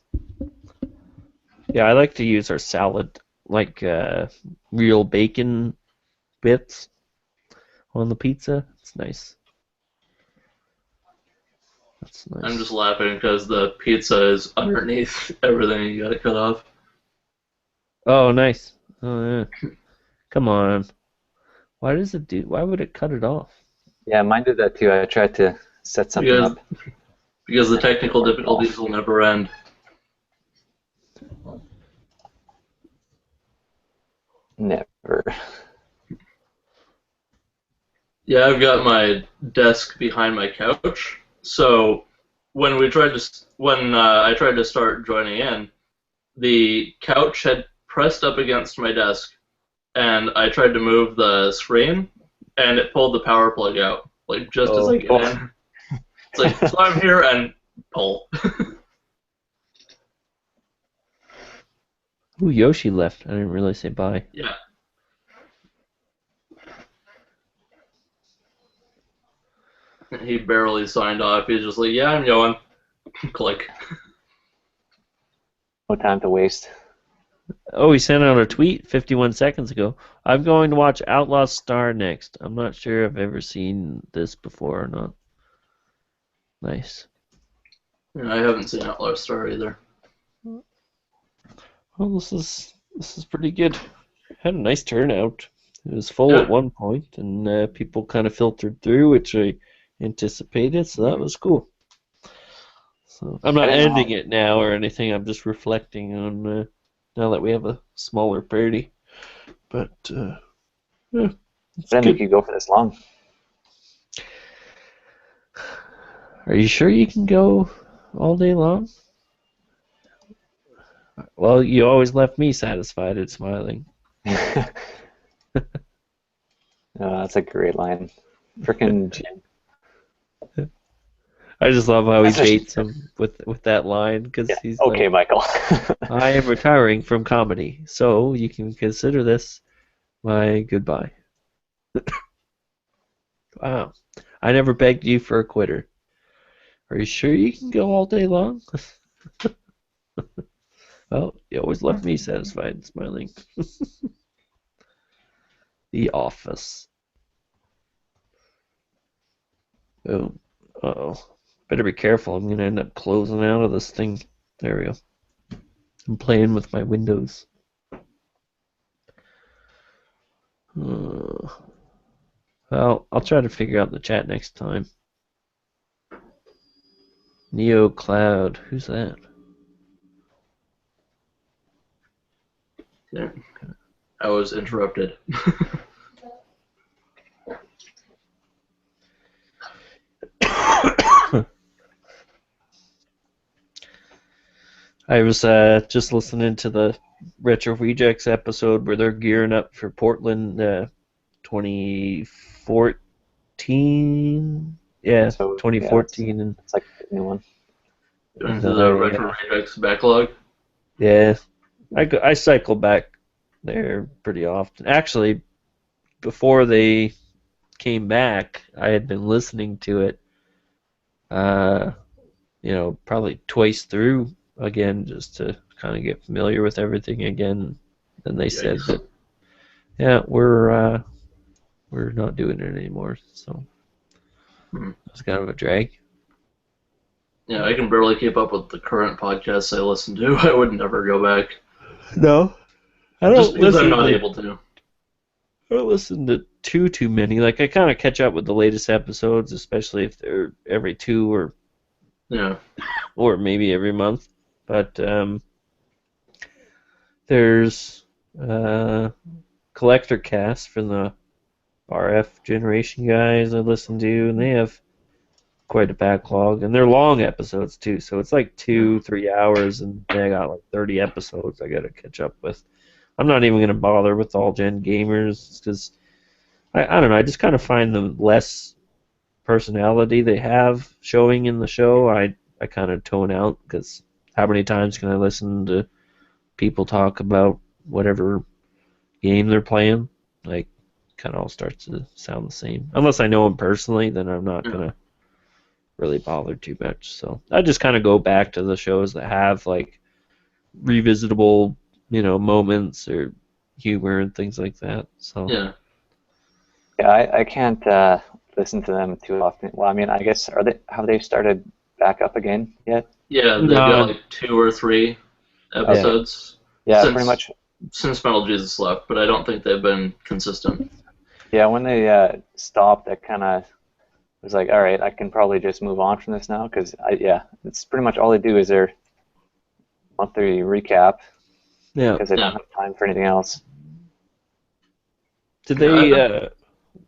Yeah, I like to use our salad, like real bacon bits. on the pizza. It's nice. That's nice. I'm just laughing because the pizza is underneath everything. You got to cut off. Oh, nice. Oh, yeah. Come on. Why does it do? Why would it cut it off? Yeah, mine did that too. I tried to set something up. Because the technical difficulties will never end. Never. Yeah, I've got my desk behind my couch. So when I tried to start joining in, the couch had pressed up against my desk, and I tried to move the screen, and it pulled the power plug out, like just as I get in. It's like, so I'm here and pull. Ooh, Yoshi left. I didn't really say bye. Yeah. He barely signed off. He's just like, yeah, I'm going. Click. No time to waste. Oh, he sent out a tweet 51 seconds ago. I'm going to watch Outlaw Star next. I'm not sure if I've ever seen this before or not. Nice. Yeah, I haven't seen Outlaw Star either. Well, this is pretty good. Had a nice turnout. It was full at one point, and people kind of filtered through, which I anticipated, so that was cool. So I'm not ending it now or anything. I'm just reflecting on now that we have a smaller party. But yeah, I didn't think you'd go for this long. Are you sure you can go all day long? Well, you always left me satisfied and smiling. That's a great line. Frickin' Jim. I just love how he baits him with that line because he's okay, like, Michael. I am retiring from comedy, so you can consider this my goodbye. Wow. I never begged you for a quitter. Are you sure you can go all day long? Well, you always left me satisfied and smiling. The Office. Boom. Uh-oh. Better be careful. I'm going to end up closing out of this thing. There we go. I'm playing with my windows. Well, I'll try to figure out the chat next time. Neo Cloud. Who's that? Yeah. I was interrupted. I was just listening to the Retro Rejects episode where they're gearing up for Portland 2014. Yeah, so, 2014. And it's like a new one. Into the Retro Rejects backlog? Yeah. I cycle back there pretty often. Actually, before they came back, I had been listening to it, probably twice through again, just to kind of get familiar with everything again. Then they said that, yeah, we're not doing it anymore. So it was kind of a drag. Yeah, I can barely keep up with the current podcasts I listen to. I would never go back. No, I don't. Just because I'm not able to. I don't listen to too many. Like I kind of catch up with the latest episodes, especially if they're every 2 or maybe every month. But there's Collector Cast from the RF Generation guys I listen to, and they have quite a backlog, and they're long episodes too. So it's like 2-3 hours, and they got like 30 episodes I got to catch up with. I'm not even gonna bother with All Gen Gamers because I don't know. I just kind of find the less personality they have showing in the show, I kind of tone out because how many times can I listen to people talk about whatever game they're playing? Like, kind of all starts to sound the same. Unless I know them personally, then I'm not gonna really bother too much. So I just kind of go back to the shows that have like revisitable, moments or humor and things like that. So yeah, Yeah, I can't listen to them too often. Well, I mean, I guess have they started back up again yet? Yeah, they've got like 2 or 3 episodes Yeah, since pretty much. since Metal Jesus left, but I don't think they've been consistent. Yeah, when they stopped, I kind of was like, all right, I can probably just move on from this now because it's pretty much all they do is their monthly recap. Yeah. Because they don't have time for anything else. Did they?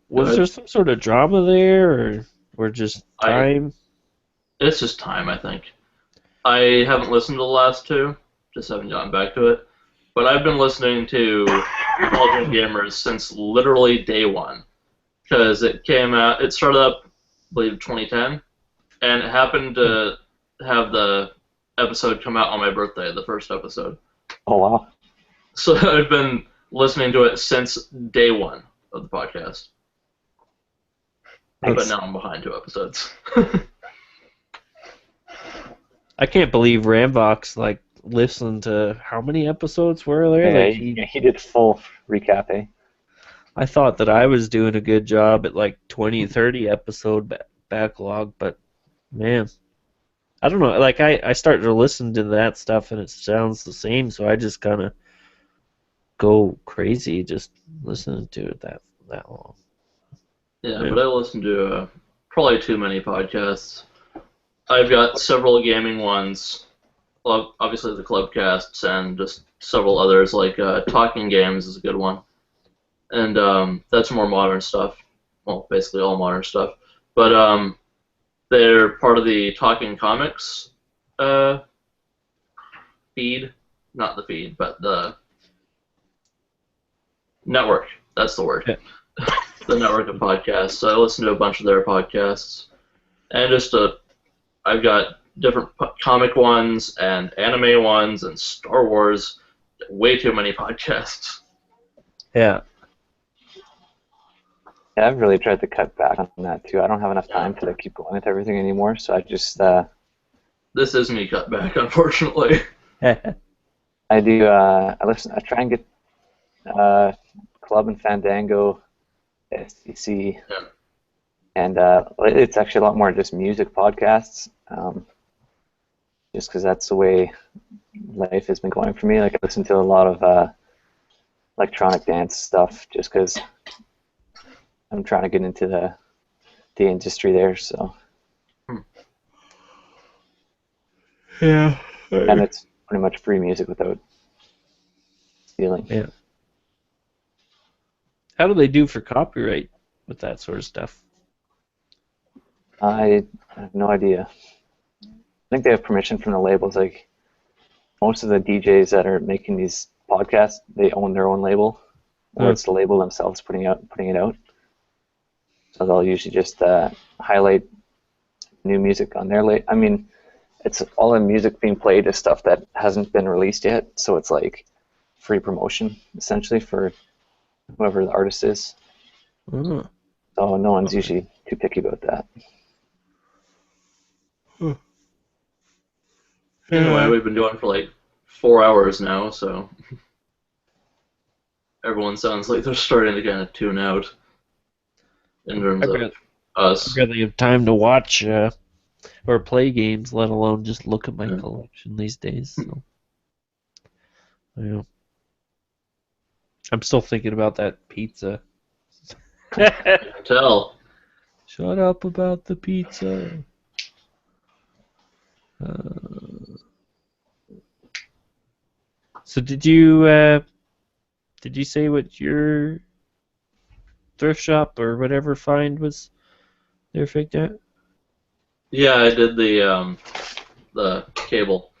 Was there some sort of drama there, or just time? It's just time, I think. I haven't listened to the last 2, just haven't gotten back to it. But I've been listening to Intelligent Gamers since literally day 1, because it came out. It started up, I believe, 2010, and it happened to have the episode come out on my birthday, the first episode. Oh wow! So I've been listening to it since day 1 of the podcast. Nice. But now I'm behind 2 episodes. I can't believe Rambox listened to how many episodes were there? Yeah, he did full recap, eh? I thought that I was doing a good job at 20, 30 episode backlog, but man, I don't know. I started to listen to that stuff and it sounds the same, so I just kind of go crazy just listening to it that long. Yeah, but I listen to probably too many podcasts. I've got several gaming ones, well, obviously the Clubcasts, and just several others, like Talking Games is a good one. And that's more modern stuff. Well, basically all modern stuff. But they're part of the Talking Comics feed. Not the feed, but the network. That's the word. Yeah. The network of podcasts. So I listen to a bunch of their podcasts. And just I've got different comic ones and anime ones and Star Wars. Way too many podcasts. Yeah. Yeah, I've really tried to cut back on that too. I don't have enough time to keep going with everything anymore, so I just. This is me cut back, unfortunately. I do. I listen. I try and get Club and Fandango, STC, and it's actually a lot more just music podcasts. Just because that's the way life has been going for me. I listen to a lot of electronic dance stuff, just because I'm trying to get into the industry there. So. Yeah. And it's pretty much free music without stealing. Yeah. How do they do for copyright with that sort of stuff? I have no idea. I think they have permission from the labels. Most of the DJs that are making these podcasts, they own their own label, or it's the label themselves putting it out. So they'll usually just highlight new music on their label. I mean, it's all the music being played is stuff that hasn't been released yet, so it's like free promotion essentially for whoever the artist is. Mm. So no one's usually too picky about that. Anyway, we've been doing it for 4 hours now, so everyone sounds like they're starting to kind of tune out in terms of us. I barely have time to watch or play games, let alone just look at my collection these days. So. Yeah. I'm still thinking about that pizza. I can tell. Shut up about the pizza. So did you say what your thrift shop or whatever find was there figured out? Yeah, I did the cable,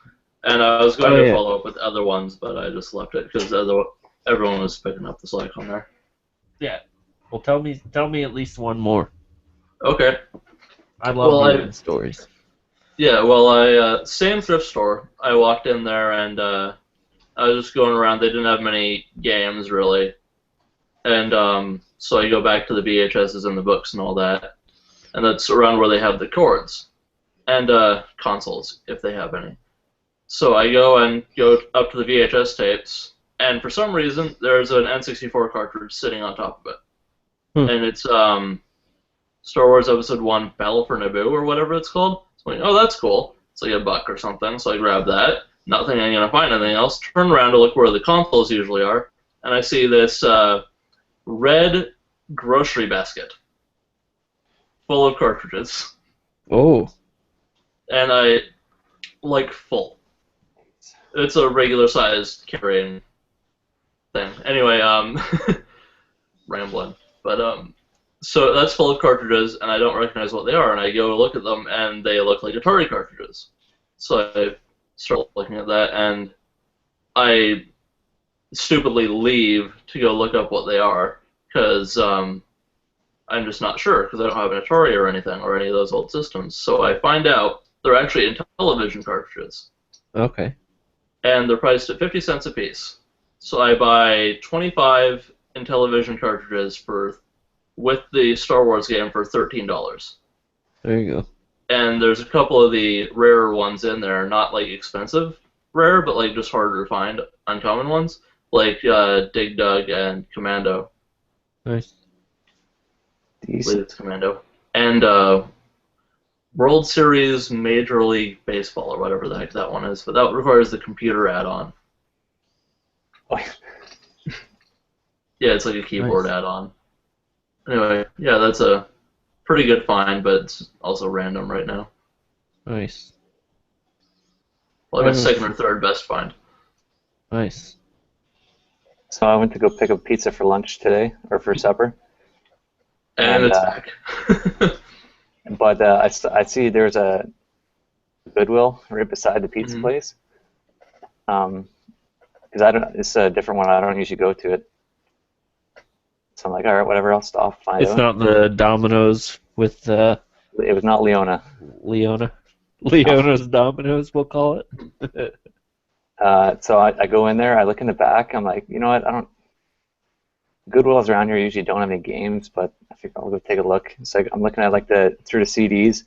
and I was going to follow up with other ones, but I just left it because everyone was picking up the slack on there. Yeah. Well, tell me at least one more. Okay. I love hearing stories. Yeah, well, same thrift store. I walked in there and I was just going around. They didn't have many games really, and so I go back to the VHSs and the books and all that, and that's around where they have the cords and consoles if they have any. So I go up to the VHS tapes, and for some reason there's an N64 cartridge sitting on top of it. and it's Star Wars Episode 1 Battle for Naboo or whatever it's called. So I'm like, oh, that's cool. It's like $1 or something, so I grab that. Not thinking I'm going to find anything else. Turn around to look where the consoles usually are, and I see this red grocery basket full of cartridges. Oh. And I, like, full. It's a regular sized carrying thing. Anyway, rambling. But, so that's full of cartridges, and I don't recognize what they are, and I go to look at them, and they look like Atari cartridges. So I start looking at that, and I stupidly leave to go look up what they are, because I'm just not sure, because I don't have an Atari or anything, or any of those old systems. So I find out they're actually Intellivision cartridges. Okay. And they're priced at 50 cents a piece. So I buy 25 Intellivision cartridges with the Star Wars game for $13. There you go. And there's a couple of the rarer ones in there, not like expensive rare, but like just harder to find, uncommon ones, like Dig Dug and Commando. Nice. I believe it's Commando. And World Series Major League Baseball, or whatever the heck that one is, but that requires the computer add-on. Yeah, it's like a keyboard add-on. Anyway, yeah, that's a pretty good find, but it's also random right now. Nice. Well, I got second or third best find. Nice. So I went to go pick up pizza for lunch today, or for supper. And it's back. But I see there's a Goodwill right beside the pizza place. Because it's a different one. I don't usually go to it. So I'm like, all right, whatever. I'll stop. Find It's out. not the Domino's with. It was not Leona. Leona's Domino's, we'll call it. So I go in there. I look in the back. I'm like, you know what? I don't. Goodwills around here usually don't have any games, but I figure I'll go take a look. So I'm looking at through the CDs,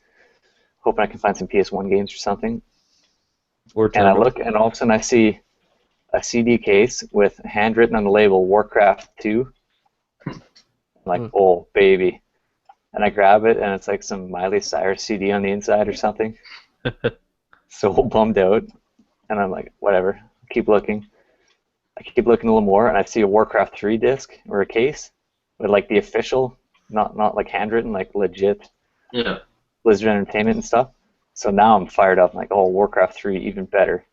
hoping I can find some PS1 games or something. And I look, and all of a sudden I see a CD case with handwritten on the label Warcraft 2. I'm like, oh baby, and I grab it, and it's like some Miley Cyrus CD on the inside or something. So bummed out, and I'm like, whatever. Keep looking. I keep looking a little more, and I see a Warcraft 3 disc or a case with like the official, not like handwritten, like legit. Yeah. Blizzard Entertainment and stuff. So now I'm fired up. I'm like, oh, Warcraft 3, even better.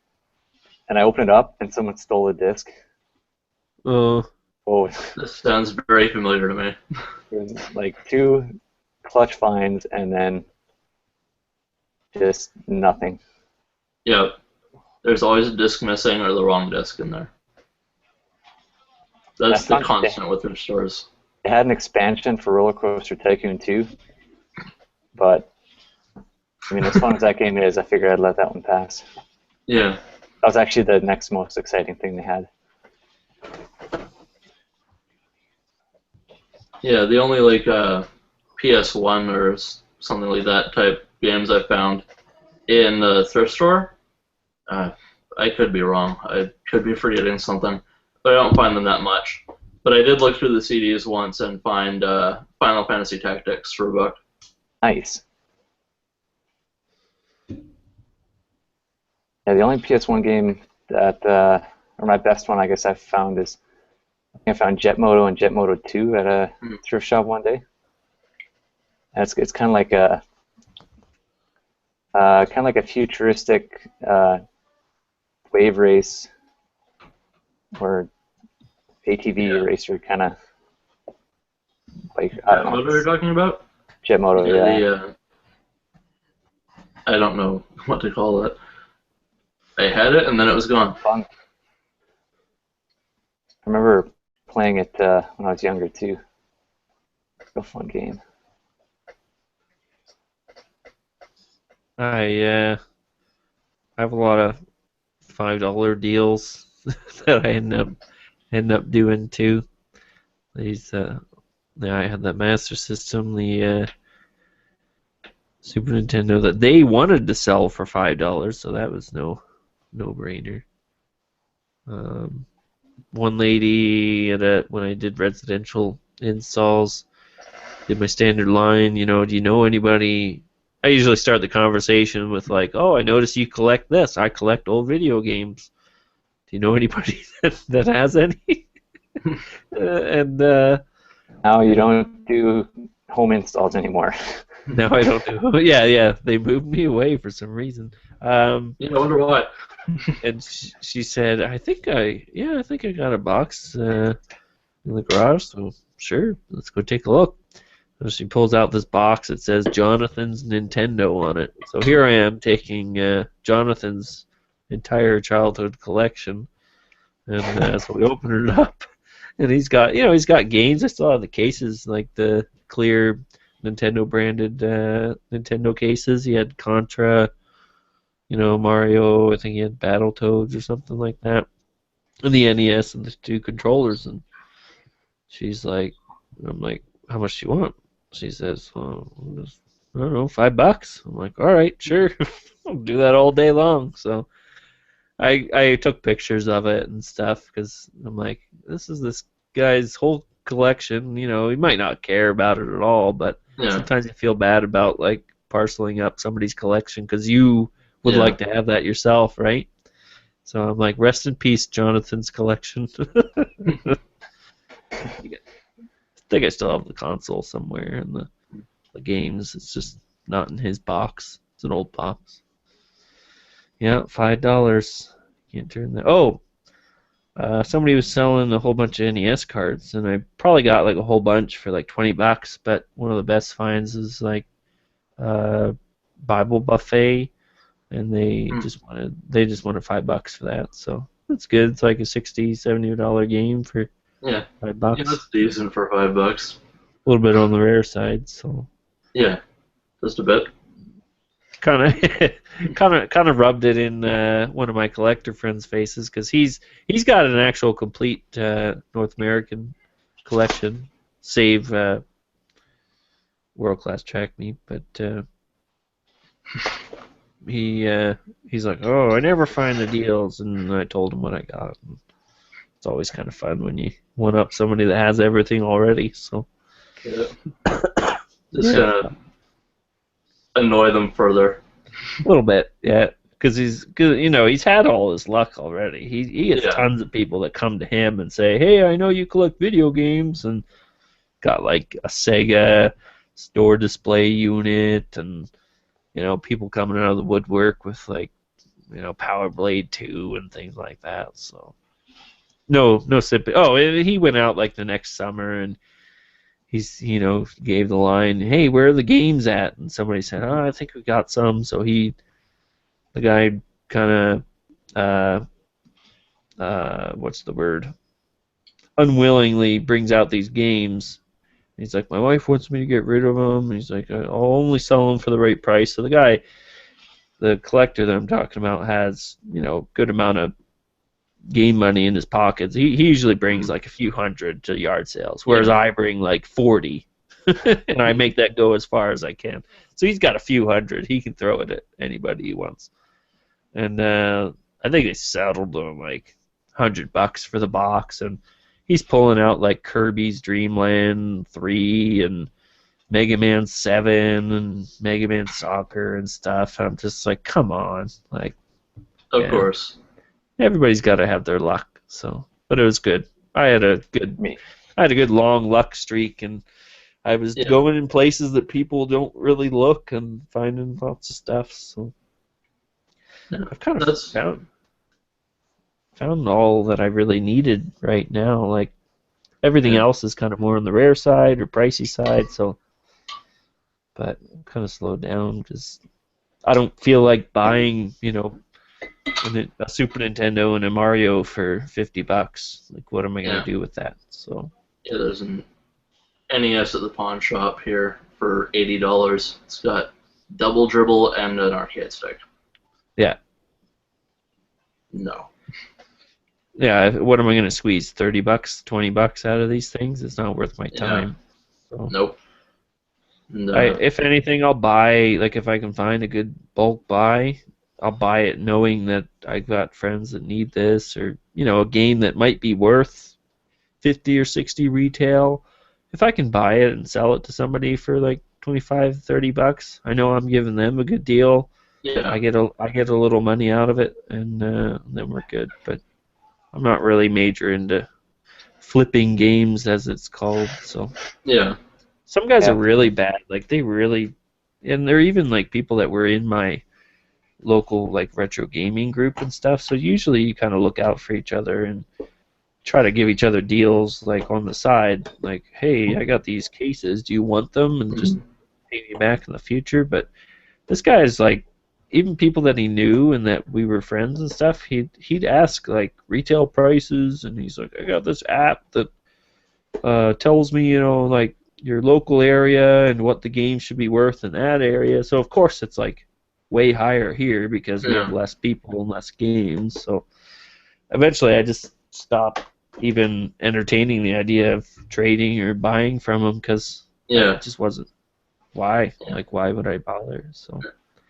And I open it up, and someone stole the disc. Oh. This sounds very familiar to me. There's like 2 clutch finds, and then just nothing. Yeah. There's always a disc missing or the wrong disc in there. That's the constant with their stores. They had an expansion for Roller Coaster Tycoon 2, but I mean, as fun as that game is, I figured I'd let that one pass. Yeah. That was actually the next most exciting thing they had. Yeah, the only like PS1 or something like that type games I found in the thrift store. I could be wrong. I could be forgetting something, but I don't find them that much. But I did look through the CDs once and find Final Fantasy Tactics for $1. Nice. Yeah, the only PS1 game that, or my best one, I guess, I've found is, I think I found Jet Moto and Jet Moto 2 at a thrift shop one day. And it's kind of like a futuristic wave race or ATV racer kind of. Like, I don't know. What are you talking about? Jet Moto, yeah. I don't know what to call it. I had it and then it was gone. Fun. I remember playing it when I was younger too. Real fun game. I have a lot of $5 deals that I end up doing too. These I had that Master System, the Super Nintendo that they wanted to sell for $5, so that was no brainer. One lady when I did residential installs did my standard line, do you know anybody? I usually start the conversation with like, oh, I notice you collect this. I collect old video games. Do you know anybody that has any? and Now you don't do home installs anymore. now I don't do. Yeah. They moved me away for some reason. I wonder why. And she said, I think I got a box in the garage. So sure, let's go take a look. So she pulls out this box. It says Jonathan's Nintendo on it. So here I am taking Jonathan's entire childhood collection, and so we open it up, and he's got games. I still have the cases, like the clear Nintendo branded Nintendo cases. He had Contra, Mario. I think he had Battletoads or something like that, and the NES and the 2 controllers. And she's like, I'm like, how much do you want? She says, well, I don't know, $5. I'm like, all right, sure. I'll do that all day long. So I took pictures of it and stuff because I'm like, this is this guy's whole collection. He might not care about it at all, but sometimes you feel bad about like parceling up somebody's collection because you would like to have that yourself, right? So I'm like, rest in peace, Jonathan's collection. I think I still have the console somewhere and the games. It's just not in his box. It's an old box. Yeah, $5. Can't turn that. Oh, somebody was selling a whole bunch of NES cards, and I probably got like a whole bunch for like $20. But one of the best finds is like Bible Buffet, and they just wanted $5 for that. So that's good. It's like a $60-$70 game for. Yeah. $5. Yeah, that's decent for $5. A little bit on the rare side, so. Yeah, just a bit. Kind of rubbed it in one of my collector friends' faces because he's got an actual complete North American collection, save World Class Track Meet, but he's like, oh, I never find the deals, and I told him what I got. It's always kind of fun when you one up somebody that has everything already. So just annoy them further. A little bit, yeah, because he's had all his luck already. He gets tons of people that come to him and say, "Hey, I know you collect video games," and got like a Sega store display unit, and people coming out of the woodwork with like Power Blade 2 and things like that. So. No sipping. Oh, he went out like the next summer and he's gave the line, "Hey, where are the games at?" And somebody said, "Oh, I think we got some." So the guy kind of what's the word? Unwillingly brings out these games. He's like, "My wife wants me to get rid of them." And he's like, "I'll only sell them for the right price." So the collector that I'm talking about has good amount of game money in his pockets. He usually brings like a few hundred to yard sales, whereas I bring like 40, and I make that go as far as I can. So he's got a few hundred. He can throw it at anybody he wants. And I think they settled on like $100 for the box, and he's pulling out like Kirby's Dream Land 3 and Mega Man 7 and Mega Man Soccer and stuff. I'm just like, come on, like. Of course. Everybody's got to have their luck. So, but it was good. I had a good long luck streak, and I was going in places that people don't really look and finding lots of stuff. So I've kind of found all that I really needed right now. Like everything else is kind of more on the rare side or pricey side. So, but I'm kind of slowed down because I don't feel like buying, a Super Nintendo and a Mario for $50. Like, what am I gonna do with that? So yeah, there's an NES at the pawn shop here for $80. It's got double dribble and an arcade stick. Yeah. No. Yeah. What am I gonna squeeze? $30, $20 out of these things? It's not worth my time. So. Nope. No. If anything, I'll buy. Like, if I can find a good bulk buy, I'll buy it knowing that I've got friends that need this, or a game that might be worth $50 or $60 retail, if I can buy it and sell it to somebody for like $25-30, I know I'm giving them a good deal. Yeah. I get a little money out of it, and then we're good. But I'm not really major into flipping games, as it's called. So Yeah. some guys are really bad. Like they really, and they're even like people that were in my local like retro gaming group and stuff. So usually you kind of look out for each other and try to give each other deals like on the side. Like, hey, I got these cases. Do you want them? And just pay me back in the future. But this guy is like, even people that he knew and that we were friends and stuff, he'd ask like retail prices, and he's like, I got this app that tells me, like your local area and what the game should be worth in that area. So of course it's like way higher here because we have less people and less games. So eventually I just stopped even entertaining the idea of trading or buying from him because it just wasn't. Why? Like, why would I bother? So.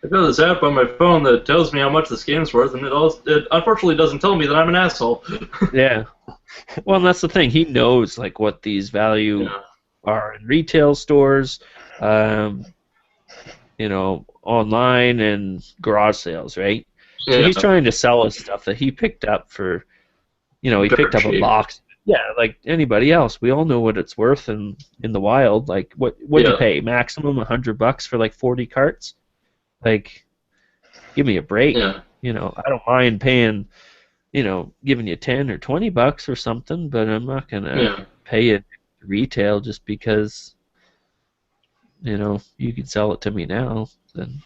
I've got this app on my phone that tells me how much this game's worth, and it unfortunately doesn't tell me that I'm an asshole. Yeah. Well, and that's the thing. He knows like what these value are in retail stores, online and garage sales, right? So he's trying to sell us stuff that he picked up for, he picked up a box. Yeah, like anybody else. We all know what it's worth in the wild. Like, what you pay? Maximum $100 for like 40 carts? Like, give me a break. Yeah. I don't mind paying, giving you $10 or $20 or something, but I'm not gonna pay it retail just because, you can sell it to me now. Then,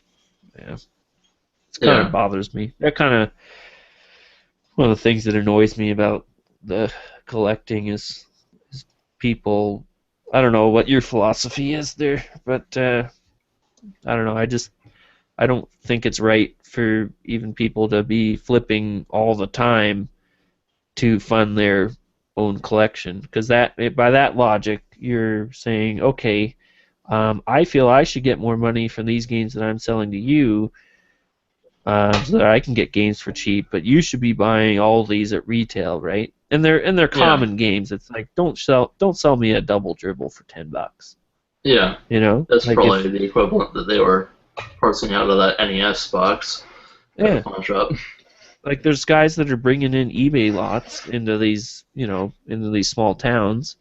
it kind of bothers me. That kind of one of the things that annoys me about the collecting is people. I don't know what your philosophy is there, but I don't know. I don't think it's right for even people to be flipping all the time to fund their own collection, because by that logic, you're saying, okay, I feel I should get more money from these games that I'm selling to you, so that I can get games for cheap, but you should be buying all these at retail, right? And they're common games. It's like don't sell me a double dribble for $10. Yeah. That's like probably the equivalent that they were parsing out of that NES box. Yeah. Pawn shop. Like there's guys that are bringing in eBay lots into these, into these small towns,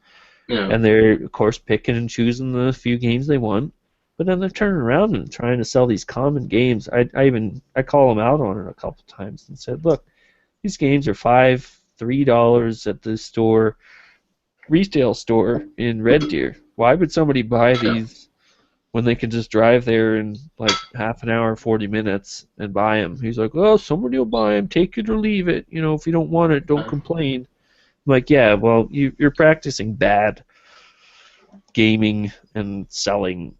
and they're of course picking and choosing the few games they want, but then they're turning around and trying to sell these common games. I call them out on it a couple times and said, look, these games are $3 at the store, retail store in Red Deer. Why would somebody buy these when they can just drive there in like half an hour, 40 minutes, and buy them? He's like, well, somebody will buy them. Take it or leave it. If you don't want it, don't complain. I'm like, yeah, well, you're practicing bad gaming and selling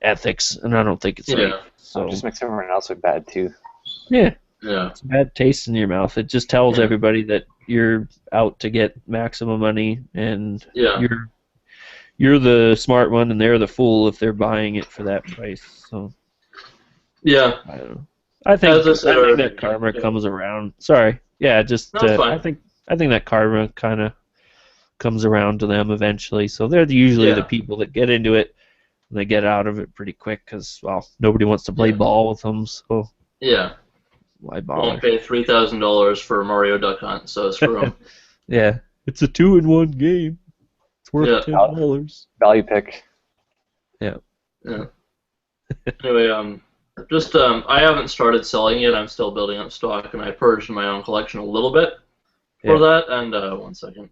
ethics, and I don't think it's right. So it just makes everyone else look bad too. Yeah. Yeah. It's a bad taste in your mouth. It just tells everybody that you're out to get maximum money, and you're the smart one, and they're the fool if they're buying it for that price. So yeah, I don't know. I think that karma comes around. Sorry, I think that karma kind of comes around to them eventually. So they're usually the people that get into it, and they get out of it pretty quick because nobody wants to play ball with them. So why bother? Won't pay $3,000 for Mario Duck Hunt, so screw them. Yeah, it's a 2-in-1 game. It's worth $10. Value pick. Yeah. Yeah. Anyway, I haven't started selling yet. I'm still building up stock, and I purged my own collection a little bit for that. And 1 second.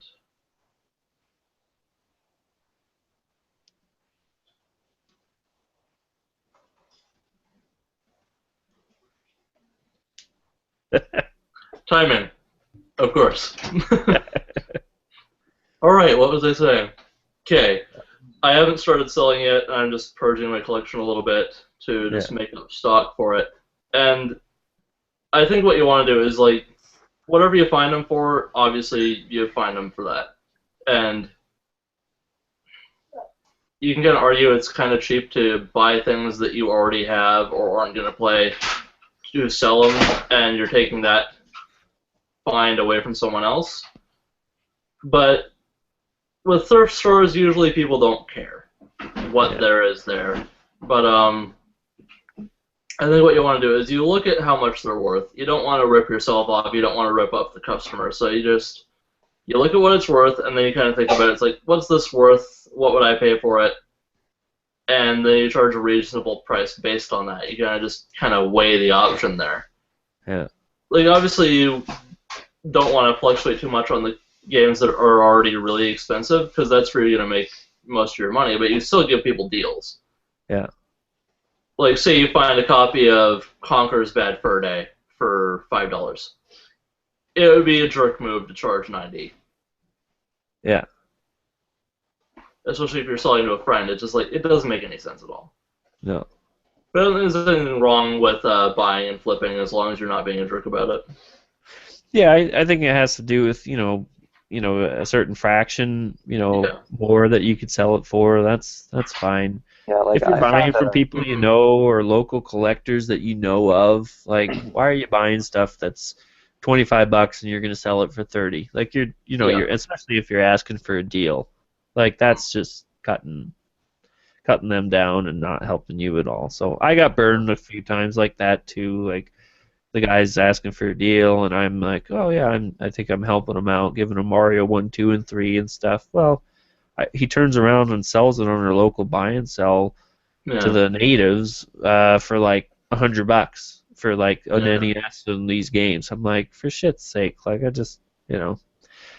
Timing, of course. All right, what was I saying? Okay, I haven't started selling yet. I'm just purging my collection a little bit to just make up stock for it. And I think what you want to do is, like, whatever you find them for, obviously you find them for that. And you can kind of argue it's kind of cheap to buy things that you already have or aren't going to play to sell them, and you're taking that find away from someone else. But with thrift stores, usually people don't care what there is there. But I think what you want to do is you look at how much they're worth. You don't want to rip yourself off. You don't want to rip up the customer. So you look at what it's worth, and then you kind of think about it. It's like, what's this worth? What would I pay for it? And then you charge a reasonable price based on that. You just weigh the option there. Yeah. Like, obviously, you don't want to fluctuate too much on the games that are already really expensive, because that's where you're going to make most of your money, but you still give people deals. Yeah. Like, say you find a copy of Conker's Bad Fur Day for $5. It would be a jerk move to charge $90. Yeah. Especially if you're selling to a friend. It's just like, it doesn't make any sense at all. No. But there's anything wrong with buying and flipping as long as you're not being a jerk about it. Yeah, I think it has to do with, a certain fraction, more that you could sell it for. That's fine. Yeah, like if you're buying from people you know or local collectors that you know of, like, why are you buying stuff that's $25 and you're going to sell it for $30? Like, you're especially if you're asking for a deal, like, that's just cutting them down and not helping you at all. So I got burned a few times like that too. Like, the guy's asking for a deal, and I'm like, oh yeah, I think I'm helping him out, giving him Mario 1, 2, and 3 and stuff. Well, he turns around and sells it on our local buy and sell to the natives for like $100 for like an NES and these games. I'm like, for shit's sake, like, I just,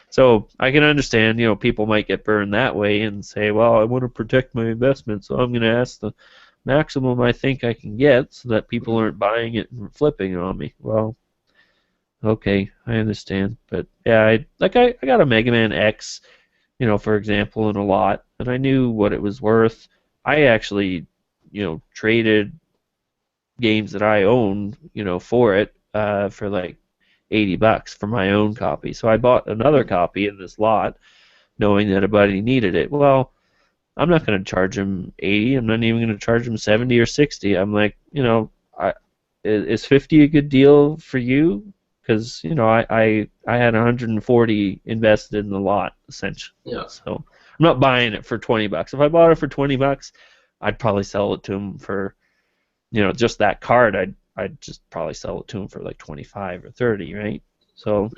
So I can understand, people might get burned that way and say, well, I want to protect my investment, so I'm going to ask the maximum I think I can get so that people aren't buying it and flipping it on me. Well, okay, I understand. But yeah, I got a Mega Man X, for example, in a lot, and I knew what it was worth. I actually, traded games that I owned, for it, for like $80 for my own copy. So I bought another copy in this lot, knowing that a buddy needed it. Well, I'm not going to charge him $80. I'm not even going to charge him $70 or $60. I'm like, is $50 a good deal for you? Because I had $140 invested in the lot essentially. Yeah. So I'm not buying it for $20. If I bought it for $20, I'd probably sell it to him for, just that card. I'd just probably sell it to him for like 25 or 30, right? So,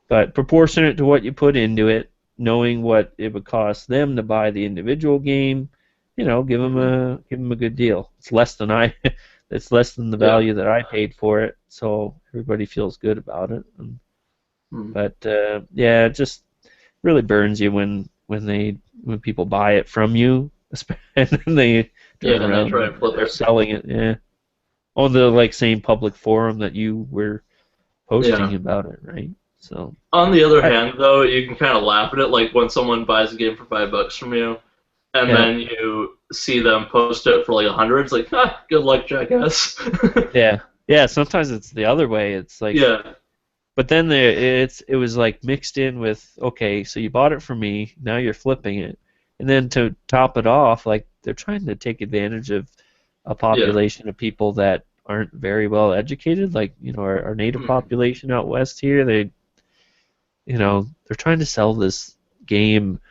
but proportionate to what you put into it, knowing what it would cost them to buy the individual game, give them a good deal. It's less than it's less than the value that I paid for it, so everybody feels good about it. But it just really burns you when people buy it from you, and then they turn around they try and flip they're it. selling it. Yeah. On the same public forum that you were posting about it, right? So on the other hand, though, you can kind of laugh at it, like when someone buys a game for $5 from you, and then you see them post it for like 100. It's like, good luck, jackass. yeah. Sometimes it's the other way. It's like, but then it was like mixed in with, okay, so you bought it from me, now you're flipping it, and then to top it off, like, they're trying to take advantage of a population of people that aren't very well educated, like, our native population out west here. They're trying to sell this game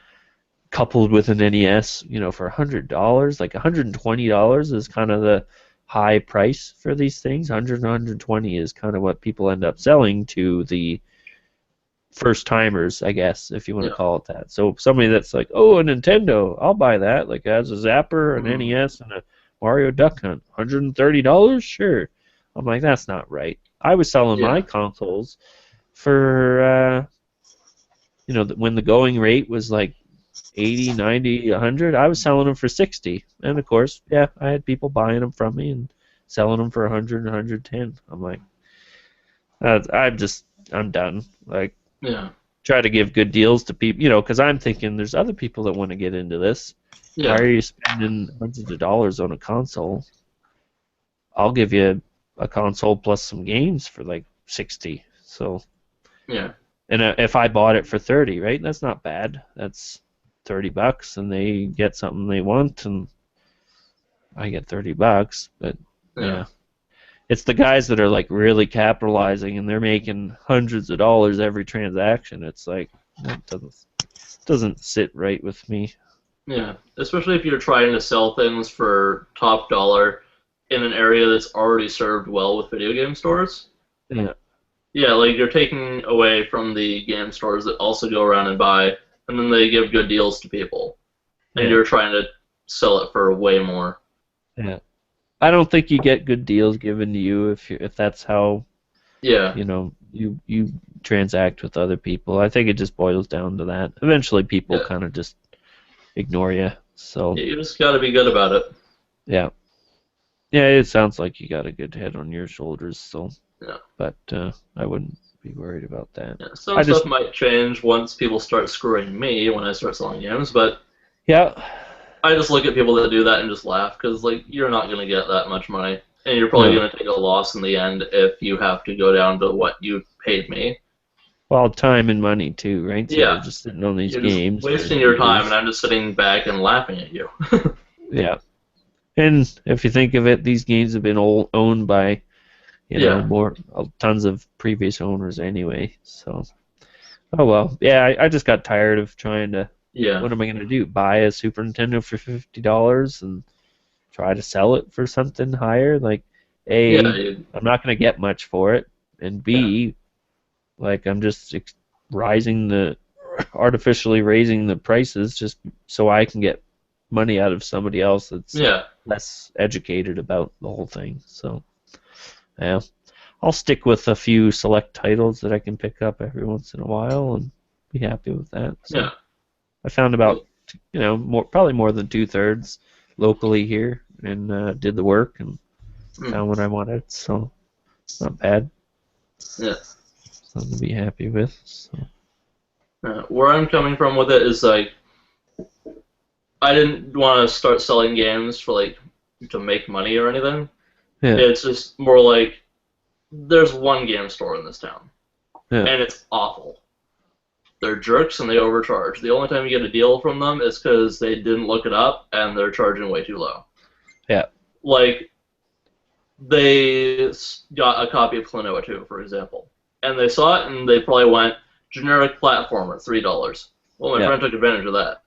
coupled with an NES, for $100. Like, $120 is kind of the high price for these things. 100 and 120 is kind of what people end up selling to the first timers, I guess, if you want to call it that. So somebody that's like, oh, a Nintendo, I'll buy that. Like, it has a Zapper, an NES, and a Mario Duck Hunt. $130? Sure. I'm like, that's not right. I was selling my consoles for, when the going rate was like 80, 90, 100, I was selling them for 60. And of course, I had people buying them from me and selling them for 100 and 110. I'm like, I'm done. Like, try to give good deals to people, because I'm thinking there's other people that want to get into this. Why are you spending hundreds of dollars on a console? I'll give you a console plus some games for like 60. So and if I bought it for 30, right? That's not bad. That's $30, and they get something they want, and I get $30. But it's the guys that are like really capitalizing, and they're making hundreds of dollars every transaction. It's like, that doesn't sit right with me. Yeah, especially if you're trying to sell things for top dollar in an area that's already served well with video game stores. Yeah. Yeah, like you're taking away from the game stores that also go around and buy, and then they give good deals to people, and Yeah. you're trying to sell it for way more. Yeah. I don't think you get good deals given to you if that's how Yeah. you transact with other people. I think it just boils down to that. Eventually people kind of just ignore you. So You just got to be good about it. yeah. Yeah, it sounds like you got a good head on your shoulders, so Yeah. but I wouldn't be worried about that. Yeah, some stuff might change once people start screwing me when I start selling games, but yeah, I just look at people that do that and just laugh because like you're not going to get that much money, and you're probably No. going to take a loss in the end if you have to go down to what you paid me. well, time and money too, right? So Yeah. you're just sitting on these You're games. just wasting your time, and I'm just sitting back and laughing at you. Yeah. And if you think of it, these games have been owned by, more tons of previous owners anyway. So, oh well. Yeah, I just got tired of trying to. Yeah. What am I going to do? Buy a Super Nintendo for $50 and try to sell it for something higher? Like, A, I'm not going to get much for it, and B, like I'm just artificially raising the prices just so I can get money out of somebody else that's less educated about the whole thing. So, yeah, I'll stick with a few select titles that I can pick up every once in a while and be happy with that. So Yeah. I found about, probably more than 2/3 locally here, and did the work and found what I wanted. So, not bad. Yeah. Something to be happy with. So. Where I'm coming from with it is like, I didn't want to start selling games for like to make money or anything. Yeah. It's just more like there's one game store in this town, Yeah. and it's awful. They're jerks and they overcharge. The only time you get a deal from them is because they didn't look it up and they're charging way too low. Yeah. Like, they got a copy of Klonoa 2, for example, and they saw it and they probably went, generic platformer, $3. Well, my friend took advantage of that.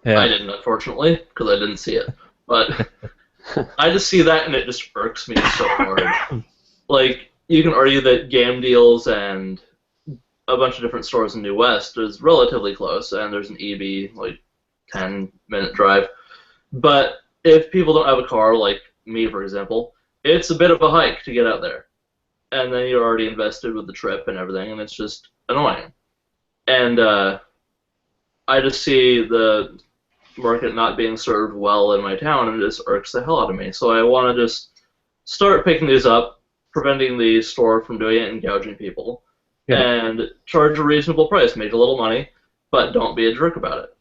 Yeah. I didn't, unfortunately, because I didn't see it. But I just see that and it just irks me so hard. Like, you can argue that game deals and a bunch of different stores in New West is relatively close, and there's an EB, like, 10-minute drive. But if people don't have a car, like me, for example, it's a bit of a hike to get out there. And then you're already invested with the trip and everything, and it's just annoying. And I just see the market not being served well in my town, and it just irks the hell out of me. So I want to just start picking these up, preventing the store from doing it and gouging people, and charge a reasonable price, make a little money, but don't be a jerk about it.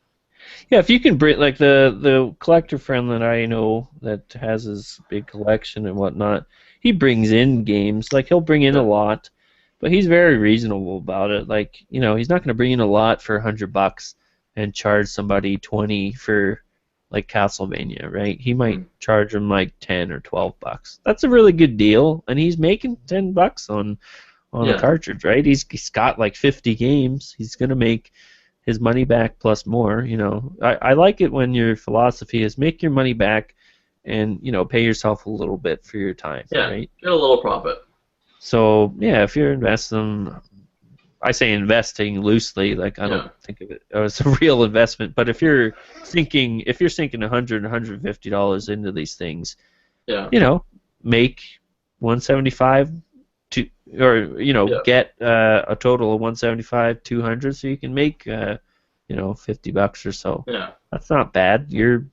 Yeah, if you can bring, like the collector friend that I know that has his big collection and whatnot, he brings in games. Like, he'll bring in a lot, but he's very reasonable about it. Like, he's not going to bring in a lot for $100 and charge somebody 20 for, like, Castlevania, right? He might charge them like 10 or $12. That's a really good deal, and he's making $10 on a cartridge, right? He's got like 50 games. He's going to make his money back plus more. I like it when your philosophy is make your money back and pay yourself a little bit for your time, right? Get a little profit. So if you're investing, I say investing loosely, like I don't think of it as a real investment, but if you're sinking $100 $150 into these things, make $175 to, or get a total of $175 $200 so you can make $50 or so. Yeah, that's not bad. Your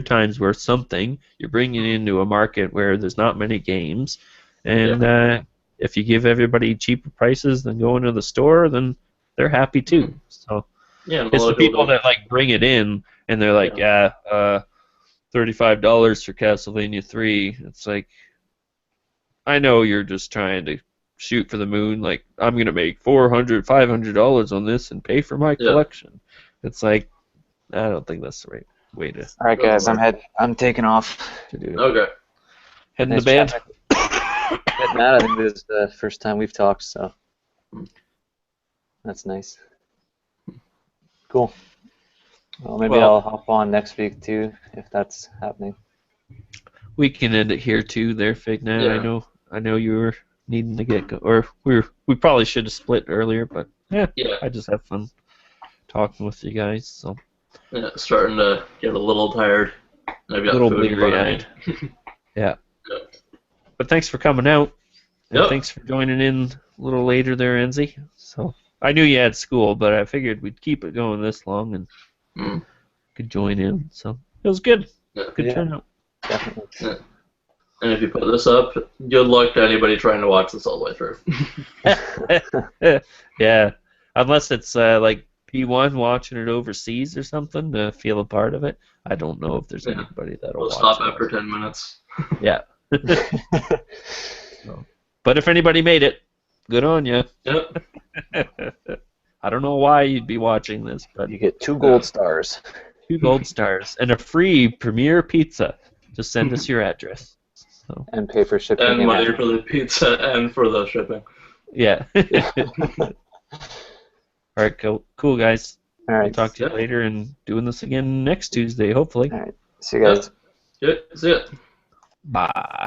time's worth something. You're bringing into a market where there's not many games, and if you give everybody cheaper prices than going to the store, then they're happy too. So it's the people that like bring it in and they're like, $35 for Castlevania 3. It's like, I know you're just trying to shoot for the moon. Like, I'm gonna make $400, $500 on this and pay for my collection. It's like, I don't think that's the right way to. All right, guys, I'm taking off. To do it. Okay. Heading to bed. Matt, I think this is the first time we've talked, so that's nice. Cool. Well, maybe Well- I'll hop on next week too, if that's happening. We can end it here too, there, Fig. Now Yeah. I know you were needing to get or we probably should have split earlier, but yeah, I just have fun talking with you guys. So Yeah, starting to get a little tired. I've got little food in front of me. bleary-eyed. Yeah. But thanks for coming out. And Yep. thanks for joining in a little later there, Enzi. So I knew you had school, but I figured we'd keep it going this long and could join in. So it was good. Yeah. Good turnout. Definitely. Yeah. And if you put this up, good luck to anybody trying to watch this all the way through. Yeah. Unless it's like P1 watching it overseas or something to feel a part of it. I don't know if there's anybody that'll We'll watch stop it. after 10 minutes. Yeah. So, but if anybody made it, good on you. Yep. I don't know why you'd be watching this, but you get 2 gold stars. 2 gold stars and a free Premier pizza. Just send us your address. So. And pay for shipping. And money for the pizza and for the shipping. Yeah. All right, cool guys. All right. We'll talk to you later and doing this again next Tuesday, hopefully. All right. See you guys. Yeah. See ya. Bye.